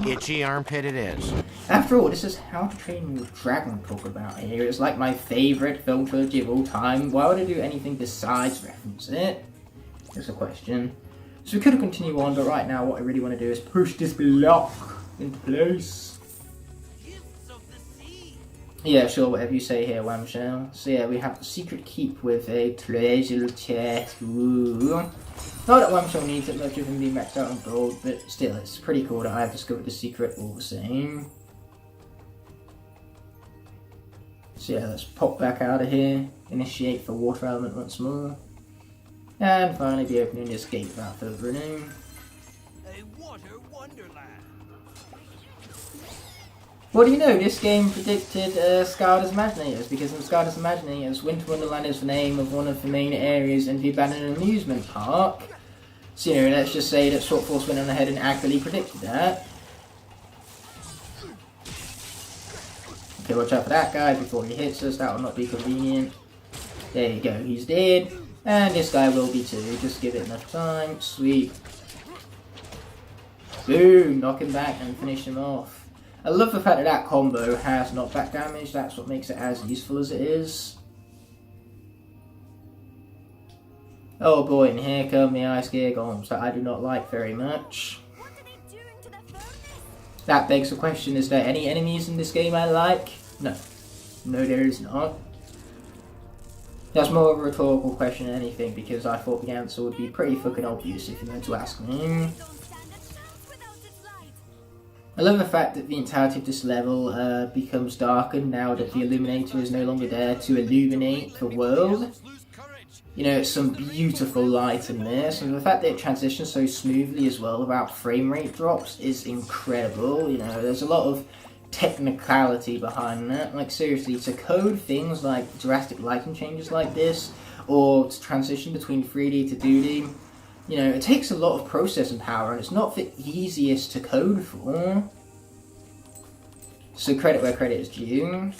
Itchy armpit it is. After all, this is How to Train Your Dragon talk about here. It's like my favourite film trilogy of all time. Why would I do anything besides reference it? Here's a question. So we could have continued on, but right now what I really want to do is push this block into place. Yeah, sure, whatever you say here, Whamshell. So yeah, we have the secret keep with a treasure chest. Ooh. Not that Whamshell needs it much of him being maxed out on gold, but still, it's pretty cool that I've discovered the secret all the same. So yeah, let's pop back out of here, initiate for Water Element once more, and finally be opening this gate without further ado. A water wonderland. What do you know, this game predicted Skylanders Imaginators, because in Skylanders Imaginators, Winter Wonderland is the name of one of the main areas in the abandoned amusement park. So, you know, let's just say that Swap Force went on ahead and accurately predicted that. Okay, watch out for that guy before he hits us, that will not be convenient. There you go, he's dead. And this guy will be too, just give it enough time. Sweet. Boom, knock him back and finish him off. I love the fact that that combo has knockback damage, that's what makes it as useful as it is. Oh boy, and here come the ice gear golems that I do not like very much. That begs the question, is there any enemies in this game I like? No. No, there is not. That's more of a rhetorical question than anything, because I thought the answer would be pretty fucking obvious if you were to ask me. I love the fact that the entirety of this level becomes darkened now that the Illuminator is no longer there to illuminate the world. You know, it's some beautiful light in this, and the fact that it transitions so smoothly as well without frame rate drops is incredible. You know, there's a lot of technicality behind that. Like seriously, to code things like drastic lighting changes like this, or to transition between 3D to 2D, you know, it takes a lot of processing power, and it's not the easiest to code for. So credit where credit is due.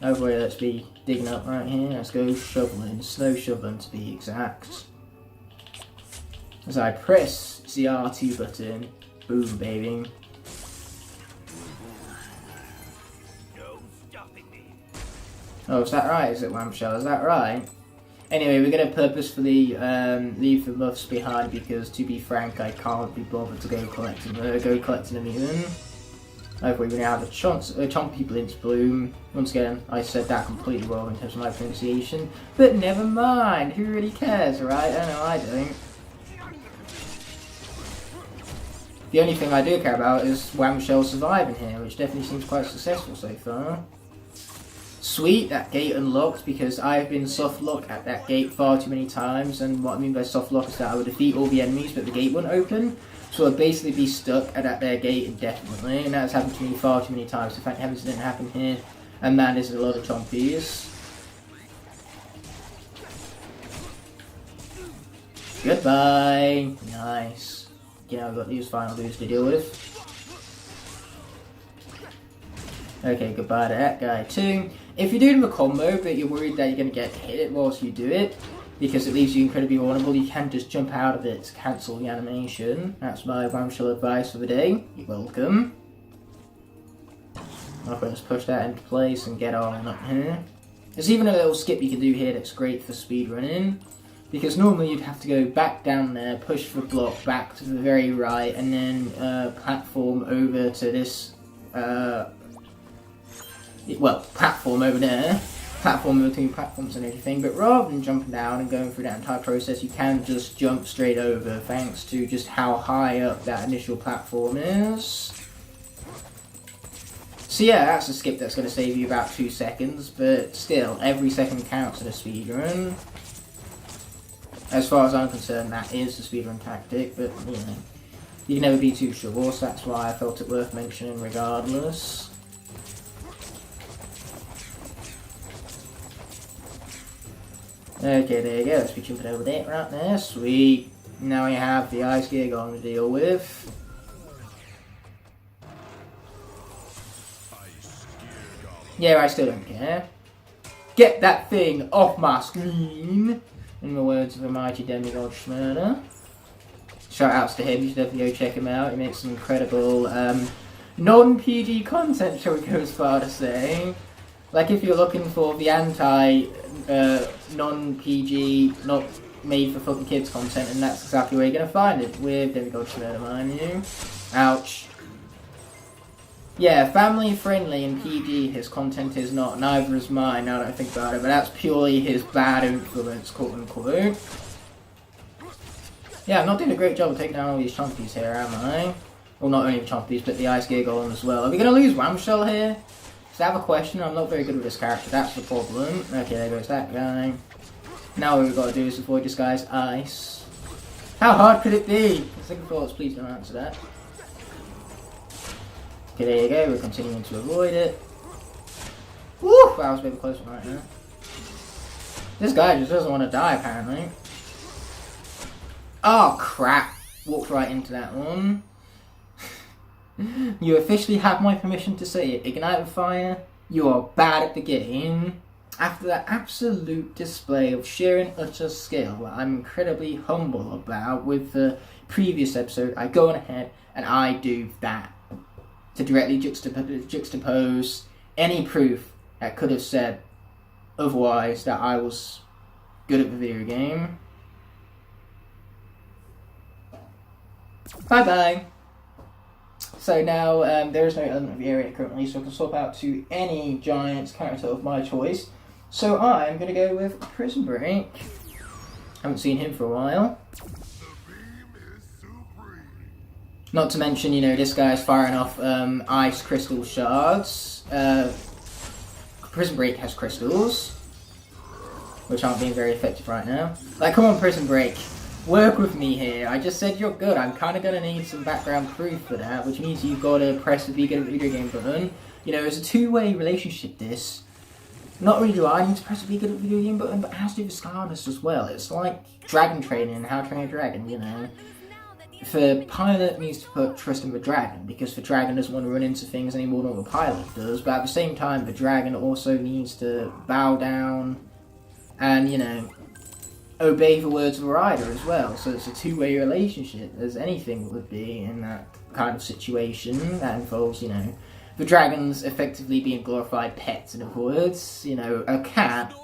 Oh boy, let's be digging up right here. Let's go shoveling, snow shoveling to be exact. As I press the R2 button, boom baby. Oh, is that right? Is it Whamshell? Is that right? Anyway, we're going to purposefully leave the muffs behind because, to be frank, I can't be bothered to go collecting them even. Hopefully we now have a Chompy Blitz Bloom. Once again, I said that completely wrong in terms of my pronunciation, but never mind, who really cares, right? I know I don't. The only thing I do care about is Whamshell surviving here, which definitely seems quite successful so far. Sweet, that gate unlocked, because I've been soft locked at that gate far too many times, and what I mean by soft lock is that I would defeat all the enemies but the gate wouldn't open, so I'd basically be stuck at their gate indefinitely, and that's happened to me far too many times. So thank heavens it didn't happen here, and man, there's a lot of chompies. Goodbye! Nice. You know, I've got these final dudes to deal with. Okay, goodbye to that guy too. If you're doing the combo, but you're worried that you're going to get hit whilst you do it, because it leaves you incredibly vulnerable, you can just jump out of it to cancel the animation. That's my bombshell advice for the day. You're welcome. I'm going to push that into place and get on up here. There's even a little skip you can do here that's great for speedrunning, because normally you'd have to go back down there, push the block back to the very right, and then platform over to this, platform over there, platform between platforms and everything, but rather than jumping down and going through that entire process, you can just jump straight over thanks to just how high up that initial platform is. So yeah, that's a skip that's going to save you about 2 seconds, but still, every second counts in a speedrun. As far as I'm concerned, that is the speedrun tactic, but you know, you can never be too sure, so that's why I felt it worth mentioning regardless. Okay, there you go, let's be jumping over there, right there, sweet. Now we have the ice gear going to deal with. Yeah, I still don't care. Get that thing off my screen! In the words of the mighty demigod Schmurder. Shout outs to him, you should definitely go check him out. He makes some incredible non-PG content, shall we go as far to say. Like if you're looking for the non-PG, not made for fucking kids content, and that's exactly where you're going to find it, with demigod Schmurder, mind you. Ouch. Yeah, family friendly and PG his content is not, neither is mine now that I think about it, but that's purely his bad influence, quote unquote. Yeah, I'm not doing a great job of taking down all these chompies here, am I? Well, not only the chompies, but the ice gear golem as well. Are we going to lose Whamshell here? Because I have a question, I'm not very good with this character, that's the problem. Okay, there goes that guy. Now what we've got to do is avoid this guy's ice. How hard could it be? Second thoughts, please don't answer that. Okay, there you go, we're continuing to avoid it. Woo! That was a bit of a close one right now. This guy just doesn't want to die, apparently. Oh, crap. Walked right into that one. You officially have my permission to say it. Ignite the fire. You are bad at the game. After that absolute display of sheer and utter skill that I'm incredibly humble about with the previous episode, I go on ahead and I do that. To directly juxtapose any proof that could have said otherwise that I was good at the video game. Bye bye. So now there is no element of the area currently, so I can swap out to any Giants character of my choice. So I'm going to go with Prison Break. Haven't seen him for a while. Not to mention, you know, this guy's firing off ice crystal shards. Prison Break has crystals, which aren't being very effective right now. Like, come on, Prison Break. Work with me here. I just said you're good. I'm kind of going to need some background proof for that, which means you've got to press the Be Good at the Video Game button. You know, it's a two-way relationship, this. Not only do I need to press the Be Good at the Video Game button, but as do the Skylanders as well. It's like dragon training and How to Train a Dragon, you know. The pilot needs to put trust in the dragon, because the dragon doesn't want to run into things any more than the pilot does, but at the same time, the dragon also needs to bow down and, you know, obey the words of the rider as well. So it's a two-way relationship, as anything would be in that kind of situation that involves, you know, the dragons effectively being glorified pets, in other words. You know, a cat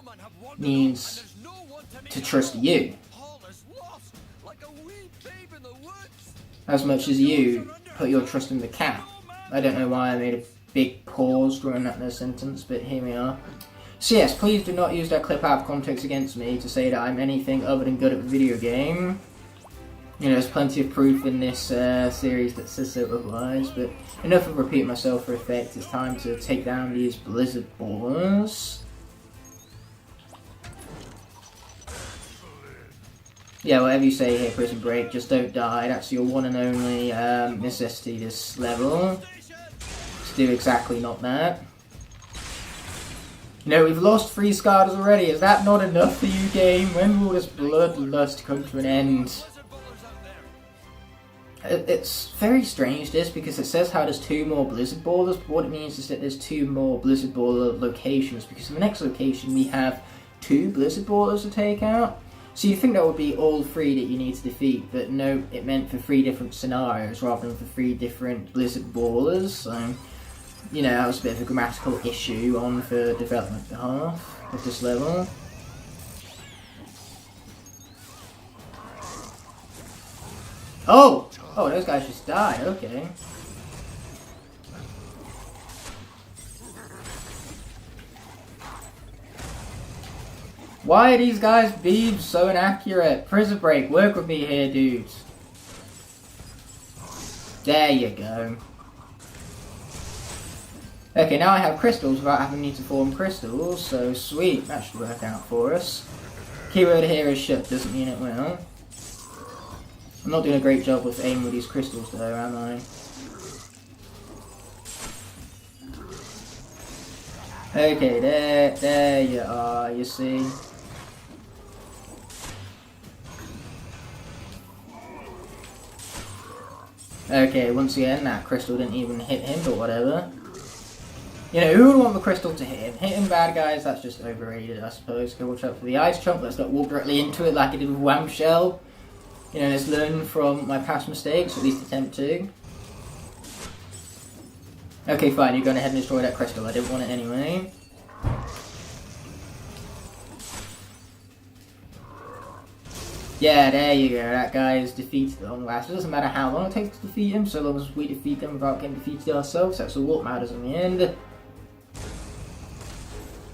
needs to trust you as much as you put your trust in the cat. I don't know why I made a big pause during that sentence, but here we are. So yes, please do not use that clip out of context against me to say that I'm anything other than good at the video game. You know, there's plenty of proof in this series that says so otherwise, but enough of repeating myself for effect. It's time to take down these blizzard ballers. Yeah, whatever you say here, Prison Break, just don't die. That's your one and only necessity this level. Just do exactly not that. You know, we've lost 3 Skylanders already. Is that not enough for you, game? When will this bloodlust come to an end? It's very strange, this, because it says how there's 2 more Blizzard Ballers, but what it means is that there's 2 more Blizzard Baller locations, because in the next location we have 2 Blizzard Ballers to take out. So you think that would be all 3 that you need to defeat, but no, it meant for 3 different scenarios rather than for 3 different Blizzard Ballers, so, you know, that was a bit of a grammatical issue on the development behalf of this level. Oh! Oh, those guys just died, okay. Why are these guys' beams so inaccurate? Prison Break, work with me here, dudes. There you go. Okay, now I have crystals without having me to form crystals, so sweet, that should work out for us. Keyword here is should, doesn't mean it will. I'm not doing a great job with aiming with these crystals though, am I? Okay, there you are, you see. Okay, once again, that crystal didn't even hit him, but whatever. You know, who would want the crystal to hit him? Hitting bad guys, that's just overrated, I suppose. Go watch out for the ice chunk, let's not walk directly into it like I did with Wham Shell. You know, let's learn from my past mistakes, or at least attempt to. Okay, fine, you're going ahead and destroy that crystal. I didn't want it anyway. Yeah, there you go. That guy is defeated at long last. It doesn't matter how long it takes to defeat him, so long as we defeat them without getting defeated ourselves. That's all that matters in the end.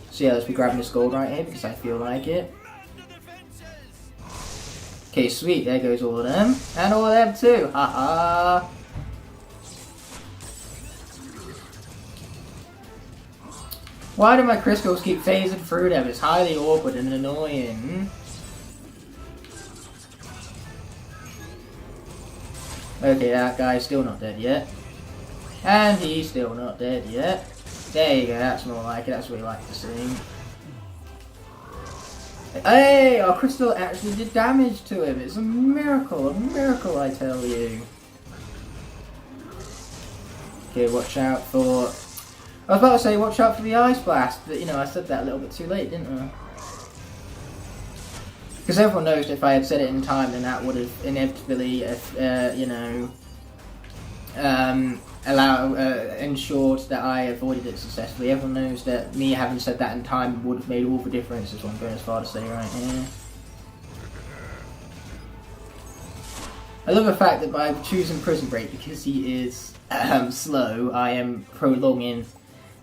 So yeah, let's be grabbing this gold right here because I feel like it. Okay, sweet, there goes all of them. And all of them too, haha. Why do my crystals keep phasing through them? It's highly awkward and annoying. Okay, that guy's still not dead yet. And he's still not dead yet. There you go, that's more like it, that's what we like to see. Hey, our crystal actually did damage to him. It's a miracle I tell you. Okay, watch out for... I was about to say watch out for the ice blast, but you know, I said that a little bit too late, didn't I? Because everyone knows if I had said it in time, then that would have inevitably, you know, ensured that I avoided it successfully. Everyone knows that me having said that in time would have made all the difference, is what I'm going as far to say right here. I love the fact that by choosing Prison Break, because he is slow, I am prolonging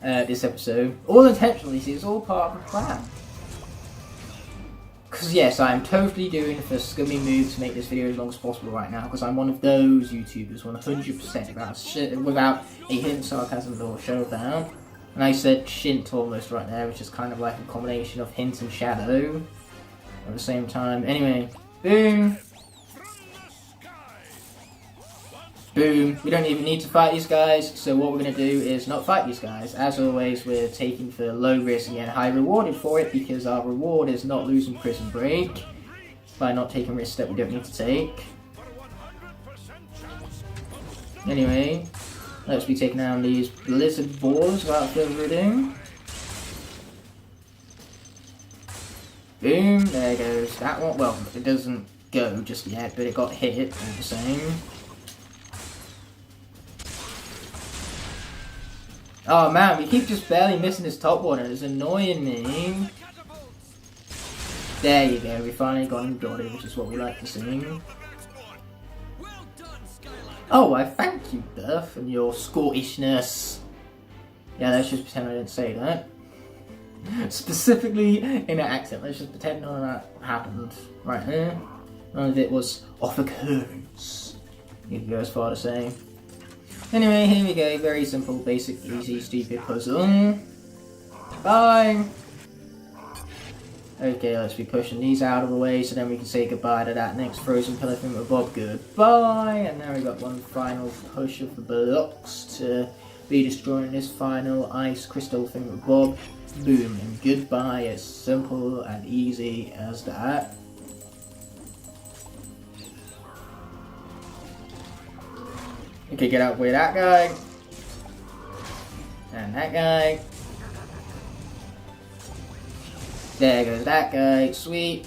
this episode. All intentionally, see, it's all part of the plan. Because yes, I am totally doing the scummy move to make this video as long as possible right now, because I'm one of those YouTubers 100% without a hint of sarcasm or showdown. And I said shint almost right there, which is kind of like a combination of hint and shadow at the same time. Anyway, boom. Boom. We don't even need to fight these guys, so what we're going to do is not fight these guys. As always, we're taking the low risk and high rewarded for it, because our reward is not losing Prison Break by not taking risks that we don't need to take. Anyway, let's be taking down these Blizzard Balls without further ado. Boom, there goes that one. Well, it doesn't go just yet, but it got hit all the same. Oh man, we keep just barely missing this top one and it's annoying me. There you go, we finally got him dotted, which is what we like to see. Oh, I thank you, Duff, and your Scottishness. Yeah, let's just pretend I didn't say that. Specifically in an accent, let's just pretend none of that happened right here. None of it was off occurrence. You can go as far to say. Anyway, here we go. Very simple, basic, easy, stupid puzzle. Bye! Okay, let's be pushing these out of the way so then we can say goodbye to that next frozen pillar thing with Bob. Goodbye! And now we got one final push of the blocks to be destroying this final ice crystal thing with Bob. Boom, and goodbye. As simple and easy as that. Okay, get out with that guy. And that guy. There goes that guy. Sweet.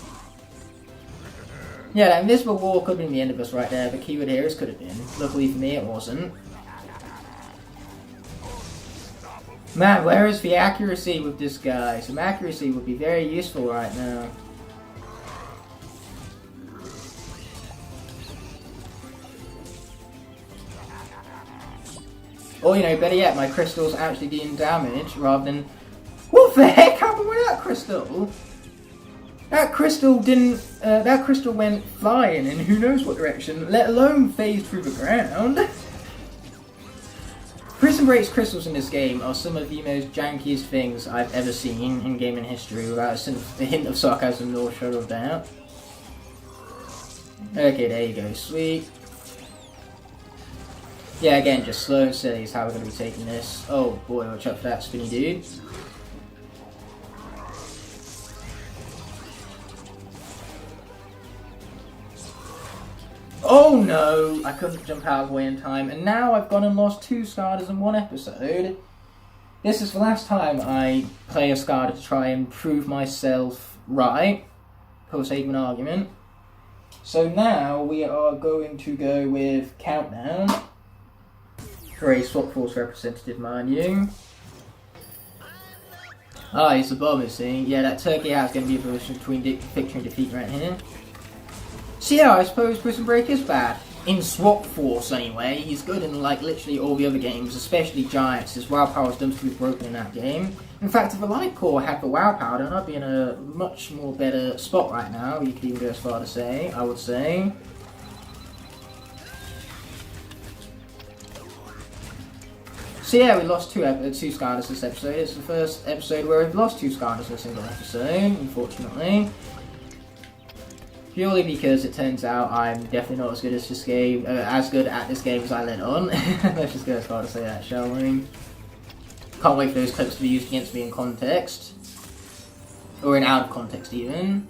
Yeah, that invisible wall could have been the end of us right there. The keyword here is could have been. Luckily for me, it wasn't. Man, where is the accuracy with this guy? Some accuracy would be very useful right now. Or, you know, better yet, my crystal's actually doing damage rather than... What the heck happened with that crystal? That crystal didn't... that crystal went flying in who knows what direction, let alone phased through the ground. Prison Break's crystals in this game are some of the most jankiest things I've ever seen in gaming history, without a hint of sarcasm nor shadow of doubt. Okay, there you go, sweet. Yeah, again, just slow and steady is how we're going to be taking this. Oh boy, watch out for that spinny dude. Oh no! I couldn't jump out of the way in time, and now I've gone and lost 2 Skylanders in one episode. This is the last time I play a Skylander to try and prove myself right, for sake of an argument. So now we are going to go with Countdown. For a Swap Force representative, mind you. Ah, he's a bomber, see? Yeah, that turkey hat's going to be a position between victory and defeat right here. So yeah, I suppose Prison Break is bad. In Swap Force, anyway. He's good in, like, literally all the other games, especially Giants. His WoW power is done to be broken in that game. In fact, if the Lightcore had the WoW power, then I'd be in a much more better spot right now. You could even go as far to say, I would say. So yeah, we lost two Skylanders this episode. It's the first episode where we've lost 2 Skylanders in a single episode, unfortunately. Purely because it turns out I'm definitely not as good as this game, as good at this game as I let on. Let's just go as far to say that, shall we? Can't wait for those clips to be used against me in context. Or in out of context even.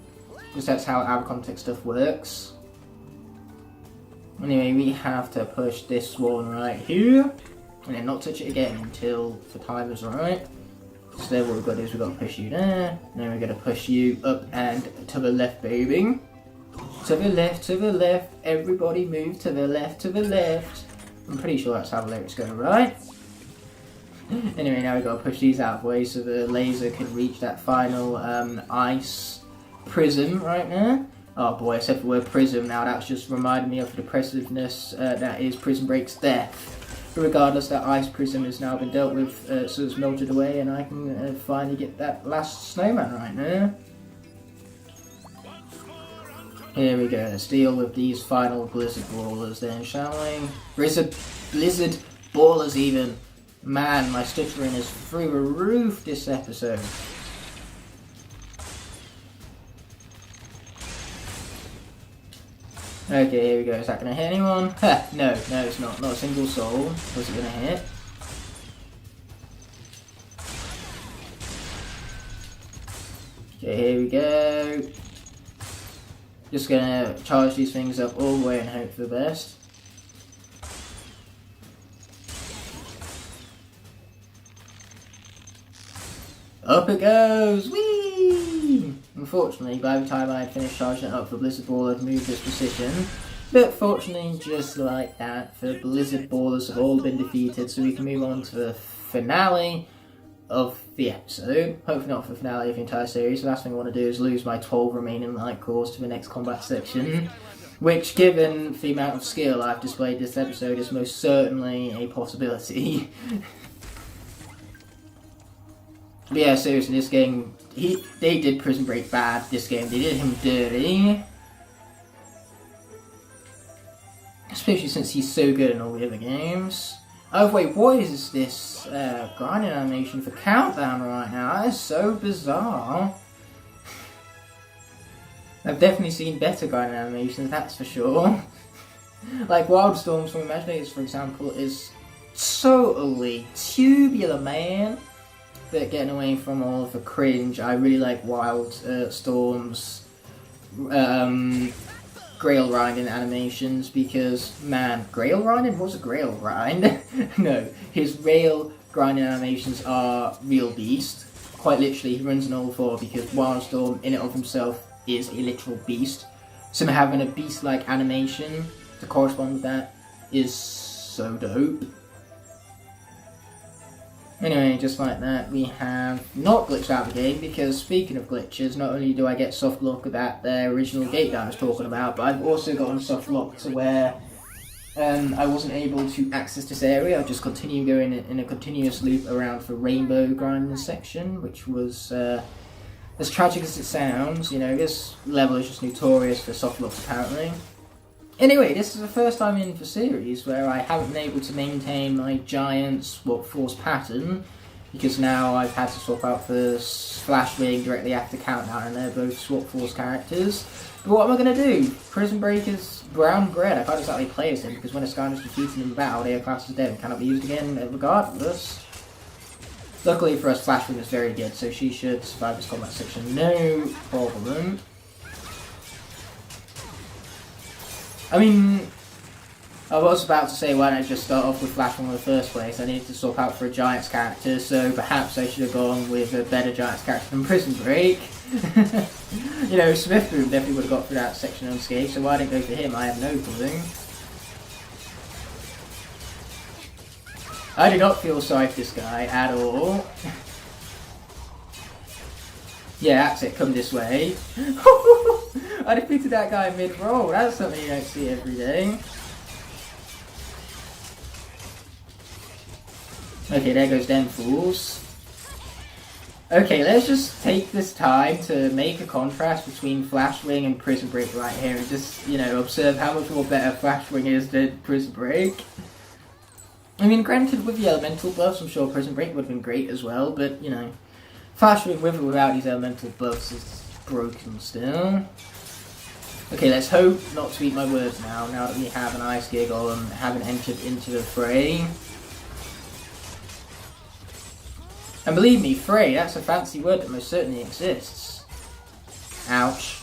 Because that's how out of context stuff works. Anyway, we have to push this one right here. And then not touch it again until the time is right. So then what we've got to do is we've got to push you there. And then we're going to push you up and to the left, baby. To the left, everybody move to the left, to the left. I'm pretty sure that's how the lyrics go, right? Anyway, now we've got to push these out of the way so the laser can reach that final ice prism right now. Oh boy, I said the word prism now, that's just reminded me of the depressiveness that is Prison Break's death. But regardless, that ice prism has now been dealt with, so it's melted away and I can finally get that last snowman right now. Here we go, let's deal with these final Blizzard Brawlers then, shall we? Blizzard Brawlers even. Man, my stuttering is through the roof this episode. Okay, here we go, is that going to hit anyone? Ha, no, it's not. Not a single soul. Was it going to hit? Okay, here we go. Just gonna charge these things up all the way and hope for the best. Up it goes! Whee! Unfortunately, by the time I had finished charging it up for Blizzard Ball, I'd moved this position. But fortunately, just like that, the Blizzard Ballers have all been defeated, so we can move on to the finale of the episode. Hopefully not for the finale of the entire series. The last thing I want to do is lose my 12 remaining Lightcores to the next combat section, which, given the amount of skill I've displayed this episode, is most certainly a possibility. But yeah, seriously, this game, they did Prison Break bad this game. They did him dirty. Especially since he's so good in all the other games. Oh wait, what is this grinding animation for Countdown right now? That is so bizarre. I've definitely seen better grinding animations, that's for sure. Like Wildstorms from Imaginators, for example, is so elite. Tubular, man. But getting away from all of the cringe, I really like Wildstorms. grail grinding animations because, man, grail grinding? What's a grail grind? No, his rail grinding animations are real beast. Quite literally, he runs an all-4 because Wildstorm in and of himself is a literal beast. So having a beast-like animation to correspond with that is so dope. Anyway, just like that, we have not glitched out the game, because speaking of glitches, not only do I get soft lock at the original gate that I was talking about, but I've also gotten soft lock to where I wasn't able to access this area. I just continue going in a continuous loop around the rainbow grinding section, which was as tragic as it sounds. You know, this level is just notorious for soft locks apparently. Anyway, this is the first time in the series where I haven't been able to maintain my giant swap force pattern, because now I've had to swap out for Flash Wing directly after Countdown, and they're both swap force characters. But what am I going to do? Prison Break is brown bread. I can't exactly play as him, because when a Skylander is defeated in battle, they are classed as dead and cannot be used again regardless. Luckily for us, Flash Wing is very good, so she should survive this combat section, no problem. I mean, I was about to say why don't I just start off with Flash Wing in the first place. I needed to swap out for a Giants character, so perhaps I should have gone with a better Giants character than Prison Break. You know, Smith Boom definitely would have got through that section unscathed, so why didn't go for him? I have no clue. I do not feel sorry for this guy at all. Yeah, that's it, come this way. I defeated that guy mid-roll, that's something you don't see every day. Okay, there goes them fools. Okay, let's just take this time to make a contrast between Flash Wing and Prison Break right here, and just, you know, observe how much more better Flash Wing is than Prison Break. I mean, granted, with the elemental buffs, I'm sure Prison Break would have been great as well, but, you know, Flash Wing with or without these elemental buffs is broken still. Okay, let's hope not to eat my words now that we have an Ice Gear Golem haven't entered into the fray. And believe me, fray, that's a fancy word that most certainly exists. Ouch.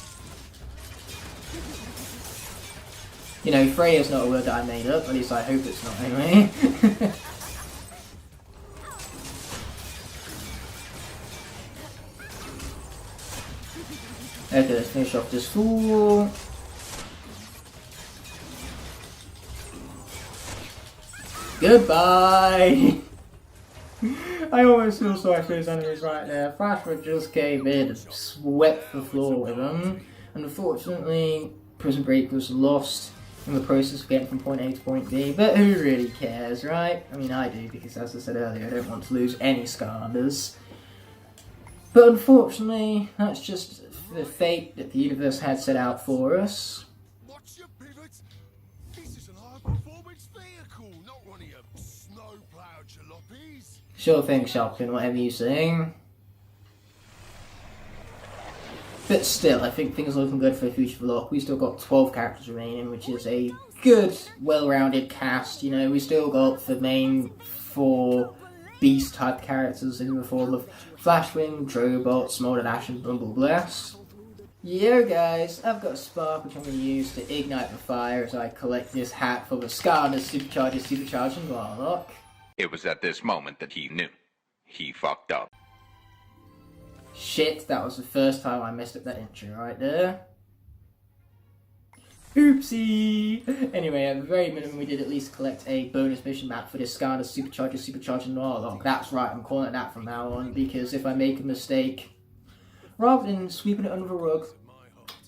You know, fray is not a word that I made up, at least I hope it's not anyway. Okay, let's finish off this fool. Goodbye! I almost feel sorry for his enemies right there. Flashwood just came in and swept the floor with them. And unfortunately, Prison Break was lost in the process of getting from point A to point B. But who really cares, right? I mean, I do, because as I said earlier, I don't want to lose any Skylanders. But unfortunately, that's just the fate that the universe had set out for us. Watch your pivots. This is an high-performance vehicle, not one of your snow-plowed jalopies. Sure thing, Shopkin, whatever you say. But still, I think things are looking good for the future of Locke. We've still got 12 characters remaining, which is a good, well-rounded cast. You know, we still got the main 4 beast-type characters in the form of Flashwing, Drobot, Smolder Dash, and Bumbleblast. Yo guys, I've got a spark which I'm going to use to ignite the fire as I collect this hat for the Skylanders Supercharging Locke. It was at this moment that he knew. He fucked up. Shit, that was the first time I messed up that intro right there. Oopsie! Anyway, at the very minimum, we did at least collect a bonus mission map for this Skylanders Supercharging Locke. That's right, I'm calling it that from now on, because if I make a mistake, rather than sweeping it under the rug,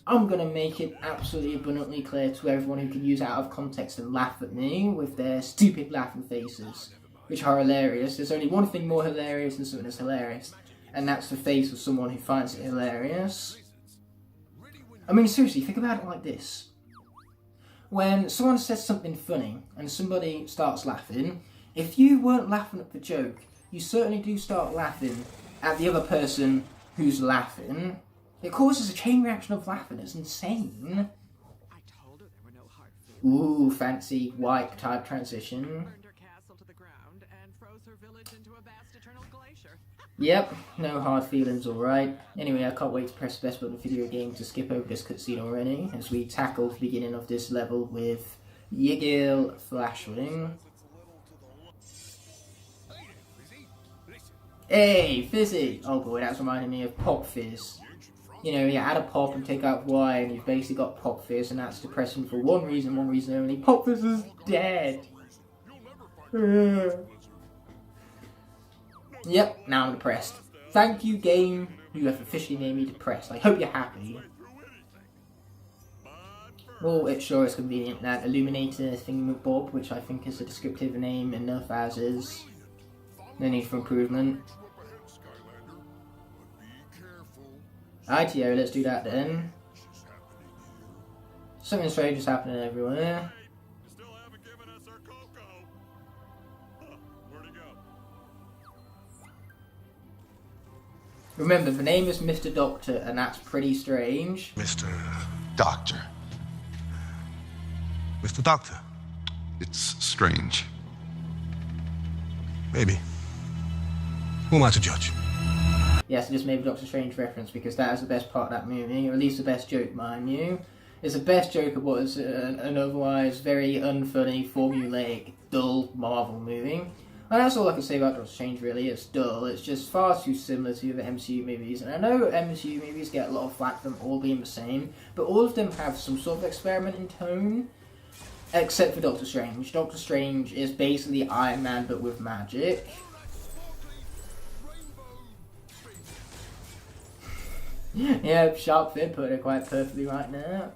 I'm going to make it absolutely abundantly clear to everyone who can use it out of context and laugh at me with their stupid laughing faces, which are hilarious. There's only one thing more hilarious than something that's hilarious, and that's the face of someone who finds it hilarious. I mean, seriously, think about it like this. When someone says something funny and somebody starts laughing, if you weren't laughing at the joke, you certainly do start laughing at the other person who's laughing. It causes a chain reaction of laughing. It's insane. Ooh, fancy white type transition. Yep, no hard feelings, alright. Anyway, I can't wait to press the best button of the video game to skip over this cutscene already, as we tackle the beginning of this level with Yigil Flashwing. Hey, Fizzy! Oh boy, that's reminding me of Pop Fizz. You know, you add a pop and take out Y, and you've basically got Pop Fizz, and that's depressing for one reason only. Pop Fizz is dead! Yep, now I'm depressed. Thank you, game. You have officially made me depressed. I hope you're happy. Well, it sure is convenient that Illuminator Thingamabob, which I think is a descriptive name enough as is. No need for improvement. ITO, let's do that then. Something strange is happening everywhere. Remember, the name is Mr. Doctor, and that's pretty strange. Mr. Doctor. Mr. Doctor. It's strange. Maybe. Who am I to judge? Yes, I just made a Doctor Strange reference because that is the best part of that movie, or at least the best joke, mind you. It's the best joke of what is an otherwise very unfunny, formulaic, dull Marvel movie. And that's all I can say about Doctor Strange, really. It's dull. It's just far too similar to the MCU movies. And I know MCU movies get a lot of flack for them all being the same, but all of them have some sort of experiment in tone, except for Doctor Strange. Doctor Strange is basically Iron Man, but with magic. Yeah, Sharp Fin put it quite perfectly right now.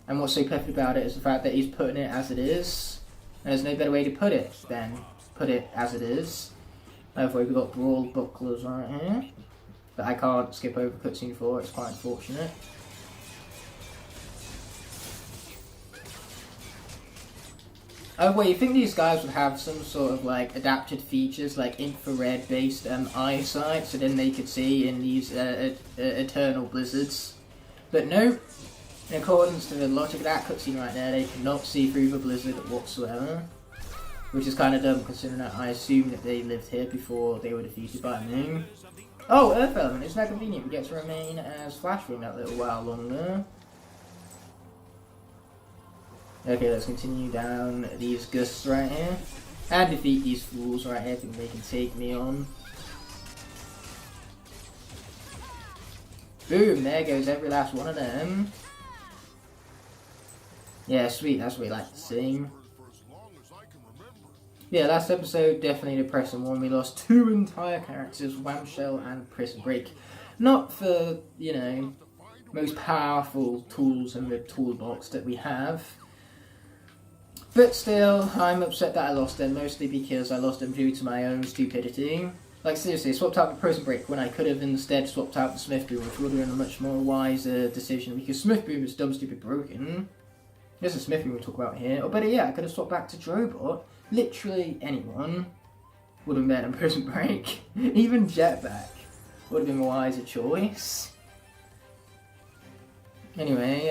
And what's so perfect about it is the fact that he's putting it as it is. And there's no better way to put it than put it as it is. Therefore, we've got Brawl Bucklers right here that I can't skip over cutscene for. It's quite unfortunate. Oh wait, you think these guys would have some sort of like adapted features like infrared based eyesight so then they could see in these eternal blizzards? But no, in accordance to the logic of that cutscene right there, they cannot see through the blizzard whatsoever. Which is kind of dumb considering that I assume that they lived here before they were defeated by a moon. Oh, Earth Element, isn't that convenient? We get to remain as Flashwing that little while longer. Okay, let's continue down these gusts right here. And defeat these fools right here, thinking they can take me on. Boom, there goes every last one of them. Yeah, sweet, that's what we like to see. Yeah, last episode, definitely a depressing one. We lost 2 entire characters, Whamshell and Prison Break. Not for, you know, most powerful tools in the toolbox that we have. But still, I'm upset that I lost them, mostly because I lost them due to my own stupidity. Like seriously, I swapped out the Prison Break when I could have instead swapped out the Smith Boom, which would have been a much more wiser decision, because Smith Boom is dumb, stupid, broken. There's a Smith Boom we'll talk about here. Or better yet, I could have swapped back to Drobot. Literally anyone would have been better than Prison Break. Even Jetpack would have been a wiser choice. Anyway,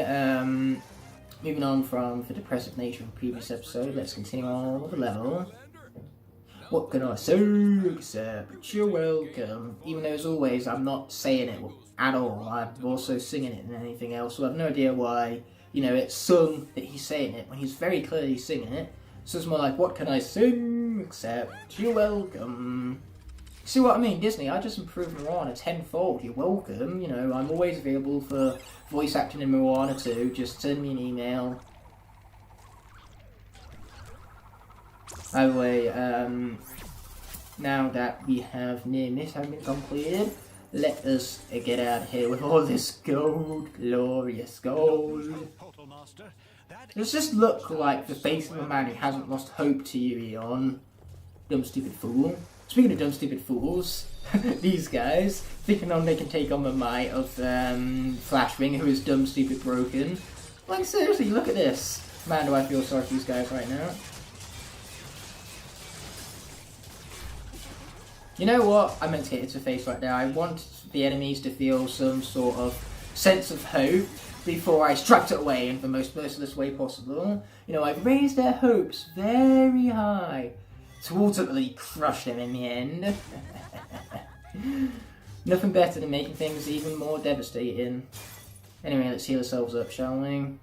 moving on from the depressive nature of the previous episode, let's continue on with the level. What can I say except you're welcome? Even though as always I'm not saying it at all, I'm also singing it than anything else, so I have no idea why, you know, it's sung that he's saying it when he's very clearly singing it. So it's more like, what can I sing except you're welcome? See what I mean, Disney? I just improved Moana tenfold. You're welcome. You know, I'm always available for voice acting in Moana 2. Just send me an email. Either way, now that we have near miss having been completed, let us get out of here with all this gold, glorious gold. Does this look like the face of a man who hasn't lost hope to you, Eon? Dumb stupid fool. Speaking of dumb stupid fools, these guys, thinking on they can take on the might of Flashwing, who is dumb stupid broken. Like seriously, look at this. Man, do I feel sorry for these guys right now. You know what? I meant to get it to face right now. I want the enemies to feel some sort of sense of hope before I struck it away in the most merciless way possible. You know, I've raised their hopes very high to ultimately crush them in the end. Nothing better than making things even more devastating. Anyway, let's heal ourselves up, shall we?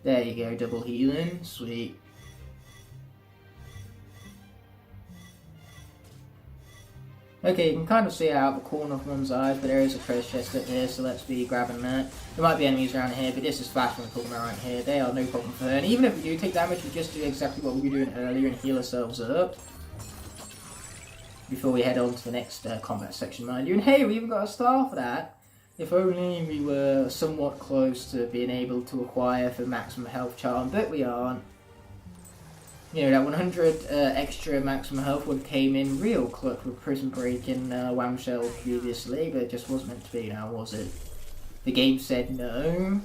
There you go, double healing. Sweet. Okay, you can kind of see it out the corner of one's eyes, but there is a treasure chest up here, so let's be grabbing that. There might be enemies around here, but this is Flash we're talking about right here. They are no problem for her. And even if we do take damage, we just do exactly what we were doing earlier and heal ourselves up. Before we head on to the next combat section, mind you. And hey, we even got a star for that. If only we were somewhat close to being able to acquire for maximum health charm, but we aren't. You know, that 100 extra maximum health would have came in real clutch with Prison Break and Whamshell previously, but it just wasn't meant to be now, was it? The game said no.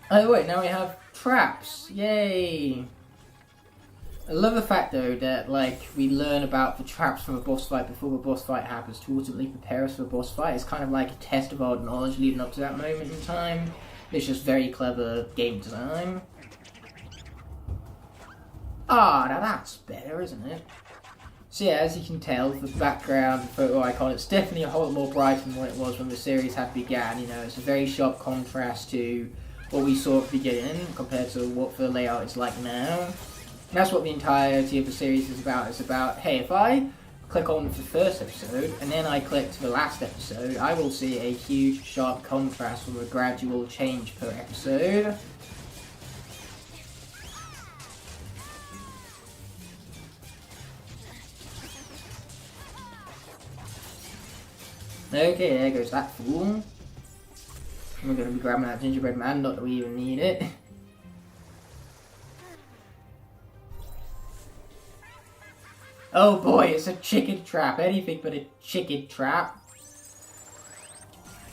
Oh wait, now we have traps. Yay! I love the fact though that like we learn about the traps from a boss fight before the boss fight happens to ultimately prepare us for a boss fight. It's kind of like a test of our knowledge leading up to that moment in time. It's just very clever game design. Ah, now that's better, isn't it? So yeah, as you can tell, the background, the photo icon, it's definitely a whole lot more bright than what it was when the series had began. You know, it's a very sharp contrast to what we saw at the beginning compared to what the layout is like now. And that's what the entirety of the series is about. It's about, hey, if I click on the first episode and then I click to the last episode, I will see a huge sharp contrast with a gradual change per episode. Okay, there goes that fool. We're going to be grabbing that gingerbread man, not that we even need it. Oh boy, it's a chicken trap. Anything but a chicken trap.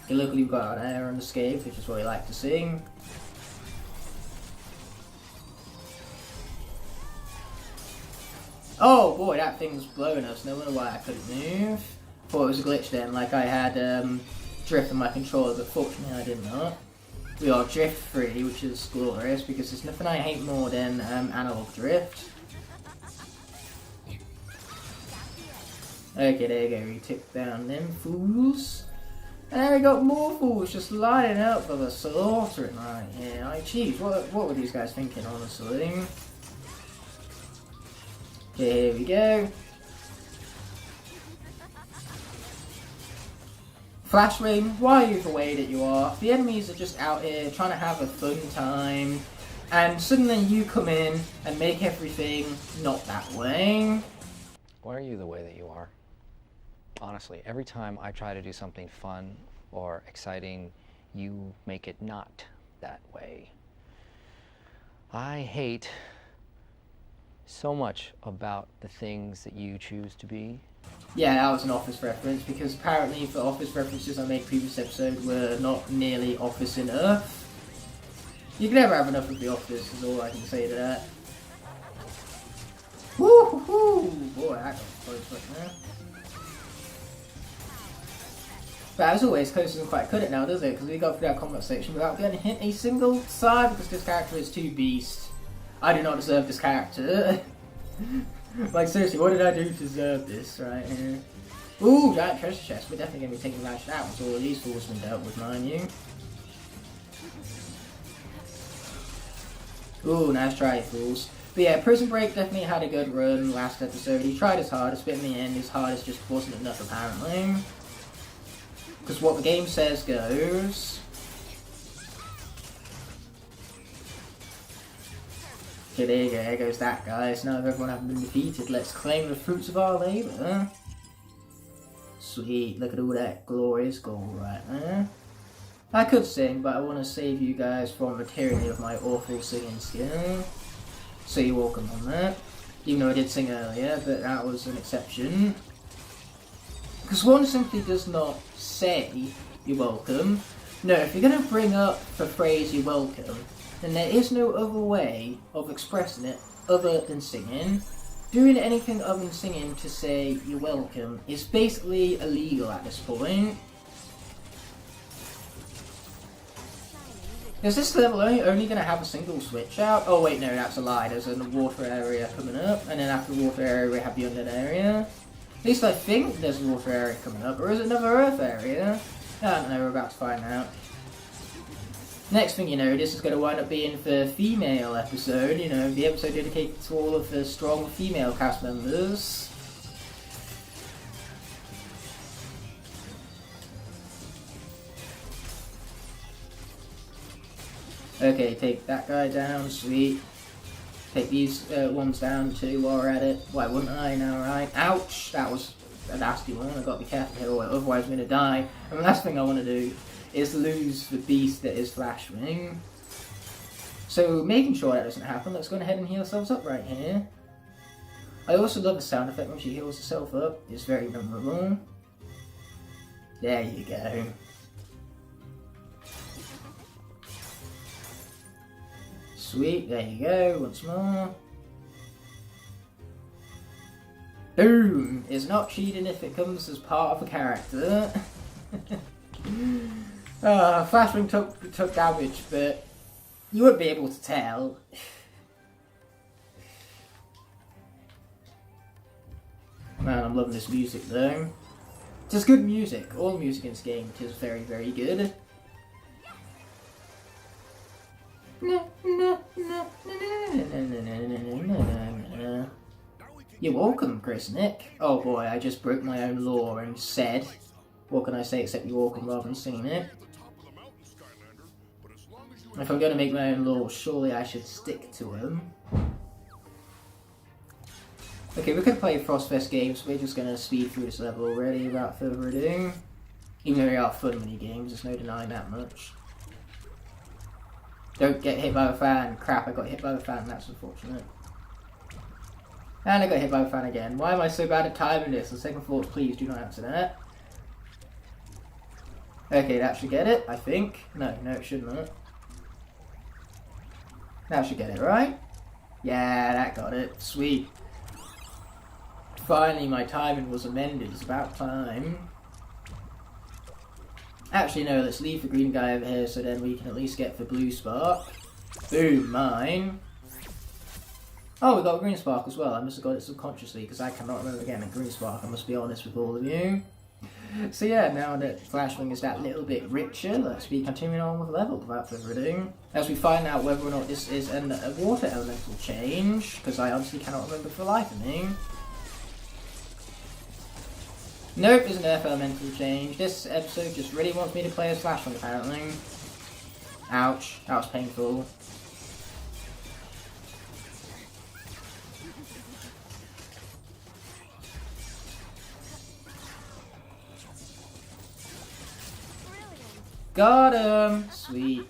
Okay, luckily we've got an air unescaped, which is what we like to see. Oh boy, that thing's blowing us. No wonder why I couldn't move. Thought it was a glitch then, like I had drift on my controller, but fortunately I did not. We are drift free, which is glorious, because there's nothing I hate more than analog drift. Okay, there you go, we took down them fools. And then we got more fools just lining up for the slaughtering right here. Like, jeez, what were these guys thinking, honestly? Okay, here we go. Flashwing, why are you the way that you are? The enemies are just out here trying to have a fun time. And suddenly you come in and make everything not that way. Why are you the way that you are? Honestly, every time I try to do something fun or exciting, you make it not that way. I hate so much about the things that you choose to be. Yeah, that was an Office reference, because apparently the Office references I made previous episode were not nearly Office enough. You can never have enough of the Office, is all I can say to that. Woo-hoo-hoo! Boy, that got close right there. But as always, Kaos doesn't quite cut it now, does it? Because we got through that combat section without getting hit a single time, because this character is too beast. I do not deserve this character. Like, seriously, what did I do to deserve this right here? Ooh, giant treasure chest. We're definitely going to be taking that out once all of these fools have been dealt with, mind you. Ooh, nice try, fools. But yeah, Prison Break definitely had a good run last episode. He tried his hardest, but in the end, his hardest just wasn't enough, apparently. Because what the game says goes. Okay, there you go, there goes that, guys. Now that everyone hasn't been defeated, let's claim the fruits of our labour. Sweet, look at all that glorious gold right there. I could sing, but I want to save you guys from the tyranny of my awful singing skill. So you're welcome on that. Even though I did sing earlier, but that was an exception. Because one simply does not say you're welcome. No, if you're going to bring up the phrase you're welcome, then there is no other way of expressing it other than singing. Doing anything other than singing to say you're welcome is basically illegal at this point. Is this level only going to have a single switch out? Oh wait, no, that's a lie. There's a water area coming up, and then after the water area we have the undead area. At least I think there's a water area coming up, or is it another earth area? I don't know, we're about to find out. Next thing you know, this is going to wind up being the female episode, you know, the episode dedicated to all of the strong female cast members. Okay, take that guy down, sweet. Take these ones down too while we're at it. Why wouldn't I now, right? Ouch! That was a nasty one. I've got to be careful here, otherwise I'm going to die. And the last thing I want to do is lose the beast that is Flashwing. So, making sure that doesn't happen, let's go ahead and heal ourselves up right here. I also love the sound effect when she heals herself up. It's very memorable. There you go. Sweet, there you go, once more. Boom! It's not cheating if it comes as part of a character. Flashwing took damage, but you wouldn't be able to tell. Man, I'm loving this music though. It's good music. All music in this game is very, very good. You're welcome, Chris Nick. Oh boy, I just broke my own law and said, what can I say except you're welcome rather than singing it. If I'm going to make my own law, surely I should stick to them. Okay, we could play Frostfest games, we're just going to speed through this level already without further ado. Even though they are fun mini games, there's no denying that much. Don't get hit by the fan. Crap, I got hit by the fan, that's unfortunate. And I got hit by the fan again. Why am I so bad at timing this? On second thoughts, please do not answer that. Okay, that should get it, I think. No, it should not. That should get it, right? Yeah, that got it. Sweet. Finally, my timing was amended. It's about time. Actually, no, let's leave the green guy over here so then we can at least get the blue spark. Boom, mine. Oh, we got a green spark as well. I must have got it subconsciously because I cannot remember getting a green spark. I must be honest with all of you. So yeah, now that Flashwing is that little bit richer, let's be continuing on with the level without further ado. As we find out whether or not this is a water elemental change, because I honestly cannot remember for the life of me. Nope, it's an earth elemental change. This episode just really wants me to play as Flashwing apparently. Ouch, that was painful. Got him! Sweet.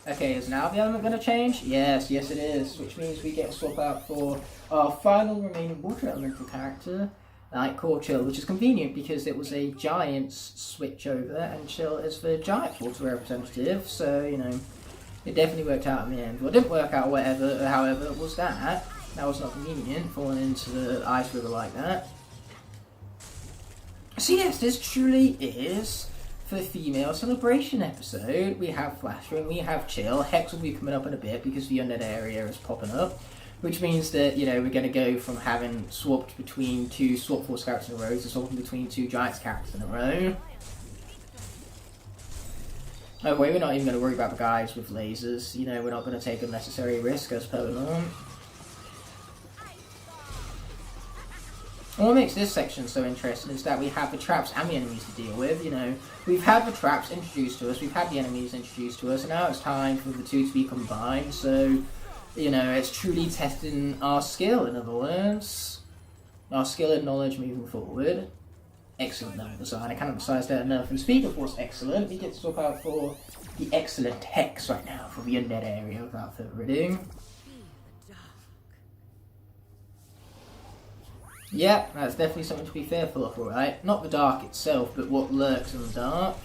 Okay, is now the element going to change? Yes it is. Which means we get to swap out for our final remaining water elemental character, Lightcore Chill, which is convenient because it was a Giants switch over and Chill is the Giants water representative, so, you know, it definitely worked out in the end. What didn't work out, however, was that. That was not convenient, falling into the ice river like that. So yes, this truly is the female celebration episode. We have Flashwing, we have Chill. Hex will be coming up in a bit because the undead area is popping up, which means that, you know, we're going to go from having swapped between two Swap Force characters in a row to swapping between two Giants characters in a row. Oh wait, we're not even going to worry about the guys with lasers. You know, we're not going to take unnecessary risk as per the norm. And what makes this section so interesting is that we have the traps and the enemies to deal with, you know. We've had the traps introduced to us, we've had the enemies introduced to us, and now it's time for the two to be combined, so, you know, it's truly testing our skill, in other words. Our skill and knowledge moving forward. Excellent level design, I can't emphasize that enough. And speaking of what's excellent, we get to swap out for the excellent Hex right now for the undead area without further ado. Yeah, that's definitely something to be fearful of, alright? Not the dark itself, but what lurks in the dark.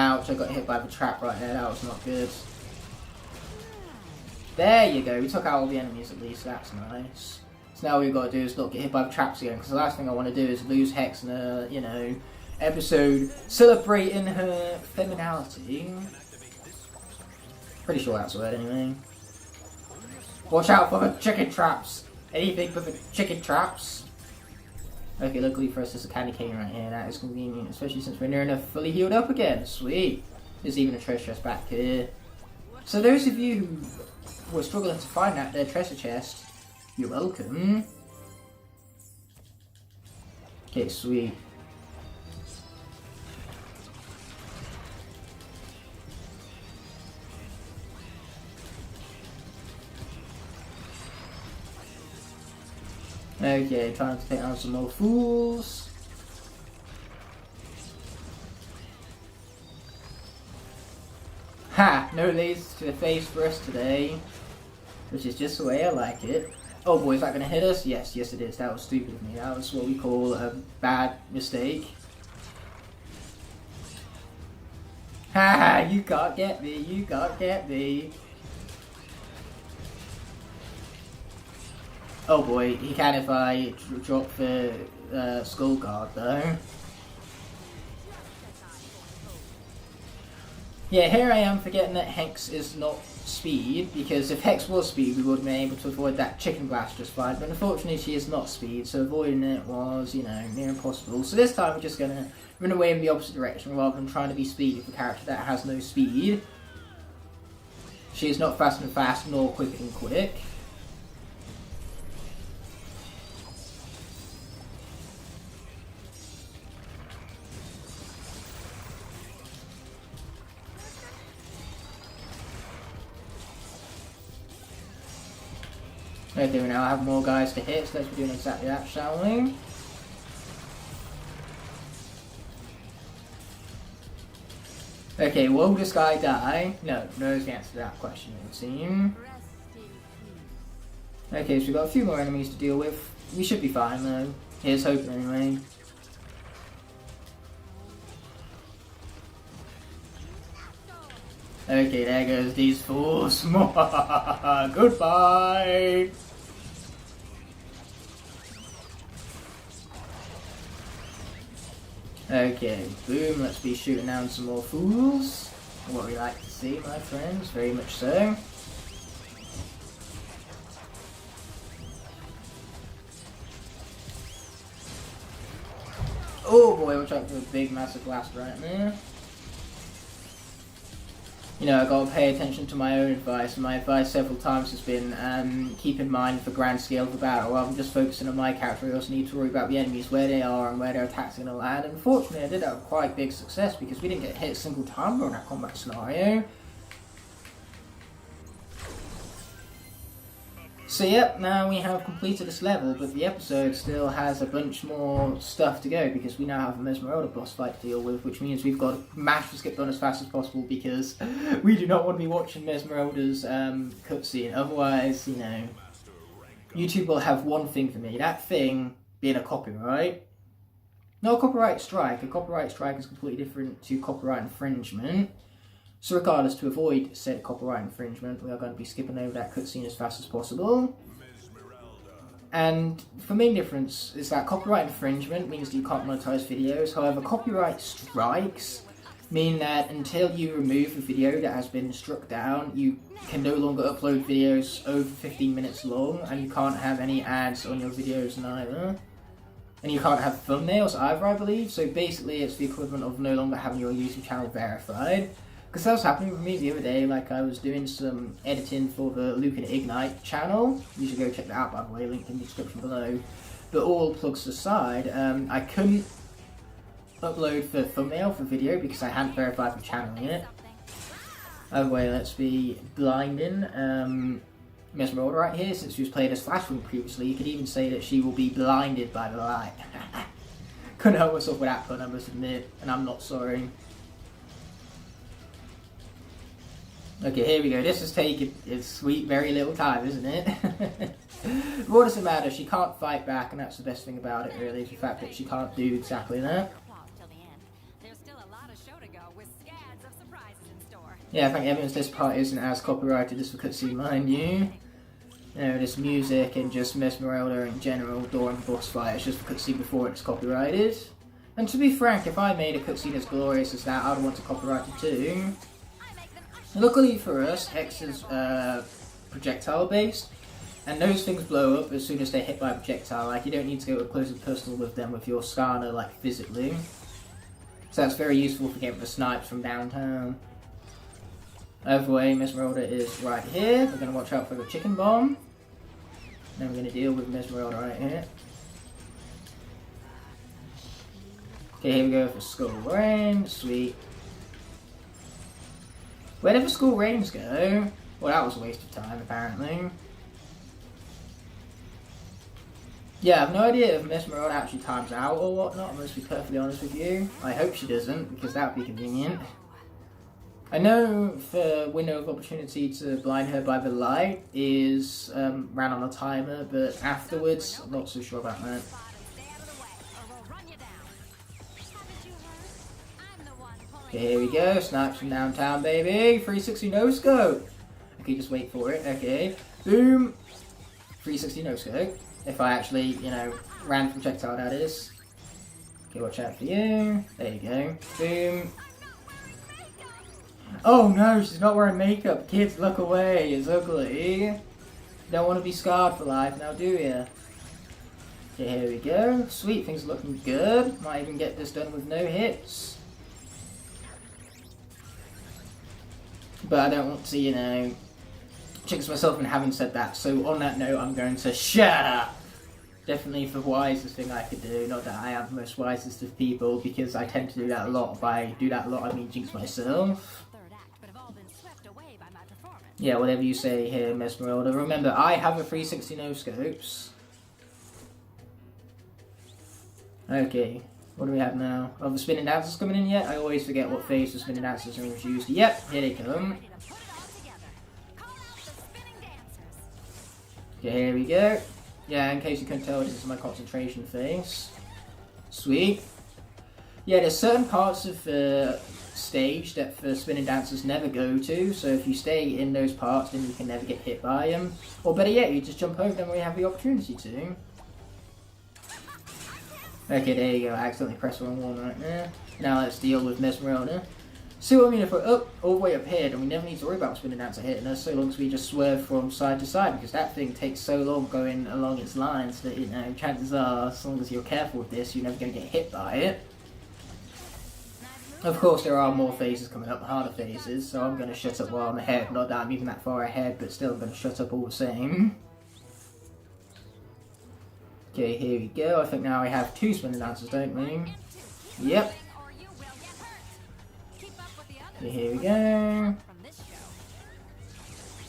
Ouch, I got hit by the trap right there, that was not good. There you go, we took out all the enemies at least, that's nice. So now all we've got to do is not get hit by the traps again, because the last thing I want to do is lose Hex in a, you know, episode celebrating her femininity. Pretty sure that's the word anyway. Watch out for the chicken traps! Anything but the chicken traps. Okay, luckily for us there's a candy cane right here, that is convenient, especially since we're near enough fully healed up again. Sweet! There's even a treasure chest back here. So those of you who were struggling to find that their treasure chest, you're welcome. Okay, sweet. Okay, time to take on some more fools. Ha! No lasers to the face for us today. Which is just the way I like it. Oh boy, is that going to hit us? Yes, yes it is. That was stupid of me. That was what we call a bad mistake. Ha! You can't get me. You can't get me. Oh boy, he can if I drop the skull guard though. Yeah, here I am forgetting that Hex is not speed, because if Hex was speed we would have been able to avoid that chicken blast just fine, but unfortunately she is not speed, so avoiding it was, you know, near impossible. So this time we're just going to run away in the opposite direction rather than trying to be speed with a character that has no speed. She is not fast and fast, nor quick and quick. Okay, we now have more guys to hit, so let's be doing exactly that, shall we? Okay, will this guy die? No, no is the answer to that question, it would seem. Okay, so we've got a few more enemies to deal with. We should be fine though. Here's hoping anyway. Okay, there goes these fools. Goodbye! Okay, boom, let's be shooting down some more fools. What we like to see, my friends, very much so. Oh boy, watch out for a big massive blast right there. You know, I've got to pay attention to my own advice, and my advice several times has been keep in mind the grand scale of the battle. Rather than just focusing on my character, I also need to worry about the enemies, where they are and where their attacks are going to land. And unfortunately, I did have quite big success because we didn't get hit a single time during that combat scenario. So yep, now we have completed this level, but the episode still has a bunch more stuff to go because we now have a Mesmeralda boss fight to deal with, which means we've got to mash the skip done as fast as possible because we do not want to be watching Mesmeralda's cutscene. Otherwise, you know, YouTube will have one thing for me, that thing being a copyright. Not a copyright strike. A copyright strike is completely different to copyright infringement. So regardless, to avoid said copyright infringement, we are going to be skipping over that cutscene as fast as possible. And the main difference is that copyright infringement means that you can't monetize videos. However, copyright strikes mean that until you remove a video that has been struck down, you can no longer upload videos over 15 minutes long, and you can't have any ads on your videos neither. And you can't have thumbnails either, I believe. So basically, it's the equivalent of no longer having your YouTube channel verified. Because that was happening with me the other day, like I was doing some editing for the Luke and Ignite channel. You should go check that out, by the way, link in the description below. But all plugs aside, I couldn't upload the thumbnail for video because I hadn't verified the channel yet. Either way, let's be blinding Mesmeralda right here, since she was played as Flashwing previously. You could even say that she will be blinded by the light. Couldn't help myself with that pun, I must admit, and I'm not sorry. Okay, here we go. This is taking its sweet, very little time, isn't it? What does it matter? She can't fight back, and that's the best thing about it, really, is the fact that she can't do exactly that. There's still a lot of show to go with scads Yeah, I think evidence this part isn't as copyrighted as the cutscene, mind you. You know, this music and just Mesmeralda in general during the boss fight, it's just the cutscene before it's copyrighted. And to be frank, if I made a cutscene as glorious as that, I'd want to copyright it too. Luckily for us, Hex is projectile based, and those things blow up as soon as they're hit by a projectile. Like, you don't need to go close and personal with them with your Skylander, like, physically. So that's very useful for getting the snipes from downtown. Either way, Mesmeralda is right here. We're going to watch out for the chicken bomb. Then we're going to deal with Mesmeralda right here. Okay, here we go for Skull Rain. Sweet. Where did the Skull Rains go? Well, that was a waste of time, apparently. Yeah, I have no idea if Mesmeralda actually times out or whatnot, I must be perfectly honest with you. I hope she doesn't, because that would be convenient. I know the window of opportunity to blind her by the light is ran on a timer, but afterwards, I'm not so sure about that. Okay, here we go. Snipes from downtown, baby. 360 no scope. Okay, just wait for it. Okay. Boom. 360 no scope. If I actually, you know, ran from projectile, that is. Okay, watch out for you. There you go. Boom. Oh no, she's not wearing makeup. Kids, look away. It's ugly. Don't want to be scarred for life now, do you? Okay, here we go. Sweet, things are looking good. Might even get this done with no hits. But I don't want to, you know, jinx myself in having said that. So on that note, I'm going to shut up. Definitely the wisest thing I could do. Not that I am the most wisest of people, because I tend to do that a lot. By do that a lot, I mean jinx myself. Yeah, whatever you say here, Mesmeralda. Remember, I have a 360 no scopes. Okay, what do we have now? Oh, the spinning dancers coming in yet? I always forget what phase the spinning dancers are introduced. Yep, here they come. Okay, here we go. Yeah, in case you couldn't tell, this is my concentration phase. Sweet. Yeah, there's certain parts of the stage that the spinning dancers never go to, so if you stay in those parts, then you can never get hit by them. Or better yet, you just jump over them when you have the opportunity to. Okay, there you go. I accidentally pressed the wrong one right there. Now let's deal with Mesmeralda. See what I mean? If we're up, all the way up here, then we never need to worry about spinning dancer hitting us, so long as we just swerve from side to side, because that thing takes so long going along its lines that, you know, chances are, as long as you're careful with this, you're never going to get hit by it. Of course, there are more phases coming up, harder phases, so I'm going to shut up while I'm ahead. Not that I'm even that far ahead, but still I'm going to shut up all the same. Okay, here we go. I think now we have 2 spinning dancers, don't we? Yep. Okay, here we go.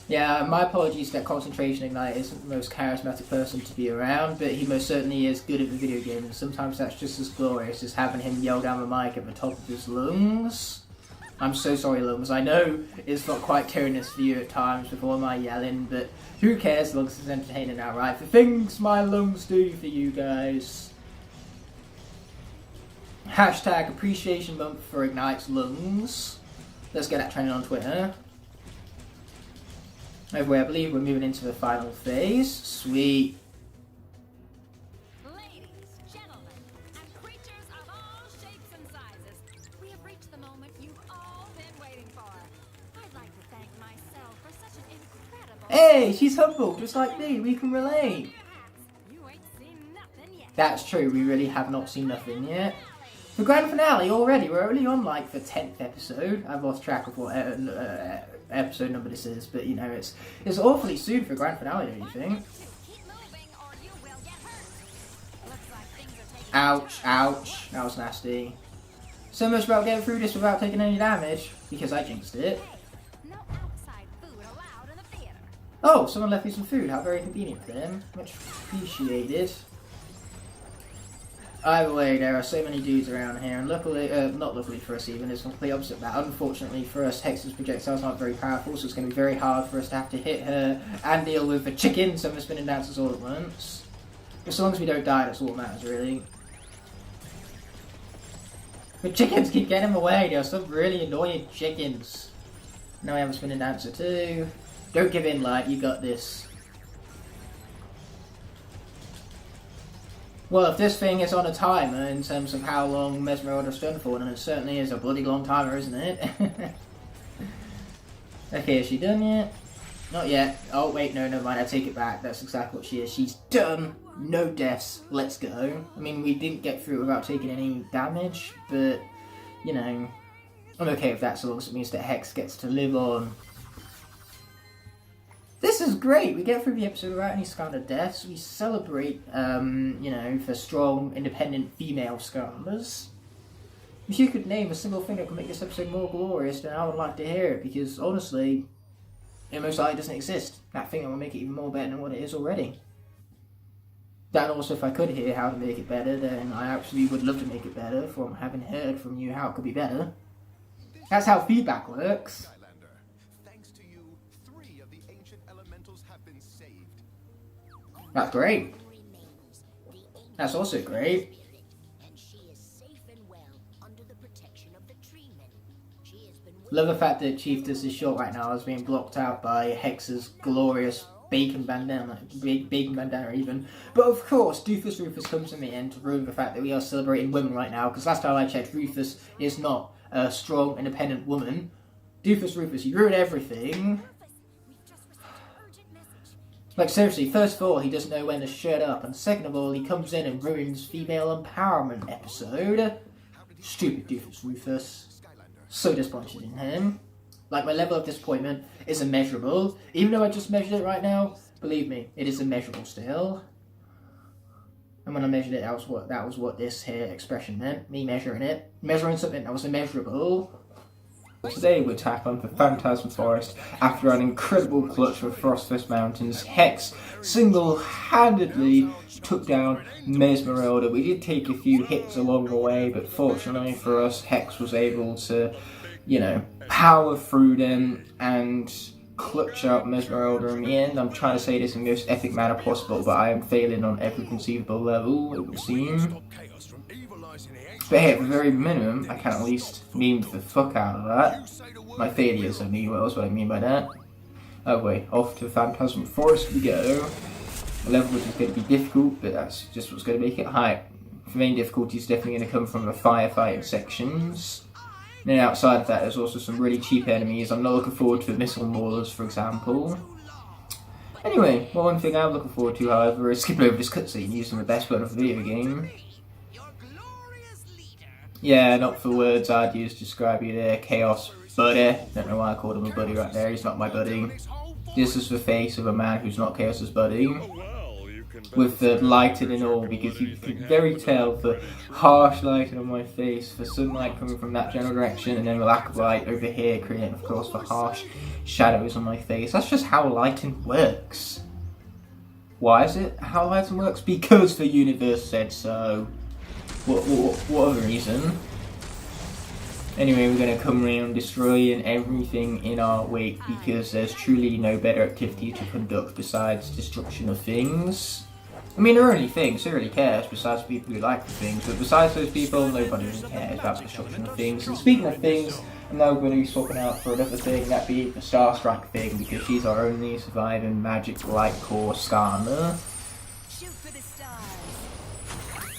Yeah, my apologies that Concentration Ignite isn't the most charismatic person to be around, but he most certainly is good at the video game, and sometimes that's just as glorious as having him yell down the mic at the top of his lungs. I'm so sorry, lungs. I know it's not quite tyrannous for you at times with all my yelling, but who cares as long as it's entertaining now, right? The things my lungs do for you guys. Hashtag appreciation month for Ignite's lungs. Let's get that trending on Twitter. Over way, I believe we're moving into the final phase. Sweet. Ladies, gentlemen, and creatures of all shapes and sizes, we have reached the moment you've all been waiting for. I'd like to thank myself for such an incredible... Hey, she's humble, just like me. We can relate. You ain't seen nothing yet. That's true. We really have not seen nothing yet. The grand finale already. We're only on like the 10th episode. I've lost track of what episode number this is, but you know, it's awfully soon for grand finale, don't you think? Ouch, ouch. That was nasty. So much about getting through this without taking any damage, because I jinxed it. Oh, someone left me some food. How very convenient for them. Much appreciated. Either way, there are so many dudes around here, and luckily, not luckily for us even, it's the complete opposite of that. Unfortunately for us, Hex's projectiles aren't very powerful, so it's going to be very hard for us to have to hit her and deal with the chickens and the spinning dancers all at once. As long as we don't die, that's all that matters, really. The chickens keep getting in the way, there are some really annoying chickens. Now we have a spinning dancer too. Don't give in, Light, you got this. Well, if this thing is on a timer in terms of how long Mesmeralda's done for, then it certainly is a bloody long timer, isn't it? Okay, is she done yet? Not yet. Oh, wait, no, never mind, I take it back. That's exactly what she is. She's done. No deaths. Let's go. I mean, we didn't get through it without taking any damage, but, you know, I'm okay with that so long as it means that Hex gets to live on. This is great! We get through the episode without any Skylander deaths. We celebrate, you know, for strong, independent female Skylanders. If you could name a single thing that could make this episode more glorious, then I would like to hear it, because honestly, it most likely doesn't exist. That thing that will make it even more better than what it is already. That also, if I could hear how to make it better, then I absolutely would love to make it better from having heard from you how it could be better. That's how feedback works. Thanks to you, 3 of the ancient elementals have been saved. That's great. That's also great. Love the fact that Chiefess is short right now is being blocked out by Hex's glorious bacon bandana even. But of course, Doofus Rufus comes in the end to ruin the fact that we are celebrating women right now, because last time I checked, Rufus is not a strong, independent woman. Doofus Rufus, you ruin everything. Like seriously, first of all, he doesn't know when to shut up, and second of all, he comes in and ruins female empowerment episode. Stupid Doofus Rufus. So disappointed in him. Like, my level of disappointment is immeasurable. Even though I just measured it right now, believe me, it is immeasurable still. And when I measured it, that was what this here expression meant. Me measuring it. Measuring something that was immeasurable. Today we're tackling the Phantasm Forest after an incredible clutch for Frostfist Mountains. Hex single-handedly took down Mesmeralda. We did take a few hits along the way, but fortunately for us, Hex was able to, you know, power through them and clutch out Mesmeralda in the end. I'm trying to say this in the most epic manner possible, but I am failing on every conceivable level, it would seem. But hey, at the very minimum, I can at least meme the fuck out of that. My failures, I mean, what I mean by that. Oh wait, off to Phantasm Forest we go. A level which is going to be difficult, but that's just what's going to make it high. The main difficulty is definitely going to come from the firefighting sections. And then outside of that, there's also some really cheap enemies. I'm not looking forward to the missile maulers, for example. Anyway, one thing I'm looking forward to, however, is skipping over this cutscene using the best button of the video game. Yeah, not for words I'd use to describe you there, Kaos buddy. Don't know why I called him a buddy right there, he's not my buddy. This is the face of a man who's not Chaos's buddy. With the lighting and all, because you can very tell the harsh lighting on my face, the sunlight coming from that general direction, and then the lack of light over here, creating, of course, the harsh shadows on my face. That's just how lighting works. Why is it how lighting works? Because the universe said so. What other reason? Anyway, we're going to come around destroying everything in our wake, because there's truly no better activity to conduct besides destruction of things. I mean, there are only things, who really cares, besides people who like the things, but besides those people, nobody really cares about the destruction of things. And speaking of things, I'm now going to be swapping out for another thing, that be the Starstrike thing, because she's our only surviving magic Lightcore Skylander.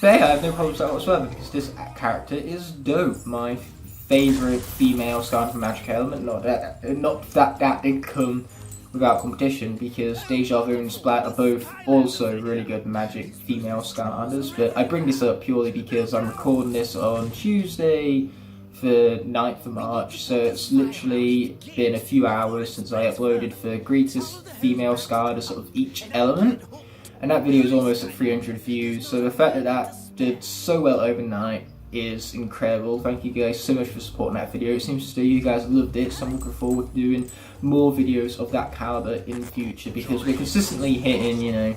But hey, I have no problems with that whatsoever, because this character is dope. My favourite female Skylander from Magic Element, not that did come without competition, because Deja Vu and Splat are both also really good magic female Skylanders, but I bring this up purely because I'm recording this on Tuesday, the 9th of March, so it's literally been a few hours since I uploaded the greatest female Skylanders of each element, and that video is almost at 300 views, so the fact that that did so well overnight is incredible. Thank you guys so much for supporting that video. It seems as though you guys loved it, so I'm looking forward to doing more videos of that caliber in the future, because we're consistently hitting, you know,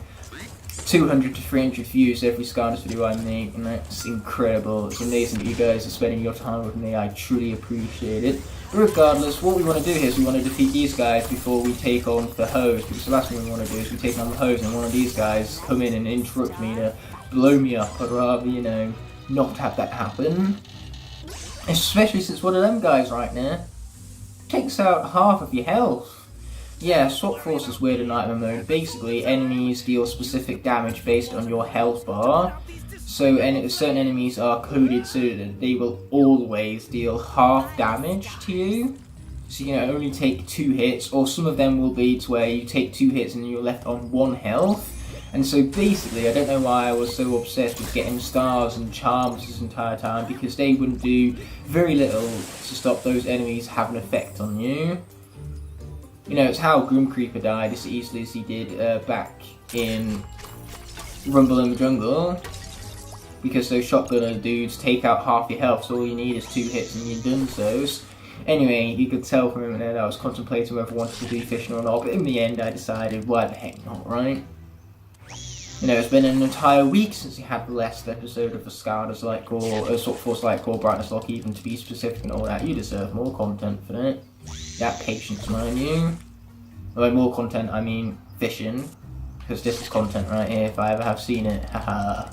200 to 300 views every Skylanders video I make, and that's incredible. It's amazing that you guys are spending your time with me. I truly appreciate it. But regardless, what we want to do here is we want to defeat these guys before we take on the hose, because the last thing we want to do is we take on the hose and one of these guys come in and interrupt me to blow me up. I'd rather, you know, not have that happen. Especially since one of them guys right now takes out half of your health. Yeah, Swap Force is weird in Nightmare mode. Basically, enemies deal specific damage based on your health bar. So certain enemies are coded so that they will always deal half damage to you. So you can only take 2 hits, or some of them will be to where you take 2 hits and you're left on 1 health. And so basically, I don't know why I was so obsessed with getting stars and charms this entire time, because they wouldn't do very little to stop those enemies having an effect on you. You know, it's how Grim Creeper died as easily as he did back in Rumble in the Jungle. Because those shotgunner dudes take out half your health, so all you need is 2 hits and you're done so. Anyway, you could tell from him that I was contemplating whether I wanted to do fishing or not, but in the end I decided, why the heck not, right? You know, it's been an entire week since we had the last episode of the Skylanders Lightcore, Swap Force Lightcore, Brightness Locke, even to be specific and all that. You deserve more content for that. That patience, mind you. By more content, I mean fishing. Because this is content right here, if I ever have seen it. Haha.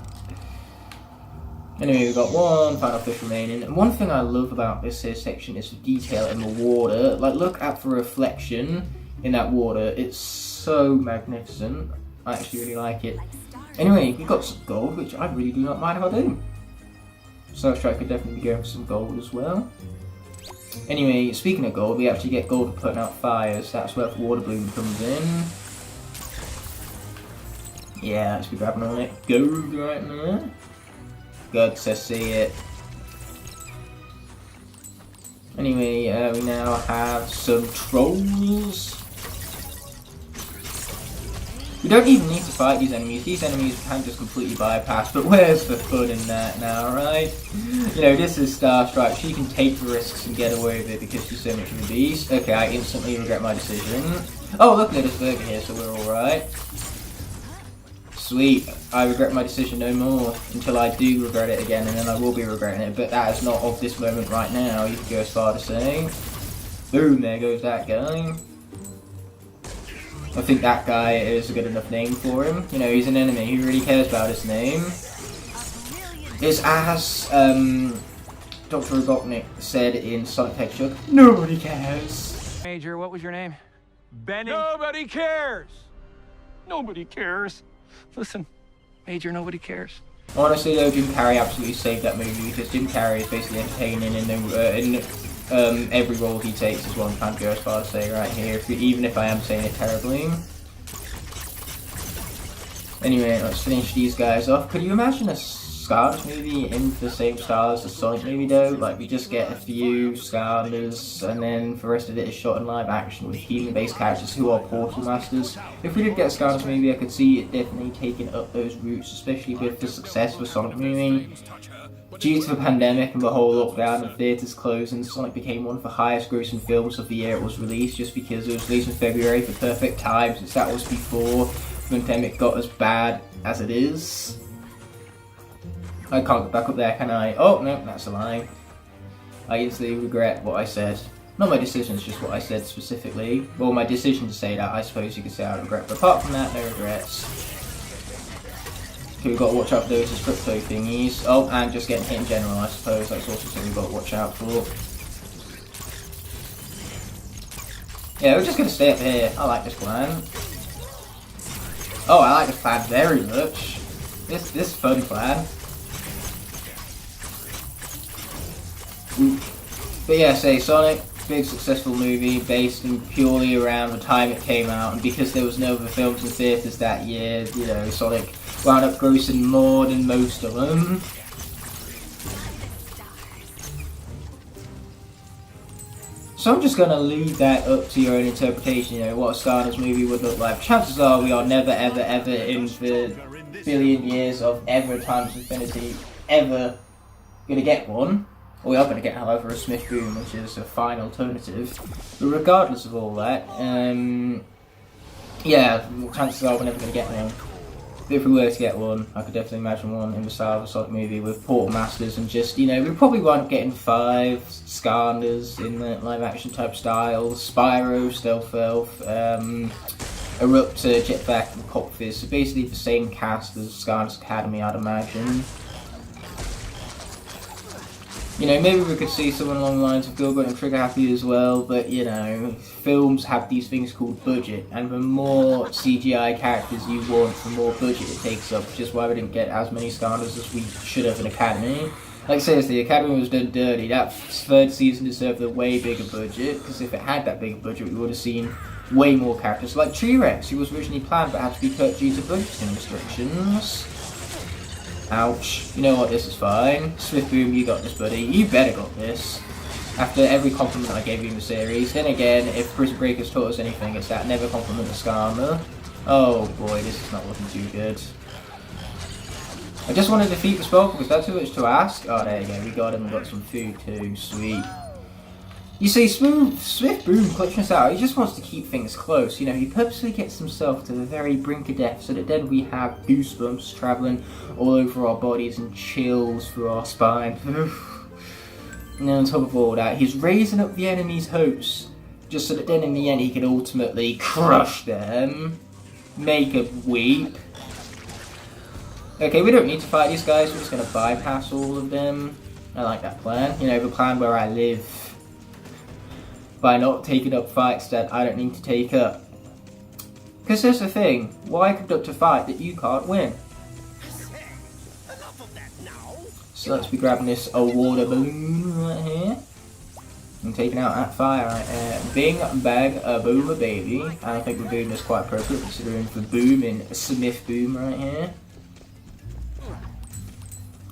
Anyway, we've got one final fish remaining. And one thing I love about this here section is the detail in the water. Like, look at the reflection in that water. It's so magnificent. I actually really like it. Anyway, we've got some gold, which I really do not mind if I do. Starstrike could definitely be going for some gold as well. Anyway, speaking of gold, we actually get gold for putting out fires. That's where the water bloom comes in. Yeah, let's be grabbing on it. Gold right now. Good to see it. Anyway, we now have some trolls. We don't even need to fight these enemies. These enemies can just completely bypass, but where's the fun in that now, right? You know, this is Starstrike. She can take the risks and get away with it because she's so much of a beast. Okay, I instantly regret my decision. Oh, look at this burger here, so we're alright. Sweet. I regret my decision no more until I do regret it again, and then I will be regretting it, but that is not of this moment right now, you could go as far to say. Boom, there goes that guy. I think that guy is a good enough name for him. You know, he's an enemy. Who really cares about his name? It's as Dr. Robotnik said in Sonic the Hedgehog, nobody cares. Major, what was your name? Benny? Nobody cares! Nobody cares. Listen, Major, nobody cares. Honestly though, Jim Carrey absolutely saved that movie because Jim Carrey is basically entertaining in every role he takes is what I'm trying to go as far as say right here, even if I am saying it terribly. Anyway, let's finish these guys off. Could you imagine a Skylanders movie in the same style as the Sonic movie though? Like, we just get a few Skylanders and then the rest of it is shot in live action with human-based characters who are Portal Masters. If we did get a Skylanders movie, I could see it definitely taking up those routes, especially with the success of the Sonic movie. Due to the pandemic and the whole lockdown and theatres closing, Sonic became one of the highest grossing films of the year it was released, just because it was released in February for perfect time, since that was before the pandemic got as bad as it is. I can't get back up there, can I? Oh, no, that's a lie. I instantly regret what I said. Not my decisions, just what I said specifically. Well, my decision to say that, I suppose you could say I regret, but apart from that, no regrets. Okay, we've got to watch out for those crypto thingies. Oh, and just getting hit in general, I suppose. That's also something we've got to watch out for. Yeah, we're just going to stay up here. I like this plan. Oh, I like this plan very much. This fun plan. But yeah, say Sonic, big successful movie based purely around the time it came out, and because there was no other films in theatres that year, you know, Sonic wound up grossing more than most of them. So I'm just going to leave that up to your own interpretation, you know, what a Skylanders movie would look like. Chances are we are never ever ever in the billion years of ever times infinity ever going to get one. We are going to get, however, a Smith Boom, which is a fine alternative. But regardless of all that, yeah, chances are we're never going to get one. But if we were to get one, I could definitely imagine one in the style of a Sonic movie with Portal Masters and just, you know, we'd probably wind up getting 5 Skylanders in the live-action type style, Spyro, Stealth Elf, Eruptor, Jetpack, and Pop Fizz. So basically the same cast as Skylanders Academy, I'd imagine. You know, maybe we could see someone along the lines of Gilbert and Trigger Happy as well, but you know, films have these things called budget, and the more CGI characters you want, the more budget it takes up, which is why we didn't get as many Skylanders as we should have in Academy. Like seriously, Academy was done dirty. That third season deserved a way bigger budget, because if it had that bigger budget, we would have seen way more characters, like T-Rex, who was originally planned but had to be cut due to budgeting restrictions. Ouch. You know what, this is fine. Swift Boom, you got this, buddy. You better got this. After every compliment I gave you in the series. Then again, if Prison Break has taught us anything, it's that never compliment a Skylander. Oh boy, this is not looking too good. I just want to defeat the spell because that's too much to ask. Oh, there you go. We got him and got some food too. Sweet. You see, Swift Boom clutching us out. He just wants to keep things close. You know, he purposely gets himself to the very brink of death so that then we have goosebumps travelling all over our bodies and chills through our spine. And on top of all that, he's raising up the enemy's hopes just so that then in the end he can ultimately crush them, make them weep. Okay, we don't need to fight these guys. We're just going to bypass all of them. I like that plan. You know, the plan where I live by not taking up fights that I don't need to take up. Because here's the thing, why conduct a fight that you can't win? So let's be grabbing this water balloon right here. And taking out that fire right there. Bing, bag, boom, baby. And I think the boom is quite appropriate considering the boom in Smith Boom right here.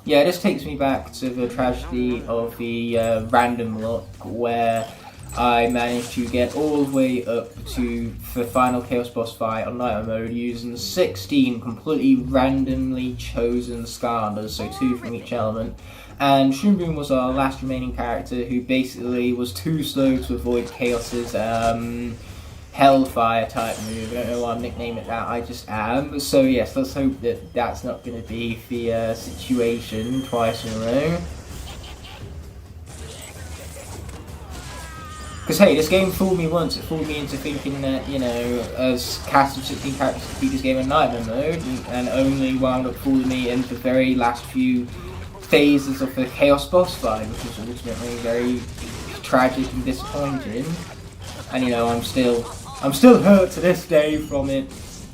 Yeah, this takes me back to the tragedy of the random Locke where I managed to get all the way up to the final Chaos boss fight on Nightmare mode using 16 completely randomly chosen Skylanders, so 2 from each element. And Shroom Boom was our last remaining character who basically was too slow to avoid Chaos's Hellfire type move. I don't know why I'm nicknaming it that, I just am. So yes, let's hope that that's not going to be the situation twice in a row. Because hey, this game fooled me once. It fooled me into thinking that, you know, as cast of 16 characters to beat this game in Nightmare mode, and only wound up fooling me in the very last few phases of the Chaos boss fight, which was ultimately very tragic and disappointing. And you know, I'm still hurt to this day from it.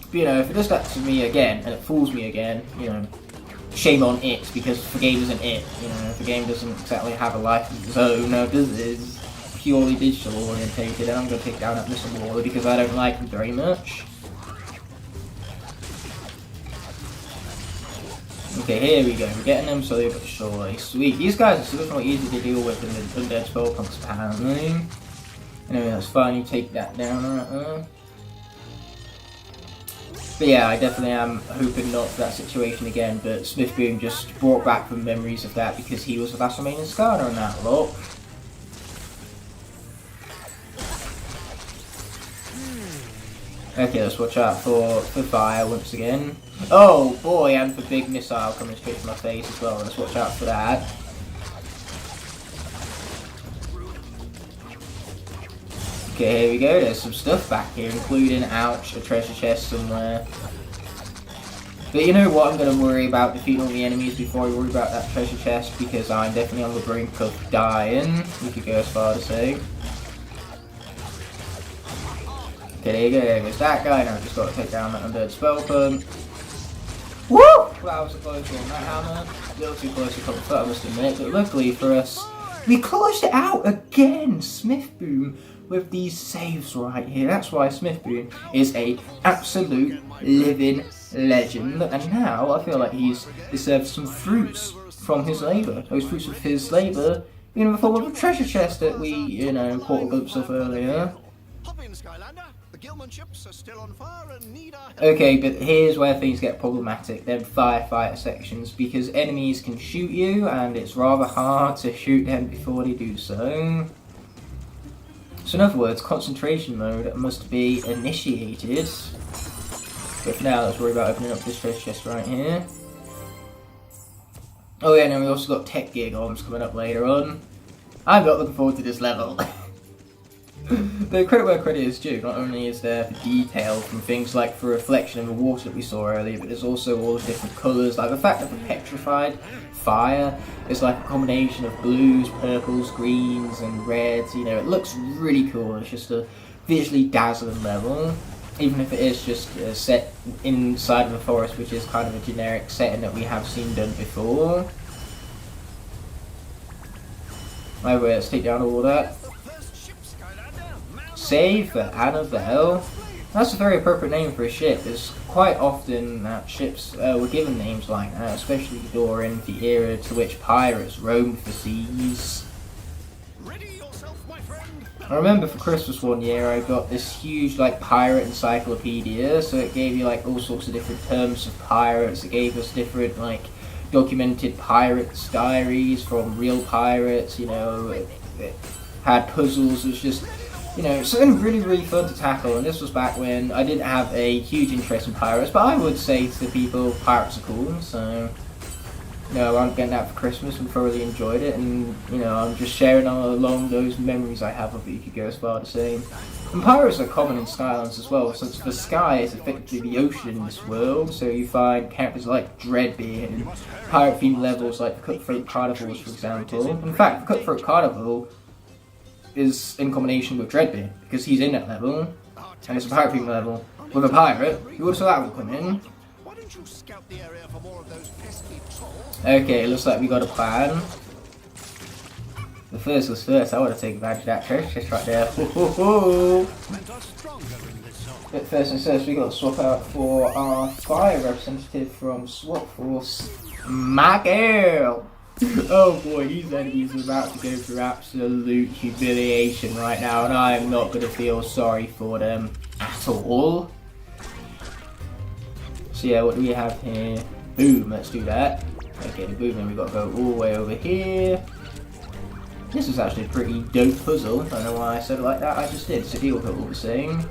But you know, if it does that to me again, and it fools me again, you know, shame on it, because the game isn't it. You know, the game doesn't exactly have a life of its own. No, this is purely digital orientated, and I'm going to take down that missile waller because I don't like him very much. Okay, here we go. We're getting them slowly but surely. Sweet. These guys are significantly easy to deal with than the Undead Spellpunks, apparently. Anyway, that's fine. You take that down right there. But yeah, I definitely am hoping not for that situation again, but Smith Boom just brought back the memories of that because he was the last remaining Skylander on that lot. Okay, let's watch out for fire once again. Oh boy, and the big missile coming straight to my face as well. Let's watch out for that. Okay, here we go. There's some stuff back here, including, ouch, a treasure chest somewhere. But you know what? I'm going to worry about defeating all the enemies before I worry about that treasure chest because I'm definitely on the brink of dying. We could go as far to say. Okay, there you go, there's that guy, now I've just got to take down that undead Spellpunk. Woo! That was a close one, that hammer. A little too close to comfort, I must admit, but luckily for us, we closed it out again! Smith Boom with these saves right here. That's why Smith Boom is a absolute living legend. And now, I feel like he's deserved some fruits from his labour. Those fruits of his labour being in the form of a treasure chest that we, you know, caught a glimpse of earlier. Hop in, Skylander. The Gilman ships are still on fire and need our help. Okay, but here's where things get problematic, them firefighter sections, because enemies can shoot you, and it's rather hard to shoot them before they do so. So in other words, concentration mode must be initiated. But for now, let's worry about opening up this treasure chest right here. Oh yeah, and then we also got Tech Gig Arms coming up later on. I'm not looking forward to this level. The credit where credit is due. Not only is there the detail from things like the reflection in the water that we saw earlier, but there's also all the different colours. Like the fact that the petrified fire is like a combination of blues, purples, greens, and reds. You know, it looks really cool. It's just a visually dazzling level, even if it is just set inside of a forest, which is kind of a generic setting that we have seen done before. Anyway, let's take down all that. Save the Annabelle. That's a very appropriate name for a ship. It's quite often that ships were given names like that, especially during the era to which pirates roamed the seas. I remember for Christmas one year I got this huge like pirate encyclopedia, so it gave you like all sorts of different terms of pirates. It gave us different like documented pirates diaries from real pirates, you know, it had puzzles. It was just, you know, something really fun to tackle. And this was back when I didn't have a huge interest in pirates, but I would say to people pirates are cool, so you know, I'm getting that for Christmas and thoroughly enjoyed it, and you know, I'm just sharing along those memories I have of it, you could go as far to say. And pirates are common in Skylanders as well, since the sky is effectively the ocean in this world, so you find characters like Dreadbeard and pirate themed levels like the Cutthroat Carnivals, for example. In fact, the Cutthroat Carnival is in combination with Dreadbeard, because he's in that level, and it's a pirate themed level with a pirate. You would have thought that would come in. Okay, it looks like we got a plan. The first was first, I want to take advantage of that church just right there. But first and first, we got to swap out for our fire representative from SWAT Force, Michael. Oh boy, these enemies are about to go through absolute humiliation right now, and I am not going to feel sorry for them at all. So yeah, what do we have here? Boom, let's do that. Okay, the boom, then we've got to go all the way over here. This is actually a pretty dope puzzle. I don't know why I said it like that, I just did. So deal with it all the same.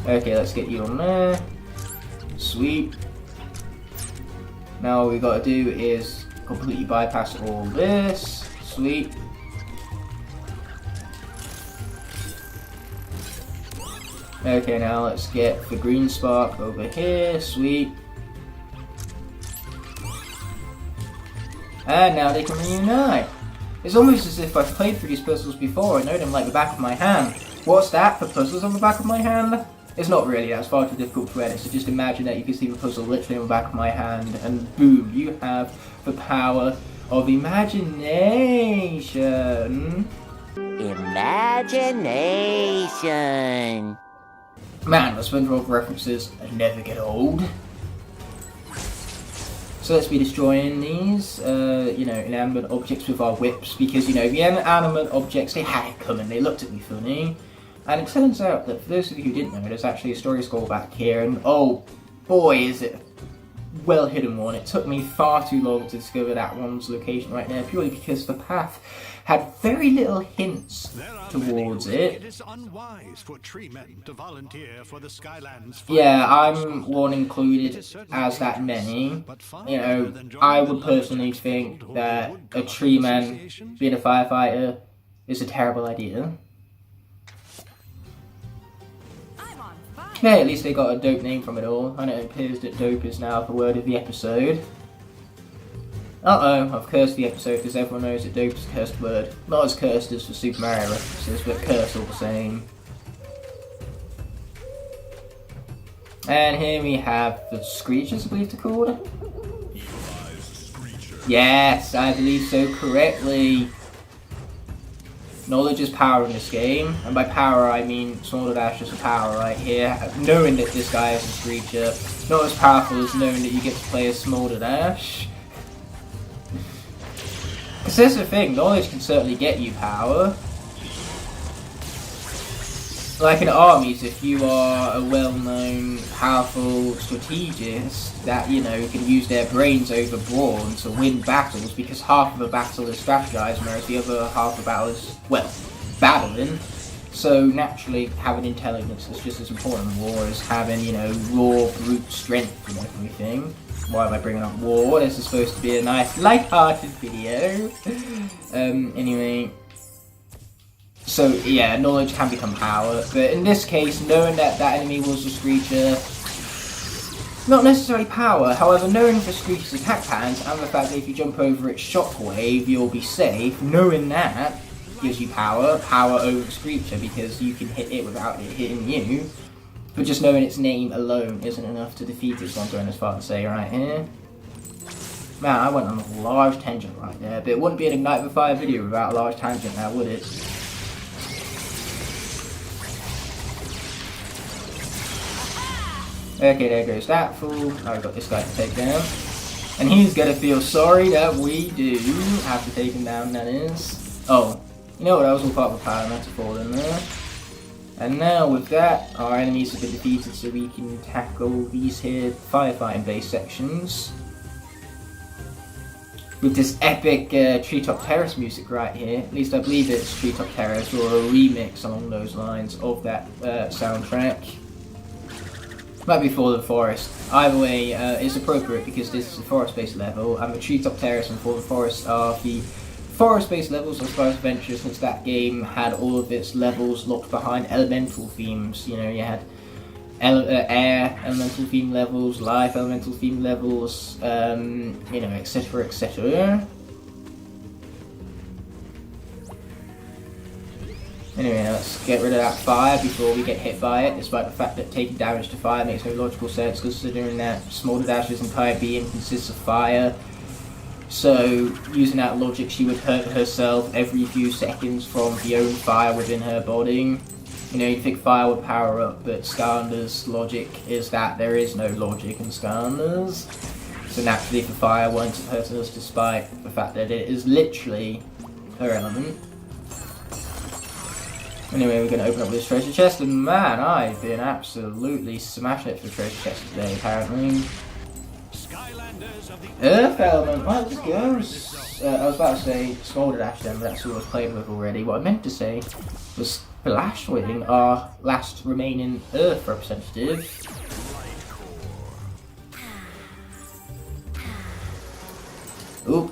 Okay, let's get you on there. Sweet. Now all we got to do is completely bypass all this. Sweet. Okay, now let's get the green spark over here. Sweet. And now they can reunite. It's almost as if I've played through these puzzles before. I know them like the back of my hand. What's that for puzzles on the back of my hand? It's not really, that's far too difficult to edit, so just imagine that you can see the puzzle literally on the back of my hand, and boom, you have the power of imagination. Imagination. Man, the SpongeBob references never get old. So let's be destroying these, you know, inanimate objects with our whips, because, you know, the inanimate objects, they had it coming, they looked at me funny. And it turns out that, for those of you who didn't know, there's actually a story scroll back here, and oh boy is it a well hidden one. It took me far too long to discover that one's location right there, purely because the path had very little hints towards it. It is unwise for tree men to volunteer for the Skylands. Yeah, I'm one included as that many. You know, I would personally think that a tree man being a firefighter is a terrible idea. Yeah, at least they got a dope name from it all, and it appears that dope is now the word of the episode. Uh-oh, I've cursed the episode because everyone knows that dope is a cursed word. Not as cursed as for Super Mario references, but cursed all the same. And here we have the Screechers, I believe they're called. Yes, I believe so correctly. Knowledge is power in this game, and by power I mean Smolder Dash is power right here. Knowing that this guy is a Screecher, not as powerful as knowing that you get to play as Smolder Dash. Because that's the thing, knowledge can certainly get you power. Like in armies, if you are a well-known, powerful strategist that, you know, can use their brains over brawn to win battles, because half of a battle is strategizing, whereas the other half of the battle is, well, battling. So naturally, having intelligence is just as important in war as having, you know, raw brute strength and everything. Why am I bringing up war? This is supposed to be a nice, light-hearted video. Anyway. So, yeah, knowledge can become power. But in this case, knowing that that enemy was a Screecher, not necessarily power. However, knowing the Screecher's attack patterns and the fact that if you jump over its shockwave, you'll be safe, knowing that gives you power over the Screecher, because you can hit it without it hitting you. But just knowing its name alone isn't enough to defeat it, so I'm going as far to say right here. Man, I went on a large tangent right there, but it wouldn't be an Ignite the Fire video without a large tangent now, would it? Okay, there goes that fool. Now we've got this guy to take down. And he's gonna feel sorry that we do have to take him down, that is. Oh, you know what, that was all part of a power metaphor in there. And now with that, our enemies have been defeated, so we can tackle these here firefighting base sections. With this epic Treetop Terrace music right here. At least I believe it's Treetop Terrace, or a remix along those lines of that soundtrack. Might be For the Forest. Either way, it's appropriate because this is a forest-based level, and the Treetop Terrace and For the Forest are the forest-based levels of Skylanders Adventure, since that game had all of its levels locked behind elemental themes. You know, you had air elemental theme levels, life elemental theme levels, you know, etc, etc. Anyway, let's get rid of that fire before we get hit by it, despite the fact that taking damage to fire makes no logical sense, considering that Smolder Dash's entire being consists of fire. So, using that logic, she would hurt herself every few seconds from the own fire within her body. You know, you'd think fire would power up, but Skylanders' logic is that there is no logic in Skylanders. So naturally, the fire won't hurt us, despite the fact that it is literally her element. Anyway, we're going to open up this treasure chest, and man, I've been absolutely smashing it for treasure chest today, apparently. Earth element, well, let's go. I was about to say Smolder Dash then, but that's who I was playing with already. What I meant to say was Splashwing, our last remaining Earth representative. Oop.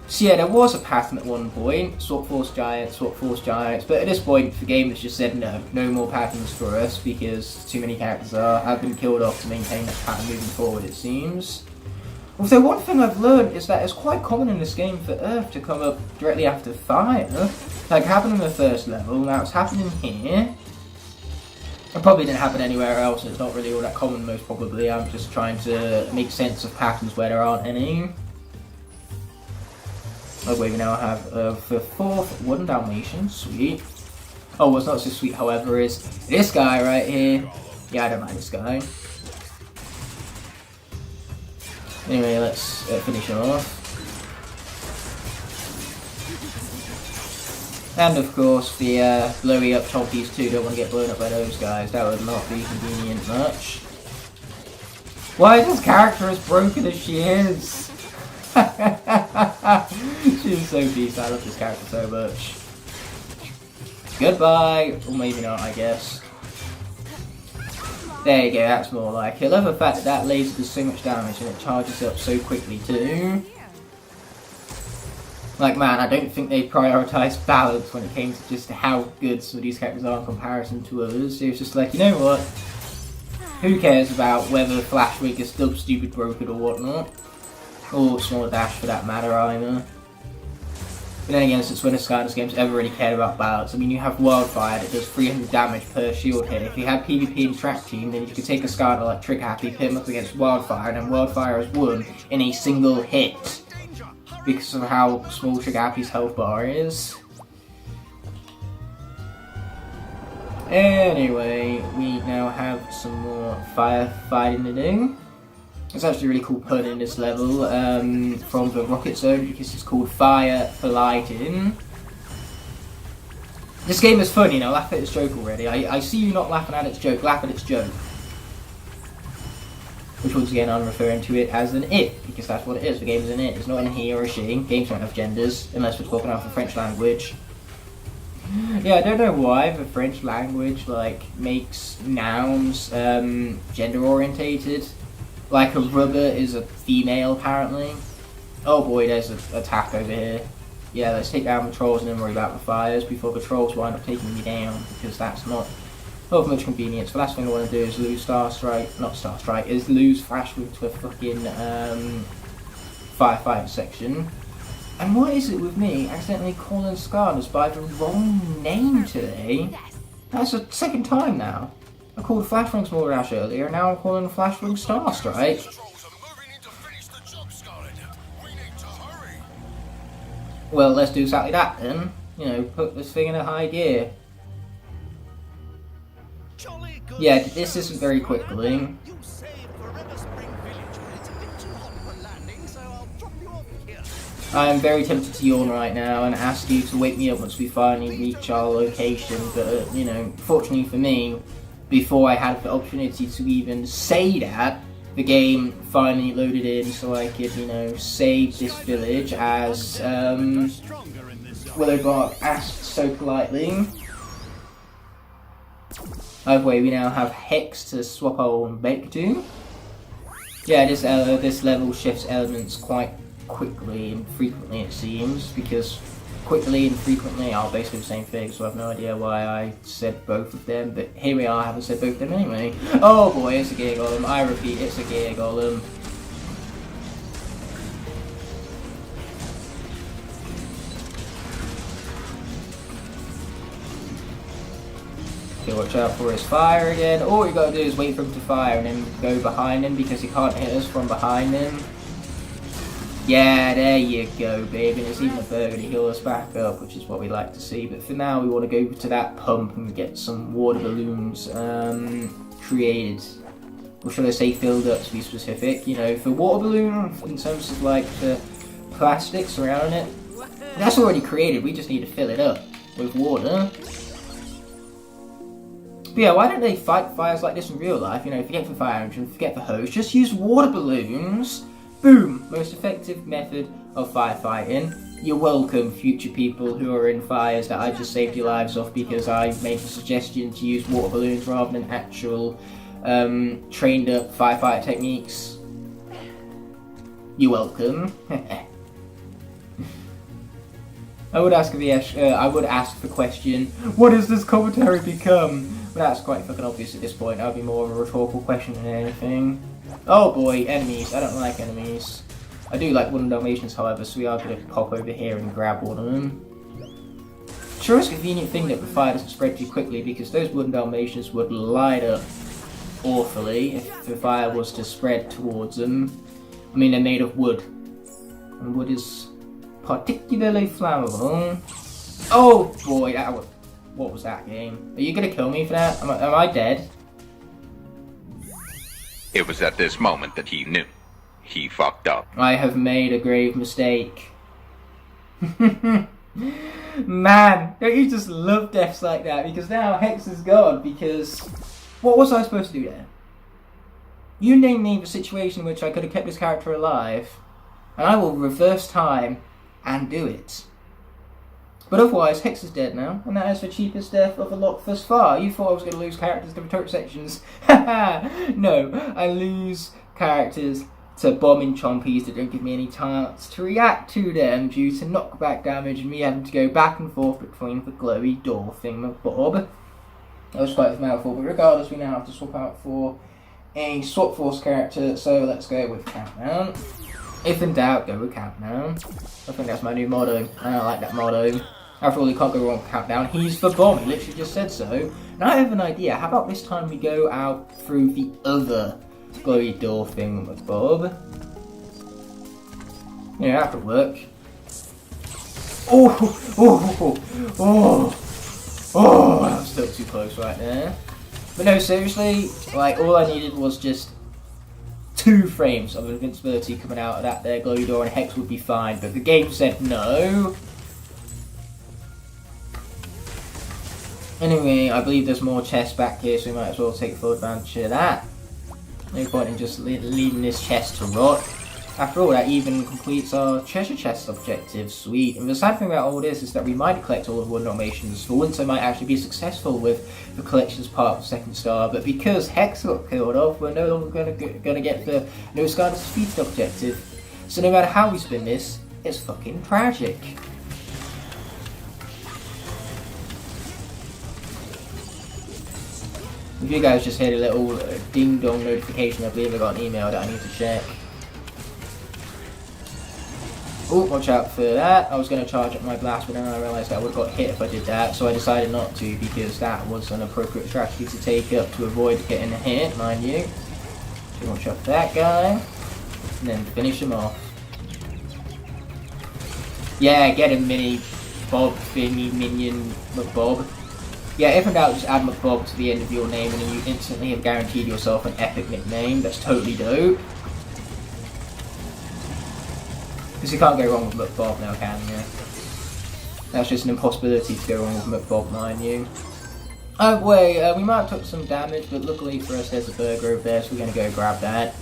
So yeah, there was a pattern at one point, Swap Force Giants, but at this point the game has just said no more patterns for us, because too many characters have been killed off to maintain that pattern moving forward, it seems. Although one thing I've learned is that it's quite common in this game for Earth to come up directly after Fire. Like happened in the first level, now it's happening here. It probably didn't happen anywhere else, and it's not really all that common most probably. I'm just trying to make sense of patterns where there aren't any. Oh wait, we now have the fourth wooden Dalmatian, sweet. Oh, what's not so sweet, however, is this guy right here. Yeah, I don't like this guy. Anyway, let's finish him off. And of course, the blowy up chompies too don't want to get blown up by those guys. That would not be convenient much. Why is this character as broken as she is? She's so beast, I love this character so much. Goodbye! Or maybe not, I guess. There you go, that's more like it. I love the fact that that laser does so much damage and it charges up so quickly too. Like man, I don't think they prioritised balance when it came to just how good some of these characters are in comparison to others. It was just like, you know what? Who cares about whether Flashwig is still stupid broken or whatnot? Or Smolder Dash for that matter either. But then again, since when has Skylanders games ever really cared about balance? I mean, you have Wildfire that does 300 damage per shield hit. If you had PvP in Track Team, then you could take a Skylander like Trick Happy, pit him up against Wildfire, and then Wildfire has won in a single hit. Because of how small Trick Happy's health bar is. Anyway, we now have some more firefighting to do. It's actually a really cool pun in this level from the Rocket Zone, because it's called Fire for Lighting. This game is funny, you know, laugh at its joke already. I see you not laughing at its joke, laugh at its joke. Which once again I'm referring to it as an it, because that's what it is. The game is an it, it's not an he or a she. Games don't have genders, unless we're talking about the French language. Yeah, I don't know why the French language like makes nouns gender orientated. Like a rubber is a female apparently. Oh boy, there's an attack over here. Yeah, let's take down the trolls and then worry about the fires before the trolls wind up taking me down, because that's not of much convenience. The last thing I want to do is lose is lose Flash Whip to a fucking firefighting section. And what is it with me accidentally calling Skylanders by the wrong name today? That's the second time now. I called Flashwing Small Dash earlier, and now I'm calling Flashwing Star Strike. Well, let's do exactly that then. You know, put this thing in a high gear. Yeah, this isn't very quickly. I am very tempted to yawn right now and ask you to wake me up once we finally reach our location, but, you know, fortunately for me, before I had the opportunity to even say that, the game finally loaded in so I could, you know, save this village as, Willowbark asked so politely. Either way, we now have Hex to swap on Bake to. Yeah, this level shifts elements quite quickly and frequently, it seems, because quickly and frequently are basically the same thing, so I have no idea why I said both of them, but here we are, I haven't said both of them anyway. Oh boy, it's a gear golem, I repeat, it's a gear golem. Okay, watch out for his fire again. All you gotta do is wait for him to fire and then go behind him because he can't hit us from behind him. Yeah, there you go, baby. And it's even a burger to heal us back up, which is what we like to see. But for now, we want to go to that pump and get some water balloons created. Or should I say filled up, to be specific. You know, the water balloon, in terms of like the plastic surrounding it, that's already created. We just need to fill it up with water. But yeah, why don't they fight fires like this in real life? You know, forget the fire engine, forget the hose, just use water balloons. Boom! Most effective method of firefighting. You're welcome, future people who are in fires that I just saved your lives off because I made the suggestion to use water balloons rather than actual trained up firefighter techniques. You're welcome. I would ask the question, what does this commentary become? But that's quite fucking obvious at this point. That would be more of a rhetorical question than anything. Oh boy, enemies. I don't like enemies. I do like wooden Dalmatians, however, so we are going to pop over here and grab one of them. Sure, it's a convenient thing that the fire doesn't spread too quickly because those wooden Dalmatians would light up awfully if the fire was to spread towards them. I mean, they're made of wood, and wood is particularly flammable. Oh boy, what was that game? Are you going to kill me for that? Am I dead? It was at this moment that he knew. He fucked up. I have made a grave mistake. Man, don't you just love deaths like that? Because now Hex is gone, because... What was I supposed to do there? You name me the situation in which I could have kept this character alive, and I will reverse time and do it. But otherwise, Hex is dead now, and that is the cheapest death of a lot thus far. You thought I was going to lose characters to the turret sections. Haha! No, I lose characters to bombing chompies that don't give me any chance to react to them due to knockback damage and me having to go back and forth between the glowy door thingamabob. That was quite a mouthful, but regardless, we now have to swap out for a Swap Force character, so let's go with Countdown. If in doubt, go with Countdown. I think that's my new motto, and I like that motto. After all, you can't go wrong with Countdown. He's the bomb, he literally just said so. And I have an idea, how about this time we go out through the other glowy door thingamabob? Yeah, that could work. Oh, that was still too close right there. But no, seriously, like, all I needed was just 2 frames of invincibility coming out of that there glowy door and Hex would be fine, but the game said no. Anyway, I believe there's more chests back here, so we might as well take full advantage of that. No point in just leaving this chest to rot. After all, that even completes our treasure chest objective. Sweet. And the sad thing about all this is that we might collect all of the nominations for once I might actually be successful with the collections part of second star, but because Hex got killed off, we're no longer gonna get the No Skylanders defeated objective. So no matter how we spin this, it's fucking tragic. If you guys just hit a little ding dong notification, I believe I got an email that I need to check. Oh, watch out for that. I was going to charge up my blast, but then I realised that I would have got hit if I did that, so I decided not to because that was an appropriate strategy to take up to avoid getting hit, mind you. So watch out for that guy, and then finish him off. Yeah, get him, Mini Bob thingy minion McBob. Yeah, if in doubt, just add McBob to the end of your name and then you instantly have guaranteed yourself an epic nickname. That's totally dope. Because you can't go wrong with McBob now, can you? That's just an impossibility to go wrong with McBob, mind you. Oh wait, we might have took some damage, but luckily for us there's a burger over there, so we're going to go grab that.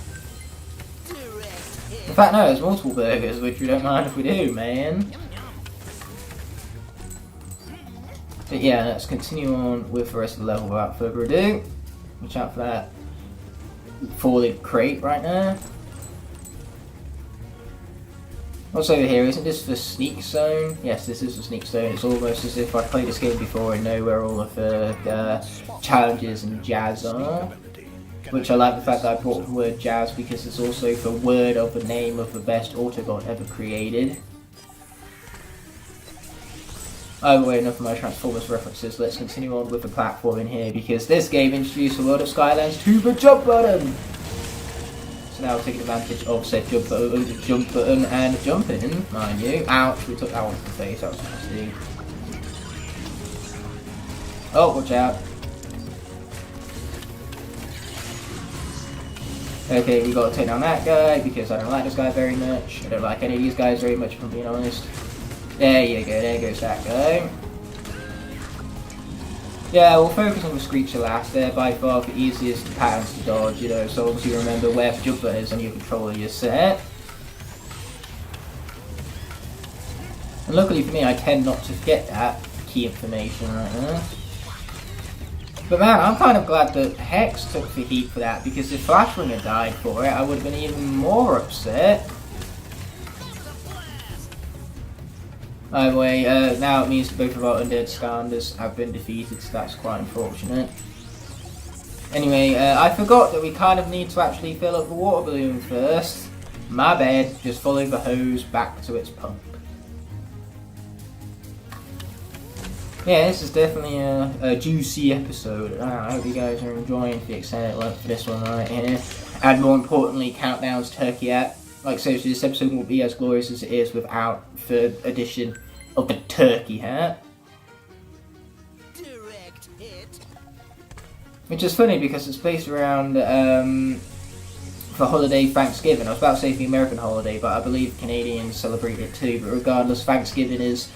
In fact, no, there's multiple burgers, which we don't mind if we do, man. But yeah, let's continue on with the rest of the level without further ado. Watch out for that falling crate right now. What's over here? Isn't this the sneak zone? Yes, this is the sneak zone. It's almost as if I played this game before and know where all of the challenges and jazz are. Which I like the fact that I brought the word jazz because it's also the word of the name of the best Autobot ever created. Oh wait, enough of my Transformers references. Let's continue on with the platform in here because this game introduced the world of Skylanders to the jump button. So now we're taking advantage of said jump button and jumping, mind you. Ouch, we took that one to the face, that was nasty. Oh, watch out. Okay, we gotta take down that guy because I don't like this guy very much. I don't like any of these guys very much, if I'm being honest. There you go, there goes that guy. Yeah, we'll focus on the Screecher last. They're by far the easiest patterns to dodge, you know, so long as you remember where the jump button is on your controller you're set. And luckily for me, I tend not to forget that key information right now. But man, I'm kind of glad that Hex took the heat for that, because if Flashwing had died for it, I would have been even more upset. Anyway, now it means that both of our undead Skylanders have been defeated, so that's quite unfortunate. Anyway, I forgot that we kind of need to actually fill up the water balloon first. My bad, just follow the hose back to its pump. Yeah, this is definitely a juicy episode. I hope you guys are enjoying the extended length for this one right here. And more importantly, Countdown's Turkey Hat. Like seriously, this episode won't be as glorious as it is without the addition of the turkey hat. Direct hit. Which is funny because it's based around the holiday Thanksgiving. I was about to say the American holiday, but I believe Canadians celebrate it too. But regardless, Thanksgiving is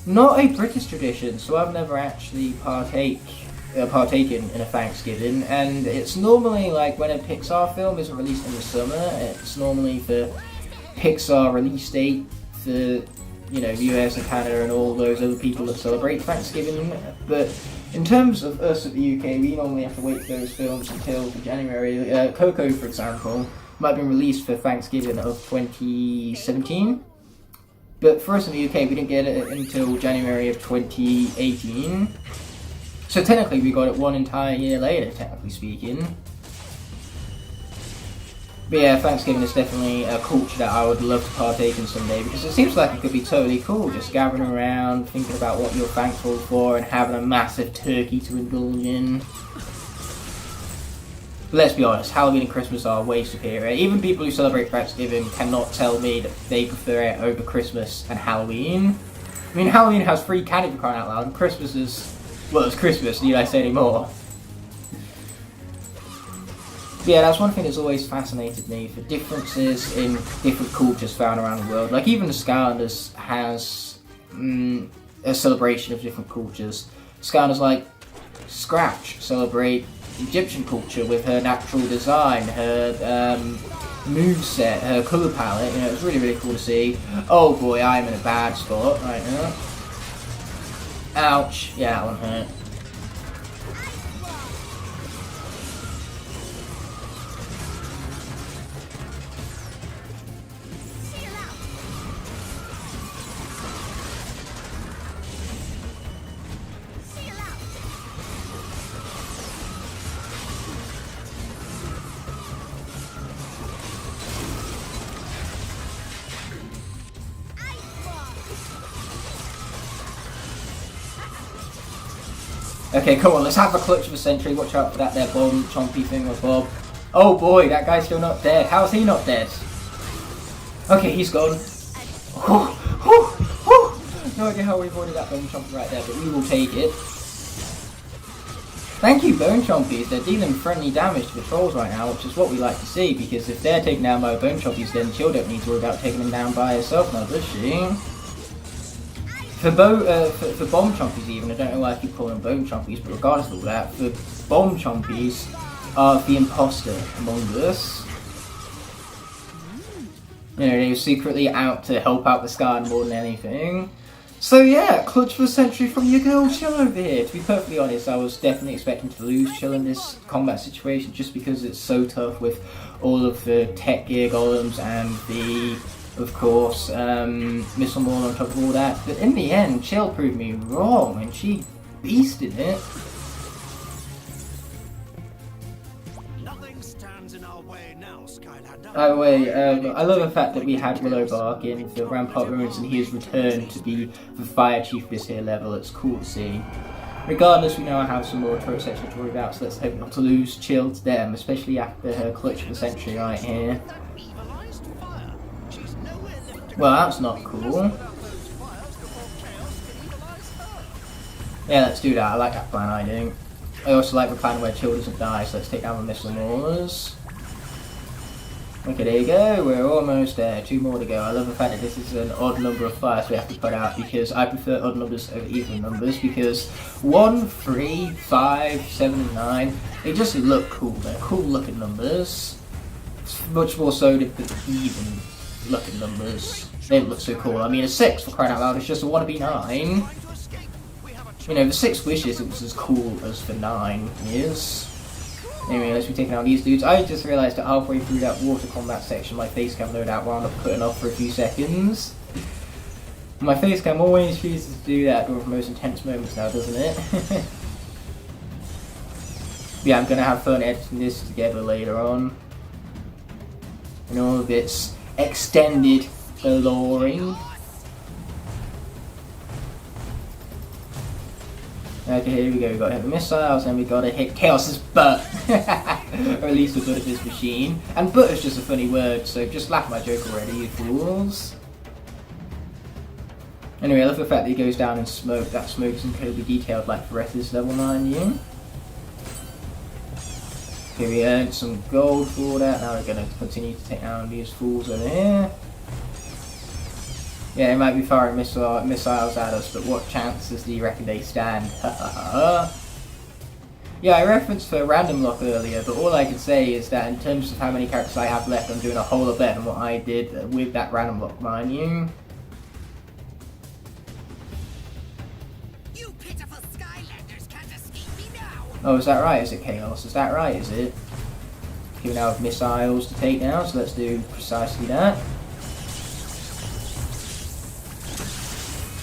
not a British tradition, so I've never actually partaken in a Thanksgiving, and it's normally like when a Pixar film isn't released in the summer, it's normally the Pixar release date for, you know, US and Canada and all those other people that celebrate Thanksgiving. But in terms of us at the UK, we normally have to wait for those films until January. Coco, for example, might have been released for Thanksgiving of 2017. But for us in the UK, we didn't get it until January of 2018. So technically we got it one entire year later, technically speaking. But yeah, Thanksgiving is definitely a culture that I would love to partake in someday, because it seems like it could be totally cool, just gathering around, thinking about what you're thankful for, and having a massive turkey to indulge in. But let's be honest, Halloween and Christmas are way superior. Even people who celebrate Thanksgiving cannot tell me that they prefer it over Christmas and Halloween. I mean, Halloween has free candy for crying out loud, and Christmas is... well, it's Christmas, need I say any more? But yeah, that's one thing that's always fascinated me, the differences in different cultures found around the world. Like, even the Skylanders has a celebration of different cultures. Skylanders like Scratch celebrate Egyptian culture with her natural design, her moveset, her colour palette. You know, it was really, really cool to see. Oh boy, I'm in a bad spot right now. Ouch. Yeah, that one hurt. Okay, come on, let's have a clutch of a century. Watch out for that there bomb chompy thing with Bob. Oh boy, that guy's still not dead. How is he not dead? Okay, he's gone. No idea how we avoided that bone chompy right there, but we will take it. Thank you, bone chompies. They're dealing friendly damage to the trolls right now, which is what we like to see, because if they're taken down by bone chompies, then Chill don't need to worry about taking them down by herself now, does she? For bomb chompies even, I don't know why I keep calling them bone chompies, but regardless of all that, for bomb chompies are the imposter among us. You know, they were secretly out to help out the sky more than anything. So yeah, clutch for the century from your girl Chill over here. To be perfectly honest, I was definitely expecting to lose Chill in this combat situation just because it's so tough with all of the tech gear golems and the, of course, missile maul on top of all that. But in the end, Chill proved me wrong and she beasted it. Nothing stands in our way now, Skylander. By the way, I love the fact that we had Willowbark in the Rampart Ruins and he has returned to be the Fire Chief this here level. It's cool to see. Regardless, we know I have some more turret sections to worry about, so let's hope not to lose Chill to them, especially after her clutch of the century right here. Well, that's not cool. Yeah, let's do that. I like that plan, I do. I also like the plan where Chill doesn't die, so let's take down the missile maulers. Okay, there you go. We're almost there. 2 more to go. I love the fact that this is an odd number of fires we have to put out because I prefer odd numbers over even numbers because 1, 3, 5, 7, and 9, they just look cool. They're cool looking numbers. Much more so than the even looking numbers. They look so cool. I mean, a 6 for crying out loud is just a wannabe 9. You know, the 6 wishes it was as cool as the 9 is. Anyway, let's be taking out these dudes. I just realised that halfway through that water combat section, my face cam loadout wound up cutting off for a few seconds. My face cam always chooses to do that during the most intense moments now, doesn't it? Yeah, I'm gonna have fun editing this together later on. And all of its extended glory. Okay, here we go, we gotta hit the missiles and we gotta hit Kaos's butt. Or at least the butt of his machine. And butt is just a funny word, so just laugh at my joke already, you fools. Anyway, I love the fact that he goes down in smoke. That smoke is incredibly detailed like the rest of this level, mind you. Okay, we earned some gold for that. Now we're gonna continue to take down these fools over here. Yeah, they might be firing missiles at us, but what chances do you reckon they stand? Yeah, I referenced for random lock earlier, but all I can say is that in terms of how many characters I have left, I'm doing a whole lot better than what I did with that random lock, mind you. You pitiful Skylanders can't escape me now. Oh, is that right? Is it Kaos? Is that right? Is it? Okay, we now have missiles to take down, so let's do precisely that.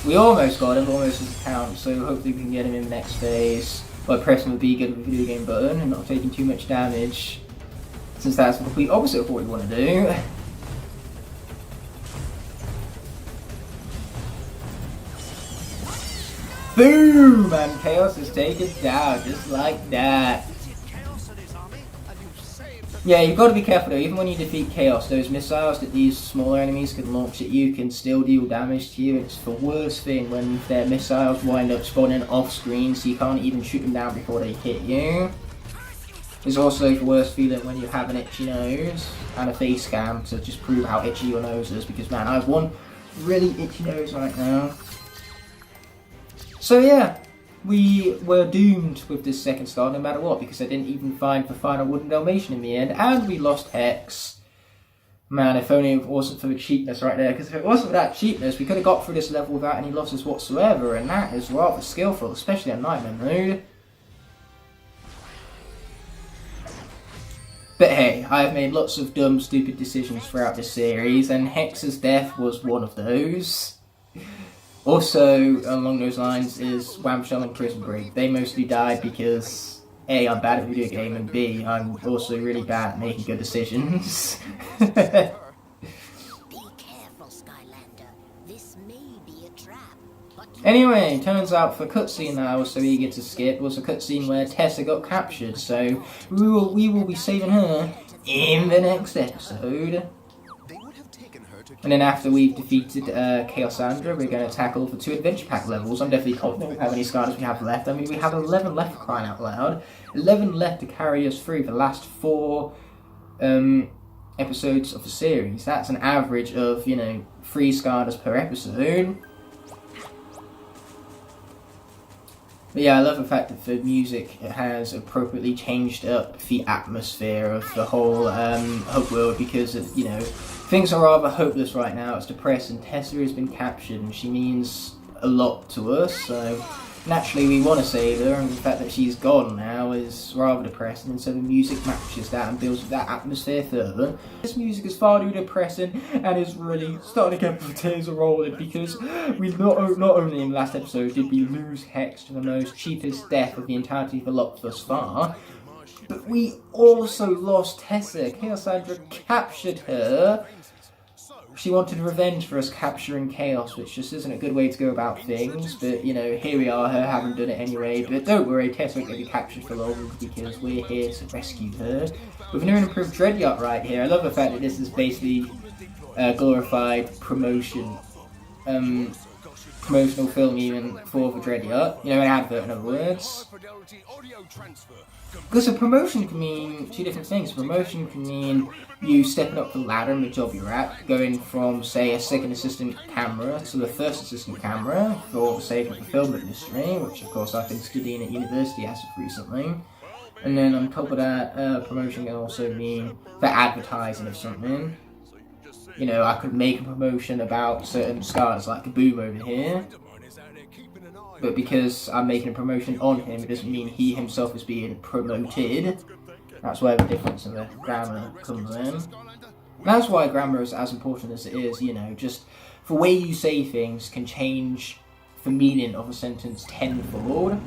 We almost got him, almost as a count, so hopefully we can get him in the next phase by pressing the B good video game button and not taking too much damage, since that's the complete opposite of what we want to do. Boom! And Kaos is taken down, just like that. Yeah, you've got to be careful though, even when you defeat Kaos, those missiles that these smaller enemies can launch at you can still deal damage to you. It's the worst thing when their missiles wind up spawning off screen so you can't even shoot them down before they hit you. It's also the worst feeling when you have an itchy nose and a face cam to just prove how itchy your nose is, because man, I have one really itchy nose right now. So yeah, we were doomed with this second star no matter what, because I didn't even find the final wooden Dalmatian in the end, and we lost Hex. Man, if only it wasn't for the cheapness right there, because if it wasn't for that cheapness, we could have got through this level without any losses whatsoever, and that is rather skillful, especially on Nightmare mode. But hey, I have made lots of dumb, stupid decisions throughout this series, and Hex's death was one of those. Also, along those lines, is Whamshell and Prison Break. They mostly died because A, I'm bad at video game, and B, I'm also really bad at making good decisions. Be careful, Skylander. This may be a trap. Anyway, turns out the cutscene that I was so eager to skip was a cutscene where Tessa got captured, so we will be saving her in the next episode. And then after we've defeated Kaosandra, we're going to tackle the 2 adventure pack levels. I'm definitely confident with how many Skylanders we have left. I mean, we have 11 left, for crying out loud. 11 left to carry us through the last 4 episodes of the series. That's an average of, 3 Skylanders per episode. But yeah, I love the fact that the music has appropriately changed up the atmosphere of the whole hub world, because of, things are rather hopeless right now. It's depressing. Tessa has been captured and she means a lot to us, so naturally we want to save her, and the fact that she's gone now is rather depressing, and so the music matches that and builds that atmosphere further. This music is far too depressing and is really starting to get the tears rolling, because we not only in the last episode did we lose Hex to the most cheapest death of the entirety of the lot thus far, but we also lost Tessa. Kaosandra captured her. She wanted revenge for us capturing Kaos, which just isn't a good way to go about things, but, here we are, her having done it anyway. But don't worry, Tessa won't get captured for long, because we're here to rescue her. With a new and improved Dread Yacht right here. I love the fact that this is basically a glorified promotional film even for the Dread Yacht. An advert in other words. Because a promotion can mean 2 different things. A promotion can mean you stepping up the ladder in the job you're at, going from, say, a second assistant camera to the first assistant camera for the sake of the film industry, which of course I've been studying at university as of recently. And then on top of that, promotion can also mean for advertising of something. I could make a promotion about certain Skylanders, like Kaboom over here. But because I'm making a promotion on him, it doesn't mean he himself is being promoted. That's where the difference in the grammar comes in. That's why grammar is as important as it is, just the way you say things can change the meaning of a sentence tenfold.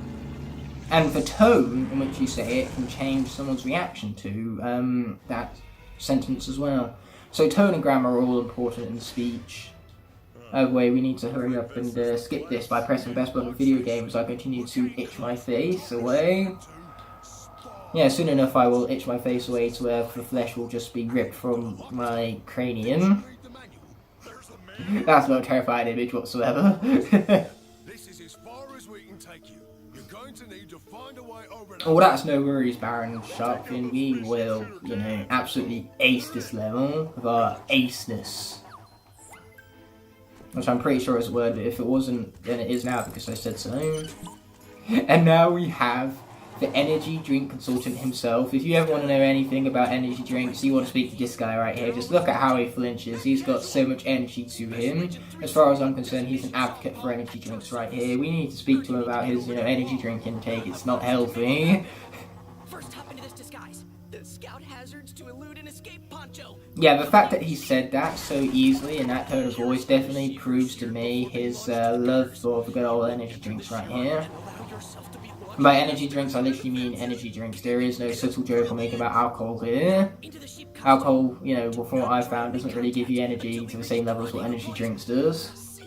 And the tone in which you say it can change someone's reaction to that sentence as well. So tone and grammar are all important in speech. Either way, we need to hurry up and skip this by pressing the best button of video games. I continue to itch my face away. Yeah, soon enough I will itch my face away to where the flesh will just be ripped from my cranium. That's not a terrifying image whatsoever. This is as far as we can take you. You're going to need to find a way over. Oh, that's no worries, Baron Sharpfin. We will, absolutely ace this level with our aceness. Which I'm pretty sure is a word, but if it wasn't, then it is now because I said so. And now we have the energy drink consultant himself. If you ever want to know anything about energy drinks, you want to speak to this guy right here, just look at how he flinches. He's got so much energy to him. As far as I'm concerned, he's an advocate for energy drinks right here. We need to speak to him about his, energy drink intake. It's not healthy. First, hop into this disguise. The scout hazards to elude an escape poncho. Yeah, the fact that he said that so easily in that tone of voice definitely proves to me his love for the good old energy drinks right here. And by energy drinks, I literally mean energy drinks. There is no subtle joke I'm making about alcohol here. Alcohol, from what I've found, doesn't really give you energy to the same level as what energy drinks does.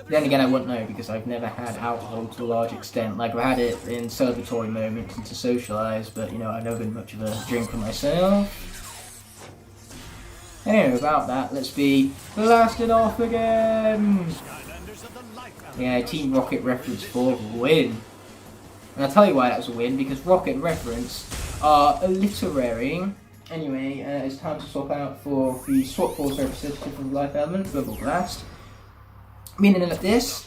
Then again, I wouldn't know because I've never had alcohol to a large extent. Like, I've had it in celebratory moments and to socialise, but, I've never been much of a drinker myself. Anyway, about that, let's be blasted off again! Yeah, Team Rocket reference for the win. And I'll tell you why that was a win, because Rocket and Reference are literary. Anyway, it's time to swap out for the swap force representative of Life Element, Bubble Blast. Meaning that this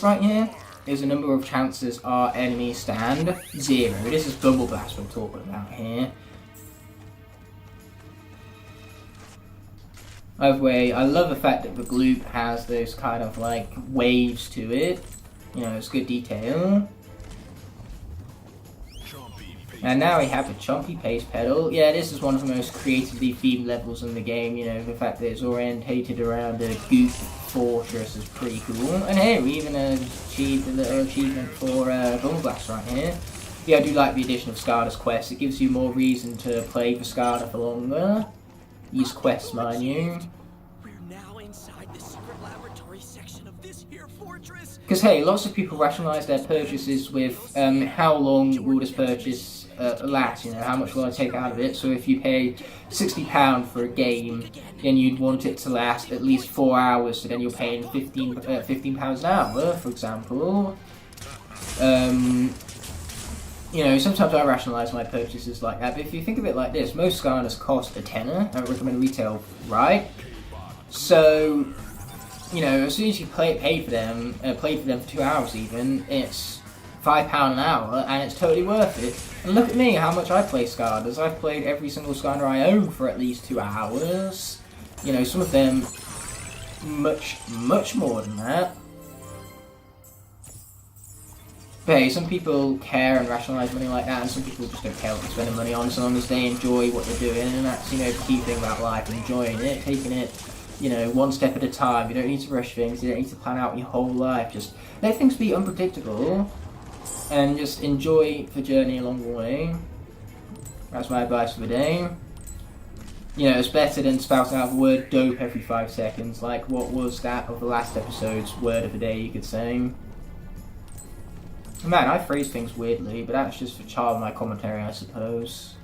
right here, is the number of chances our enemies stand. 0. This is Bubble Blast we're talking about here. Either way, I love the fact that the gloop has those kind of like waves to it. You know, it's good detail. And now we have the Chompy Pace Pedal. Yeah, this is one of the most creatively themed levels in the game. You know, the fact that it's orientated around a goop fortress is pretty cool. And here, we even achieved a little achievement for Bubble Blast right here. Yeah, I do like the addition of Skylanders quests. It gives you more reason to play for Skylander for longer. These quests, mind you. We're now inside the secret laboratory section of this here fortress. Because hey, lots of people rationalise their purchases with how long will this purchase last, you know, how much will I take out of it. So if you pay £60 for a game, then you'd want it to last at least 4 hours, so then you're paying £15 an hour, for example. You know, sometimes I rationalise my purchases like that, but if you think of it like this, most Skylanders cost a tenner. I recommend retail, right? So, you know, as soon as you play for them for 2 hours even, it's £5 an hour, and it's totally worth it. And look at me, how much I play Skylanders. I've played every single Skylander I own for at least 2 hours. You know, some of them much more than that. But hey, some people care and rationalise money like that, and some people just don't care what they're spending money on, so long as they enjoy what they're doing, and that's, you know, the key thing about life, enjoying it, taking it, you know, one step at a time. You don't need to rush things, you don't need to plan out your whole life, just let things be unpredictable, and just enjoy the journey along the way. That's my advice for the day. You know, it's better than spouting out the word dope every 5 seconds, like what was that of the last episode's word of the day, you could say. Man, I phrase things weirdly, but that's just for child my commentary, I suppose.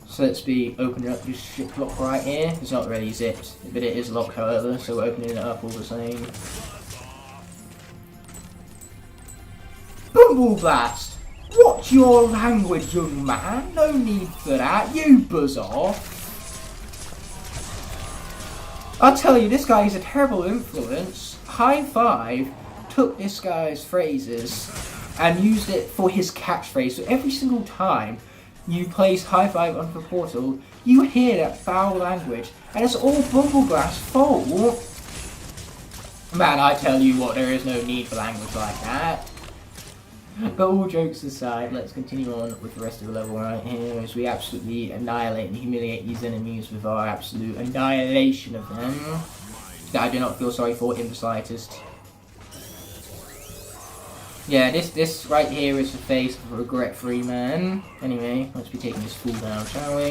So let's be opening up this ship lock right here. It's not really zipped, but it is locked however, so we're opening it up all the same. Bumble Blast! What's your language, young man? No need for that, you buzz off! I'll tell you, this guy is a terrible influence. High Five took this guy's phrases and used it for his catchphrase. So every single time you place High Five onto the portal, you hear that foul language, and it's all Bumble Blast's fault. Man, I tell you what, there is no need for language like that. But all jokes aside, let's continue on with the rest of the level right here as we absolutely annihilate and humiliate these enemies with our absolute annihilation of them. That I do not feel sorry for in the slightest. Yeah, this right here is the face of a regret-free man. Anyway, let's be taking this fool down, shall we?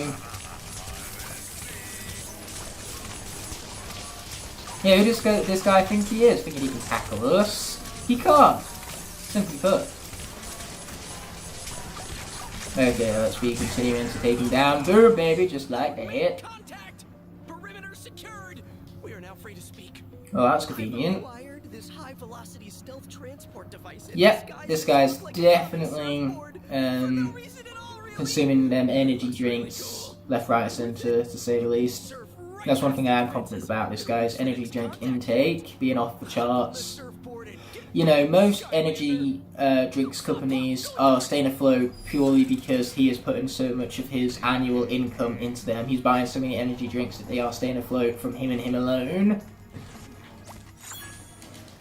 Yeah, who does this guy think he is? Thinking he can tackle us? He can't. Simply put. Okay, let's be continuing to take him down. Boom, baby, just like that. Perimeter secured. We are now free to speak. Oh, that's convenient. This high-velocity stealth transport device. Yep, this guy's definitely consuming them energy drinks left, right, centre, to say the least. That's one thing I am confident about this guy's energy drink intake being off the charts. You know, most energy drinks companies are staying afloat purely because he is putting so much of his annual income into them. He's buying so many energy drinks that they are staying afloat from him and him alone.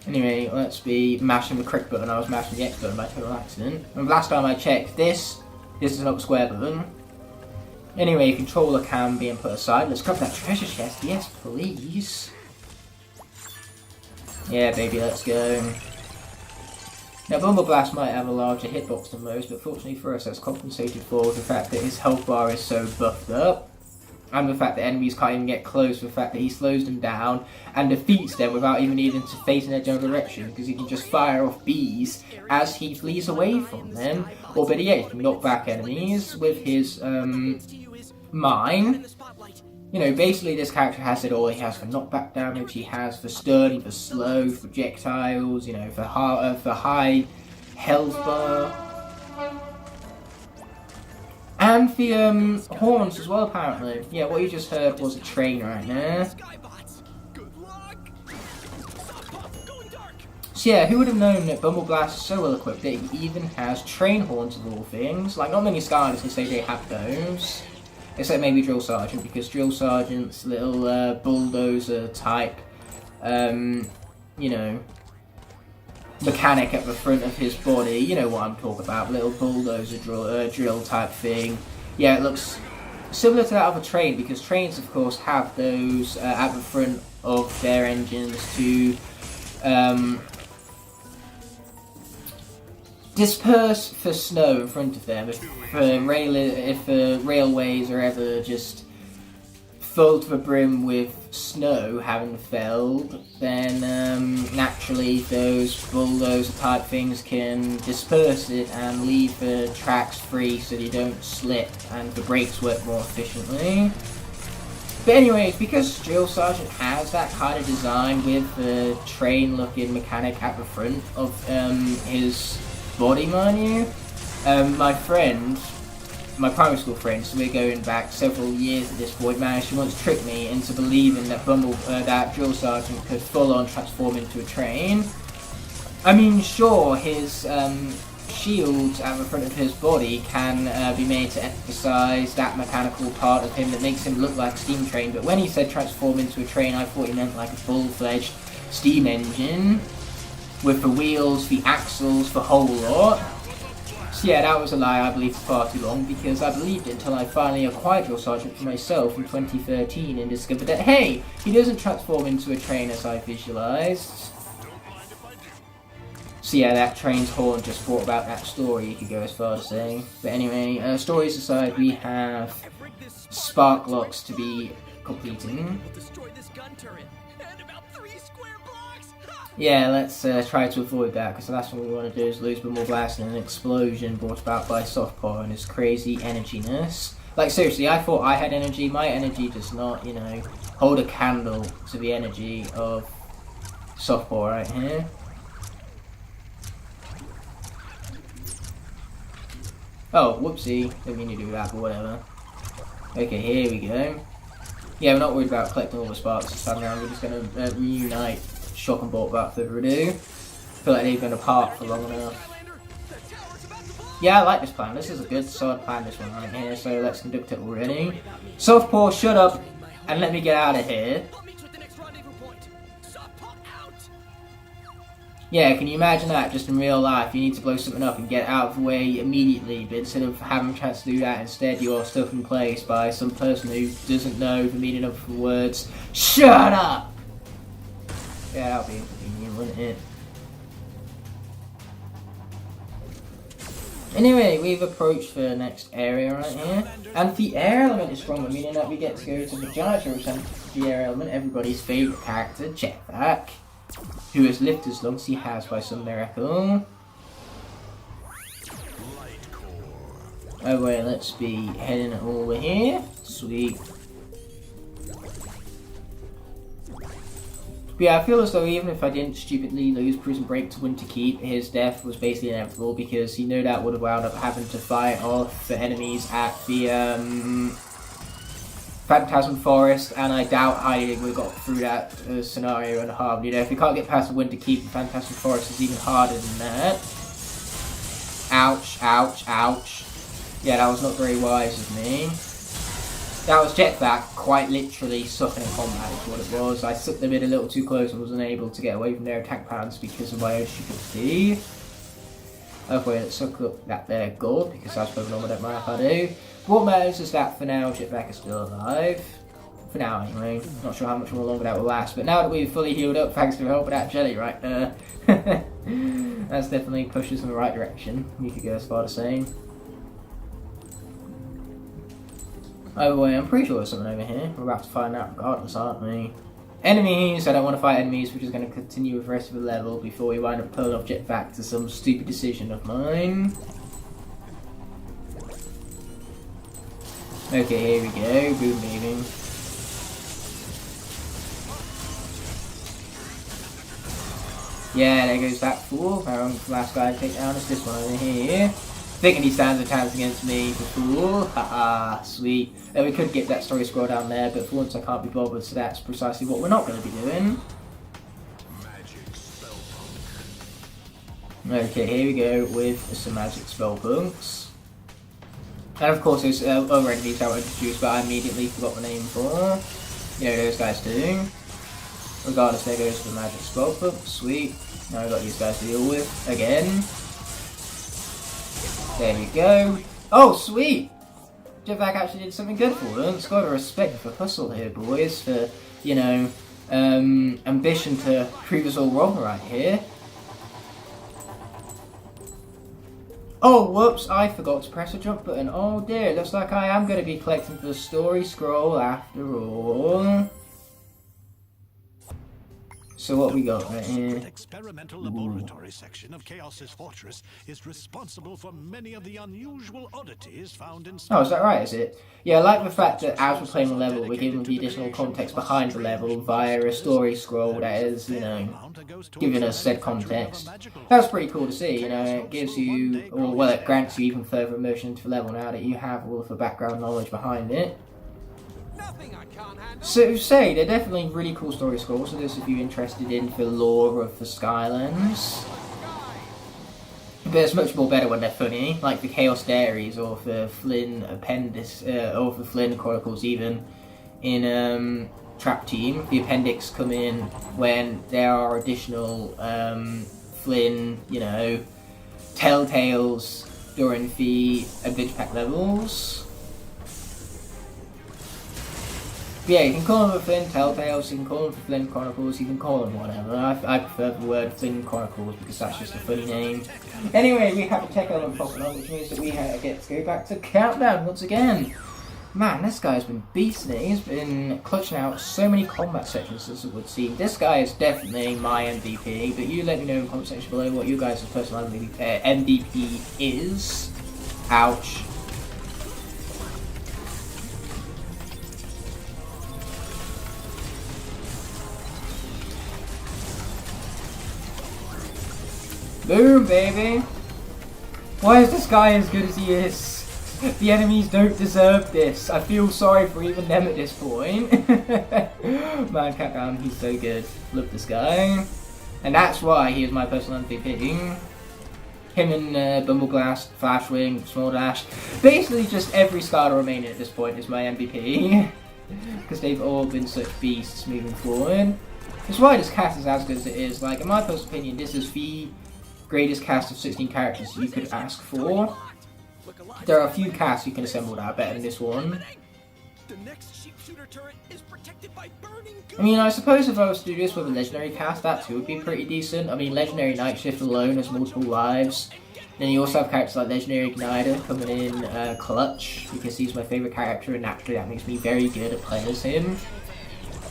Anyway, let's be mashing the correct button. I was mashing the X button by total accident. And last time I checked, this is an up square button. Anyway, controller can be put aside. Let's grab that treasure chest. Yes, please. Yeah, baby, let's go. Now, Bumble Blast might have a larger hitbox than most, but fortunately for us, that's compensated for the fact that his health bar is so buffed up. And the fact that enemies can't even get close, the fact that he slows them down and defeats them without even needing to face in their general direction, because he can just fire off bees as he flees away from them. Or better yet, he can knock back enemies with his mine. You know, basically this character has it all. He has for knockback damage, he has for stun, for slow, for projectiles, you know, for high health bar. And the horns as well, apparently. Yeah, what you just heard was a train right there. So yeah, who would have known that Bumble Blast is so well equipped that it even has train horns of all things? Like, not many Skylanders can say they have those. Except maybe Drill Sergeant, because Drill Sergeant's little bulldozer type, you know, mechanic at the front of his body, you know what I'm talking about, little bulldozer drill type thing. Yeah, it looks similar to that of a train, because trains of course have those at the front of their engines to disperse for snow in front of them. If railways are ever just full to the brim with snow having felled, then naturally those bulldozer type things can disperse it and leave the tracks free so they don't slip and the brakes work more efficiently. But anyways, because Drill Sergeant has that kind of design with the train looking mechanic at the front of his body, mind you, my primary school friend, so we're going back several years at this point, managed to once trick me into believing that that Drill Sergeant could full on transform into a train. I mean, sure, his shields at the front of his body can be made to emphasize that mechanical part of him that makes him look like a steam train, but when he said transform into a train, I thought he meant like a full-fledged steam engine with the wheels, the axles, the whole lot. So yeah, that was a lie I believed for far too long, because I believed it until I finally acquired Drill Sergeant for myself in 2013 and discovered that, hey, he doesn't transform into a train as I visualized. So yeah, that train's horn just brought about that story, you could go as far as saying. But anyway, stories aside, we have spark locks to be completing. Yeah, let's try to avoid that, because the last one we want to do is lose Bumble Blast in an explosion brought about by soft power and his crazy energiness. Like, seriously, I thought I had energy. My energy does not, you know, hold a candle to the energy of soft power right here. Oh, whoopsie. Didn't mean to do that, but whatever. Okay, here we go. Yeah, we're not worried about collecting all the sparks this time around. We're just going to reunite Shock and Bolt without further ado. Feel like they've been apart for long enough. Yeah, I like this plan. This is a good, solid plan, this one right here. So let's conduct it already. Softpaw, shut up and let me get out of here. Yeah, can you imagine that just in real life? You need to blow something up and get out of the way immediately, but instead of having a chance to do that, instead you're stuck in place by some person who doesn't know the meaning of the words, shut up! Yeah, that would be inconvenient, wouldn't it? Anyway, we've approached the next area right here, and the air element is stronger, meaning that we get to go to the giant represent the air element, everybody's favourite character, Jetpack, who has lived as long as he has by some miracle. Oh wait, let's be heading over here. Sweet. But yeah, I feel as though even if I didn't stupidly lose Prison Break to Winter Keep, his death was basically inevitable, because he no doubt would have wound up having to fight off the enemies at the Phantasm Forest, and I doubt Heidi would have got through that scenario unharmed. You know, if you can't get past the Winter Keep, the Phantasm Forest is even harder than that. Ouch, ouch, ouch. Yeah, that was not very wise of me. That was Jetpack quite literally sucking in combat is what it was. I sucked them in a little too close and was unable to get away from their attack patterns because of my own stupidity. Okay, let's suck up that there gold, because that's probably what I don't mind if I do. What matters is that for now Jetpack is still alive. For now anyway. Not sure how much more longer that will last, but now that we've fully healed up, thanks to the help of that jelly right there. That's definitely pushes in the right direction, you could go as far as saying. Oh wait, I'm pretty sure there's something over here. We're about to find out regardless, aren't we? Enemies! I don't want to fight enemies, we're just going to continue with the rest of the level before we wind up pulling off Jetpack to some stupid decision of mine. Okay, here we go. Boom, baby. Yeah, there goes that fool. Our last guy to take down is this one over here. Thinking he stands a chance against me, the fool. Haha, sweet. We could get that story scroll down there, but for once I can't be bothered, so that's precisely what we're not going to be doing. Okay, here we go with some magic spell punks. And of course there's other enemies I were introduced, but I immediately forgot the name for. You know those guys do. Regardless, there goes the magic spell punk. Sweet. Now I've got these guys to deal with again. There we go. Oh, sweet! Jetpack actually did something good for them. It's got to respect for hustle here, boys. For, you know, ambition to prove us all wrong right here. Oh, whoops, I forgot to press a jump button. Oh dear, looks like I am going to be collecting the story scroll after all. So what we got right here? The experimental laboratory section of Kaos's fortress is responsible for many of the unusual oddities found in... Oh, is that right, is it? Yeah, I like the fact that as we're playing the level, we're given the additional context behind the level via a story scroll that is, you know, giving us said context. That's pretty cool to see, you know, it gives you, or well, it grants you even further immersion into the level now that you have all of the background knowledge behind it. So say, they're definitely really cool story scrolls, so those of you interested in the lore of the Skylanders. But it's much more better when they're funny, like the Chaos Diaries or the Flynn Appendix, or the Flynn Chronicles even. In Trap Team, the appendix come in when there are additional Flynn, you know, telltales during the Adventure Pack levels. Yeah, you can call them the Flynn Telltales, you can call them the Flynn Chronicles, you can call them whatever. I prefer the word Flynn Chronicles because that's just a funny name. Anyway, we have a tech element popping on, which means that we get to go back to Countdown once again. Man, this guy's been beasting it. He's been clutching out so many combat sections, as it would seem. This guy is definitely my MVP, but you let me know in the comment section below what you guys' personal MVP is. Ouch. Boom, baby! Why is this guy as good as he is? The enemies don't deserve this. I feel sorry for even them at this point. Man, Countdown, he's so good. Love this guy. And that's why he is my personal MVP. Him and Bumbleglass, Flashwing, Small Dash. Basically just every Skylander remaining at this point is my MVP. Because they've all been such beasts moving forward. That's why this cast is as good as it is. Like, in my personal opinion, this is the greatest cast of 16 characters you could ask for. There are a few casts you can assemble that are better than this one. I mean, I suppose if I was to do this with a legendary cast, that too would be pretty decent. I mean, legendary Night Shift alone has multiple lives. Then you also have characters like legendary Igniter coming in clutch, because he's my favourite character and naturally that makes me very good at playing as him.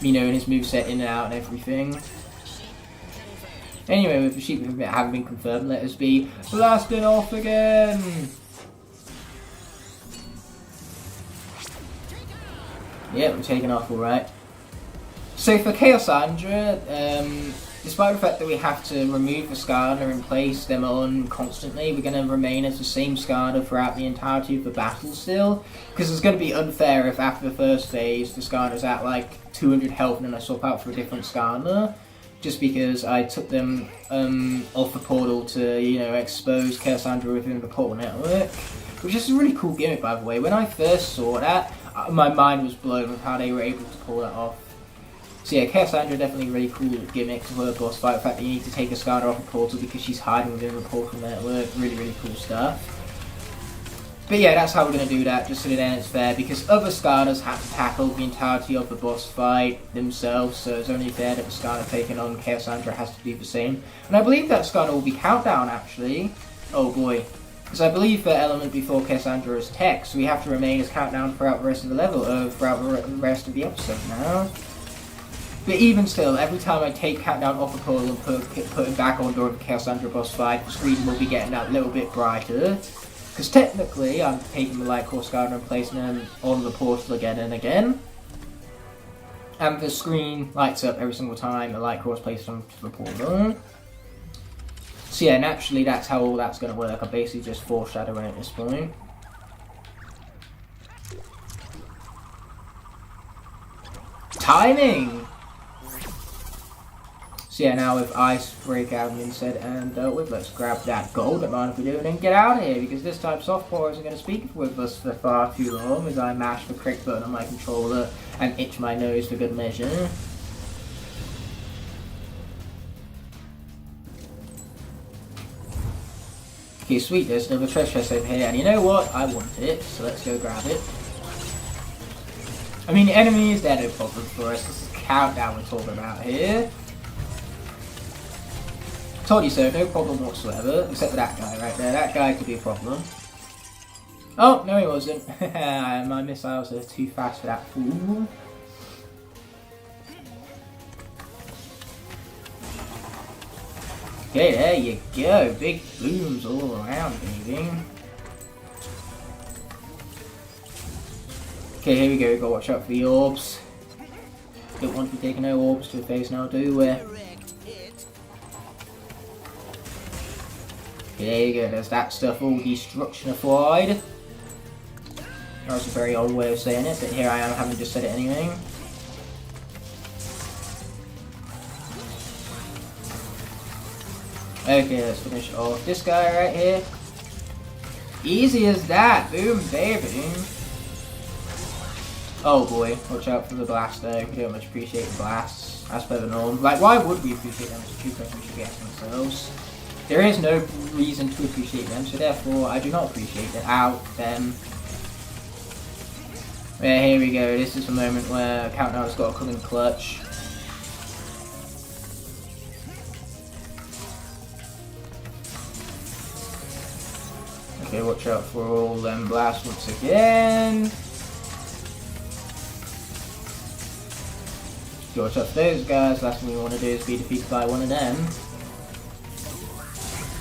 You know, and his moveset in and out and everything. Anyway, with the sheep having been confirmed, let us be blasting off again! Yeah, we're taking off alright. So for Kaosandra, despite the fact that we have to remove the Skylander and place them on constantly, we're going to remain as the same Skylander throughout the entirety of the battle still. Because it's going to be unfair if after the first phase the Skylander's at like 200 health and then I swap out for a different Skylander. Just because I took them off the portal to, you know, expose Kaosandra within the portal network. Which is a really cool gimmick, by the way. When I first saw that, my mind was blown with how they were able to pull that off. So yeah, Kaosandra definitely a really cool gimmick for her boss fight. The fact that you need to take a Skylander off the portal because she's hiding within the portal network. Really, really cool stuff. But yeah, that's how we're going to do that, just so that then it's fair, because other Skylanders have to tackle the entirety of the boss fight themselves, so it's only fair that the Skylander taking on Kaosandra has to do the same. And I believe that Skylander will be Countdown, actually. Oh boy. Because I believe the element before Kaosandra is tech, so we have to remain as Countdown throughout the rest of the level, throughout the rest of the episode now. But even still, every time I take Countdown off the portal and put him back on during the Kaosandra boss fight, the screen will be getting that little bit brighter. Because technically, I'm taking the Lightcore Skylander and placing them on the portal again and again. And the screen lights up every single time the Lightcore is placed onto the portal. So yeah, naturally that's how all that's going to work. I'm basically just foreshadowing at this point. Timing! So So yeah, now with Ice Break out been said and dealt with, let's grab that gold, don't mind if we do, and then get out of here, because this time Softcore isn't going to speak with us for far too long as I mash the correct button on my controller and itch my nose for good measure. Okay, sweet, there's another treasure chest over here, and you know what? I want it, so let's go grab it. I mean, enemies, they're no problem for us. This is Countdown we're talking about here. Told you so, no problem whatsoever, except for that guy right there. That guy could be a problem. Oh, no he wasn't. My missiles are too fast for that fool. Okay, there you go. Big booms all around, baby. Okay, here we go. Gotta watch out for the orbs. Don't want to be taking no orbs to the face now, do we? There you go, there's that stuff all destructionified. That was a very old way of saying it, but here I am having just said it anyway. Okay, let's finish off this guy right here. Easy as that, boom baby. Oh boy, watch out for the blast though, we don't much appreciate the blasts, as per the norm. Like, why would we appreciate them as a true person should be asking themselves? There is no reason to appreciate them, so therefore I do not appreciate them. Yeah, here we go, this is the moment where Countdown's got to come in clutch. Okay, watch out for all them blasts once again. Watch out for those guys, last thing we want to do is be defeated by one of them.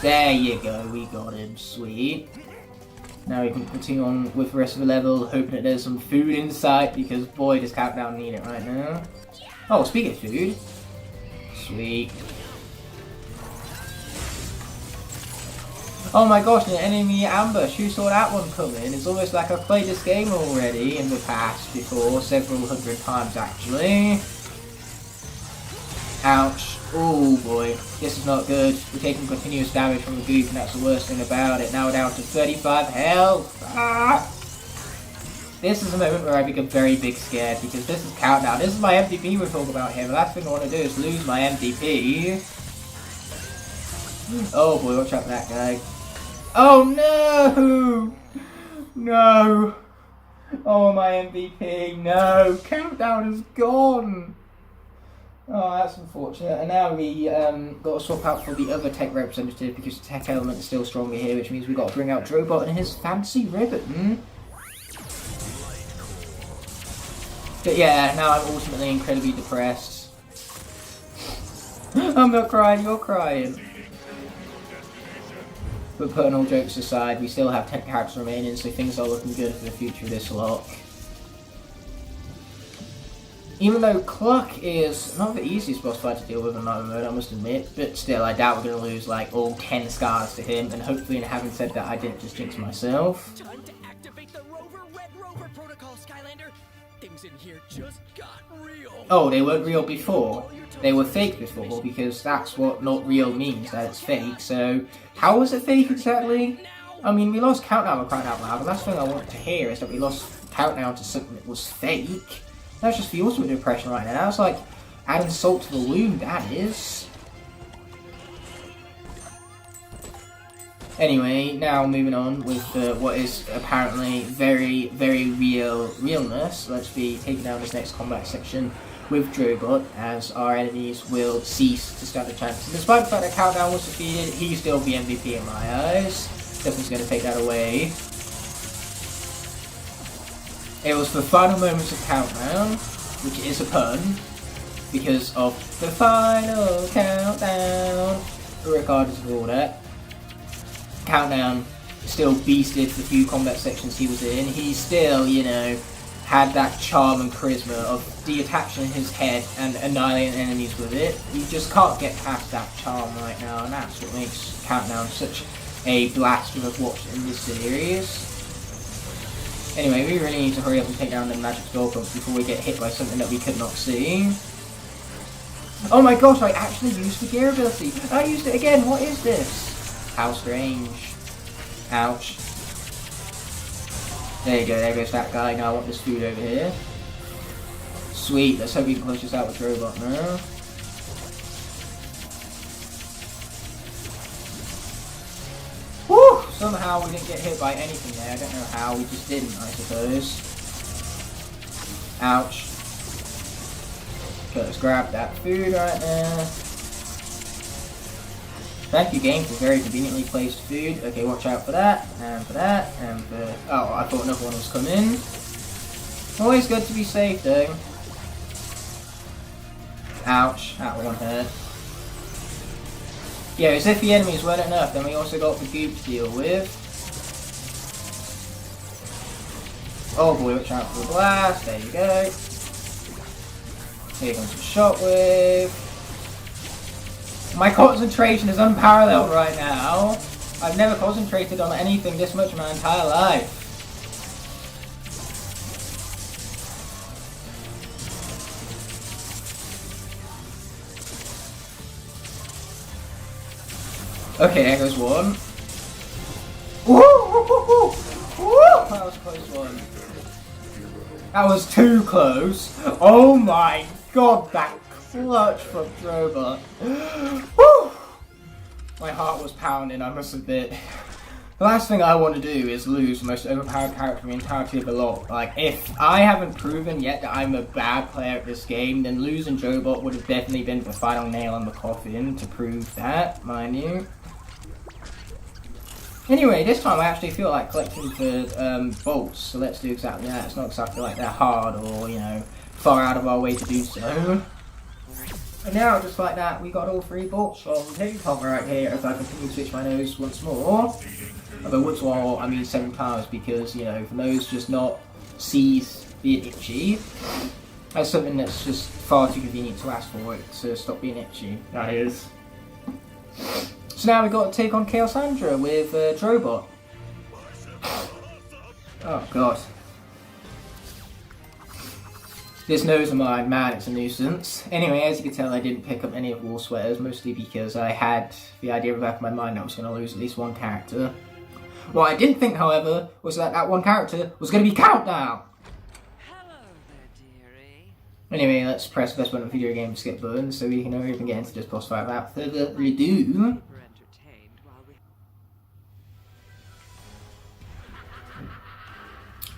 There you go, we got him, sweet. Now we can continue on with the rest of the level, hoping that there's some food in sight, because boy does Countdown need it right now. Oh, speaking of food. Sweet. Oh my gosh, an enemy ambush, who saw that one coming? It's almost like I've played this game already in the past before, several hundred times actually. Ouch. Oh boy, this is not good. We're taking continuous damage from the goop and that's the worst thing about it. Now we're down to 35 health. Ah! This is a moment where I become very big scared because this is Countdown. This is my MVP we're talking about here. The last thing I want to do is lose my MVP. Oh boy, watch out for that guy. Oh no! No! Oh my MVP, no! Countdown is gone! Oh, that's unfortunate. And now we got to swap out for the other tech representative because the tech element is still stronger here, which means we got to bring out Drobot and his fancy ribbon. But yeah, now I'm ultimately incredibly depressed. I'm not crying, you're crying. But putting all jokes aside, we still have 10 characters remaining, so things are looking good for the future of this Locke. Even though Cluck is not the easiest boss fight to deal with in my mode, I must admit, but still, I doubt we're going to lose like all 10 scars to him, and hopefully, in having said that, I didn't just jinx myself. Time to activate the Red Rover protocol, Skylander. Things in here just got real. Oh, they weren't real before. They were fake before, because that's what not real means, that it's fake. So, how was it fake exactly? I mean, we lost Countdown for crying out loud. The last thing I want to hear is that we lost Countdown to something that was fake. That's just the ultimate depression right now. That's like adding salt to the wound, that is. Anyway, now moving on with what is apparently very, very realness. Let's be taking down this next combat section with Drobot, as our enemies will cease to stand a chance. And despite the fact that Countdown was defeated, he's still the MVP in my eyes. Nothing's going to take that away. It was the final moments of Countdown, which is a pun, because of the final countdown. Regardless of all that, Countdown still beasted the few combat sections he was in. He still, you know, had that charm and charisma of detaching his head and annihilating enemies with it. You just can't get past that charm right now, and that's what makes Countdown such a blast to have watched in this series. Anyway, we really need to hurry up and take down the magic spell pumps before we get hit by something that we could not see. Oh my gosh, I actually used the gear ability. I used it again. What is this? How strange. Ouch. There you go, there goes that guy. Now I want this food over here. Sweet, let's hope we can close this out with Robot now. Woo! Somehow we didn't get hit by anything there. I don't know how, we just didn't, I suppose. Ouch. Okay, let's grab that food right there. Thank you, game, for very conveniently placed food. Okay, watch out for that, and for that, and for... Oh, I thought another one was coming. Always good to be safe, though. Ouch, that one hurt. Yeah, as if the enemies weren't enough, then we also got the goop to deal with. Oh boy, watch out for the blast, there you go. Here comes the shockwave. My concentration is unparalleled right now. I've never concentrated on anything this much in my entire life. Okay, there goes one. Woo! That was a close one. That was too close. Oh my god, that clutch from Drover. Woo! My heart was pounding, I must admit. The last thing I want to do is lose the most overpowered character in the entirety of the lot. Like, if I haven't proven yet that I'm a bad player at this game, then losing Jobot would have definitely been the final nail in the coffin to prove that, mind you. Anyway, this time I actually feel like collecting the bolts, so let's do exactly that. It's not exactly like they're hard or, you know, far out of our way to do so. And now, just like that, we got all 3 bolts from Tabletop right here as I continue to switch my nose once more. Although once more, I mean 7 times because, you know, the nose just not cease being itchy. That's something that's just far too convenient to ask for it to stop being itchy, that is. So now we've got to take on Kaosandra with Drobot. Oh god. This nose of mine, man, it's a nuisance. Anyway, as you can tell, I didn't pick up any of Wolf Sweaters, mostly because I had the idea in the back of my mind that I was going to lose at least one character. What I didn't think, however, was that that one character was going to be Countdown! Hello there, dearie. Anyway, let's press the best button of the video game skip button so we can even get into this boss fight without further ado.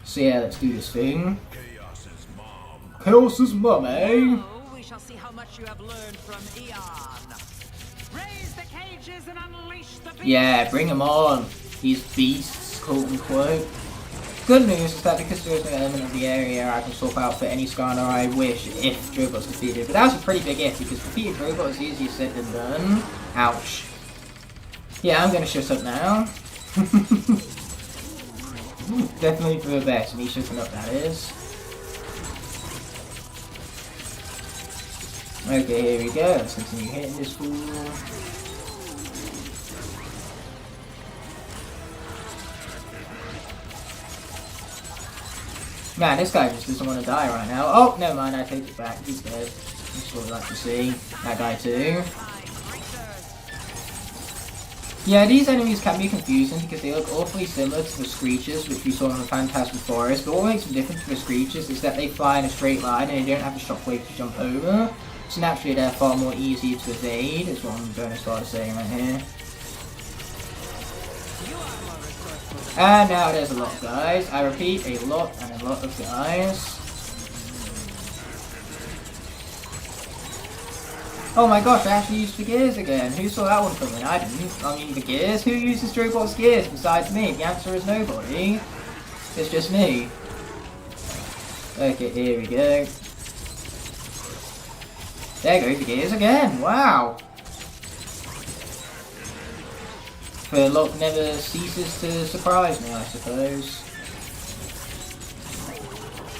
So yeah, let's do this thing. Kaos's mum, eh? We shall see how much you have learned from Eon. Raise the cages and unleash the beasts. Yeah, bring them on. These beasts, quote unquote. Good news is that because there is no element of the area I can swap out for any Skylander I wish if Drobot's defeated. But that's a pretty big if because defeating Drobot is easier said than done. Ouch. Yeah, I'm gonna shut up now. Definitely for the best, me shutting up that is. Okay, here we go, let's continue hitting this fool. Man, this guy just doesn't want to die right now. Oh, never mind, I take it back, he's dead. That's what I'd like to see. That guy too. Yeah, these enemies can be confusing because they look awfully similar to the Screechers which we saw in the Phantasmal Forest, but what makes them different to the Screechers is that they fly in a straight line and they don't have a shockwave to jump over. So naturally they're far more easy to evade, is what I'm going as far as saying right here. And now there's a lot of guys. I repeat, a lot and a lot of guys. Oh my gosh, I actually used the gears again. Who saw that one coming? I didn't. I mean, the gears? Who uses Drobot's gears besides me? The answer is nobody. It's just me. Okay, here we go. There go the gears again. Wow. The Locke never ceases to surprise me, I suppose.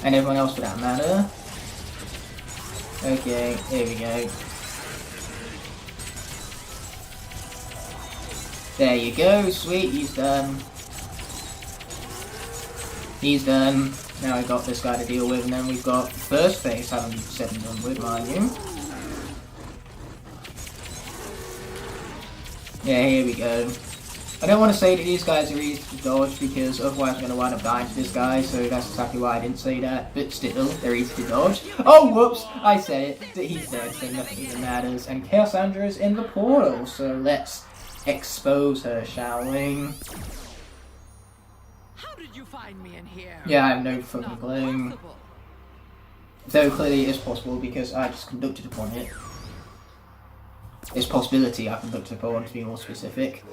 And everyone else for that matter. Okay, here we go. There you go, sweet, he's done. He's done. Now we've got this guy to deal with, and then we've got first phase having said and done with, mind you. Yeah, here we go. I don't want to say that these guys are easy to dodge because otherwise I'm going to wind up dying to this guy, so that's exactly why I didn't say that, but still, they're easy to dodge. Oh, whoops! I said it. He's dead, so nothing even matters. And Kaosandra is in the portal, so let's expose her, shall we? How did you find me in here? Yeah, I have no fucking clue. Though clearly it is possible because I just conducted upon it. It's possibility I conducted upon, to be more specific.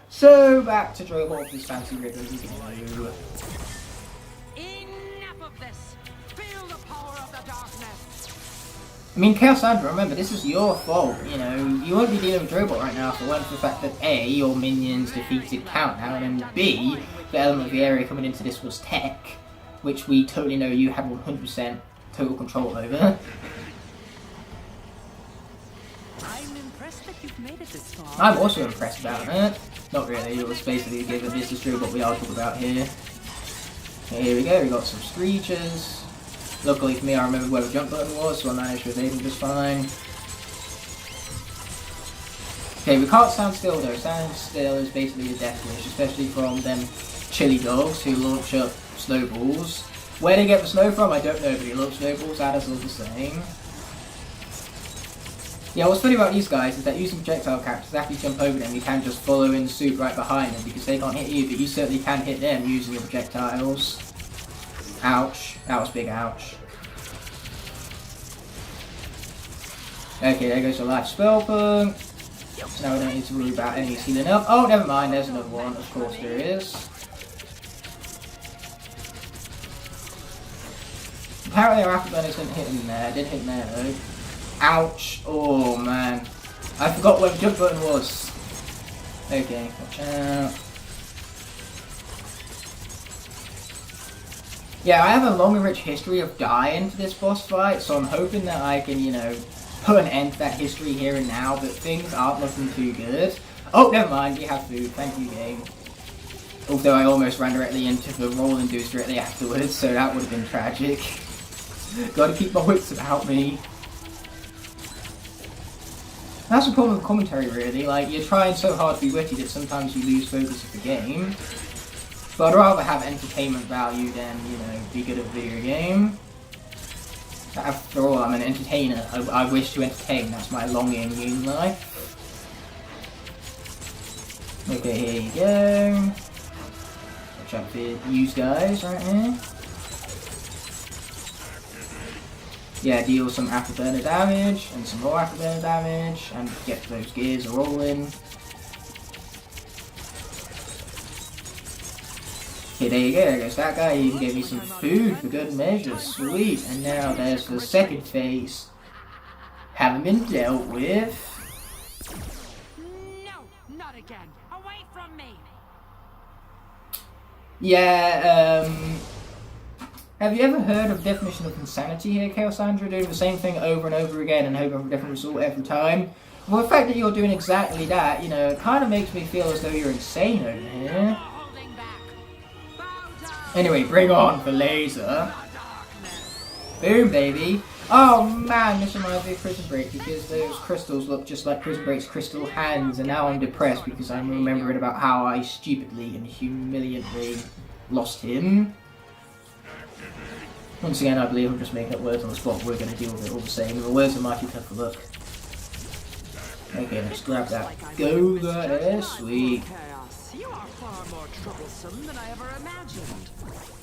So, back to Drobot with his fancy ribbons. Enough of this! Feel the power of the darkness! I mean, Kaosandra, remember, this is your fault, you know. You won't be dealing with Drobot right now for one, for the fact that A, your minions defeated Countdown, and B, the element of the area coming into this was tech, which we totally know you had 100% total control over. I'm impressed that you've made it this far. I'm also impressed about it. Not really, it was basically given this is true, but we are talking about here. Okay, here we go, we got some screeches. Luckily for me, I remember where the jump button was, so I managed to evade them just fine. Okay, we can't stand still though. Standing still is basically a death wish, especially from them chili dogs who launch up snowballs. Where they get the snow from, I don't know, but he loves snowballs, that is all the same. Yeah, what's funny about these guys is that using projectile characters, after you jump over them, you can just follow in suit right behind them because they can't hit you, but you certainly can hit them using your projectiles. Ouch. That was big ouch. Okay, there goes the life spell point. So now we don't need to worry about any healing up. Oh, never mind, there's another one. Of course there is. Apparently our afterburners didn't hit him there. Did hit him there though. Ouch. Oh man. I forgot where the jump button was. Okay, watch out. Yeah, I have a long and rich history of dying to this boss fight, so I'm hoping that I can, you know, put an end to that history here and now, but things aren't looking too good. Oh, never mind, you have food. Thank you, game. Although I almost ran directly into the rolling deuce directly afterwards, so that would have been tragic. Gotta keep my wits about me. That's the problem with commentary, really. Like, you're trying so hard to be witty that sometimes you lose focus of the game. But I'd rather have entertainment value than, you know, be good at a video game. After all, I'm an entertainer. I wish to entertain. That's my longing in life. Okay, here you go. Watch out for these guys right here. Yeah, deal some afterburner damage, and some more afterburner damage, and get those gears rolling. Okay, there you go, there goes that guy. He even gave me some food for good measure. Sweet. And now there's the second phase. Haven't been dealt with. No, not again. Away from me. Yeah, have you ever heard of definition of insanity here, Kaosandra? Doing the same thing over and over again and hoping for a different result every time? Well, the fact that you're doing exactly that, you know, it kind of makes me feel as though you're insane over here. Anyway, bring on the laser. Boom, baby. Oh man, this reminds me of Prison Break because those crystals look just like Prison Break's crystal hands, and now I'm depressed because I'm remembering about how I stupidly and humiliantly lost him. Once again, I believe I'm just making up words on the spot, but we're going to deal with it all the same. The words are mighty tough to look. Okay, let's grab that. Go there, sweet. You are far more troublesome than I ever imagined.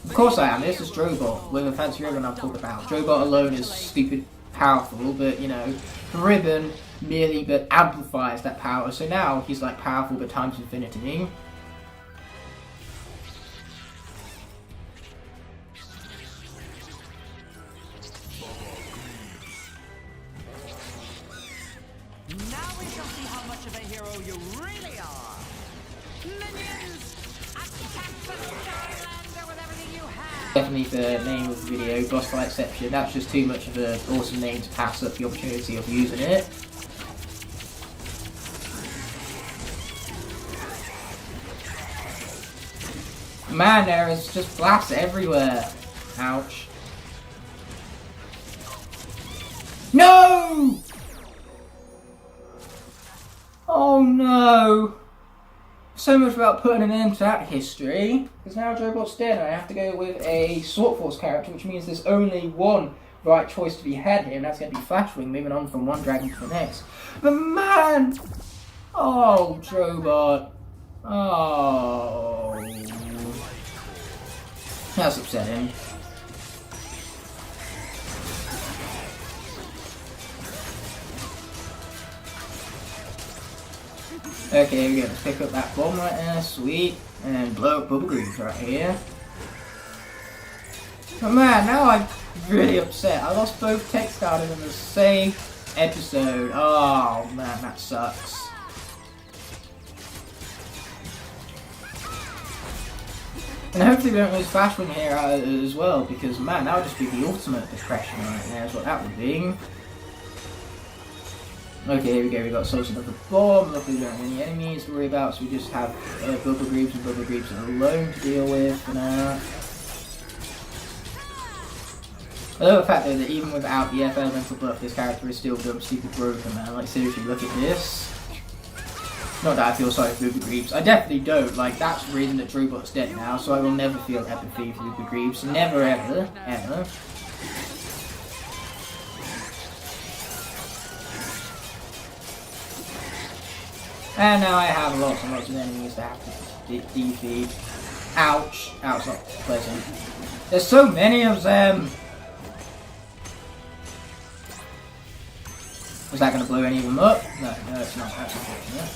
Of course I am. This is Drobot with a fancy ribbon I've talked about. Drobot alone is stupid powerful, but you know, the ribbon merely but amplifies that power. So now he's like powerful but times infinity. Now we shall see how much of a hero you really are. Minions, attack the Skylander with everything you have. Definitely the name of the video, boss fight exception. That's just too much of an awesome name to pass up the opportunity of using it. Man, there is just blasts everywhere. Ouch. No! Oh no! so much about putting an end to that history, because now Drobot's dead and I have to go with a Sword Force character, which means there's only one right choice to be had here, and that's going to be Flashwing, moving on from one dragon to the next. But man! Oh, Drobot. Oh. That's upsetting. Okay, we're going to pick up that bomb right there, sweet, and blow up Bubble Greaves right here. But man, now I'm really upset. I lost both text starters in the same episode. Oh man, that sucks. And hopefully we don't lose Flashwing here as well, because man, that would just be the ultimate depression right there, is what that would be. Okay, here we go, we got Soul's another bomb. Luckily we don't have any enemies to worry about, so we just have Bubble Greaves and Bubble Greaves alone to deal with for now. I love the fact though that even without the F elemental buff, this character is still dumb stupid broken, man. Like seriously, look at this. Not that I feel sorry for Bubble Greaves, I definitely don't. Like that's the reason that Drobot's dead now, so I will never feel empathy for Bubble Greaves. Never ever, ever. And now I have lots and lots of enemies to have to defeat. Ouch. Ouch, not pleasant. There's so many of them. Was that going to blow any of them up? No, it's not. That's unfortunate.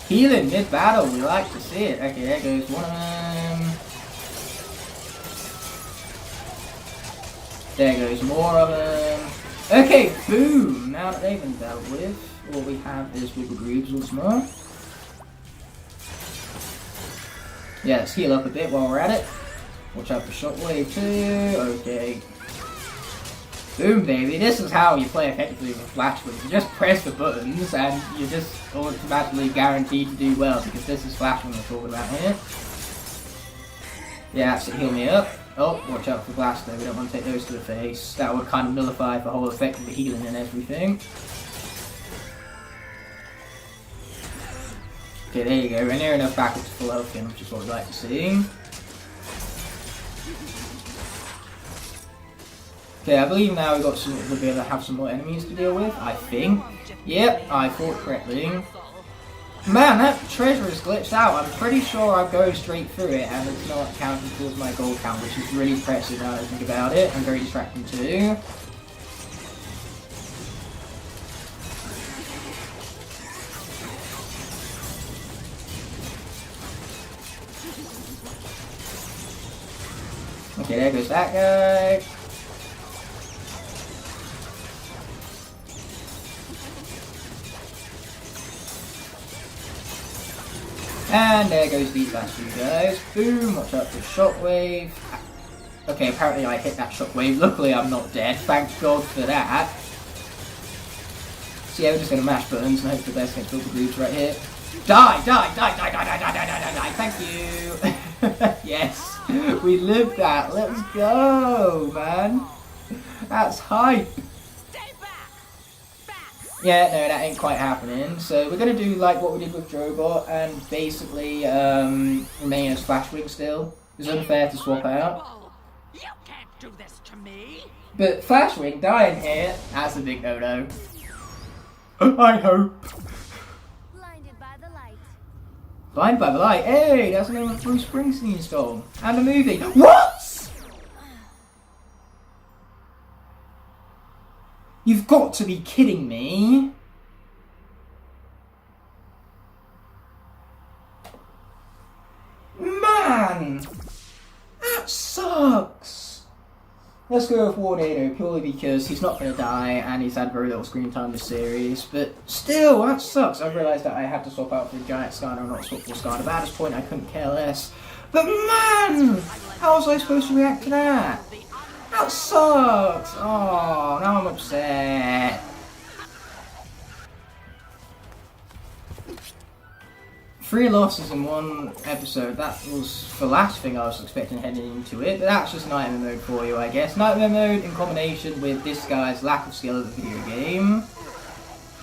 Healing mid-battle, we like to see it. Okay, there goes one of them. There goes more of them. Okay, boom! Now that they've been dealt with, all we have is Bubble Greaves once more. Yeah, let's heal up a bit while we're at it. Watch out for Shockwave too. Okay. Boom, baby. This is how you play effectively with Flashwing. You just press the buttons and you're just automatically guaranteed to do well, because this is Flashwing we're talking about here. Yeah, that's it. Heal me up. Oh, watch out for Blast though, we don't want to take those to the face. That would kind of nullify the whole effect of the healing and everything. Okay, there you go, we're near enough back up to full health again, which is what we like to see. Okay, I believe now we'll be able to have some more enemies to deal with, I think. Yep, I thought correctly. Man, that treasure is glitched out. I'm pretty sure I'll go straight through it and it's not counting towards my gold count, which is really impressive now that I think about it, and very distracting too. Okay, there goes that guy. And there goes these last few guys. Boom, watch out for Shockwave. Okay, apparently I hit that Shockwave. Luckily I'm not dead, thank God for that. So yeah, we're just going to mash buttons and hope for the best against Bubble Greaves right here. Die, die, die, die, die, die, die, die, die, die, thank you! Yes, we lived that, let's go, man. That's hype. Yeah, no, that ain't quite happening. So we're going to do like what we did with Drobot and basically remain as Flashwing still. It's unfair to swap out. You can't do this to me. But Flashwing dying here, that's a big no-no. I hope. Blinded by the light. Blinded by the light? Hey, that's another Bruce Springsteen song. And a movie. What?! You've got to be kidding me. Man! That sucks! Let's go with Warnado purely because he's not going to die and he's had very little screen time this series. But still, that sucks. I've realised that I had to swap out for a Giant Skylander and not swap for Skylander. But at this point I couldn't care less. But man! How was I supposed to react to that? That sucks! Oh, now I'm upset. 3 losses in 1 episode, that was the last thing I was expecting heading into it, but that's just Nightmare Mode for you, I guess. Nightmare Mode in combination with this guy's lack of skill at the video game.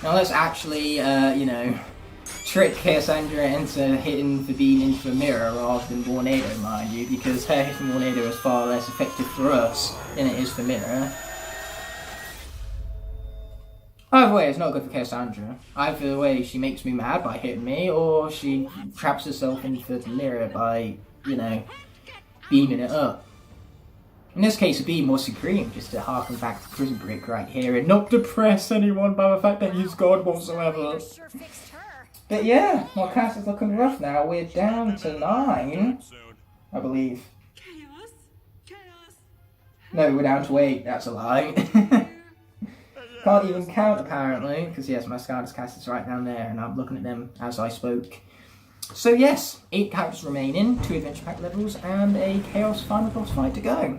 Now let's actually, you know, trick Cassandra into hitting the beam into the mirror rather than Tornado, mind you, because her hitting Tornado is far less effective for us than it is for Mirror. Either way, it's not good for Cassandra. Either way, she makes me mad by hitting me, or she traps herself into the mirror by, you know, beaming it up. In this case, a beam was supreme, just to harken back to Prison Break right here, and not depress anyone by the fact that he's God whatsoever. But yeah, my cast is looking rough now. We're down to 9, I believe. No, we're down to 8, that's a lie. Can't even count apparently, because yes, my Skylanders cast is right down there, and I'm looking at them as I spoke. So yes, 8 characters remaining, 2 adventure pack levels, and a Chaos final boss fight to go.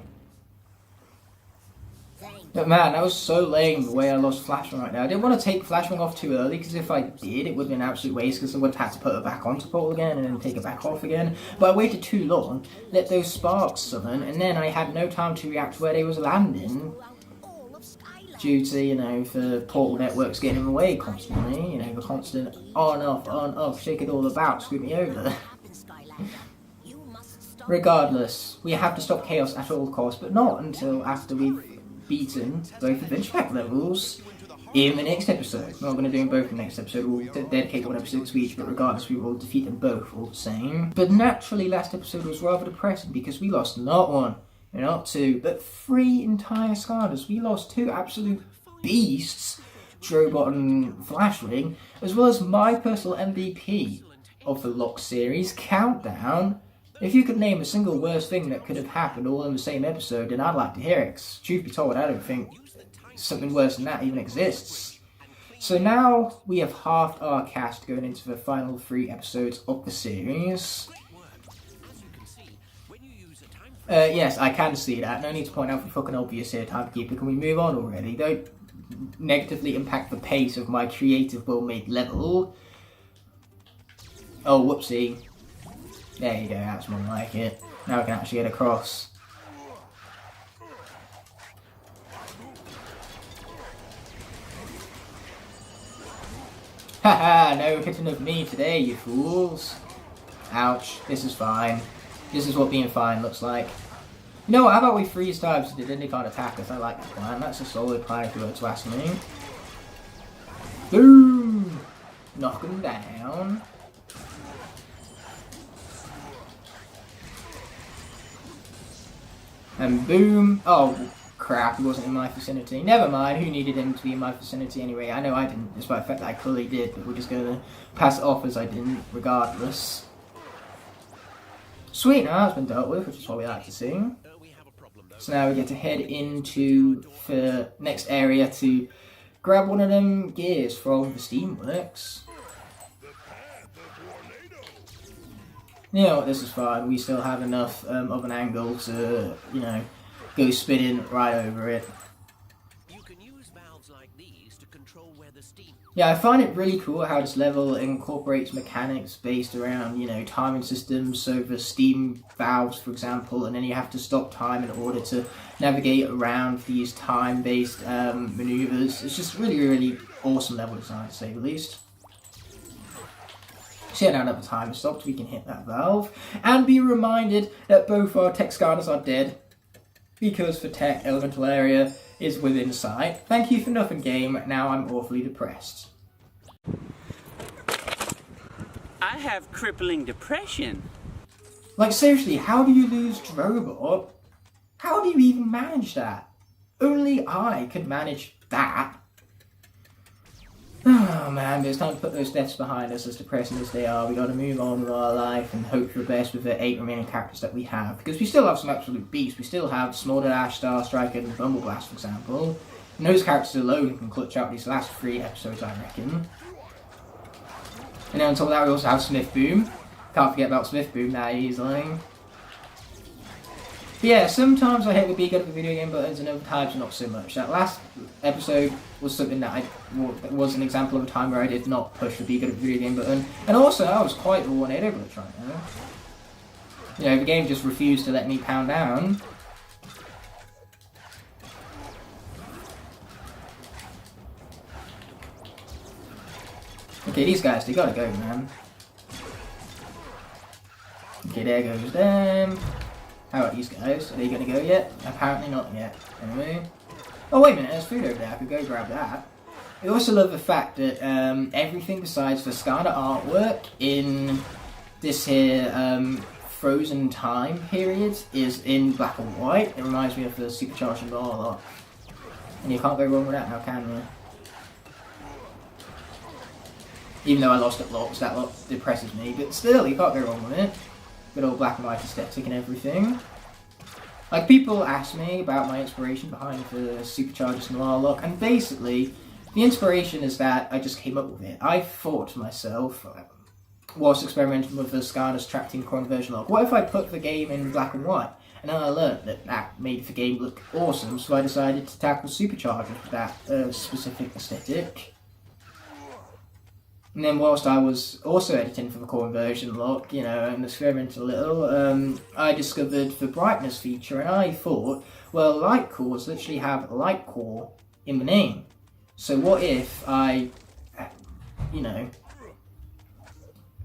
But man, that was so lame the way I lost Flashwing right now. I didn't want to take Flashwing off too early, because if I did, it would have been an absolute waste, because I would have had to put her back onto Portal again, and then take it back off again. But I waited too long, let those sparks summon, and then I had no time to react to where they was landing. Due to, you know, the Portal networks getting in the way constantly, you know, the constant on, off, shake it all about, screw me over. Regardless, we have to stop Chaos at all costs, but not until after we've beaten both adventure pack levels in the next episode. We're not going to do them both in the next episode, we'll dedicate 1 episode to each, but regardless, we will defeat them both all the same. But naturally, last episode was rather depressing because we lost not 1, not 2, but 3 entire Skylanders. We lost 2 absolute beasts, Drobot and Flashwing, as well as my personal MVP of the Locke series, Countdown. If you could name a single worst thing that could have happened all in the same episode, then I'd like to hear it. Truth be told, I don't think something worse than that even exists. So now we have halved our cast going into the final 3 episodes of the series. Yes, I can see that. No need to point out the fucking obvious here, Timekeeper. Can we move on already? Don't negatively impact the pace of my creative well-made level. Oh, whoopsie. There you go, that's more like it. Now we can actually get across. Haha, no hitting of me today, you fools. Ouch, this is fine. This is what being fine looks like. You know what, how about we freeze types so they can't attack us? I like that plan. That's a solid plan if you were to ask me. Boom! Knock them down. And boom. Oh, crap, he wasn't in my vicinity. Never mind, who needed him to be in my vicinity anyway? I know I didn't, despite the fact that I clearly did, but we're just going to pass it off as I didn't, regardless. Sweet, now that's been dealt with, which is what we like to see. So now we get to head into the next area to grab one of them gears from the Steamworks. You know what, this is fine. We still have enough of an angle to, you know, go spinning right over it. Yeah, I find it really cool how this level incorporates mechanics based around, you know, timing systems, so the steam valves, for example, and then you have to stop time in order to navigate around these time-based maneuvers. It's just really, really awesome level design, to say the least. So now that the time is stopped, we can hit that valve, and be reminded that both our tech Skylanders are dead, because the tech elemental area is within sight. Thank you for nothing, game. Now I'm awfully depressed. I have crippling depression. Like, seriously, how do you lose Drobot? How do you even manage that? Only I could manage that. Oh man, but it's time to put those deaths behind us, as depressing as they are. We gotta move on with our life and hope for the best with the 8 remaining characters that we have. Because we still have some absolute beasts. We still have Smolder, Ash, Star Striker, and Bumbleblast, for example. And those characters alone can clutch out these last 3 episodes, I reckon. And then on top of that, we also have Smith Boom. Can't forget about Smith Boom that easily. But yeah, sometimes I hit the be good at the video game buttons and other times not so much. That last episode was something that was an example of a time where I did not push the be good at the video game button. And also, I was quite the 180 glitch right now. You know, the game just refused to let me pound down. Okay, these guys, they gotta go, man. Okay, there goes them. How about these guys? Are they gonna go yet? Apparently not yet. Anyway. Oh, wait a minute, there's food over there. I could go grab that. I also love the fact that everything besides the Skylander artwork in this here frozen time period is in black and white. It reminds me of the Supercharged and Locke. And you can't go wrong with that now, can you? Even though I lost at Locke, that lot depresses me, but still, you can't go wrong with it. Good old black and white aesthetic and everything. Like, people ask me about my inspiration behind the Supercharged and Locke, and basically, the inspiration is that I just came up with it. I thought to myself, whilst experimenting with the Skylanders trapped in conversion log, what if I put the game in black and white? And then I learned that that made the game look awesome, so I decided to tackle Superchargers with that specific aesthetic. And then whilst I was also editing for the conversion log, you know, and experimenting a little, I discovered the brightness feature, and I thought, well, Lightcores literally have Lightcore in the name. So what if I, you know,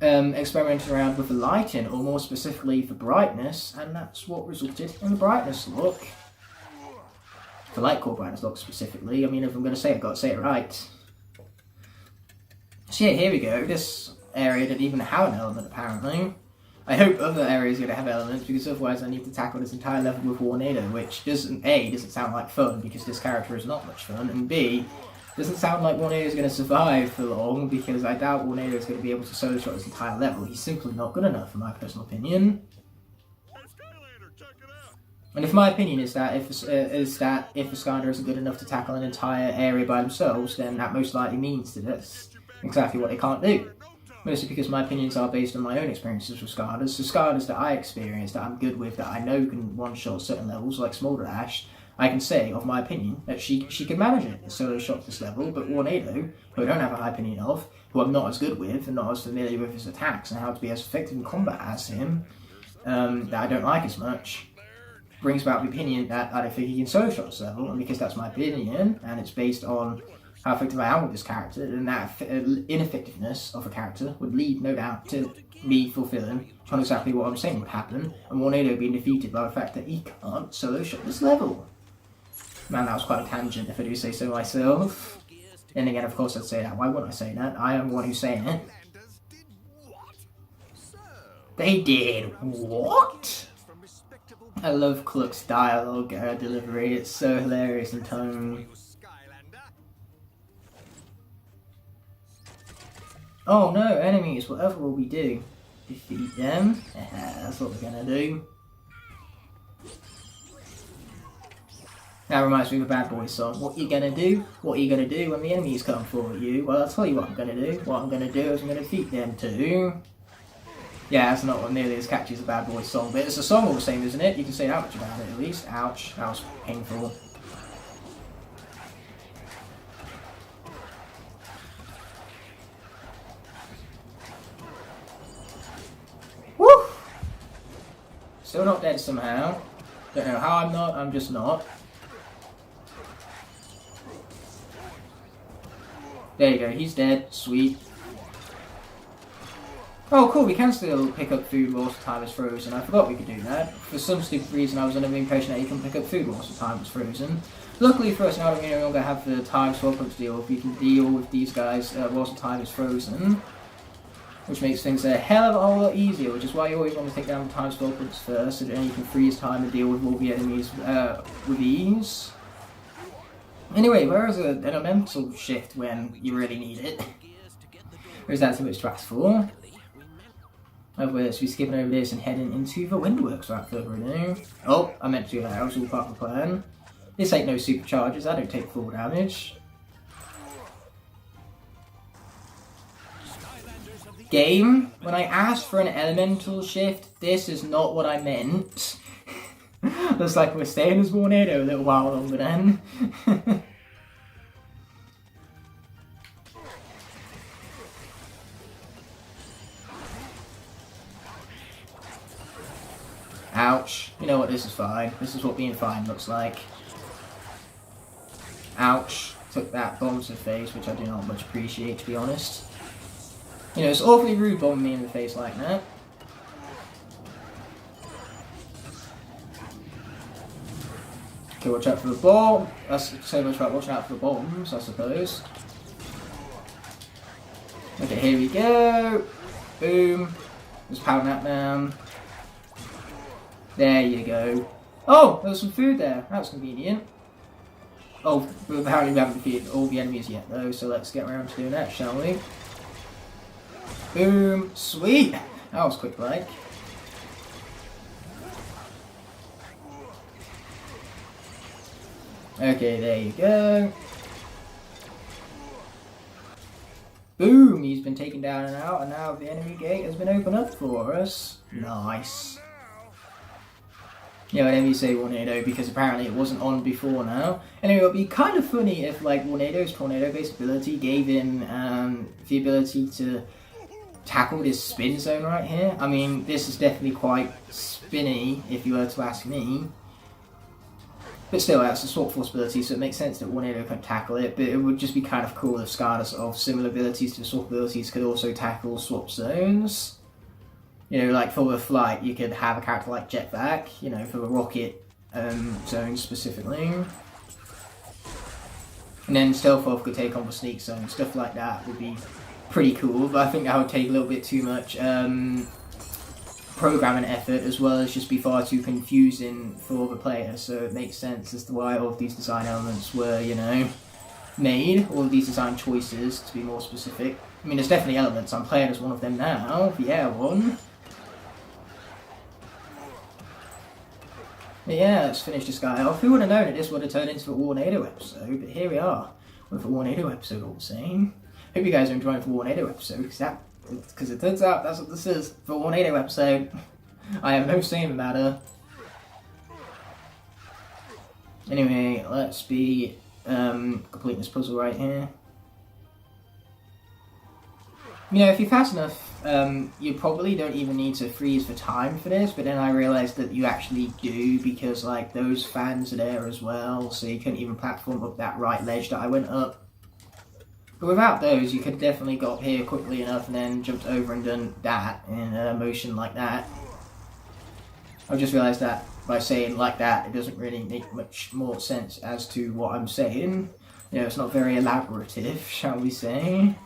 experimented around with the lighting, or more specifically the brightness, and that's what resulted in the brightness look. The Lightcore brightness look specifically. I mean, if I'm going to say it, I've got to say it right. So yeah, here we go. This area didn't even have an element, apparently. I hope other areas are going to have elements, because otherwise I need to tackle this entire level with Tornado, which doesn't sound like fun, because this character is not much fun, and B, doesn't sound like Tornado is going to survive for long, because I doubt Tornado is going to be able to solo shot this entire level. He's simply not good enough, in my personal opinion. And if my opinion is that if the Skylander isn't good enough to tackle an entire area by themselves, then that most likely means that that's exactly what they can't do. Mostly because my opinions are based on my own experiences with Skylanders. So Skylanders that I experienced, that I'm good with, that I know can one-shot certain levels, like Smolder Ash, I can say, of my opinion, that she can manage it and solo shot this level, but Tornado, who I don't have a high opinion of, who I'm not as good with, and not as familiar with his attacks, and how to be as effective in combat as him, that I don't like as much, brings about the opinion that I don't think he can solo shot this level, and because that's my opinion, and it's based on how effective I am with this character, and that ineffectiveness of a character would lead, no doubt, to me fulfilling exactly what I'm saying would happen, and Tornado being defeated by the fact that he can't solo shot this level. Man, that was quite a tangent, if I do say so myself. And again, of course I'd say that. Why wouldn't I say that? I am the one who's saying it. They did what? I love Cluck's dialogue delivery. It's so hilarious in tone. Oh no, enemies, whatever will we do? Defeat them? That's what we're gonna do. That reminds me of a Bad Boys song. What you gonna do? What are you gonna do when the enemies come for you? Well, I'll tell you what I'm gonna do. What I'm gonna do is I'm gonna defeat them too. Yeah, that's not nearly as catchy as a Bad Boys song, but it's a song all the same, isn't it? You can say that much about it at least. Ouch, that was painful. Woo! Still not dead somehow. Don't know how I'm not, I'm just not. There you go, he's dead. Sweet. Oh cool, we can still pick up food whilst the time is frozen. I forgot we could do that. For some stupid reason I was under the impression that you can pick up food whilst the time is frozen. Luckily for us now that we no longer have the time swap up to deal with, we can deal with these guys whilst the time is frozen. Which makes things a hell of a whole lot easier, which is why you always want to take down the time swap ups first, so that then you can freeze time and deal with all the enemies with ease. Anyway, where is an elemental shift when you really need it? Or is that too much to ask for? Otherwise, we're skipping over this and heading into the Windworks without further ado. Oh, I meant to do that, that was all part of the plan. This ain't no superchargers, I don't take full damage. Game, when I asked for an elemental shift, this is not what I meant. Looks like we're staying as Tornado a little while longer then. Ouch. You know what, this is fine. This is what being fine looks like. Ouch. Took that bomb to the face, which I do not much appreciate, to be honest. You know, it's awfully rude bombing me in the face like that. Okay, watch out for the ball. That's so much about watching out for the bombs, I suppose. Okay, here we go. Boom. Just pound that down. There you go. Oh, there's some food there. That's convenient. Oh, but apparently we haven't defeated all the enemies yet though, so let's get around to doing that, shall we? Boom. Sweet. That was quick like. Okay, there you go. Boom! He's been taken down and out, and now the enemy gate has been opened up for us. Nice. Yeah, whenever you say Tornado, because apparently it wasn't on before now. Anyway, it would be kind of funny if, like, Tornado's tornado-based ability gave him the ability to tackle this spin zone right here. I mean, this is definitely quite spinny, if you were to ask me. But still, that's a Swap Force ability, so it makes sense that Tornado can tackle it, but it would just be kind of cool if Skylanders of similar abilities to the Swap abilities could also tackle Swap Zones. You know, like for the flight, you could have a character like Jetpack, you know, for the rocket zone specifically. And then Stealth Wolf could take on the Sneak Zone, stuff like that would be pretty cool, but I think that would take a little bit too much programming effort, as well as just be far too confusing for the player, so it makes sense as to why all of these design elements were, you know, made, all of these design choices, to be more specific. I mean, there's definitely elements, I'm playing as one of them now, the air one. But yeah, let's finish this guy off. Who would have known that this would have turned into the Tornado episode, but here we are, with the Tornado episode all the same. Hope you guys are enjoying the Tornado episode, because it turns out that's what this is, the Tornado episode. I have no say in the matter. Anyway, let's be completing this puzzle right here. You know, if you're fast enough, you probably don't even need to freeze for time for this, but then I realised that you actually do, because like those fans are there as well, so you couldn't even platform up that right ledge that I went up. But without those, you could definitely got up here quickly enough and then jumped over and done that in a motion like that. I've just realised that by saying like that, it doesn't really make much more sense as to what I'm saying. You know, it's not very elaborative, shall we say.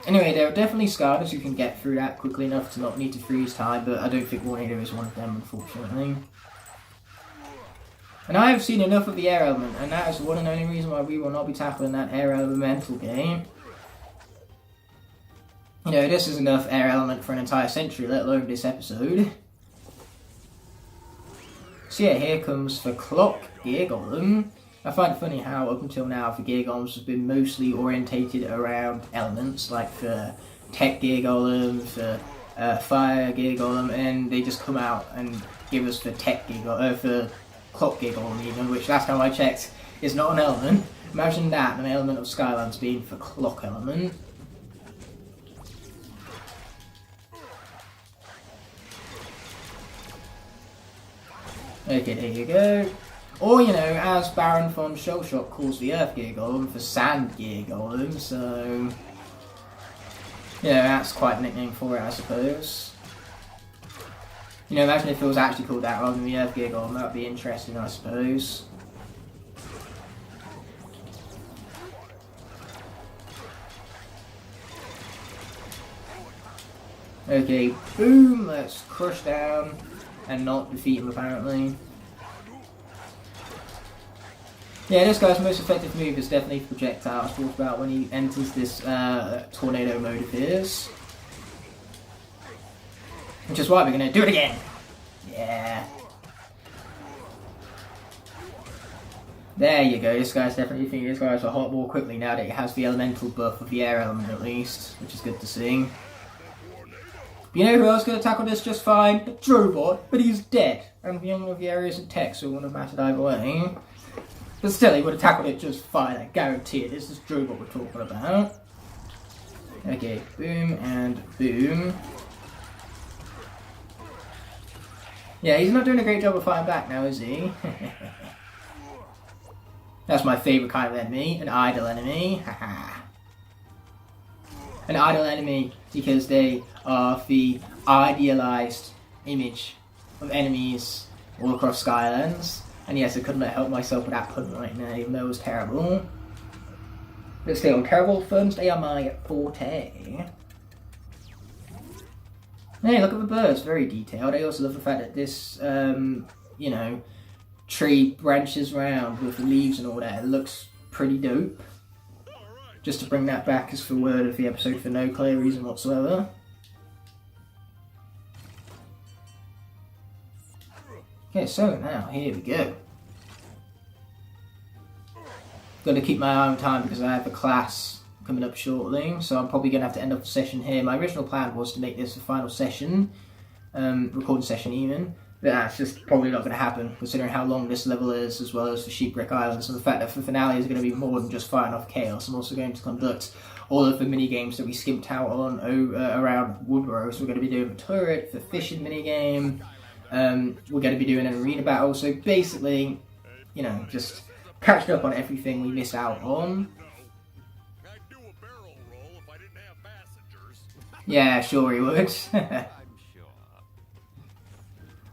Anyway, there are definitely Skylanders who can get through that quickly enough to not need to freeze time, but I don't think Tornado is one of them, unfortunately. And I have seen enough of the air element, and that is the one and only reason why we will not be tackling that air elemental game. You know, this is enough air element for an entire century, let alone this episode. So yeah, here comes the Clock Gear Golem. I find it funny how up until now the Gear Golems have been mostly orientated around elements, like the Tech Gear Golem, the Fire Gear Golem, and they just come out and give us the Tech Gear Golem, the Clock Gear Golem even, which last time I checked is not an element. Imagine that, an element of Skylanders being the Clock element. Okay, there you go. Or, you know, as Baron von Shellshock calls the Earth Gear Golem, the Sand Gear Golem, so... You know, that's quite a nickname for it, I suppose. You know, imagine if it was actually called that rather than the Earth Gear Golem, that would be interesting, I suppose. Okay, boom, let's crush down and not defeat him apparently. Yeah, this guy's most effective move is definitely the projectiles, talked about when he enters this tornado mode of his. Which is why we're going to do it again! Yeah. There you go, this guy's definitely thinking this guy's a lot more quickly now that it has the elemental buff of the air element at least, which is good to see. But you know who else could have tackled this just fine? Drobot, but he's dead. And the only of the areas in text, so it wouldn't have mattered either way. But still, he would have tackled it just fine, I guarantee it. This is Drobot we're talking about. Okay, boom and boom. Yeah, he's not doing a great job of fighting back now, is he? That's my favourite kind of enemy, an idle enemy. Haha. An idle enemy because they are the idealised image of enemies all across Skylands. And yes, I couldn't have helped myself with that pun right now, even though it was terrible. But still, terrible puns, they are my forte. Hey, look at the birds, very detailed. I also love the fact that this, you know, tree branches around with the leaves and all that. It looks pretty dope. Just to bring that back as the word of the episode for no clear reason whatsoever. Okay, so now, here we go. Got to keep my eye on time because I have a class coming up shortly, so I'm probably going to have to end up the session here. My original plan was to make this the final session, recording session even, but that's just probably not going to happen considering how long this level is, as well as the Sheep Brick Islands, and the fact that the finale is going to be more than just fighting off Kaos. I'm also going to conduct all of the mini games that we skimped out on around Woodrow. So we're going to be doing the turret, the fishing mini game. We're going to be doing an arena battle. So basically, you know, just catching up on everything we missed out on. Yeah, sure he would.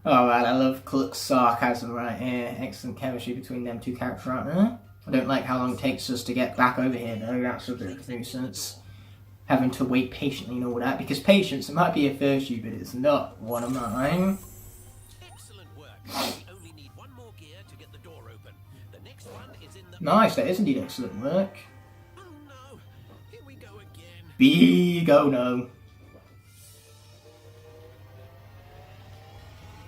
Oh man, I love Cluck's sarcasm right here. Excellent chemistry between them two characters right there. I don't like how long it takes us to get back over here though, that's a bit of a nuisance. Having to wait patiently and all that, because patience, it might be a virtue, but it's not one of mine. Excellent work. We only need one more gear to get the door open. The next one is in the... Nice, that is indeed excellent work. Oh no, here we go again. Big oh no.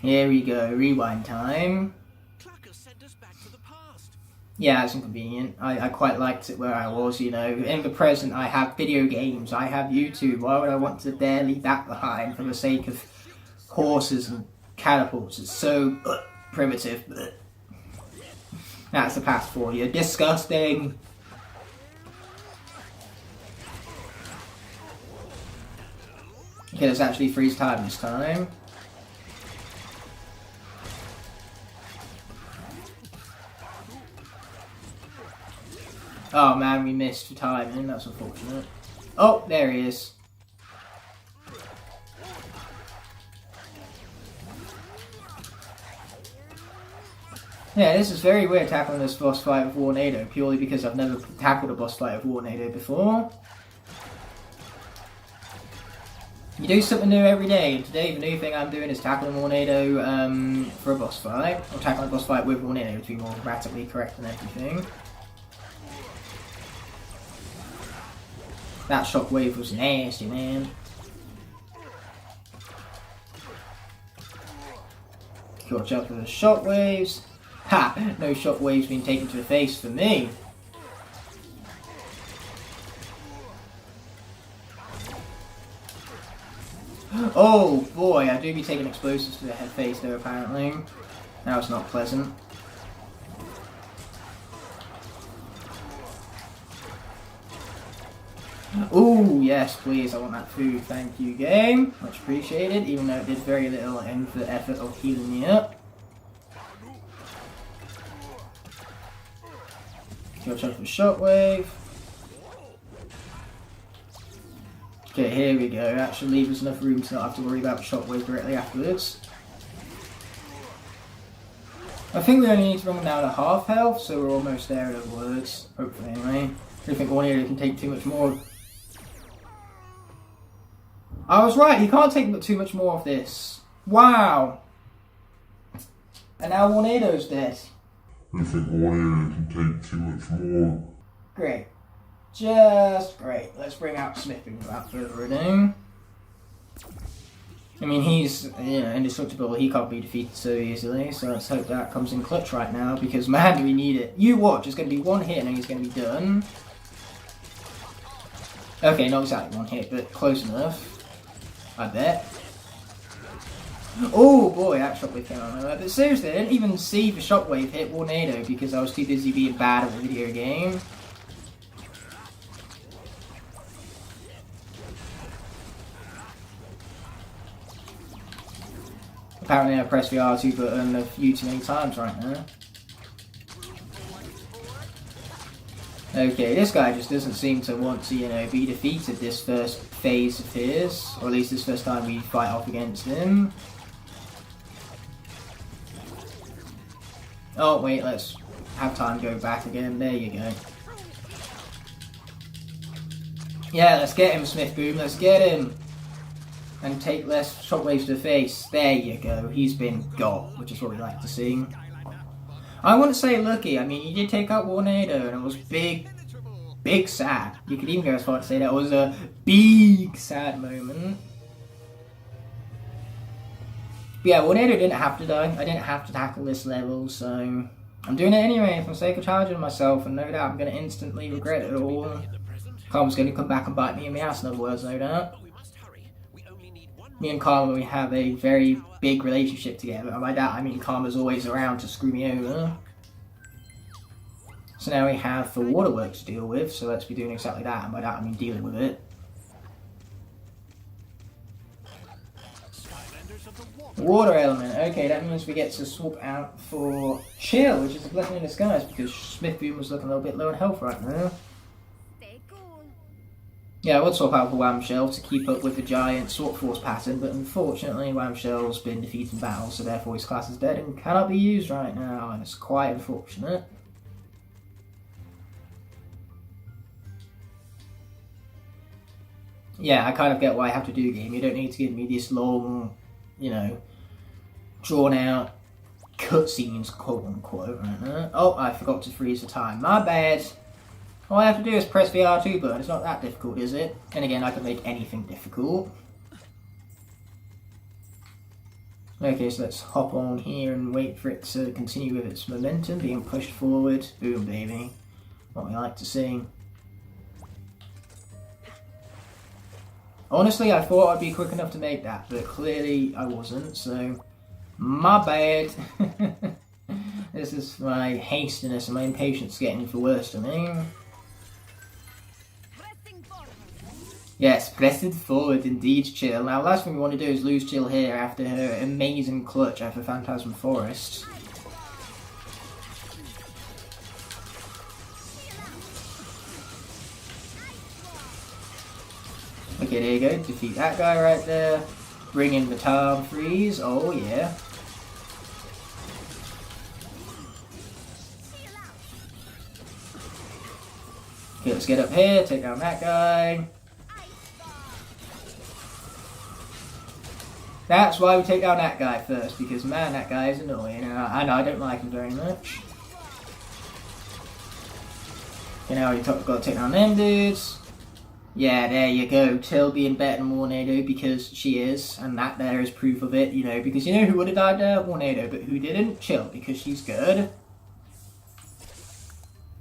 Here we go, rewind time. Yeah, it's inconvenient. I quite liked it where I was, you know. In the present, I have video games, I have YouTube. Why would I want to dare leave that behind for the sake of horses and catapults? It's so primitive. That's the past for you. Disgusting. Okay, let's actually freeze time this time. Oh man, we missed the timing, that's unfortunate. Oh, there he is. Yeah, this is very weird tackling this boss fight with Warnado, purely because I've never tackled a boss fight with Warnado before. You do something new every day, and today the new thing I'm doing is tackling Warnado for a boss fight, or tackling a boss fight with Warnado to be more grammatically correct and everything. That shockwave was nasty, man. Watch out for the shockwaves. Ha! No shockwaves being taken to the face for me. Oh boy, I do be taking explosives to the head face though apparently. That was not pleasant. Ooh, yes, please, I want that food. Thank you, game. Much appreciated, even though it did very little in the effort of healing me up. Watch out for shockwave. Okay, here we go. That should leave us enough room to not have to worry about the shockwave directly afterwards. I think we only need to bring them down to half health, so we're almost there in other words. Hopefully, anyway. I don't think one area can take too much more. I was right, he can't take too much more of this. Wow! And now Warnado's dead. I think one area can take too much more. Great. Just great. Let's bring out Smithing without further ado. I mean, he's, you know, indestructible. He can't be defeated so easily, so let's hope that comes in clutch right now, because man, do we need it. You watch, it's going to be one hit and he's going to be done. Okay, not exactly one hit, but close enough. I bet. Oh boy, that shockwave came out of nowhere. But seriously, I didn't even see the shockwave hit Tornado because I was too busy being bad at the video game. Apparently I pressed the R2 button a few too many times right now. Okay, this guy just doesn't seem to want to, you know, be defeated this first phase of his. Or at least this first time we fight off against him. Oh wait, let's have time to go back again. There you go. Yeah, let's get him, Smith Boom, let's get him! And take less shockwaves to the face. There you go, he's been got, which is what we like to see. I wouldn't say lucky, I mean, he did take out Tornado, and it was big sad. You could even go as far to say that was a big sad moment. But yeah, Tornado didn't have to die. I didn't have to tackle this level, so I'm doing it anyway for the sake of challenging myself, and no doubt I'm going to instantly regret it all. Karma's going to come back and bite me in the ass, in other words, no doubt. Me and Karma, we have a very big relationship together, and by that I mean Karma's always around to screw me over. So now we have the waterworks to deal with, so let's be doing exactly that, and by that I mean dealing with it. Water element, okay, that means we get to swap out for Chill, which is a blessing in disguise, because Smith Boom was looking a little bit low in health right now. Yeah, I would swap out for Whamshell to keep up with the giant Swap Force pattern, but unfortunately Whamshell's been defeated in battle, so therefore his class is dead and cannot be used right now, and it's quite unfortunate. Yeah, I kind of get why I have to do a game. You don't need to give me this long, you know, drawn out cutscenes, quote unquote, right now. Oh, I forgot to freeze the time. My bad. All I have to do is press the R2 button. It's not that difficult, is it? And again, I can make anything difficult. Okay, so let's hop on here and wait for it to continue with its momentum, being pushed forward. Boom, baby. What we like to see. Honestly, I thought I'd be quick enough to make that, but clearly I wasn't, so my bad. This is my hastiness and my impatience getting the worst of me. Yes, pressing forward indeed, Chill. Now, last thing we want to do is lose Chill here after her amazing clutch after Phantasm Forest. Okay, there you go. Defeat that guy right there. Bring in the Time Freeze. Oh, yeah. Okay, let's get up here. Take down that guy. That's why we take down that guy first, because man, that guy is annoying, and I know I don't like him very much. Okay, now we've got to take down them dudes. Yeah, there you go. Till being better than Tornado, because she is, and that there is proof of it, you know, because you know who would have died there? Tornado, but who didn't? Chill, because she's good.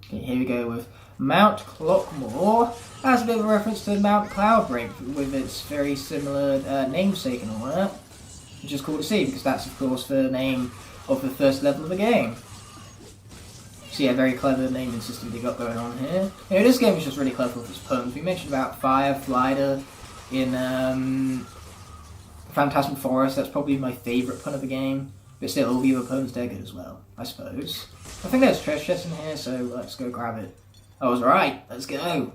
Okay, here we go with Mount Clockmore. That's a bit of a reference to Mount Cloudbreak with its very similar namesake and all that, which is cool to see because that's of course the name of the first level of the game. So yeah, very clever naming system they got going on here. You know, this game is just really clever with its puns. We mentioned about Fire Flider in Phantasm Forest. That's probably my favourite pun of the game, but still all the other puns they're good as well, I suppose. I think there's a treasure chest in here, so let's go grab it. I was right, let's go.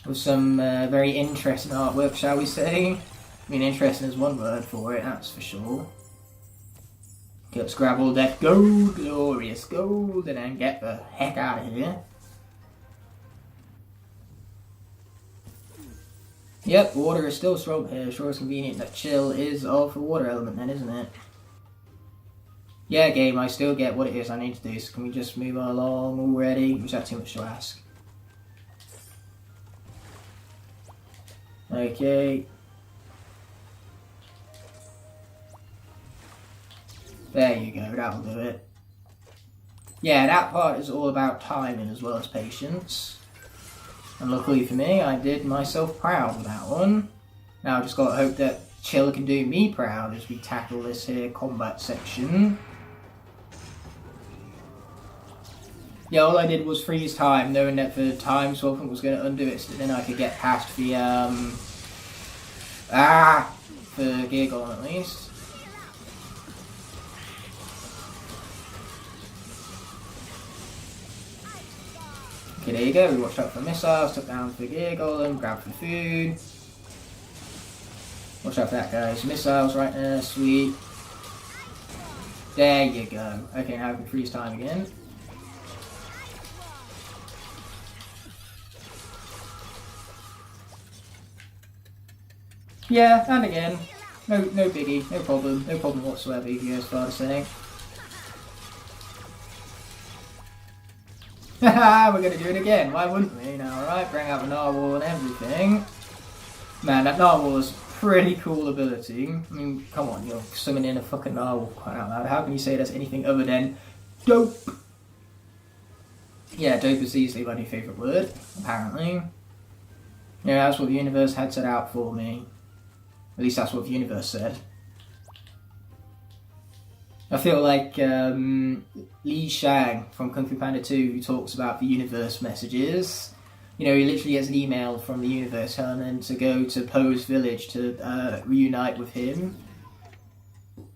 With some very interesting artwork, shall we say. I mean, interesting is one word for it, that's for sure. Okay, let's grab all that gold, glorious gold, and then get the heck out of here. Yep, water is still strong here. Sure is convenient that Chill is of a water element then, isn't it? Yeah, game, I still get what it is I need to do, so can we just move along already? Was that too much to ask? Okay. There you go, that'll do it. Yeah, that part is all about timing as well as patience. And luckily for me, I did myself proud with that one. Now I've just got to hope that Chill can do me proud as we tackle this here combat section. Yeah, all I did was freeze time, knowing that the time swapping was going to undo it, so then I could get past the, for Gear Golem at least. Okay, there you go, we watched out for missiles, took down the Gear Golem, grabbed the food. Watch out for that, guys. Missiles right there, sweet. There you go. Okay, now we can freeze time again. Yeah, and again. No biggie, no problem whatsoever, you guys start saying. Haha, we're gonna do it again, why wouldn't we? Now, alright, bring out the narwhal and everything. Man, that narwhal is pretty cool ability. I mean, come on, you're summoning a fucking narwhal, quite out loud. How can you say that's anything other than dope? Yeah, dope is easily my new favourite word, apparently. Yeah, that's what the universe had set out for me. At least that's what the universe said. I feel like Li Shang from Kung Fu Panda 2, who talks about the universe messages. You know, he literally gets an email from the universe telling him to go to Poe's village to reunite with him.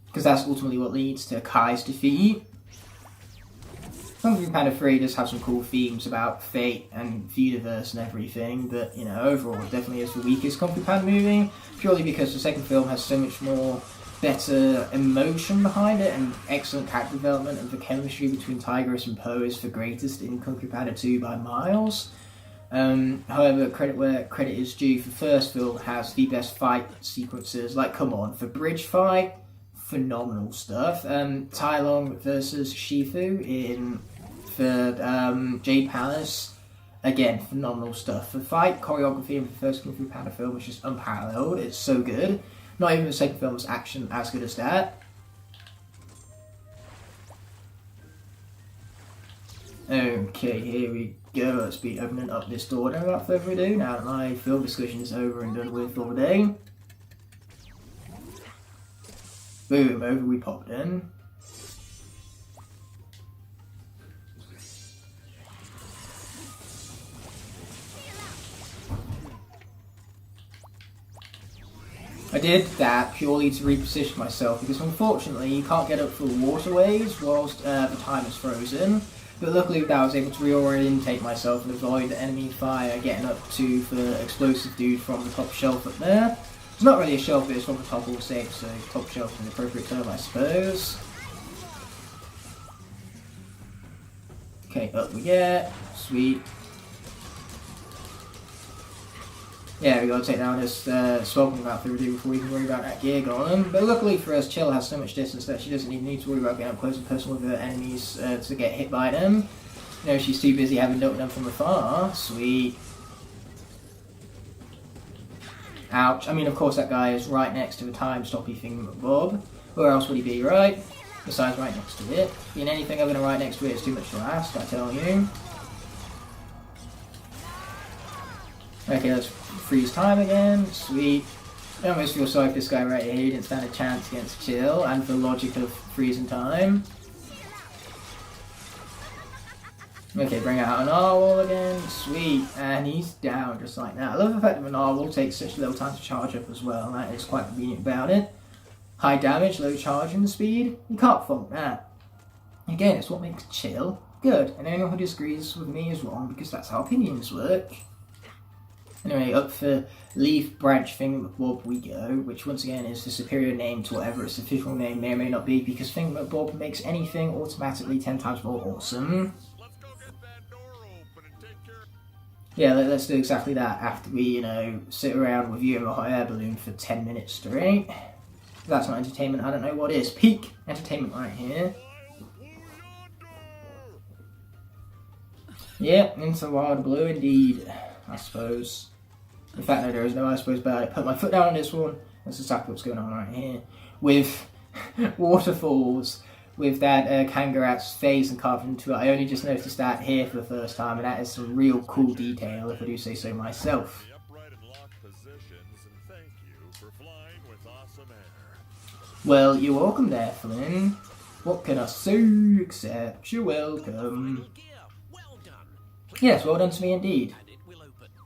Because that's ultimately what leads to Kai's defeat. Kung Fu Panda 3 does have some cool themes about fate and the universe and everything, but, you know, overall it definitely is the weakest Kung Fu Panda movie, purely because the second film has so much more better emotion behind it and excellent character development, and the chemistry between Tigress and Poe is the greatest in Kung Fu Panda 2 by miles. However, credit where credit is due, the first film has the best fight sequences. Like, come on, the bridge fight, phenomenal stuff. Tai Lung versus Shifu in the Jade Palace, again, phenomenal stuff. The fight choreography in the first Kung Fu Panda film is just unparalleled. It's so good. Not even the second film's action as good as that. Okay, here we go. Let's be opening up this door now without further ado, now that my film discussion is over and done with for the day. Boom, over we popped in. I did that purely to reposition myself because unfortunately you can't get up through waterways whilst the time is frozen. But luckily with that I was able to reorientate myself and avoid the enemy fire getting up to the explosive dude from the top shelf up there. It's not really a shelf, but it's from the top all safe, so top shelf is an appropriate term I suppose. Okay, up we get. Sweet. Yeah, we gotta take down this smoking about through before we can worry about that Gear Golem. But luckily for us, Chill has so much distance that she doesn't even need to worry about getting up close and personal with her enemies to get hit by them. You know, she's too busy having dealt with them from afar. Sweet. Ouch. I mean, of course that guy is right next to the time-stoppy thingamabob. Where else would he be, right? Besides right next to it. Being anything other than right next to it is too much to ask, I tell you. Okay, let's freeze time again. Sweet. I almost feel sorry for this guy right here. He didn't stand a chance against Chill and the logic of freezing time. Okay, bring out a narwhal again. Sweet. And he's down just like that. I love the fact that the narwhal takes such little time to charge up as well. That is quite convenient about it. High damage, low charging speed. You can't fault that. Again, it's what makes Chill good. And anyone who disagrees with me is wrong because that's how opinions work. Anyway, up for Leaf Branch Thingamabob we go, which once again is the superior name to whatever its official name may or may not be, because Thingamabob makes anything automatically 10 times more awesome. Yeah, let's do exactly that after we, you know, sit around with you in a hot air balloon for 10 minutes straight. If that's not entertainment, I don't know what is. Peak entertainment right here. Yeah, into Wild Blue indeed, I suppose. In fact, no, there is no I suppose about it. Put my foot down on this one. That's exactly what's going on right here. With waterfalls, with that Kangarat's face and carved into it. I only just noticed that here for the first time, and that is some real cool detail, if I do say so myself. The upright and locked position Well, you're welcome there, Flynn. What can I say except you're welcome. Yes, well done to me indeed.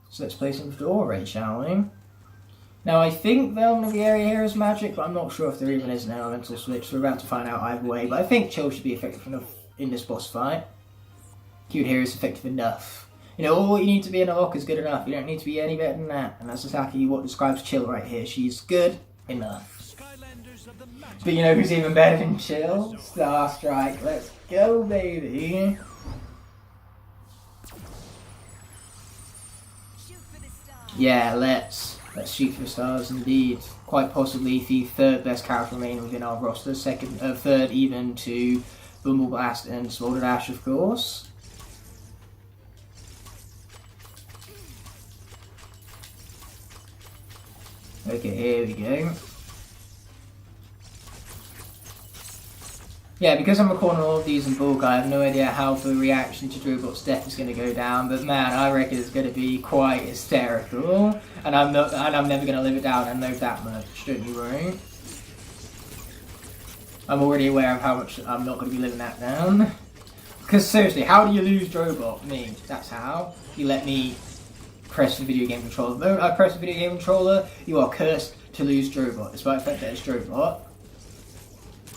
So let's play some Doorway, shall we? Now, I think the element of the area here is magic, but I'm not sure if there even is an elemental switch, so we're about to find out either way. But I think Chill should be effective enough in this boss fight. Cute here is effective enough. You know, all you need to be in a Locke is good enough. You don't need to be any better than that. And that's exactly what describes Chill right here. She's good enough. But you know who's even better than Chill? Starstrike. Let's go, baby. Yeah, let's shoot for the stars indeed. Quite possibly the third best character remaining within our roster. Third even to Bumbleblast and Smolder Dash, of course. Okay, here we go. Yeah, because I'm recording all of these in bulk, I have no idea how the reaction to Drobot's death is going to go down, but man, I reckon it's going to be quite hysterical, and I'm never going to live it down, I know that much, don't you worry. I'm already aware of how much I'm not going to be living that down. Because seriously, how do you lose Drobot? Me, that's how. You let me press the video game controller. The moment I press the video game controller, you are cursed to lose Drobot, despite the fact that it's Drobot.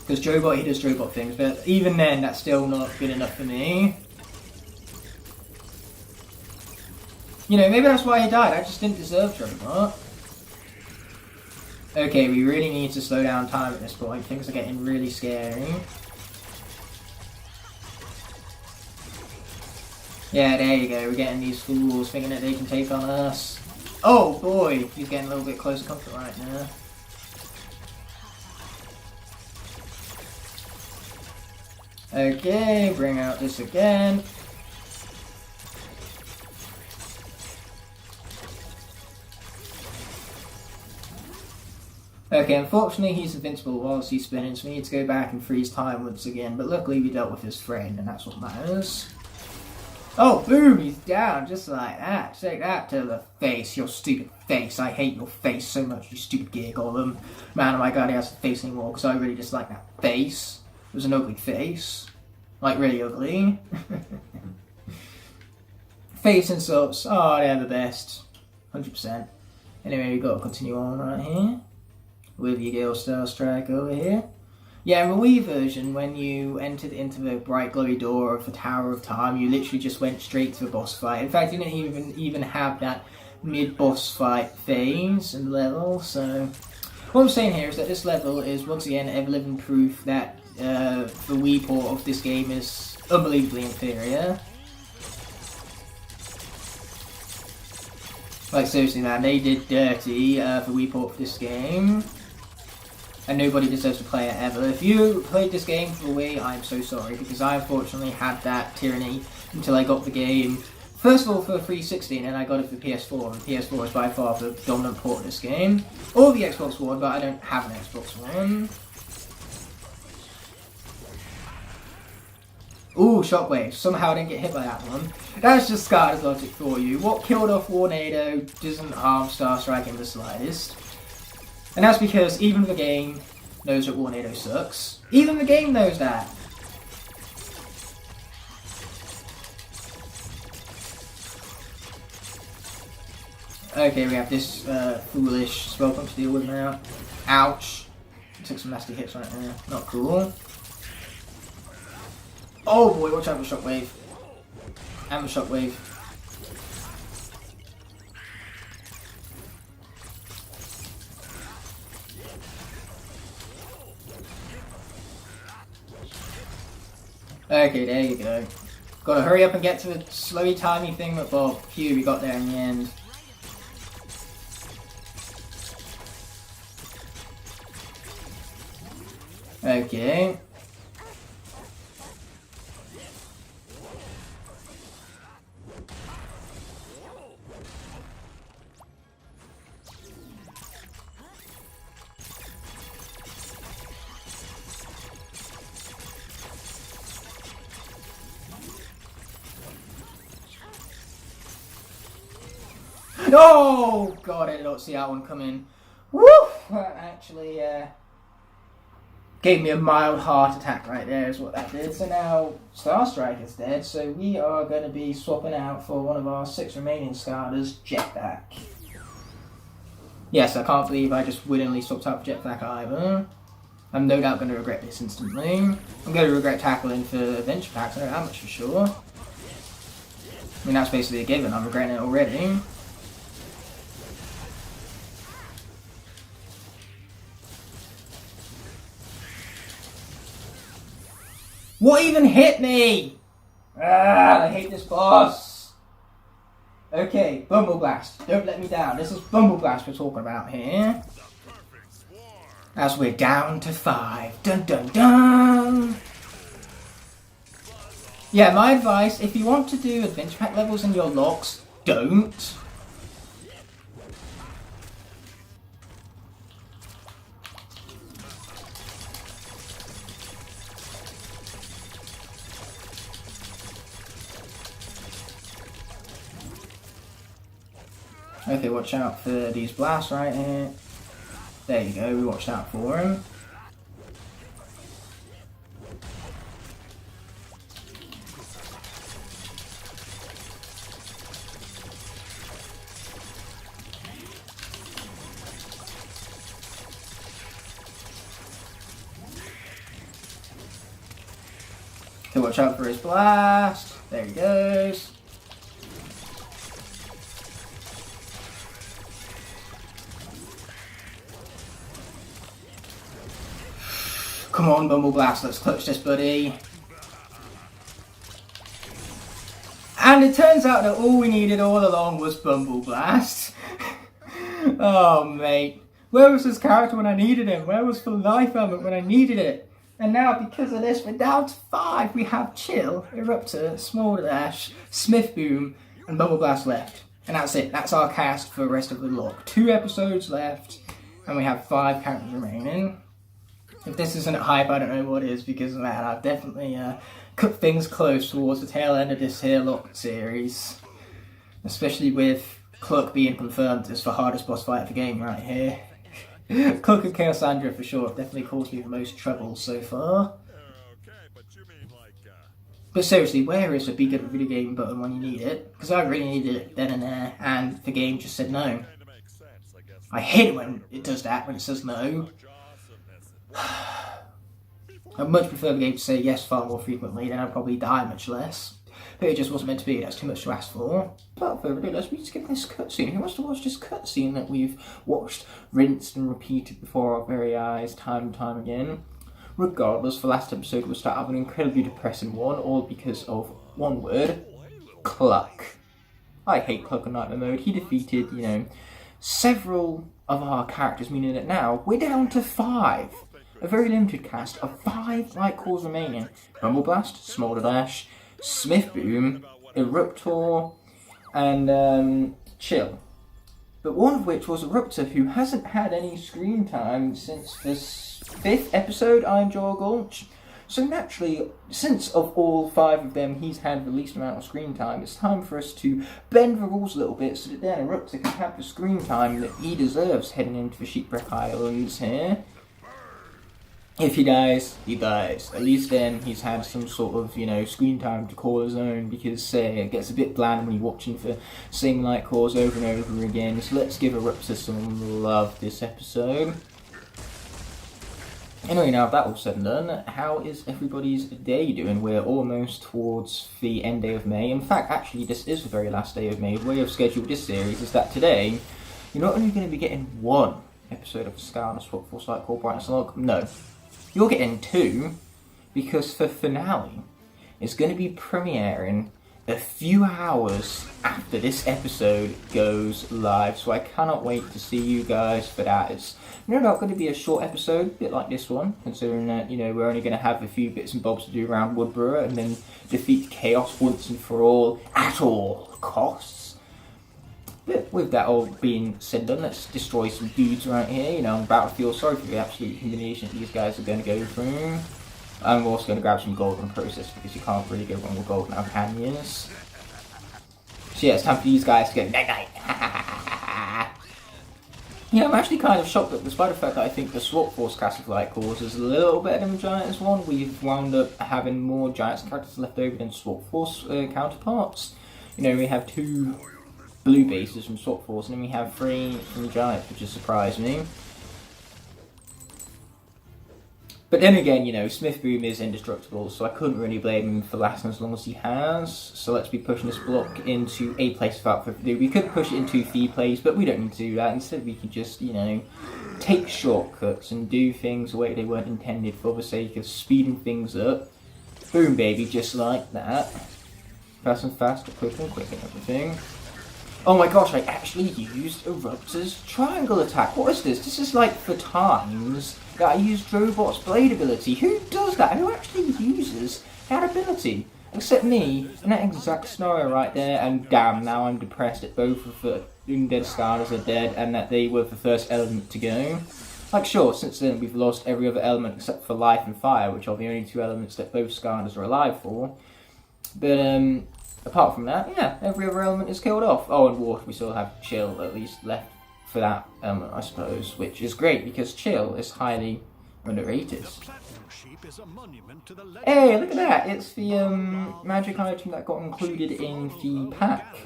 Because Drobot, he does Drobot things, but even then, that's still not good enough for me. You know, maybe that's why he died, I just didn't deserve Drobot. Okay, we really need to slow down time at this point, things are getting really scary. Yeah, there you go, we're getting these fools thinking that they can take on us. Oh boy, he's getting a little bit closer comfort right now. Okay, bring out this again. Okay, unfortunately he's invincible whilst he's spinning, so we need to go back and freeze time once again, but luckily we dealt with his friend, and that's what matters. Oh, boom, he's down, just like that. Take that to the face, your stupid face. I hate your face so much, you stupid gear golem. Man, oh my god, he has a face anymore, because I really dislike that face. It was an ugly face. Like, really ugly. Face insults. Oh, they're the best. 100%. Anyway, we've got to continue on right here. With your girl Starstrike over here. Yeah, in the Wii version, when you entered into the bright glowy door of the Tower of Time, you literally just went straight to the boss fight. In fact, you didn't even have that mid-boss fight phase and level, so... What I'm saying here is that this level is, once again, ever-living proof that the Wii port of this game is unbelievably inferior. Like, seriously, man, they did dirty the Wii port for this game. And nobody deserves to play it ever. If you played this game for the Wii, I'm so sorry, because I unfortunately had that tyranny until I got the game. First of all for 360, and then I got it for PS4, and PS4 is by far the dominant port of this game. Or the Xbox One, but I don't have an Xbox One. Ooh, Shockwave. Somehow I didn't get hit by that one. That's just Skylanders logic for you. What killed off Warnado doesn't harm Starstrike in the slightest. And that's because even the game knows that Warnado sucks. Even the game knows that. Okay, we have this foolish spell pump to deal with now. Ouch. Took some nasty hits right there. Not cool. Oh boy, watch out for Shockwave. And the Shockwave. Okay, there you go. Gotta hurry up and get to the slowy timey thing, but well, phew, we got there in the end. Okay. Oh god, I don't see that one coming. Woo! That actually gave me a mild heart attack right there is what that did. So now Star Striker's dead, so we are going to be swapping out for one of our 6 remaining Skylanders, Jetpack. Yes, I can't believe I just willingly swapped out for Jetpack either. I'm no doubt going to regret this instantly. I'm going to regret tackling for Adventure Packs, I know that much for sure. I mean, that's basically a given, I'm regretting it already. What even hit me? Ah, I hate this boss. Okay, Bumble Blast. Don't let me down. This is Bumble Blast we're talking about here. As we're down to 5. Dun dun dun! Yeah, my advice, if you want to do Adventure Pack levels in your locks, don't. Okay, watch out for these blasts right here. There you go, we watched out for him. Okay, watch out for his blast. There he goes. Come on, Bumble Blast, let's clutch this, buddy. And it turns out that all we needed all along was Bumble Blast. Oh, mate. Where was this character when I needed him? Where was Full Life Element when I needed it? And now, because of this, we're down to 5. We have Chill, Eruptor, Smolder Dash, Smith Boom, and Bumble Blast left. And that's it. That's our cast for the rest of the log. 2 episodes left, and we have 5 characters remaining. If this isn't hype, I don't know what is, because, man, I've definitely cut things close towards the tail end of this here Locke series. Especially with Cluck being confirmed as the hardest boss fight of the game right here. Cluck and Kaos for sure have definitely caused me the most trouble so far. But seriously, where is the be good at video game button when you need it? Because I really needed it then and there, and the game just said no. I hate it when it does that, when it says no. I'd much prefer the game to say yes far more frequently, then I'd probably die much less. But it just wasn't meant to be, that's too much to ask for. But without further ado, let's skip this cutscene. Who wants to watch this cutscene that we've watched, rinsed and repeated before our very eyes time and time again? Regardless, the last episode was start of an incredibly depressing one, all because of one word, Cluck. I hate Cluck on Nightmare Mode. He defeated, several of our characters, meaning that now we're down to 5. A very limited cast of 5 Lightcores remaining. Bumble Blast, Smolder Dash, Smith Boom, Eruptor, and Chill. But one of which was Eruptor, who hasn't had any screen time since this 5th episode, I Enjoy Gulch. So naturally, since of all 5 of them he's had the least amount of screen time, it's time for us to bend the rules a little bit so that then Eruptor can have the screen time that he deserves heading into the Sheepwreck Islands here. If he dies, he dies. At least then he's had some sort of, screen time to call his own, because it gets a bit bland when you're watching for same Lightcores over and over again. So let's give Eruptor some love this episode. Anyway, now that all said and done, how is everybody's day doing? We're almost towards the end day of May. In fact, actually, this is the very last day of May. The way I've scheduled this series is that today, you're not only going to be getting 1 episode of Skylanders Swap Force Lightcore Brightness Log, no. You're getting 2, because the finale is going to be premiering a few hours after this episode goes live, so I cannot wait to see you guys for that. It's no doubt going to be a short episode, a bit like this one, considering that, we're only going to have a few bits and bobs to do around Woodborough, and then defeat Kaos once and for all, at all costs. But with that all being said and done, let's destroy some dudes right here. I'm about to feel sorry for the absolute humiliation that these guys are going to go through. I'm also going to grab some gold in the process, because you can't really go wrong with gold now, can you? So yeah, it's time for these guys to go night-night. Yeah, I'm actually kind of shocked that despite the fact that I think the Swap Force class of Lightcores is a little better than the Giants one, we've wound up having more Giants characters left over than Swap Force counterparts. You know, we have 2 blue bases from Swap Force, and then we have 3 from Giants, which has surprised me. But then again, you know, Smith Boom is indestructible, so I couldn't really blame him for lasting as long as he has. So let's be pushing this block into a place without further ado. We could push it into 3 plays, but we don't need to do that. Instead, we can just, you know, take shortcuts and do things the way they weren't intended for the sake of speeding things up. Boom, baby, just like that. Fast and fast, quick and quick and everything. Oh my gosh, I actually used Eruptor's triangle attack. What is this? This is like the times that I used Drobot's blade ability. Who does that? Who actually uses that ability? Except me, in that exact scenario right there, and damn, now I'm depressed that both of the Undead Skylanders are dead and that they were the first element to go. Like, sure, since then we've lost every other element except for life and fire, which are the only 2 elements that both Skylanders are alive for. But, apart from that, yeah, every other element is killed off. Oh, and water, we still have chill at least left for that element, I suppose, which is great because chill is highly underrated. Hey, look at that! It's the magic item that got included in the pack.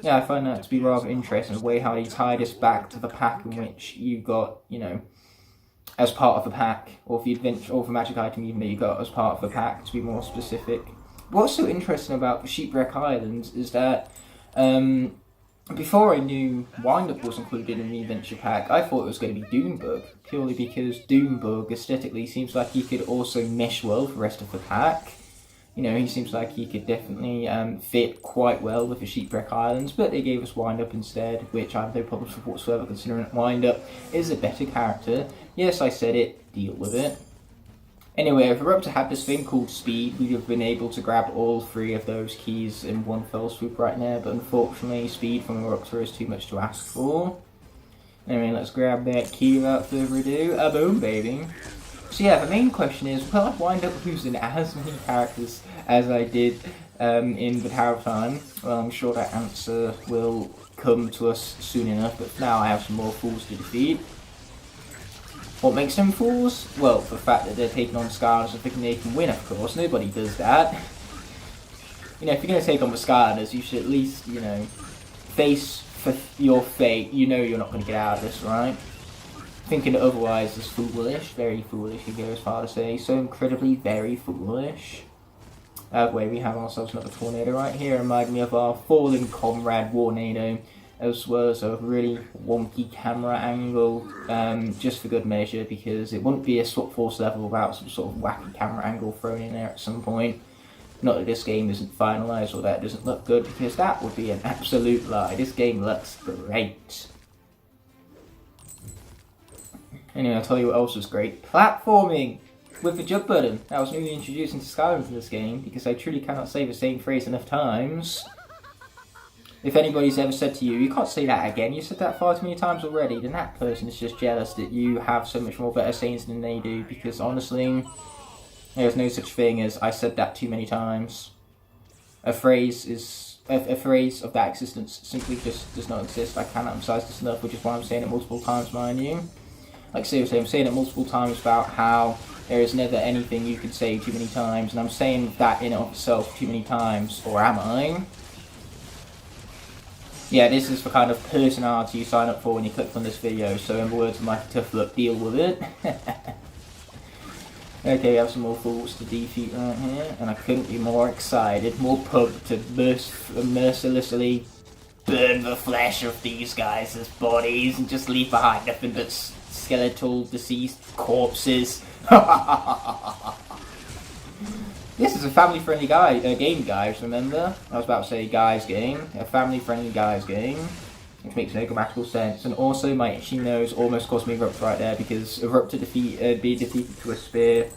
Yeah, I find that to be rather interesting, the way how they tie this back to the pack in which you got, you know, as part of the pack, or the adventure, or the magic item even that you got as part of the pack, to be more specific. What's so interesting about the Shipwreck Islands is that before I knew Wind-Up was included in the adventure pack, I thought it was going to be Doombug, purely because Doombug aesthetically seems like he could also mesh well with the rest of the pack. You know, he seems like he could definitely fit quite well with the Shipwreck Islands, but they gave us Wind-Up instead, which I have no problems with whatsoever, considering that Wind-Up is a better character. Yes, I said it, deal with it. Anyway, if Eruptor had this thing called Speed, we'd have been able to grab all 3 of those keys in one fell swoop right now, but unfortunately Speed from Eruptor is too much to ask for. Anyway, let's grab that key without further ado. Boom, baby. So yeah, the main question is, will I wind up using as many characters as I did in the Tower of Time? Well, I'm sure that answer will come to us soon enough, but for now I have some more fools to defeat. What makes them fools? Well, the fact that they're taking on Skylanders and thinking they can win, of course. Nobody does that. You know, if you're going to take on the Skylanders, you should at least, you know, face for your fate. You know you're not going to get out of this, right? Thinking otherwise is foolish. Very foolish, you go as far to say. So incredibly very foolish. Wait, we have ourselves another tornado right here. Remind me of our fallen comrade, Warnado. As well as a really wonky camera angle, just for good measure, because it wouldn't be a Swap Force level without some sort of wacky camera angle thrown in there at some point. Not that this game isn't finalised or that it doesn't look good, because that would be an absolute lie. This game looks great. Anyway, I'll tell you what else was great. Platforming! With the jump button. That was newly introduced into Skylanders in this game, because I truly cannot say the same phrase enough times. If anybody's ever said to you, you can't say that again, you said that far too many times already, then that person is just jealous that you have so much more better sayings than they do, because honestly, there's no such thing as I said that too many times. A phrase of that existence simply just does not exist. I cannot emphasize this enough, which is why I'm saying it multiple times, mind you. Like seriously, I'm saying it multiple times about how there is never anything you can say too many times, and I'm saying that in and of itself too many times, or am I? Yeah, this is the kind of personality you sign up for when you click on this video, so in the words of my tough look, deal with it. Okay, we have some more fools to defeat right here, and I couldn't be more excited, more pumped to mercilessly burn the flesh of these guys' bodies and just leave behind nothing but skeletal, deceased corpses. This is a family-friendly game, guys, remember? I was about to say guys game. A family-friendly guys game. Which makes no grammatical sense. And also, my itchy nose almost caused me Eruptor right there, because Eruptor being defeated to a spear. It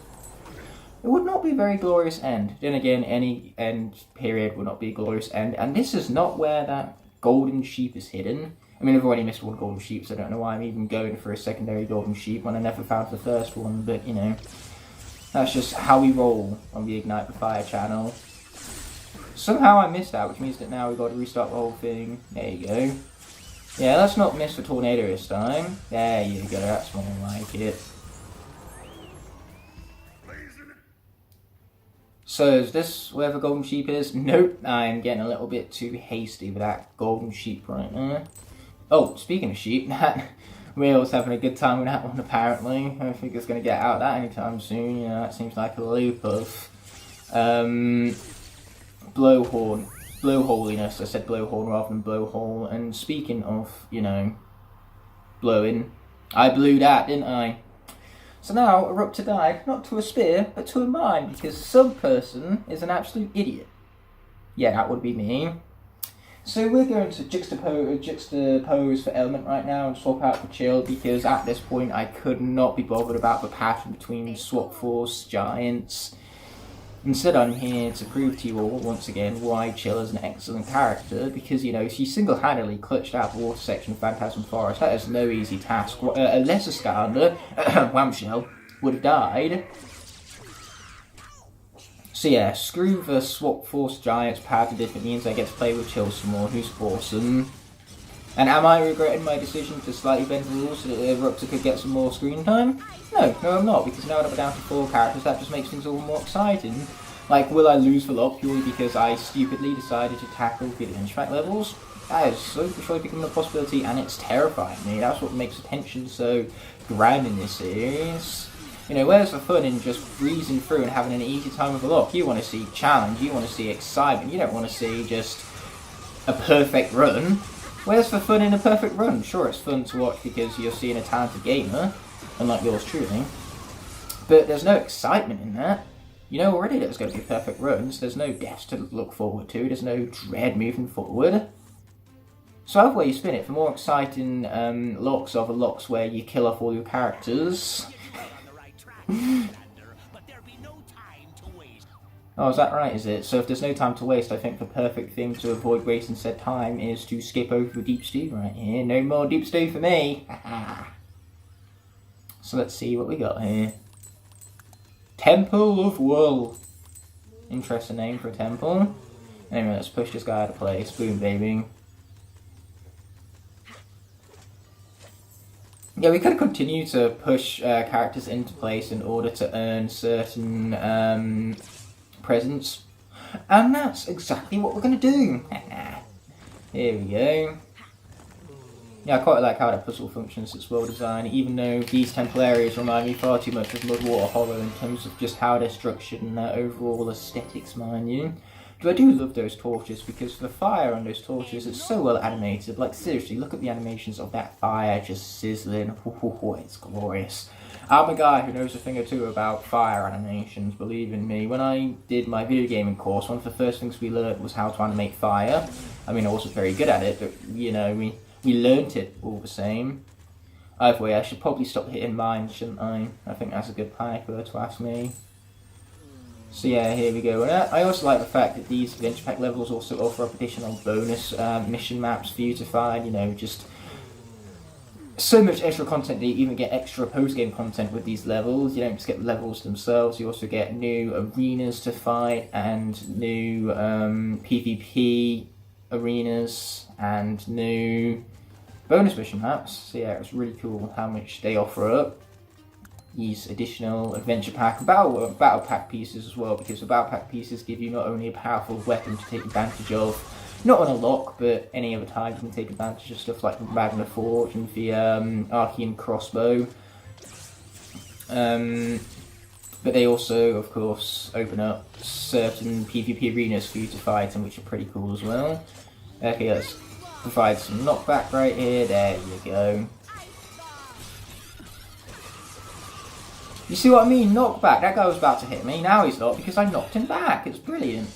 would not be a very glorious end. Then again, any end period would not be a glorious end. And this is not where that golden sheep is hidden. I mean, I've already missed one golden sheep, so I don't know why I'm even going for a secondary golden sheep when I never found the first one, but, you know. That's just how we roll on the Ignite the Fire channel. Somehow I missed that, which means that now we've got to restart the whole thing. There you go. Yeah, let's not miss the tornado this time. There you go, that's more like it. So is this where the golden sheep is? Nope, I'm getting a little bit too hasty with that golden sheep right there. Oh, speaking of sheep, that Will's having a good time with that one apparently. I don't think it's going to get out that anytime soon. You know, that seems like a loop of blowholiness. I said blowhorn rather than blowhole. And speaking of, you know, blowing, I blew that, didn't I? So now Eruptor died, not to a spear, but to a mine, because some person is an absolute idiot. Yeah, that would be me. So we're going to juxtapose for element right now and swap out for chill, because at this point I could not be bothered about the pattern between swap force giants. Instead I'm here to prove to you all once again why Chill is an excellent character, because, you know, she single-handedly clutched out the water section of Phantasm Forest. That is no easy task. A lesser Skylander, Whamshell, would have died. So yeah, screw the swap force giants pattern if it means I get to play with Chill some more, who's awesome. And am I regretting my decision to slightly bend the rules so that Eruptor could get some more screen time? No, I'm not, because now that we're down to 4 characters, that just makes things all more exciting. Like, will I lose for Locke purely because I stupidly decided to tackle the Interact levels? That is so for sure becoming a possibility, and it's terrifying me. That's what makes the tension so grand in this series. You know, where's the fun in just breezing through and having an easy time with a Locke? You want to see challenge, you want to see excitement, you don't want to see just a perfect run. Where's the fun in a perfect run? Sure, it's fun to watch because you're seeing a talented gamer, unlike yours truly, but there's no excitement in that. You know already that there's going to be perfect runs, there's no deaths to look forward to, there's no dread moving forward. So either way you spin it, for more exciting locks are the locks where you kill off all your characters. Oh, is that right, is it? So if there's no time to waste, I think the perfect thing to avoid wasting said time is to skip over the deep stew right here. No more deep stew for me! So let's see what we got here. Temple of Wool. Interesting name for a temple. Anyway, let's push this guy out of place. Boom, baby. Yeah, we could continue to push characters into place in order to earn certain presents, and that's exactly what we're going to do. Here we go. Yeah, I quite like how that puzzle functions. It's well designed, even though these temple areas remind me far too much of Mudwater Hollow in terms of just how they're structured and their overall aesthetics, mind you. But I do love those torches, because the fire on those torches is so well animated. Like, seriously, look at the animations of that fire just sizzling. It's glorious. I'm a guy who knows a thing or two about fire animations, believe in me. When I did my video gaming course, one of the first things we learned was how to animate fire. I mean, I wasn't very good at it, but, you know, we learnt it all the same. Either way, I should probably stop hitting mines, shouldn't I? I think that's a good plan if you were to ask me. So yeah, here we go. And I also like the fact that these adventure pack levels also offer up additional bonus mission maps for you to find, you know, just so much extra content that you even get extra post-game content with these levels. You don't just get the levels themselves, you also get new arenas to fight and new PvP arenas and new bonus mission maps. So yeah, it's really cool how much they offer up. These additional adventure pack, battle pack pieces as well, because the battle pack pieces give you not only a powerful weapon to take advantage of, not on a Locke, but any other time you can take advantage of stuff like Magna Forge and the Archean crossbow. But they also, of course, open up certain PvP arenas for you to fight in, which are pretty cool as well. Okay, let's provide some knockback right here. There you go. You see what I mean? Knockback. That guy was about to hit me. Now he's not, because I knocked him back. It's brilliant.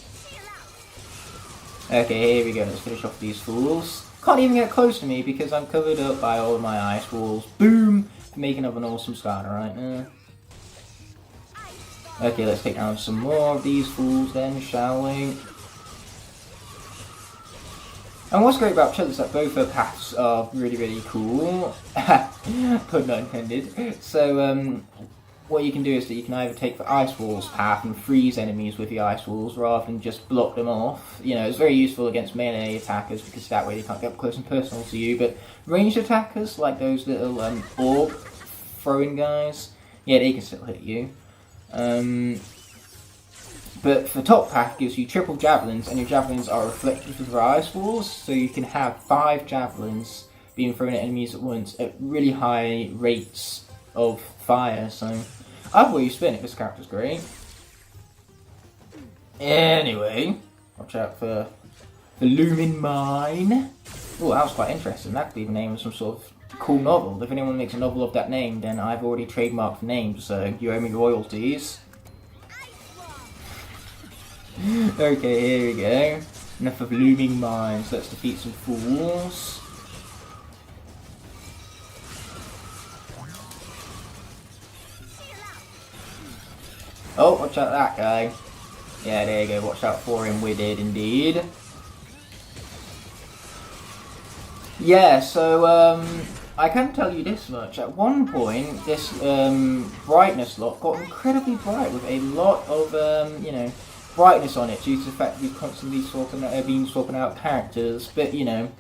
Okay, here we go. Let's finish off these fools. Can't even get close to me because I'm covered up by all of my ice walls. Boom! Making up an awesome Skylander right now. Okay, let's take down some more of these fools then, shall we? And what's great about Chill is that both her paths are really, really cool. Pun not intended. So, what you can do is that you can either take the ice walls path and freeze enemies with the ice walls rather than just block them off. You know, it's very useful against melee attackers because that way they can't get up close and personal to you, but ranged attackers, like those little orb throwing guys, yeah, they can still hit you. But for top pack, it gives you triple javelins, and your javelins are reflective of their ice walls, so you can have 5 javelins being thrown at enemies at once at really high rates of fire. So either way you spin it, this character's great. Anyway, watch out for the looming mine. Oh, that was quite interesting. That could be the name of some sort of cool novel. If anyone makes a novel of that name, then I've already trademarked the name, so you owe me royalties. Okay, here we go. Enough of looming mines. Let's defeat some fools. Oh, watch out for that guy. Yeah, there you go. Watch out for him. We did indeed. Yeah, so I can tell you this much. At one point, this brightness lock got incredibly bright with a lot of you know, brightness on it due to the fact we've constantly been swapping out characters. But you know,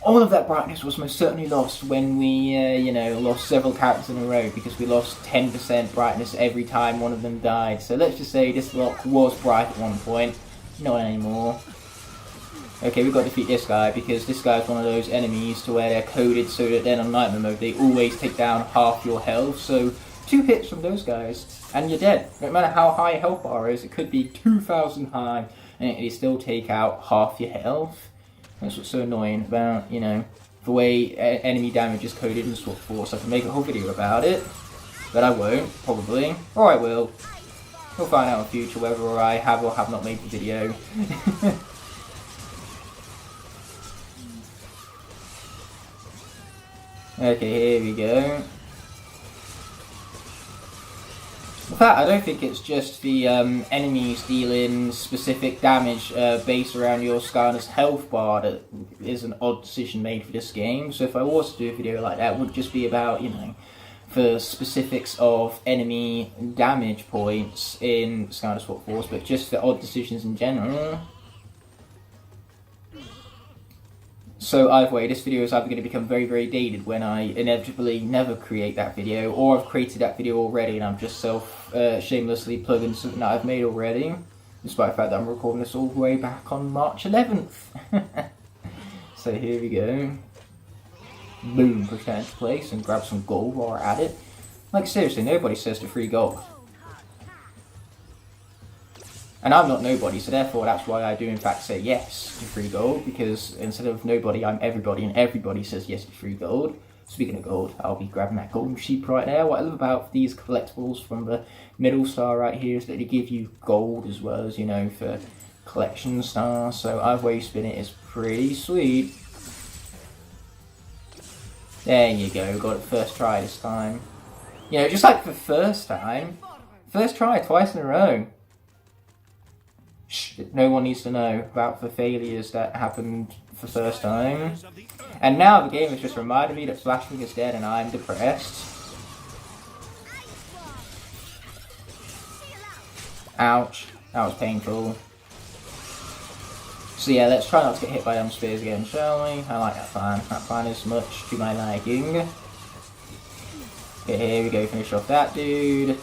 all of that brightness was most certainly lost when we you know, lost several characters in a row because we lost 10% brightness every time one of them died. So let's just say this lock was bright at one point, not anymore. Okay, we've got to defeat this guy because this guy's one of those enemies to where they're coded so that then on nightmare mode they always take down half your health. So 2 hits from those guys and you're dead. No matter how high your health bar is, it could be 2,000 high and it'll still take out half your health. That's what's so annoying about, you know, the way enemy damage is coded in SWAT Force. I can make a whole video about it, but I won't, probably. Or I will. We'll find out in the future whether I have or have not made the video. Okay, here we go. In fact, I don't think it's just the enemies dealing specific damage based around your Skylander's health bar that is an odd decision made for this game. So if I was to do a video like that, it would just be about, you know, the specifics of enemy damage points in Skylanders SWAT Force, but just the odd decisions in general. So either way, this video is either going to become very, very dated when I inevitably never create that video, or I've created that video already and I'm just shamelessly plugging something that I've made already, despite the fact that I'm recording this all the way back on March 11th. So here we go. Boom, push that into place and grab some gold while we're at it. Like seriously, nobody says to free gold. And I'm not nobody, so therefore that's why I do in fact say yes to free gold, because instead of nobody, I'm everybody, and everybody says yes to free gold. Speaking of gold, I'll be grabbing that golden sheep right there. What I love about these collectibles from the middle star right here is that they give you gold as well as, you know, for collection stars, so either way you spin it is pretty sweet. There you go, got it first try this time. You know, just like the first time, first try twice in a row. No one needs to know about the failures that happened the first time. And now the game has just reminded me that Flashwing is dead and I'm depressed. Ouch. That was painful. So yeah, let's try not to get hit by them spears again, shall we? I like that plan. That plan is much to my liking. Okay, here we go, finish off that dude.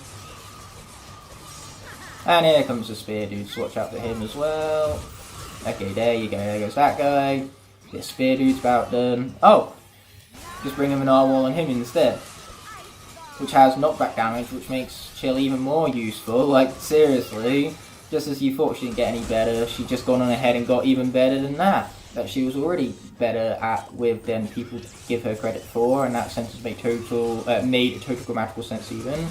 And here comes the spear dude, so watch out for him as well. Okay, there you go, there goes that guy. The spear dude's about done. Oh! Just bring him an R-wall on him instead. Which has knockback damage, which makes Chill even more useful. Like, seriously. Just as you thought she didn't get any better, she just gone on ahead and got even better than that. That she was already better at with than people give her credit for, and that sentence made total grammatical sense even.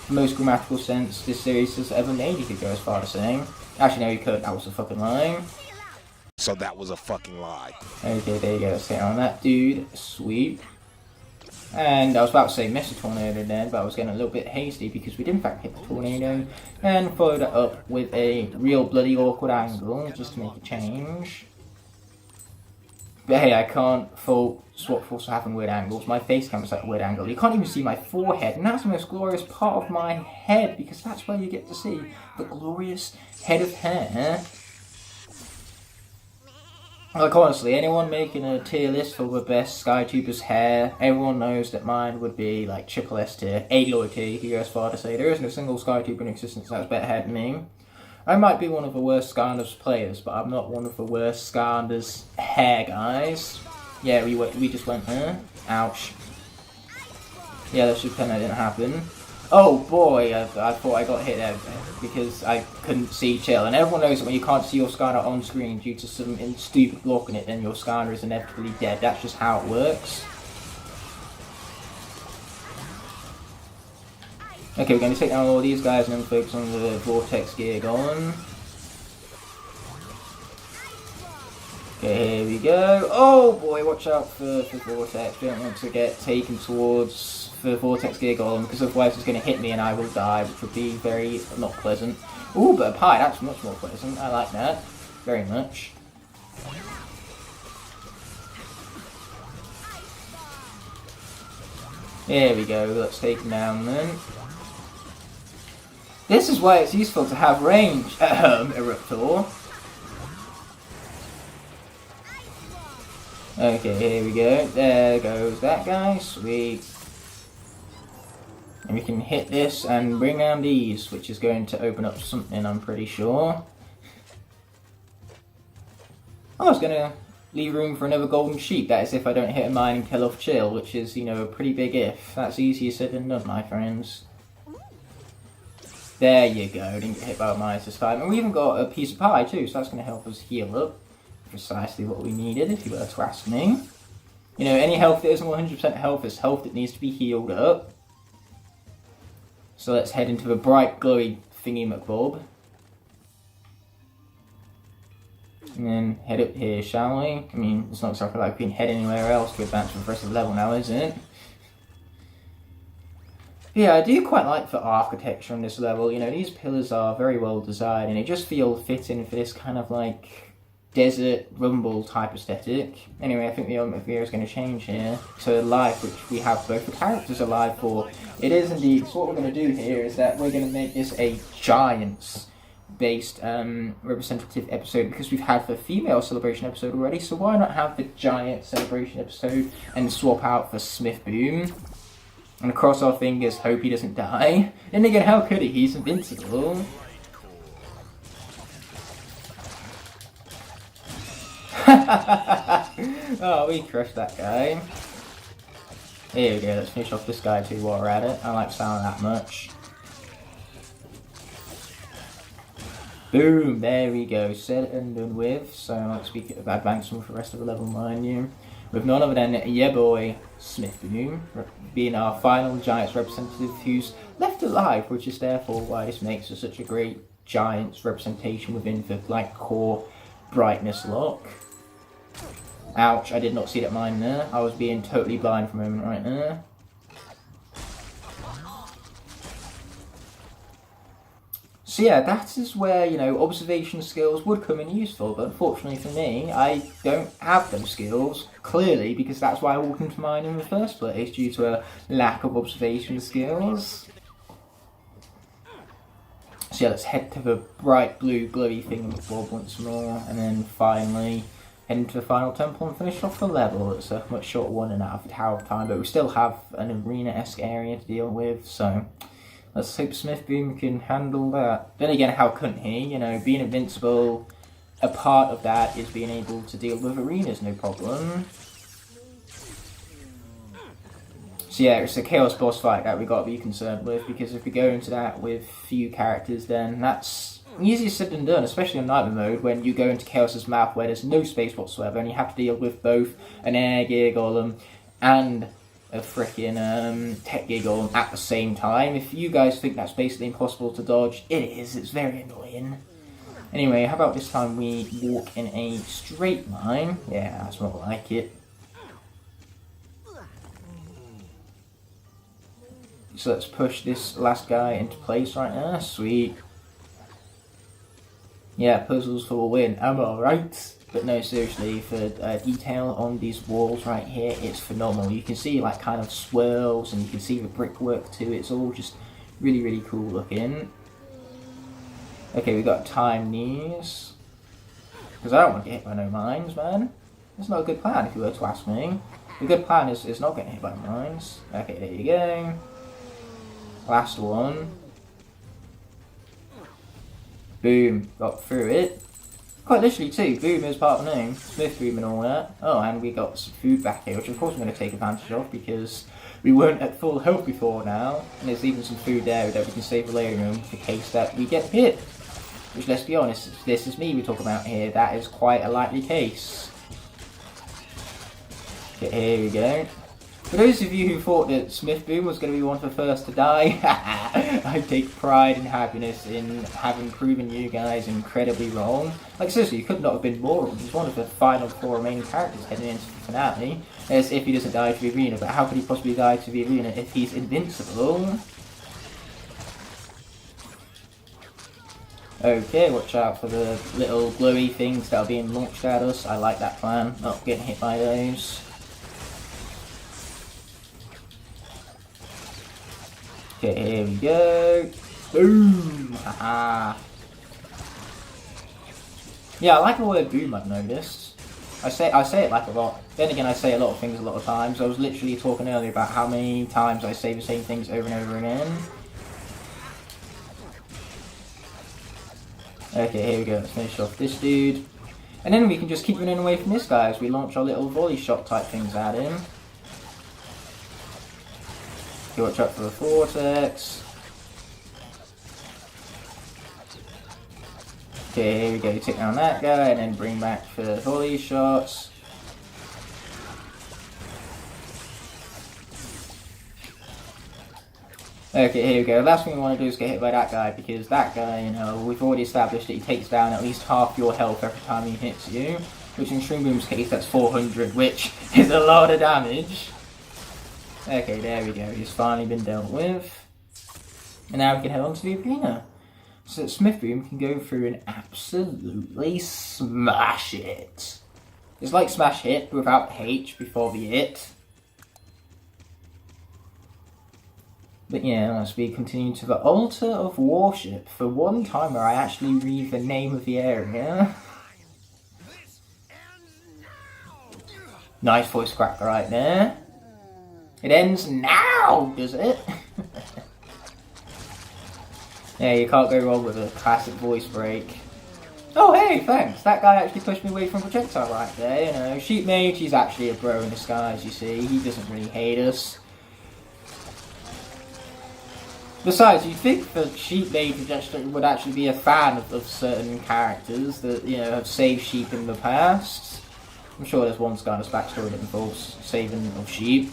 The most grammatical sense this series has ever made, you could go as far as saying. Actually, no, you couldn't. That was a fucking lie. So that was a fucking lie. Okay, there you go. Let's hit on that dude. Sweet. And I was about to say miss a tornado then, but I was getting a little bit hasty because we did in fact hit the tornado. And followed it up with a real bloody awkward angle, just to make a change. But hey, I can't fault swap for also having weird angles. My face cam's at a weird angle. You can't even see my forehead, and that's the most glorious part of my head, because that's where you get to see the glorious head of hair. Like, honestly, anyone making a tier list for the best SkyTuber's hair, everyone knows that mine would be, like, triple S tier. Aloy tier, if you go as far to say. There isn't a single SkyTuber in existence that has better hair than me. I might be one of the worst Skylanders players, but I'm not one of the worst Skylanders hair guys. Yeah, we just went, ouch. Yeah, let's just pretend that didn't happen. Oh boy, I thought I got hit there because I couldn't see Chill. And everyone knows that when you can't see your Skylander on screen due to some stupid block in it, then your Skylander is inevitably dead. That's just how it works. Okay, we're going to take down all these guys and then focus on the Vortex Gear Golem. Okay, here we go. Oh boy, watch out for Vortex. Don't want to get taken towards the Vortex Gear Golem, because otherwise it's going to hit me and I will die, which would be very not pleasant. Ooh, but a pie, that's much more pleasant. I like that very much. There we go, let's take him down then. This is why it's useful to have range, Eruptor. Okay, here we go. There goes that guy. Sweet. And we can hit this and bring down these, which is going to open up something, I'm pretty sure. I was going to leave room for another golden sheep. That is if I don't hit a mine and kill off Chill, which is, you know, a pretty big if. That's easier said than done, my friends. There you go. Didn't get hit by a mine this time. And we even got a piece of pie too, so that's going to help us heal up. Precisely what we needed, if you were to ask me. You know, any health that isn't 100% health is health that needs to be healed up. So let's head into the bright, glowy thingy McBob. And then head up here, shall we? I mean, it's not exactly like we can head anywhere else to advance from the rest of the level now, is it? Yeah, I do quite like the architecture on this level. You know, these pillars are very well designed, and they just feel fitting for this kind of like desert rumble type aesthetic. Anyway, I think the atmosphere is going to change here to life, which we have both the characters alive for. It is indeed. So what we're going to do here is that we're going to make this a giants-based representative episode, because we've had the female celebration episode already. So why not have the giant celebration episode and swap out for Smith Boom? And cross our fingers, hope he doesn't die. Then again, how could he? He's invincible. Oh, we crushed that guy. Here we go, let's finish off this guy too while we're at it. I like the sound that much. Boom, there we go, said and done with. So let's speak of advancement for the rest of the level, mind you. With none other than yeah boy Smith Boom being our final Giants representative who's left alive, which is therefore why this makes us such a great Giants representation within the Lightcore brightness lock. Ouch, I did not see that mine there. I was being totally blind for a moment right there. So yeah, that is where, you know, observation skills would come in useful, but unfortunately for me, I don't have those skills, clearly, because that's why I walked into mine in the first place, due to a lack of observation skills. So yeah, let's head to the bright blue glowy thingamabob once more, and then finally head into the final temple and finish off the level. It's a much shorter 1.5 hour time, but we still have an arena-esque area to deal with, so let's hope Smith Boom can handle that. Then again, how couldn't he? You know, being invincible, a part of that is being able to deal with arenas, no problem. So yeah, it's a Kaos boss fight that we got to be concerned with, because if we go into that with few characters, then that's easier said than done, especially on Nightmare mode, when you go into Chaos's map where there's no space whatsoever, and you have to deal with both an air gear golem and a frickin' tech gear golem at the same time. If you guys think that's basically impossible to dodge, it is. It's very annoying. Anyway, how about this time we walk in a straight line? Yeah, that's more like it. So let's push this last guy into place right now. Sweet. Yeah, puzzles for a win. Am I right? But no, seriously, for detail on these walls right here, it's phenomenal. You can see like kind of swirls, and you can see the brickwork too. It's all just really, really cool looking. Okay, we got time these. Because I don't want to get hit by no mines, man. That's not a good plan if you were to ask me. The good plan is not getting hit by mines. Okay, there you go. Last one. Boom, got through it. Quite literally too, boom is part of the name. Smith boom and all that. Oh, and we got some food back here, which of course I'm going to take advantage of because we weren't at full health before now. And there's even some food there that we can save the layering room in case that we get hit. Which, let's be honest, if this is me we talk about here, that is quite a likely case. Okay, here we go. For those of you who thought that Smith Boom was going to be one of the first to die, I take pride and happiness in having proven you guys incredibly wrong. Like seriously, you could not have been more wrong. He's one of the final 4 remaining characters heading into the finale. As if he doesn't die to the arena, but how could he possibly die to the arena if he's invincible? Okay, watch out for the little glowy things that are being launched at us. I like that plan, not getting hit by those. Okay, here we go. Boom! Haha. Yeah, I like the word boom, I've noticed. I say it like a lot. Then again, I say a lot of things a lot of times. I was literally talking earlier about how many times I say the same things over and over again. Okay, here we go. Let's finish off this dude. And then we can just keep running away from this guy as we launch our little volley shot type things at him. Okay, watch out for the vortex. Okay, here we go. Take down that guy and then bring back for the volley shots. Okay, here we go. Last thing we want to do is get hit by that guy, because that guy, you know, we've already established that he takes down at least half your health every time he hits you. Which in String Boom's case, that's 400, which is a lot of damage. Okay, there we go. He's finally been dealt with. And now we can head on to the arena. So that Smith Boom can go through and absolutely smash it. It's like Smash Hit without H before the it. But yeah, as we continue to the Altar of Worship, for one time where I actually read the name of the area. Nice voice crack right there. It ends now, does it? Yeah, you can't go wrong with a classic voice break. Oh hey, thanks. That guy actually pushed me away from projectile right there, you know. Sheep Mage, he's actually a bro in disguise, you see. He doesn't really hate us. Besides, you'd think that Sheep Mage would actually be a fan of certain characters that, you know, have saved sheep in the past. I'm sure there's one Skylanders backstory that involves saving of sheep.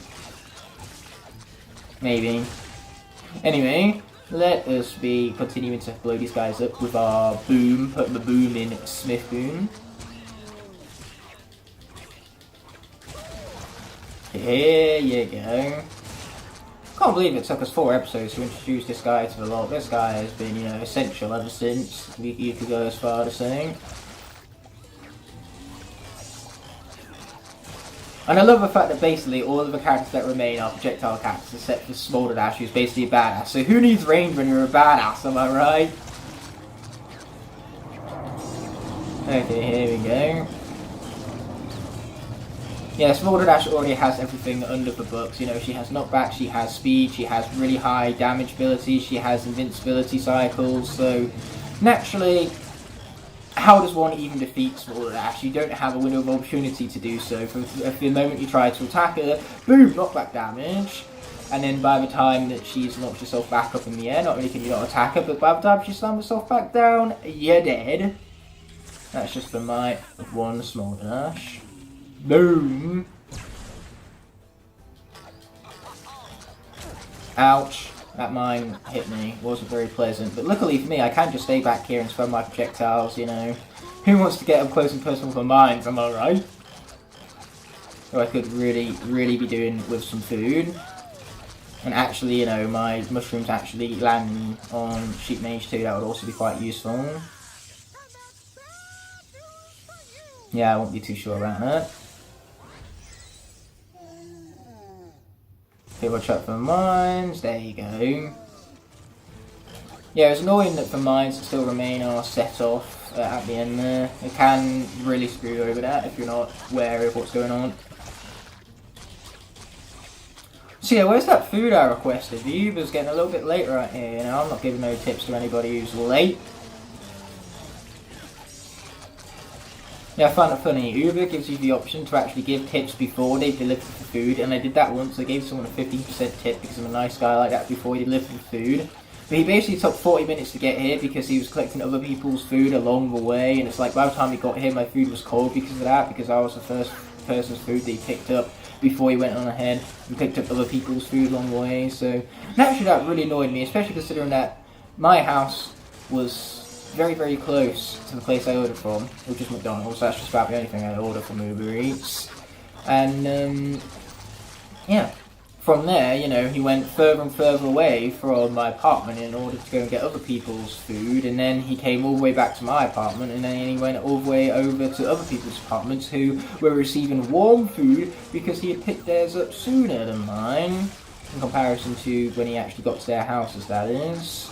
Maybe. Anyway, let us be continuing to blow these guys up with our boom, putting the boom in Smith Boom. Here you go. Can't believe it took us 4 episodes to introduce this guy to the lot. This guy has been, you know, essential ever since. You could go as far to saying. And I love the fact that basically all of the characters that remain are projectile characters except for Smolder Dash, who's basically a badass. So who needs range when you're a badass, am I right? Okay, here we go. Yeah, Smolder Dash already has everything under the books. You know, she has knockback, she has speed, she has really high damage ability, she has invincibility cycles, so naturally, how does one even defeat Smolder Dash? You don't have a window of opportunity to do so. For the moment you try to attack her, boom, knockback damage. And then by the time that she's launched herself back up in the air, not only can you not attack her, but by the time she slams herself back down, you're dead. That's just the might of one Smolder Dash. Boom. Ouch. That mine hit me. Wasn't very pleasant. But luckily for me, I can just stay back here and spam my projectiles, you know. Who wants to get up close and personal with mines, am I right? So I could really be doing with some food. And actually, you know, my mushrooms actually landing on Sheep Mage too, that would also be quite useful. Yeah, I won't be too sure about that. Okay, watch out for mines. There you go. Yeah, it's annoying that the mines that still remain are set off at the end there. It can really screw you over that if you're not aware of what's going on. So yeah, where's that food I requested? The Uber's getting a little bit late right here. Now, I'm not giving no tips to anybody who's late. Yeah, I find it funny. Uber gives you the option to actually give tips before they deliver the food, and I did that once. I gave someone a 15% tip because I'm a nice guy like that before he delivered the food. But he basically took 40 minutes to get here because he was collecting other people's food along the way, and it's like by the time he got here, my food was cold because of that, because I was the first person's food that he picked up before he went on ahead and picked up other people's food along the way. So naturally that really annoyed me, especially considering that my house was very, very close to the place I ordered from, which is McDonald's. That's just about the only thing I order from Uber Eats. And, yeah. From there, you know, he went further and further away from my apartment in order to go and get other people's food, and then he came all the way back to my apartment, and then he went all the way over to other people's apartments who were receiving warm food because he had picked theirs up sooner than mine, in comparison to when he actually got to their houses, that is.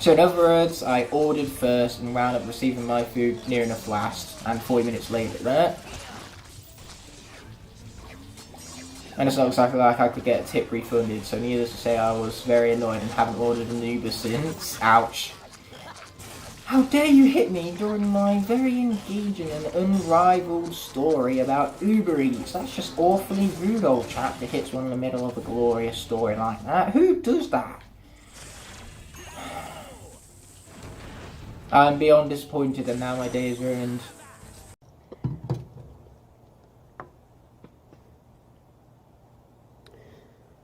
So in other words, I ordered first and wound up receiving my food near enough last, and 40 minutes later that. And it's not exactly like I could get a tip refunded, so needless to say I was very annoyed and haven't ordered an Uber since. Ouch. How dare you hit me during my very engaging and unrivaled story about Uber Eats? That's just awfully rude, old chap, that hits one in the middle of a glorious story like that. Who does that? I'm beyond disappointed and now my day is ruined.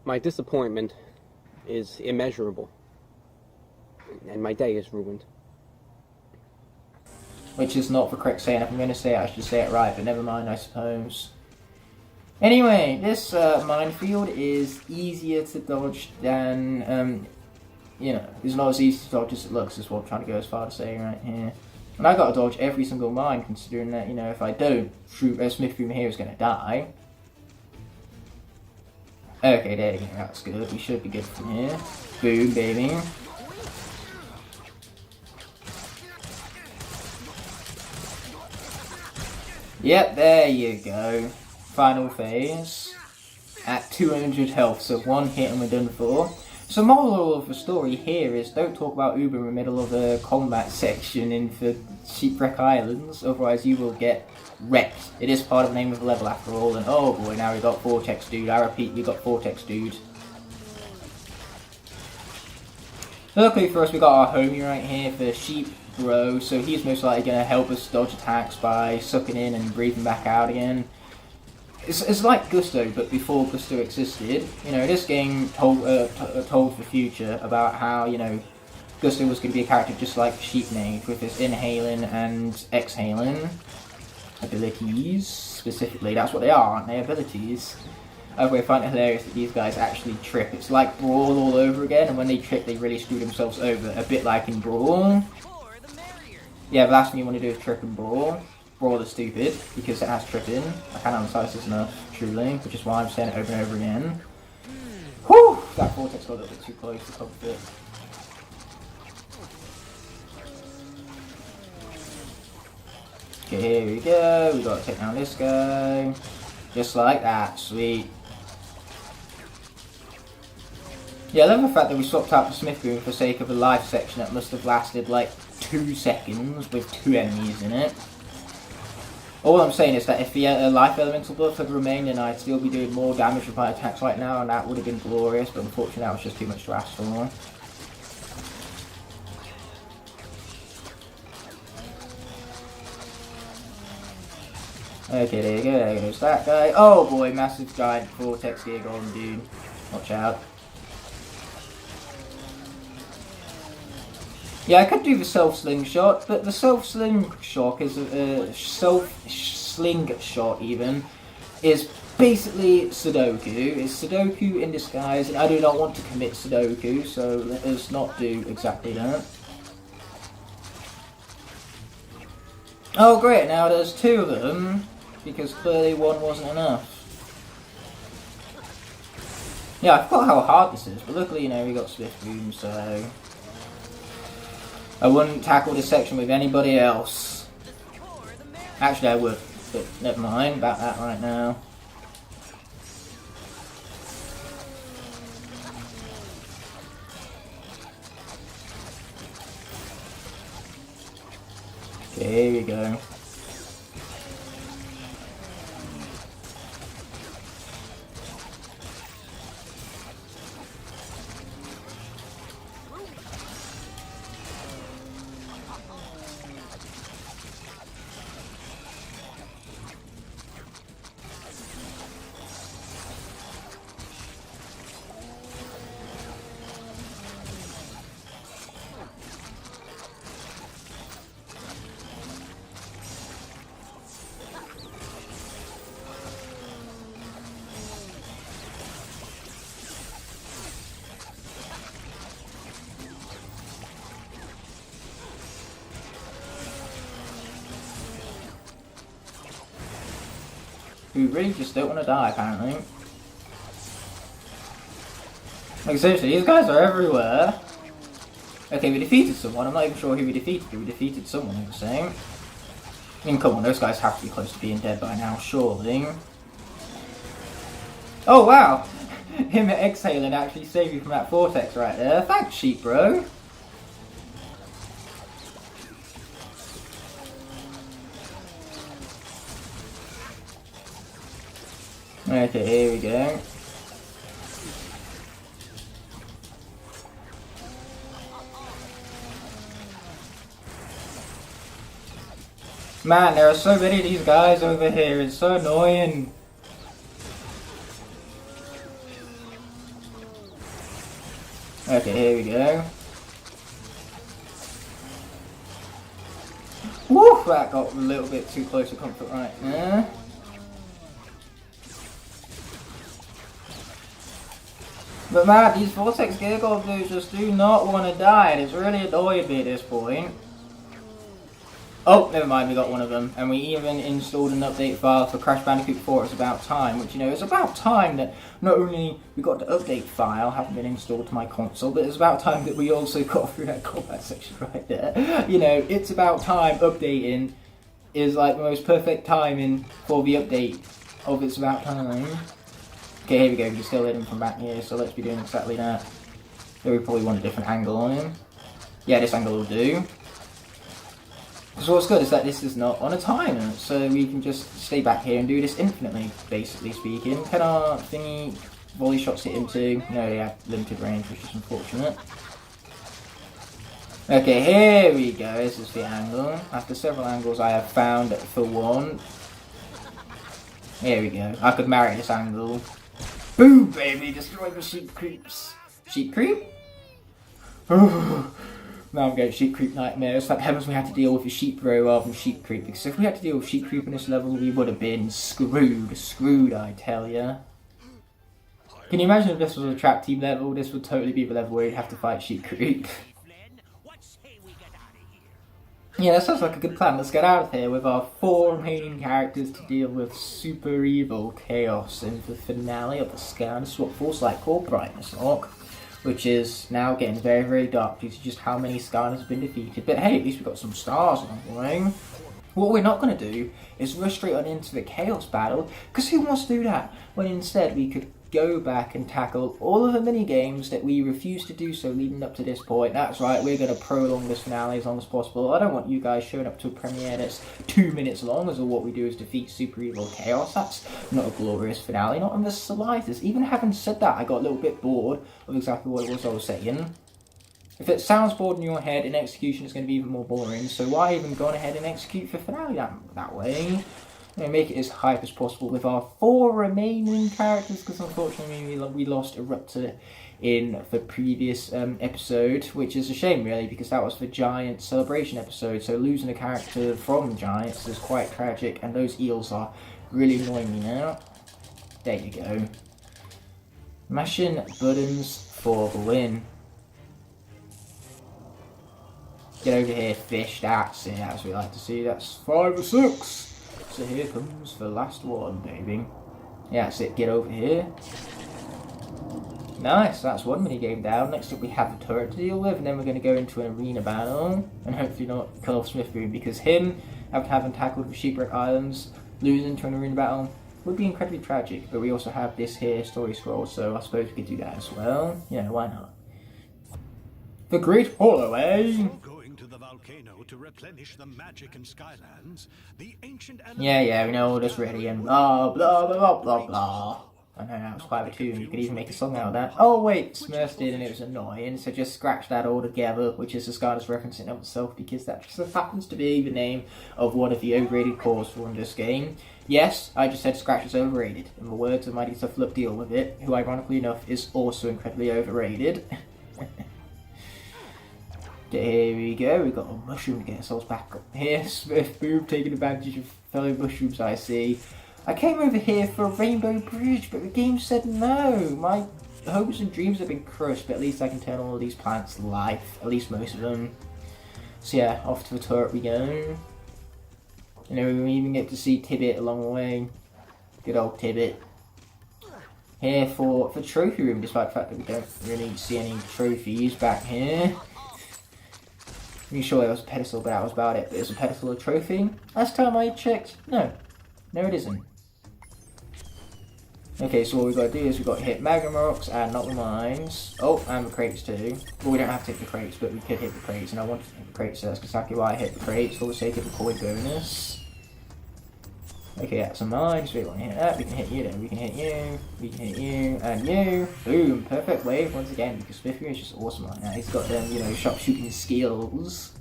My disappointment is immeasurable, and my day is ruined. Which is not the correct saying. If I'm going to say it, I should say it right, but never mind, I suppose. Anyway, this minefield is easier to dodge than, you know, it's not as easy to dodge as it looks, is what I'm trying to go as far to say right here. And I got to dodge every single mine, considering that, you know, if I don't, Smith from here is going to die. Okay, there you go, that's good. We should be good from here. Boom, baby. Yep, there you go. Final phase. At 200 health, so one hit and we're done for. So moral of the story here is don't talk about Uber in the middle of the combat section in the Shipwreck Islands, otherwise you will get wrecked. It is part of the name of the level after all, and oh boy, now we got Vortex Dude. I repeat, we got Vortex Dude. Luckily for us, we got our homie right here, the Sheep Bro, so he's most likely going to help us dodge attacks by sucking in and breathing back out again. It's like Gusto, but before Gusto existed. You know, this game told the future about how, you know, Gusto was going to be a character just like Sheep Mage, with his inhaling and exhaling abilities, specifically. That's what they are, aren't they? Abilities. I find it hilarious that these guys actually trip. It's like Brawl all over again, and when they trip, they really screw themselves over, a bit like in Brawl. Yeah, the last thing you want to do is trip and Brawl. Brawl is stupid, because it has tripping. I can't emphasize this enough, truly, which is why I'm saying it over and over again. Whew! That Vortex got a little bit too close to cover it. Okay, here we go. We gotta take down this guy. Just like that. Sweet. Yeah, I love the fact that we swapped out the Smith Boom for the sake of a life section that must have lasted like 2 seconds with 2 enemies in it. All I'm saying is that if the life elemental buff had remained, then I'd still be doing more damage with my attacks right now, and that would have been glorious, but unfortunately that was just too much to ask for. Okay, there you go, there goes that guy. Oh boy, massive giant Vortex here golden dude. Watch out. Yeah, I could do the self-slingshot, but the self-slingshot is self-slingshot even is basically Sudoku. It's Sudoku in disguise, and I do not want to commit Sudoku, so let us not do exactly that. Oh great, now there's two of them, because clearly one wasn't enough. Yeah, I forgot how hard this is, but luckily, you know, we got Swift Boom, so... I wouldn't tackle this section with anybody else. Actually, I would, but never mind about that right now. Okay, here we go. We really just don't want to die, apparently. Like, seriously, these guys are everywhere. Okay, we defeated someone. I'm not even sure who we defeated, but we defeated someone, I'm saying. I mean, come on, those guys have to be close to being dead by now, surely. Oh, wow! Him exhaling actually saved you from that vortex right there. Thanks, sheep bro. Okay, here we go. Man, there are so many of these guys over here, it's so annoying. Okay, here we go. Woo! That got a little bit too close to comfort right there. But man, these Vortex Gear Goblins just do not want to die, and it's really annoying me at this point. Oh, never mind, we got one of them. And we even installed an update file for Crash Bandicoot 4 It's About Time, which, you know, it's about time that not only we got the update file having been installed to my console, but it's about time that we also got through that combat section right there. You know, It's About Time updating is like the most perfect timing for the update of It's About Time. Okay, here we go, we can still hit him from back here, so let's be doing exactly that. So we probably want a different angle on him. Yeah, this angle will do. So what's good is that this is not on a timer, so we can just stay back here and do this infinitely, basically speaking. Can our thingy volley shots hit him too? No, they have limited range, which is unfortunate. Okay, here we go, this is the angle. After several angles I have found for one. Here we go, I could marry this angle. Boom, baby, destroy the sheep creeps. Sheep creep? Now I'm getting sheep creep nightmares. Thank heavens we had to deal with a sheep row rather than sheep creep, because if we had to deal with sheep creep in this level, we would have been screwed. Screwed, I tell ya. Can you imagine if this was a trap team level? This would totally be the level where you'd have to fight sheep creep. Yeah, that sounds like a good plan. Let's get out of here with our 4 remaining characters to deal with super evil Kaos in the finale of the Skylanders Swap Force Lightcore Brightness Locke, which is now getting very, very dark due to just how many Skylanders have been defeated. But hey, at least we've got some stars along the way. What we're not going to do is rush straight on into the Chaos battle, because who wants to do that when instead we could go back and tackle all of the mini games that we refused to do so leading up to this point. That's right, we're going to prolong this finale as long as possible. I don't want you guys showing up to a premiere that's 2 minutes long, as all what we do is defeat super evil Chaos. That's not a glorious finale, not in the slightest. Even having said that, I got a little bit bored of exactly what it was I was saying. If it sounds bored in your head, in execution it's going to be even more boring, so why even go on ahead and execute the finale that way? Make it as hype as possible with our 4 remaining characters, because unfortunately we lost Eruptor in the previous episode, which is a shame really, because that was the Giant Celebration episode, so losing a character from Giants is quite tragic, and those eels are really annoying me now. There you go. Mashing buttons for the win. Get over here, fish. That's it. That's what we like to see. That's 5 or 6. So here comes the last one, baby. Yeah, that's it. Get over here. Nice. That's one mini game down. Next up, we have the turret to deal with, and then we're going to go into an arena battle, and hopefully not kill off Smithboom, because him, after having tackled the Shipwreck Islands, losing to an arena battle would be incredibly tragic. But we also have this here story scroll, so I suppose we could do that as well. Yeah, why not? The Great Holloway. Going to the volcano to replenish the magic in Skylands, the ancient Yeah, we know all this ready and blah blah blah blah blah. I know that was quite a tune. You could even make a song out of that. Oh wait, Smurfs did, and it was annoying. So just scratch that all together, which is a Skylanders reference in of itself, because that just happens to be the name of one of the overrated cores from this game. Yes, I just said Scratch is overrated. In the words of Mighty Tough Luck Deal With It, who ironically enough is also incredibly overrated. There we go, we got a mushroom to get ourselves back up here. Smithboom taking advantage of fellow mushrooms, I see. I came over here for a rainbow bridge, but the game said no. My hopes and dreams have been crushed, but at least I can turn all of these plants to life. At least most of them. So yeah, off to the turret we go. You know, we even get to see Tibbet along the way. Good old Tibbet. Here for the trophy room, despite the fact that we don't really see any trophies back here. I'm sure there was a pedestal, but that was about it. There's a pedestal, a trophy. Last time I checked, no. No, it isn't. Okay, so what we've got to do is we've got to hit Magma Rocks and not the mines. Oh, and the crates too. Well, we don't have to hit the crates, but we could hit the crates, and I wanted to hit the crates, so that's exactly why I hit the crates, for the sake of the coin bonus. Okay, that's a mine, so we want to hit that. We can hit you then. We can hit you. We can hit you. And you. Boom. Perfect wave once again, because Smithy is just awesome like that. He's got them, you know, sharpshooting skills.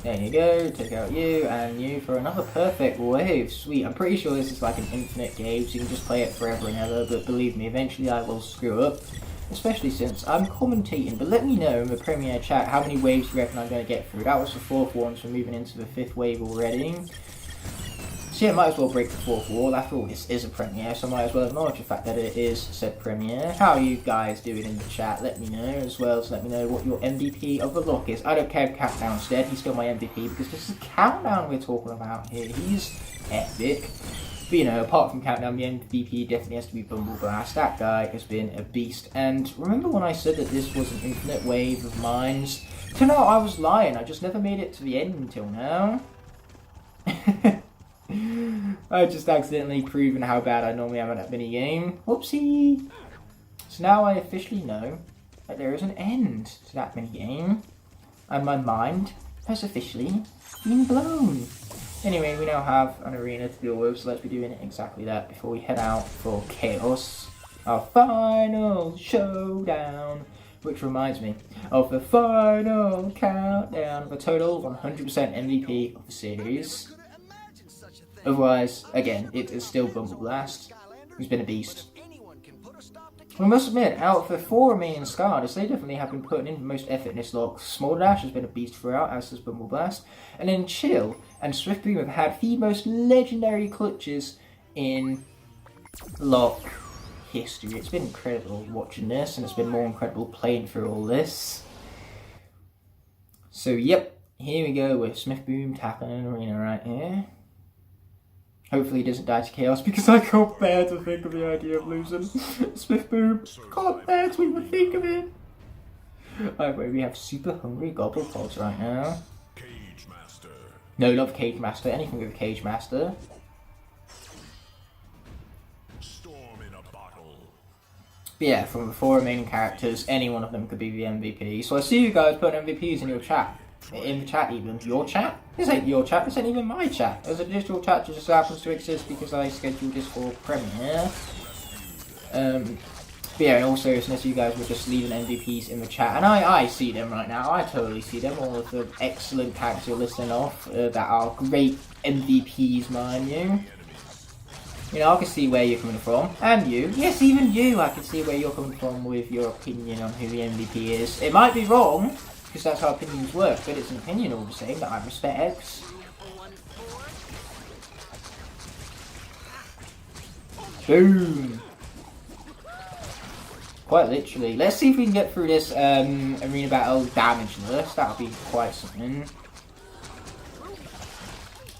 There you go, take out you and you for another perfect wave. Sweet, I'm pretty sure this is like an infinite game, so you can just play it forever and ever, but believe me, eventually I will screw up. Especially since I'm commentating, but let me know in the Premiere chat how many waves you reckon I'm going to get through. That was the 4th one, so we're moving into the 5th wave already. So yeah, might as well break the 4th wall. After all, this is a Premiere, so I might as well acknowledge the fact that it is said Premiere. How are you guys doing in the chat? Let me know, as well as let me know what your MVP of the Locke is. I don't care if Countdown's dead, he's still my MVP, because this is Countdown we're talking about here. He's epic. But you know, apart from Countdown, the MVP definitely has to be Bumble Blast. That guy has been a beast. And remember when I said that this was an infinite wave of mines? Turned out I was lying, I just never made it to the end until now. I just accidentally proven how bad I normally am at that mini game. Whoopsie! So now I officially know that there is an end to that mini game, and my mind has officially been blown. Anyway, we now have an arena to deal with, so let's be doing exactly that before we head out for Kaos, our final showdown. Which reminds me of the final countdown, the total 100% MVP of the series. Otherwise, again, it is still Bumble Blast, who's been a beast. I must admit, out of the 4 remaining Skylanders, they definitely have been putting in the most effort in this Locke. Small Dash has been a beast throughout, as has Bumble Blast. And then Chill and Swiftboom have had the most legendary clutches in Locke history. It's been incredible watching this, and it's been more incredible playing through all this. So, yep, here we go with Swiftboom tackling an arena right here. Hopefully he doesn't die to Chaos, because I can't bear to think of the idea of losing Swiftboom. Can't bear to even think of it. Alright, we have super hungry Gobblepods right now. Cage Master. No, love Cage Master. Anything with Cage Master. Storm in a bottle. But yeah, from the 4 remaining characters, any one of them could be the MVP. So I see you guys putting MVPs in your chat. In the chat even. Your chat? This ain't your chat, this ain't even my chat. There's a digital chat that just happens to exist because I scheduled this for Premiere. But yeah, in all seriousness, you guys were just leaving MVPs in the chat. And I see them right now, I totally see them. All of the excellent characters you're listing off that are great MVPs, mind you. You know, I can see where you're coming from. And you. Yes, even you, I can see where you're coming from with your opinion on who the MVP is. It might be wrong, because that's how opinions work, but it's an opinion all the same that I respect. Boom! Quite literally. Let's see if we can get through this arena battle damageless. That'll be quite something.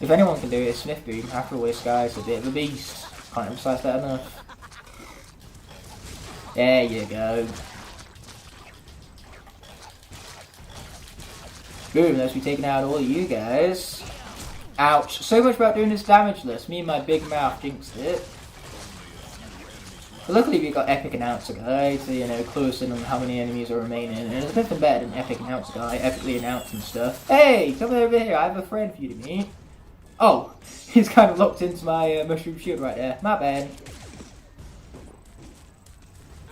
If anyone can do it, it's Smith Boom. After all, this guy's a bit of a beast. Can't emphasize that enough. There you go. Boom, let's be taking out all of you guys. Ouch. So much about doing this damageless. Me and my big mouth jinxed it. But luckily we got Epic Announcer Guy to, you know, clue us in on how many enemies are remaining. And there's nothing better than Epic Announcer Guy, epically announcing stuff. Hey, come over here, I have a friend for you to meet. Oh, he's kind of locked into my mushroom shield right there. My bad.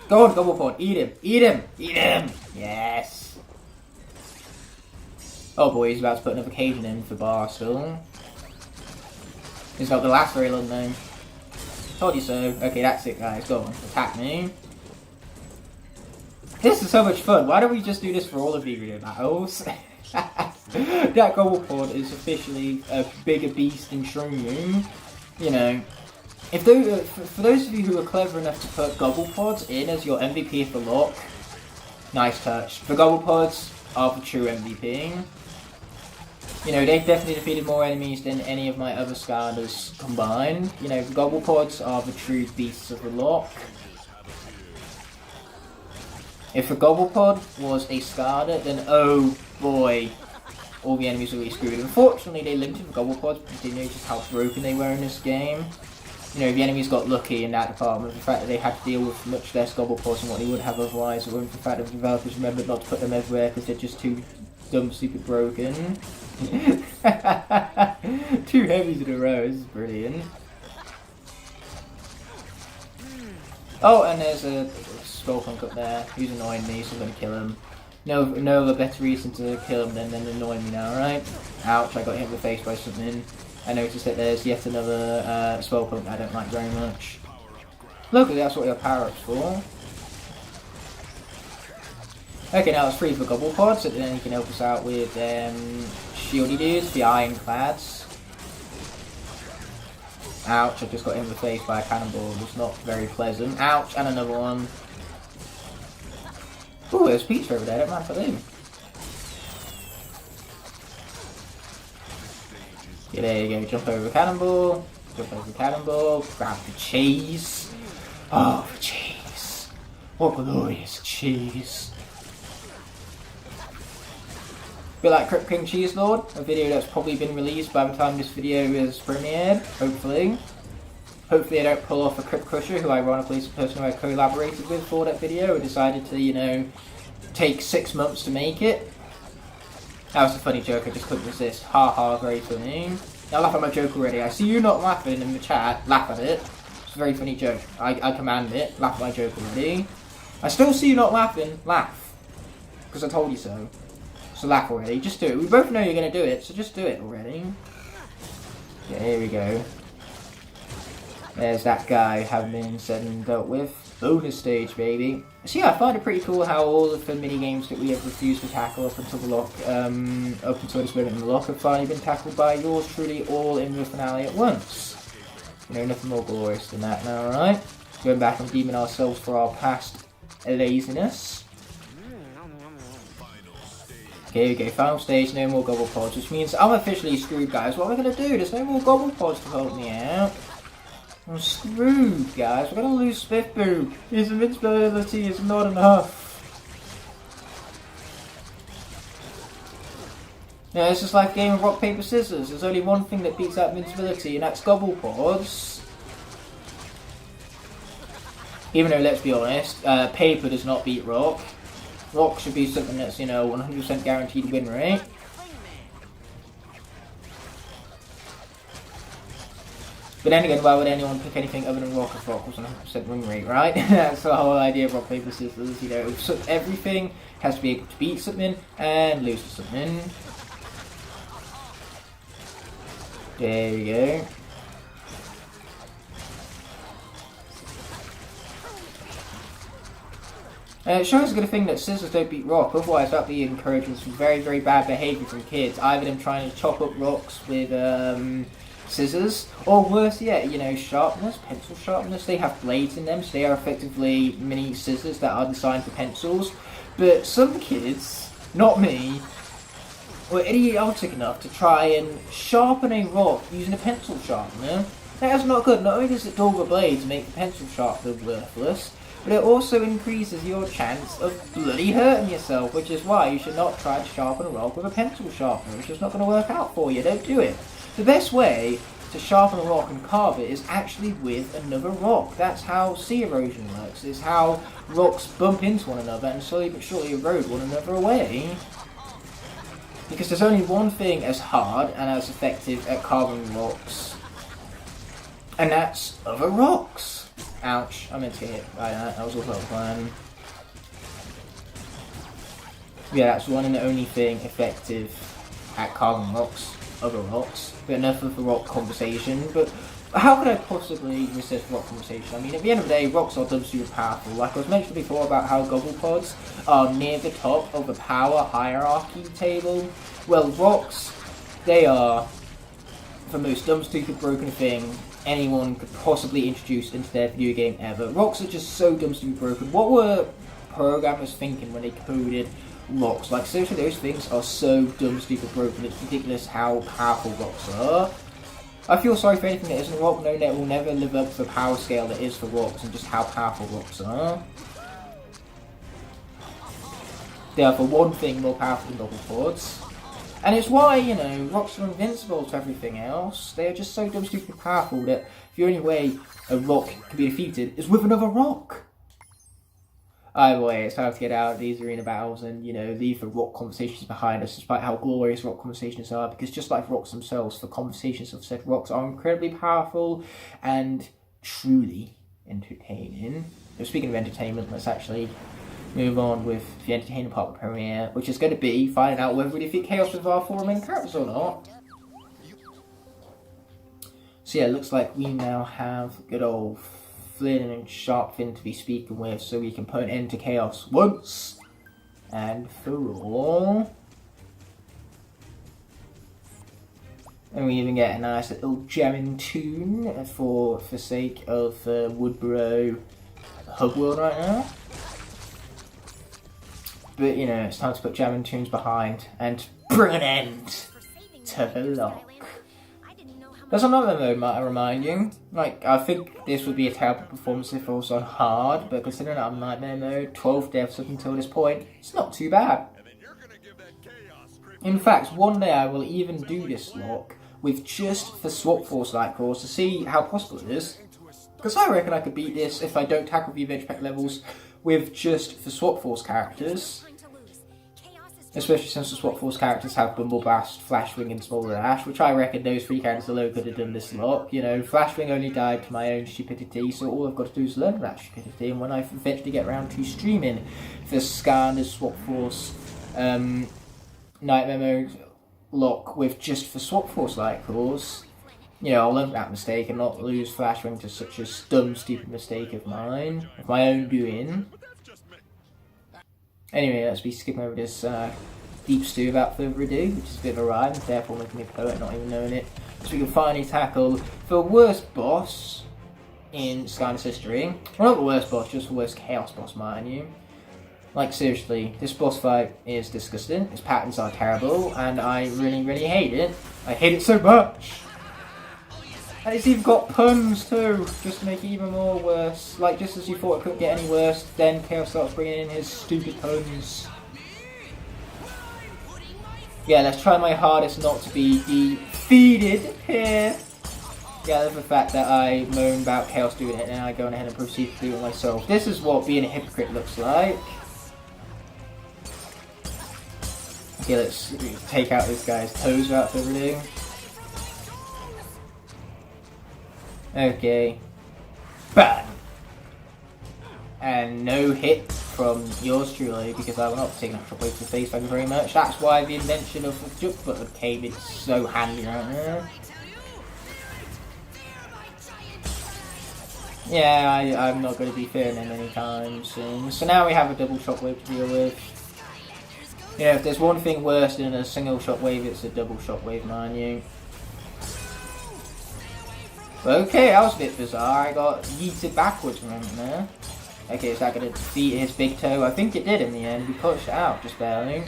Go on, Gobblepod, eat him, eat him, eat him! Yes! Oh boy, he's about to put another Cajun in for Barstool. He's not gonna last very long though. Told you so. Okay, that's it guys, go on, attack me. This is so much fun, why don't we just do this for all of the video battles? That Gobblepod is officially a bigger beast than Shroom. You know, if those, for those of you who are clever enough to put Gobblepods in as your MVP for Locke, nice touch. The Gobblepods are the true MVP. You know, they've definitely defeated more enemies than any of my other Skylanders combined. You know, the Gobblepods are the true beasts of the Locke. If a Gobblepod was a Skylander, then oh boy, all the enemies are really screwed. Unfortunately, they limited the Gobblepods because they knew just how broken they were in this game. You know, the enemies got lucky in that department. The fact that they had to deal with much less Gobblepods than what they would have otherwise, or the fact that the developers remembered not to put them everywhere because they're just too dumb, stupid, broken. 2 heavies in a row, this is brilliant. Oh, and there's a Skullpunk up there who's annoying me, so I'm gonna kill him. No other better reason to kill him than annoying me now, right? Ouch, I got hit in the face by something. I noticed that there's yet another Skullpunk I don't like very much. Luckily, that's what your power-up's for. Okay, now it's free for Gobblepod, so then he can help us out with shieldy dudes, the Ironclads. Ouch, I just got hit in the face by a cannonball, it's not very pleasant. Ouch, and another one. Ooh, there's pizza over there, don't mind if I do. Yeah, there you go, jump over the cannonball, grab the cheese. Oh, the cheese. What glorious cheese. Bit like Crypt King Cheese Lord, a video that's probably been released by the time this video is premiered, hopefully. Hopefully I don't pull off a Crypt Crusher, who ironically is the person who I collaborated with for that video, and decided to, you know, take 6 months to make it. That was a funny joke, I just couldn't resist. Ha ha, very funny. Now laugh at my joke already. I see you not laughing in the chat, laugh at it. It's a very funny joke. I command it, laugh at my joke already. I still see you not laughing, laugh. Because I told you so. So laugh already, just do it. We both know you're going to do it, so just do it already. Yeah, here we go. There's that guy having been said and dealt with. Bonus stage, baby. So yeah, I find it pretty cool how all of the mini-games that we have refused to tackle up until the Locke, up until this moment in the Locke have finally been tackled by yours truly, all in the finale at once. You know, nothing more glorious than that now, right? Going back and redeeming ourselves for our past laziness. Okay, we go, final stage, no more Gobblepods, which means I'm officially screwed, guys. What am I going to do? There's no more Gobblepods to help me out. I'm screwed, guys. We're going to lose Smith Boom. His invincibility is not enough. Yeah, it's just like a game of rock, paper, scissors. There's only one thing that beats out invincibility, and that's Gobblepods. Even though, let's be honest, paper does not beat rock. Rock should be something that's, you know, 100% guaranteed win rate. But then again, why would anyone pick anything other than rock if rock was 100% win rate, right? That's the whole idea of rock, paper, scissors, you know. So everything has to be able to beat something and lose to something. There we go. It shows a good thing that scissors don't beat rock, otherwise that would be encouraging some very, very bad behaviour from kids. Either them trying to chop up rocks with scissors, or worse yet, you know, sharpness, pencil sharpness. They have blades in them, so they are effectively mini scissors that are designed for pencils. But some kids, not me, were idiotic enough to try and sharpen a rock using a pencil sharpener. That is not good. Not only does it dull the blades make the pencil sharpener worthless, but it also increases your chance of bloody hurting yourself, which is why you should not try to sharpen a rock with a pencil sharpener. It's just not going to work out for you. Don't do it. The best way to sharpen a rock and carve it is actually with another rock. That's how sea erosion works. It's how rocks bump into one another and slowly but surely erode one another away. Because there's only one thing as hard and as effective at carving rocks, and that's other rocks. Ouch, I meant to get hit by that. That was also a plan. Yeah, that's one and the only thing effective at carving rocks, other rocks. But enough of the rock conversation. But how could I possibly resist rock conversation? I mean, at the end of the day, rocks are dumb super powerful. Like I was mentioning before about how gobble pods are near the top of the power hierarchy table. Well, rocks, they are the most dumb, stupid, broken thing anyone could possibly introduce into their video game ever. Rocks are just so dumb, stupid, broken. What were programmers thinking when they coded rocks? Like, seriously, those things are so dumb, stupid, broken. It's ridiculous how powerful rocks are. I feel sorry for anything that isn't a rock. No, that will never live up to the power scale that is for rocks and just how powerful rocks are. They are, for one thing, more powerful than gobble pods. And it's why, you know, rocks are invincible to everything else. They are just so dumb, stupid, powerful that the only way a rock can be defeated is with another rock. Either way, it's time to get out of these arena battles and, you know, leave the rock conversations behind us, despite how glorious rock conversations are, because just like rocks themselves, the conversations of said rocks are incredibly powerful and truly entertaining. So speaking of entertainment, let's actually move on with the entertainment part of the premiere, which is going to be finding out whether we defeat Kaos with our 4 main characters or not. So yeah, it looks like we now have good old Flynn and Sharpfin to be speaking with, so we can put an end to Kaos once and for all. And we even get a nice little jamming tune for sake of Woodborough hub world right now. But, you know, it's time to put jamming tunes behind and bring an end to the Locke. There's another mode, might I remind you. Like, I think this would be a terrible performance if it was on hard, but considering I'm Nightmare mode, 12 deaths up until this point, it's not too bad. In fact, one day I will even do this Locke with just the Swap Force Lightcores to see how possible it is. Because I reckon I could beat this if I don't tackle the Adventure Pack levels with just the Swap Force characters. Especially since the Swap Force characters have Bumbleblast, Flashwing and Smolder Ash, which I reckon those 3 characters alone could have done this Locke. You know, Flashwing only died to my own stupidity, so all I've got to do is learn that stupidity, and when I eventually get around to streaming the Skylanders Swap Force Nightmare mode Locke with just the Swap Force Lightcores, you know, I'll learn that mistake and not lose Flashwing to such a dumb, stupid mistake of mine, of my own doing. Anyway, let's be skipping over this deep stew without further ado, which is a bit of a rhyme, therefore making me a poet, not even knowing it. So we can finally tackle the worst boss in Skylanders history. Well, not the worst boss, just the worst Chaos boss, mind you. Like, seriously, this boss fight is disgusting, its patterns are terrible, and I really, really hate it. I hate it so much! And it's even got puns too, just to make it even more worse. Like, just as you thought it couldn't get any worse, then Chaos starts bringing in his stupid puns. Yeah, let's try my hardest not to be defeated here. Yeah, I love the fact that I moan about Chaos doing it and I go ahead and proceed to do it myself. This is what being a hypocrite looks like. Okay, let's take out this guy's toes without further ado. Okay. Bam! And no hit from yours truly, because I will not take that shockwave to the face, thank you very much. That's why the invention of the jump button came in so handy right now. Yeah, I'm not going to be fearing him anytime soon. So now we have a double shockwave to deal with. You know, if there's one thing worse than a single shockwave, it's a double shockwave, mind you. Okay, that was a bit bizarre. I got yeeted backwards from him there. Okay, is that going to defeat his big toe? I think it did in the end. He pushed it out, just barely.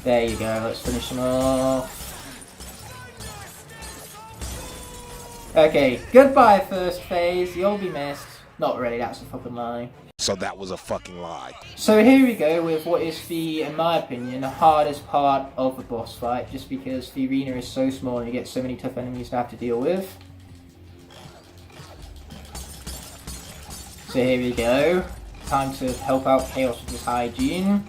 There you go, let's finish him off. Okay, goodbye first phase, you'll be missed. Not really, that's a fucking lie. So that was a fucking lie. So here we go with what is in my opinion, the hardest part of the boss fight, just because the arena is so small and you get so many tough enemies to have to deal with. So here we go, time to help out Kaos with his hygiene.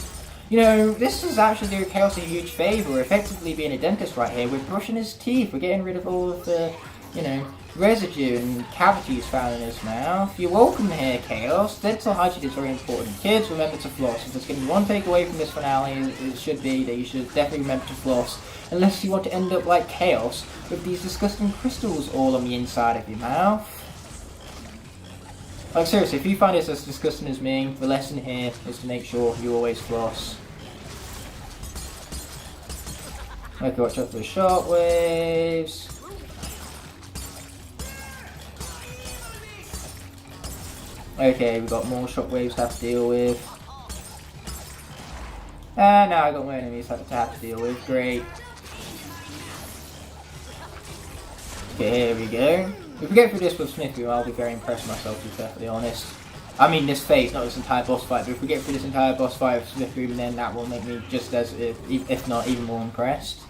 You know, this is actually doing Kaos a huge favour. We're effectively being a dentist right here. We're brushing his teeth, we're getting rid of all of the, you know, residue and cavities found in his mouth. You're welcome here, Kaos. Dental hygiene is very important. Kids, remember to floss. If there's going to be one takeaway from this finale, it should be that you should definitely remember to floss. Unless you want to end up like Kaos, with these disgusting crystals all on the inside of your mouth. Like seriously, if you find this as disgusting as me, the lesson here is to make sure you always floss. Okay, watch out for the shockwaves. Okay, we've got more shockwaves to have to deal with. And now I've got more enemies to have to deal with. Great. Okay, here we go. If we get through this with Smithy, I'll be very impressed with myself, to be perfectly honest. I mean this phase, not this entire boss fight, but if we get through this entire boss fight with Smithy, then that will make me just as, if not even more impressed.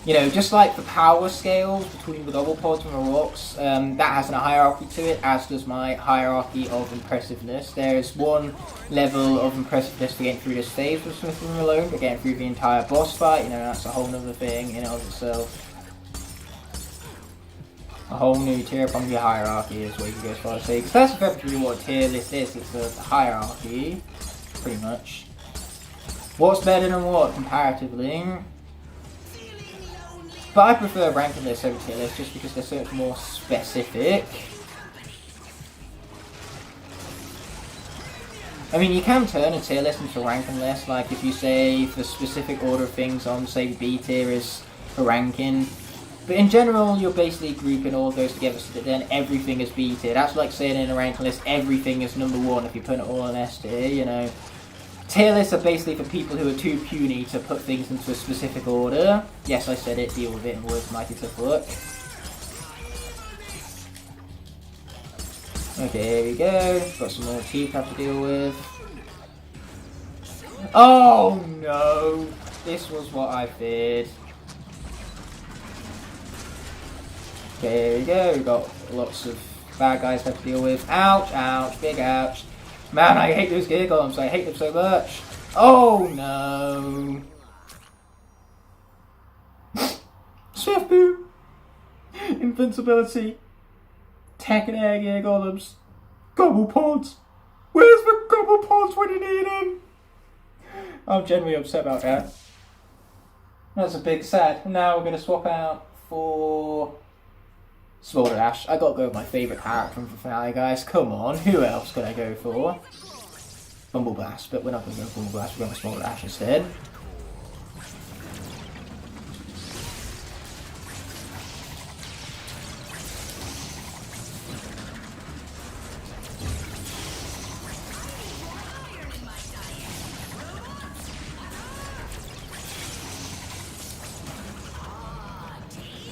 You know, just like the power scales between the double pods and the rocks, that has a hierarchy to it, as does my hierarchy of impressiveness. There is one level of impressiveness for getting through this phase with Smithy alone, but getting through the entire boss fight, you know, that's a whole other thing in and of itself. A whole new tier upon the hierarchy is what you can go as far as say, because that's effectively what a tier list is, it's a hierarchy, pretty much. What's better than what, comparatively? But I prefer ranking lists over tier lists just because they're so much more specific. I mean, you can turn a tier list into a ranking list, like if you say the specific order of things on, say, B tier is a ranking. But in general, you're basically grouping all of those together so that then everything is B tier. That's like saying in a ranking list, everything is number 1 if you put it all in S tier, you know. Tier lists are basically for people who are too puny to put things into a specific order. Yes, I said it, deal with it in words mighty tough look. Okay, here we go. Got some more teeth to have to deal with. Oh no! This was what I feared. Okay, here we go. We've got lots of bad guys to have to deal with. Ouch, ouch, big ouch. Man, I hate those gear golems. I hate them so much. Oh no! Swift boom! Invincibility! Tech and air gear golems! Gobble pods! Where's the gobble pods when you need them? I'm genuinely upset about that. That's a big sad. Now we're going to swap out for Smolder Ash. I gotta go with my favourite character from the finale, guys. Come on, who else could I go for? Bumbleblast, but we're not going to go for Bumbleblast, we're going for Smolder Ash instead.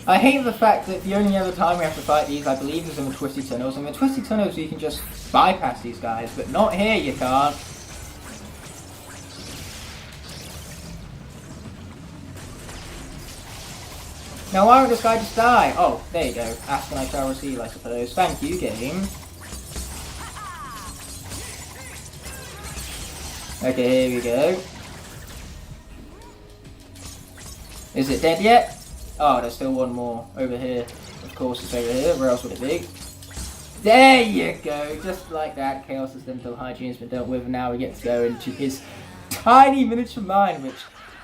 I hate the fact that the only other time we have to fight these, I believe, is in the Twisty Tunnels. And the Twisty Tunnels, you can just bypass these guys, but not here, you can't. Now, why would this guy just die? Oh, there you go. Ask and I shall receive, I suppose. Thank you, game. Okay, here we go. Is it dead yet? Oh, there's still one more over here. Of course it's over here, where else would it be? There you go, just like that, Kaos' dental hygiene has been dealt with, and now we get to go into his tiny miniature mind, which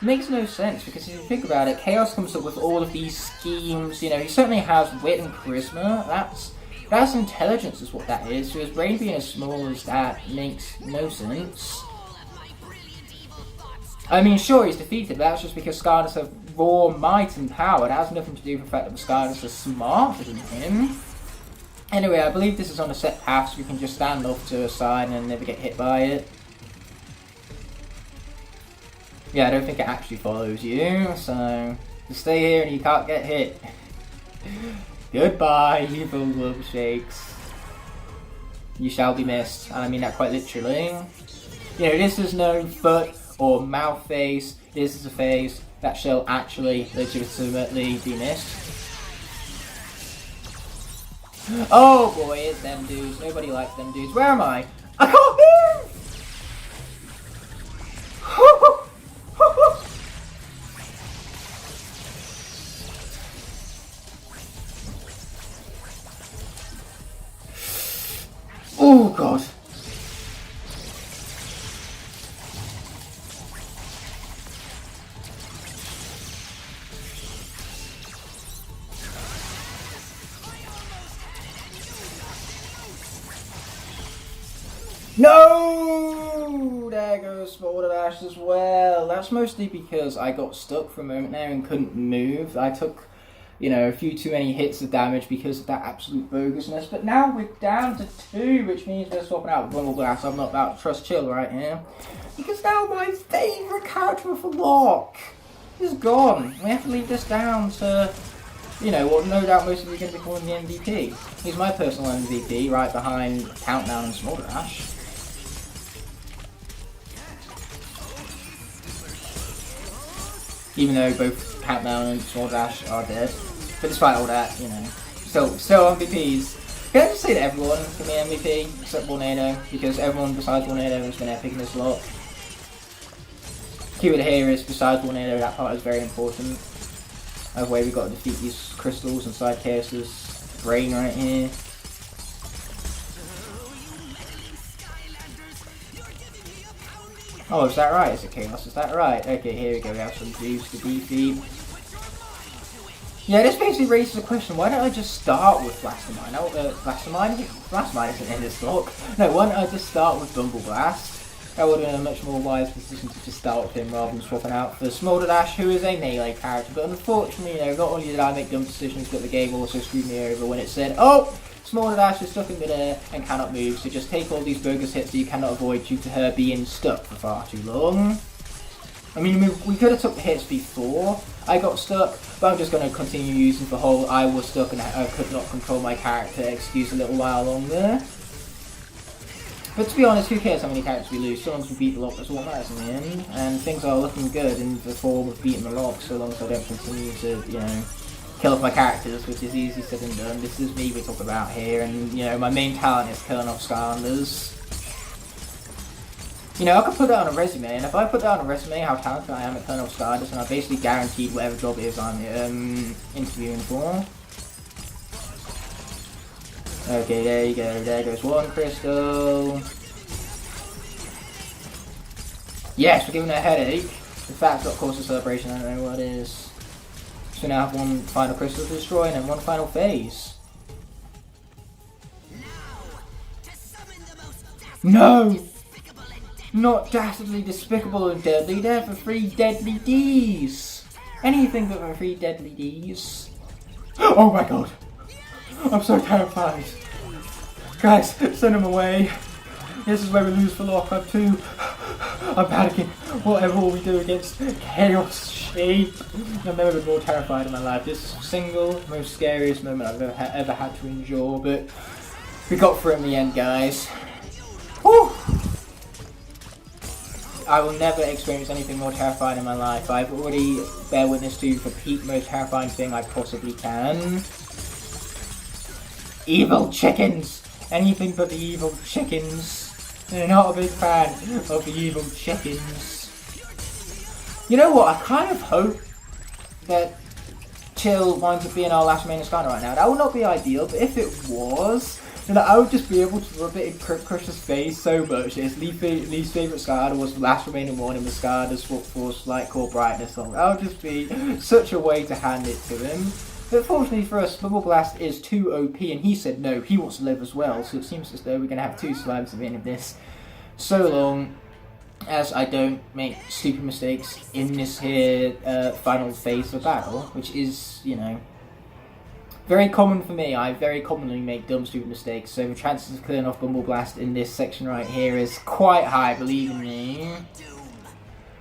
makes no sense, because if you think about it, Kaos comes up with all of these schemes, you know, he certainly has wit and charisma, that's intelligence is what that is, so his brain being as small as that makes no sense. I mean, sure, he's defeated, but that's just because Skylanders have raw might and power. It has nothing to do with the fact that Skylanders are smarter than him. Anyway, I believe this is on a set path, so we can just stand off to a side and never get hit by it. Yeah, I don't think it actually follows you, so just stay here and you can't get hit. Goodbye, evil love shakes. You shall be missed, and I mean that quite literally. You know, this is no foot or mouth face. This is a face that shall actually legitimately be missed. Oh boy, it's them dudes. Nobody likes them dudes. Where am I? I can't move! Oh god. No! There goes Smolder Dash as well. That's mostly because I got stuck for a moment there and couldn't move. I took, you know, a few too many hits of damage because of that absolute bogusness. But now we're down to 2, which means we're swapping out Rumble Blast. I'm not about to trust Chill right here. Because now my favourite character for Locke is gone. We have to leave this down to, you know, what no doubt most of you are going to be calling the MVP. He's my personal MVP, right behind Countdown and Smolder Dash. Even though both Countdown and Smolder Dash are dead. But despite all that, you know, still MVPs. Can I just say that everyone can be MVP except Tornado, because everyone besides Tornado has been epic in this lot. Keyword here is besides Tornado, that part is very important. Either way, we've got to defeat these crystals inside Kaos's brain right here. Oh, is that right? Is it Kaos? Is that right? Okay, here we go. We have some juice to defeat. Yeah, this basically raises the question, why don't I just start with Blastermine? Blastermine isn't in this block. No, why don't I just start with Rumble Blast? That would have been a much more wise decision to just start with him rather than swapping out for Smolder Dash, who is a melee character. But unfortunately, you know, not only did I make dumb decisions, but the game also screwed me over when it said, oh, Smolder Dash is stuck in midair and cannot move, so just take all these bogus hits that you cannot avoid due to her being stuck for far too long. I mean, we could have took the hits before I got stuck, but I'm just going to continue using the whole I was stuck and I could not control my character excuse a little while longer. But to be honest, who cares how many characters we lose, so long as we beat the Locke, that's what matters in the end. And things are looking good in the form of beating the Locke, so long as I don't continue to, you know, kill off my characters, which is easy said and done. This is me we talk about here, and, you know, my main talent is killing off Skylanders. You know, I could put that on a resume, and if I put that on a resume, how talented I am at killing off Skylanders, and I basically guaranteed whatever job it is I'm interviewing for. Okay, there you go. There goes one crystal. Yes, we're giving her a headache. If that's not cause of celebration, I don't know what is. So we now have one final crystal to destroy and then one final phase. No! Not dastardly, despicable and deadly. They're for 3 deadly Ds. Anything but for 3 deadly Ds. Oh my god. I'm so terrified. Guys, send him away. This is where we lose for Locke. I'm panicking. Whatever will we do against Chaos Shape? I've never been more terrified in my life. This single most scariest moment I've ever had to endure, but we got through in the end, guys. Whew. I will never experience anything more terrifying in my life. I've already bear witness to the peak most terrifying thing I possibly can. Evil chickens! Anything but the evil chickens. I'm not a big fan of the evil chickens. You know what? I kind of hope that Chill winds up being our last main Skylander right now. That would not be ideal, but if it was, then I would just be able to rub it in Crush's face so much. His least favourite Skylander was the last remaining one in the Skylanders Force Lightcore Brightness song. That would just be such a way to hand it to him. But fortunately for us, Rumble Blast is too OP, and he said no, he wants to live as well, so it seems as though we're going to have 2 slimes at the end of this. So long, as I don't make stupid mistakes in this here final phase of battle, which is, you know, very common for me. I very commonly make dumb, stupid mistakes, so the chances of clearing off Bumble Blast in this section right here is quite high, believe me.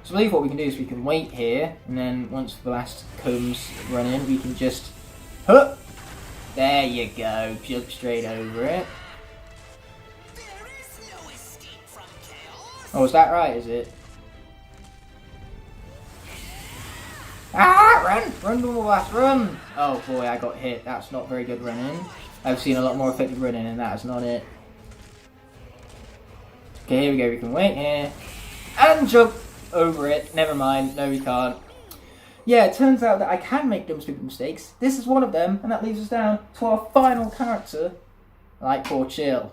So I believe what we can do is we can wait here, and then once the blast comes running, we can just... Huh! There you go, jump straight over it. Oh, is that right, is it? Ah, run! Run, Bumble Blast, run! Oh boy, I got hit. That's not very good running. I've seen a lot more effective running, and that's not it. Okay, here we go. We can wait here. And jump over it. Never mind. No, we can't. Yeah, it turns out that I can make dumb, stupid mistakes. This is one of them, and that leaves us down to our final character, Lightcore Chill.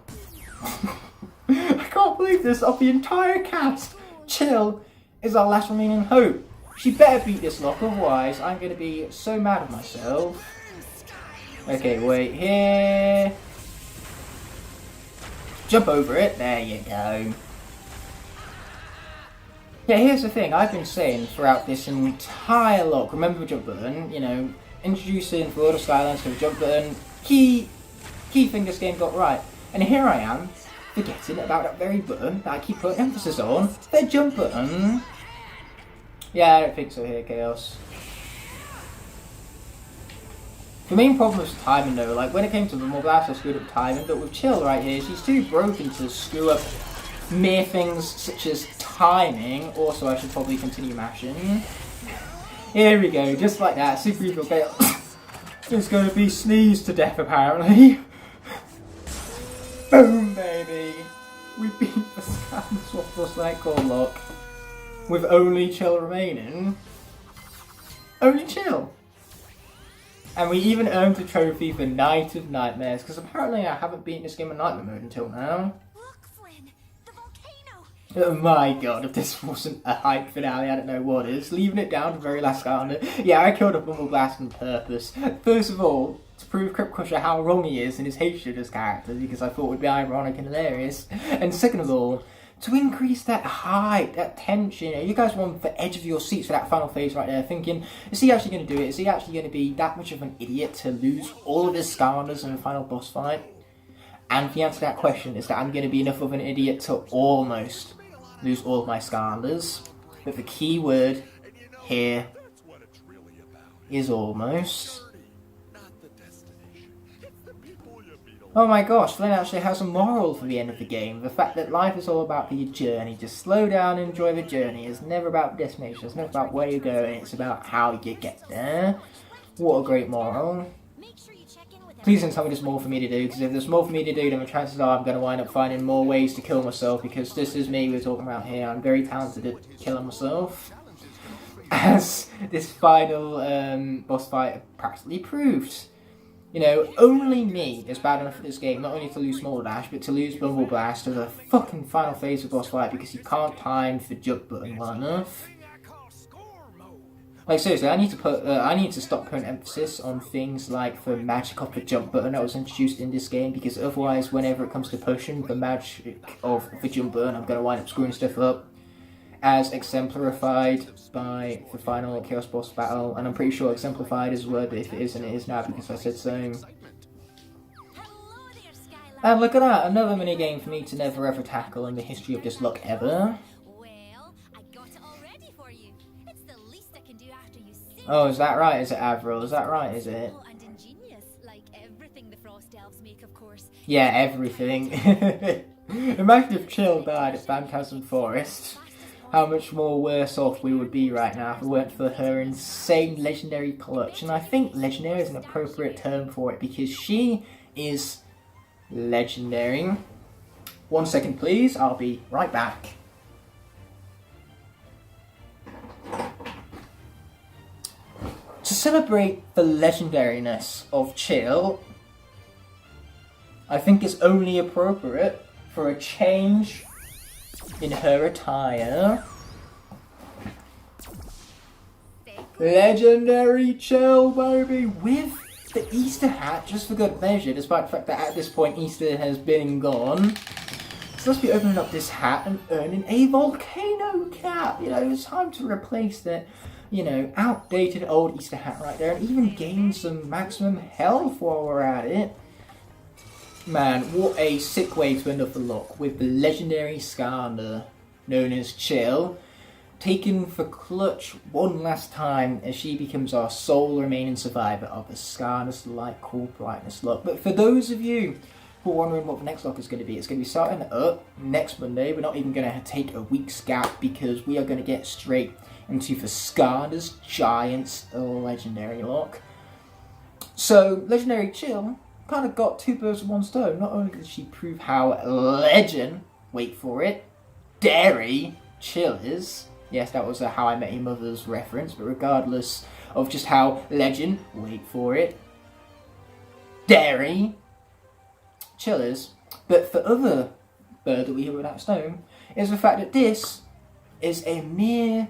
I can't believe this. Of the entire cast, Chill is our last remaining hope. She better beat this Locke, otherwise I'm going to be so mad at myself. Okay, wait here. Jump over it. There you go. Yeah, here's the thing. I've been saying throughout this entire Locke, remember the jump button, you know, introducing for all the Skylanders to the jump button, key thing this game got right. And here I am, forgetting about that very button that I keep putting emphasis on, the jump button. Yeah, I don't think so here, Kaos. The main problem is timing though, like when it came to Bumble Blast I screwed up timing, but with Chill right here, she's too broken to screw up mere things such as timing. Also, I should probably continue mashing. Here we go, just like that, super evil Kaos. It's going to be sneezed to death apparently. Boom, baby! We beat the Skylanders plus Lightcore Locke with only Chill remaining. Only Chill! And we even earned a trophy for Night of Nightmares, because apparently I haven't beaten this game in Nightmare mode until now. Look, Flynn, the volcano. Oh my god, if this wasn't a hype finale, I don't know what is. Leaving it down to the very last Skylander. Yeah, I killed a Bumble Blast on purpose. First of all, to prove Crypt Crusher how wrong he is in his hatred as characters, because I thought it would be ironic and hilarious. And second of all, to increase that hype, that tension. You guys were on the edge of your seats for that final phase right there, thinking, is he actually going to do it? Is he actually going to be that much of an idiot to lose all of his Skylanders in the final boss fight? And the answer to that question is that I'm going to be enough of an idiot to almost lose all of my Skylanders. But the key word here is almost. Oh my gosh, Flynn actually has a moral for the end of the game. The fact that life is all about the journey. Just slow down and enjoy the journey. It's never about destination. It's never about where you're going. It's about how you get there. What a great moral. Please don't tell me there's more for me to do, because if there's more for me to do, then the chances are I'm going to wind up finding more ways to kill myself, because this is me we're talking about here. I'm very talented at killing myself. As this final boss fight practically proved. You know, only me is bad enough at this game, not only to lose Small Dash, but to lose Bumble Blast to the fucking final phase of boss fight because you can't time the jump button well enough. Like seriously, I need to stop putting emphasis on things like the magic of the jump button that was introduced in this game, because otherwise, whenever it comes to pushing the magic of the jump button, I'm going to wind up screwing stuff up. As exemplified by the final Chaos boss battle, and I'm pretty sure exemplified is a word, but if it isn't, it is now because I said so. And look at that, another minigame for me to never ever tackle in the history of this Locke ever. Oh, is that right? Is it Avril? Is that right? Is it? Yeah, everything. Imagine if Chill died at Phantasm Forest. How much more worse off we would be right now if it weren't for her insane legendary clutch. And I think legendary is an appropriate term for it because she is legendary. 1 second please, I'll be right back. To celebrate the legendariness of Chill, I think it's only appropriate for a change in her attire. Legendary Chill, baby, with the Easter hat, just for good measure, despite the fact that at this point Easter has been gone. So let's be opening up this hat and earning a volcano cap. You know, it's time to replace that, you know, outdated old Easter hat right there, and even gain some maximum health while we're at it. Man, what a sick way to end off the lock with the legendary Skylander, known as Chill, taken for clutch one last time as she becomes our sole remaining survivor of the Skylanders Lightcore brightness lock. But for those of you who are wondering what the next lock is going to be, it's going to be starting up next Monday. We're not even going to take a week's gap because we are going to get straight into the Skylanders Giants legendary lock. So, legendary Chill kind of got two birds with one stone. Not only did she prove how legend, wait for it, dairy Chill is. Yes, that was a How I Met Your Mother's reference, but regardless of just how legend, wait for it, dairy Chill is. But for other bird that we hear without stone is the fact that this is a mere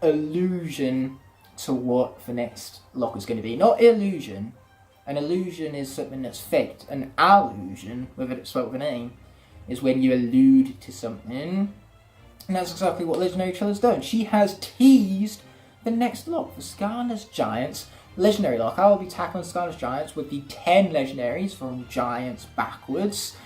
illusion to what the next lock is going to be. Not illusion. An illusion is something that's faked. An allusion, whether it's spelled with an A, is when you allude to something. And that's exactly what Legendary Chill has done. She has teased the next lock, the Skylanders Giants Legendary Lock. I will be tackling Skylanders Giants with the 10 Legendaries from Giants backwards.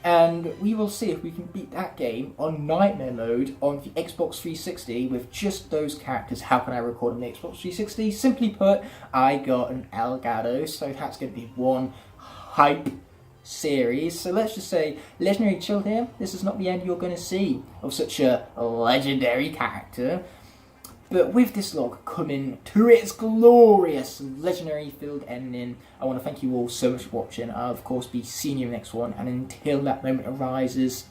And we will see if we can beat that game on Nightmare Mode on the Xbox 360 with just those characters. How can I record on the Xbox 360? Simply put, I got an Elgato, so that's going to be one hype series. So let's just say, Legendary Chill here, this is not the end you're going to see of such a legendary character. But with this log coming to its glorious legendary filled ending, I want to thank you all so much for watching. I'll of course be seeing you in the next one, and until that moment arises,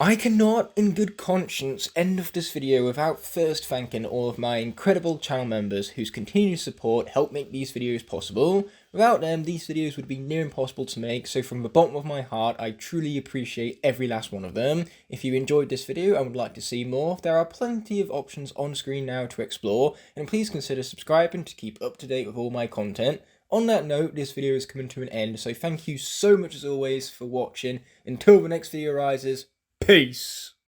I cannot in good conscience end off this video without first thanking all of my incredible channel members whose continued support help make these videos possible. Without them, these videos would be near impossible to make, so from the bottom of my heart, I truly appreciate every last one of them. If you enjoyed this video and would like to see more, there are plenty of options on screen now to explore, and please consider subscribing to keep up to date with all my content. On that note, this video is coming to an end, so thank you so much as always for watching. Until the next video arises, peace!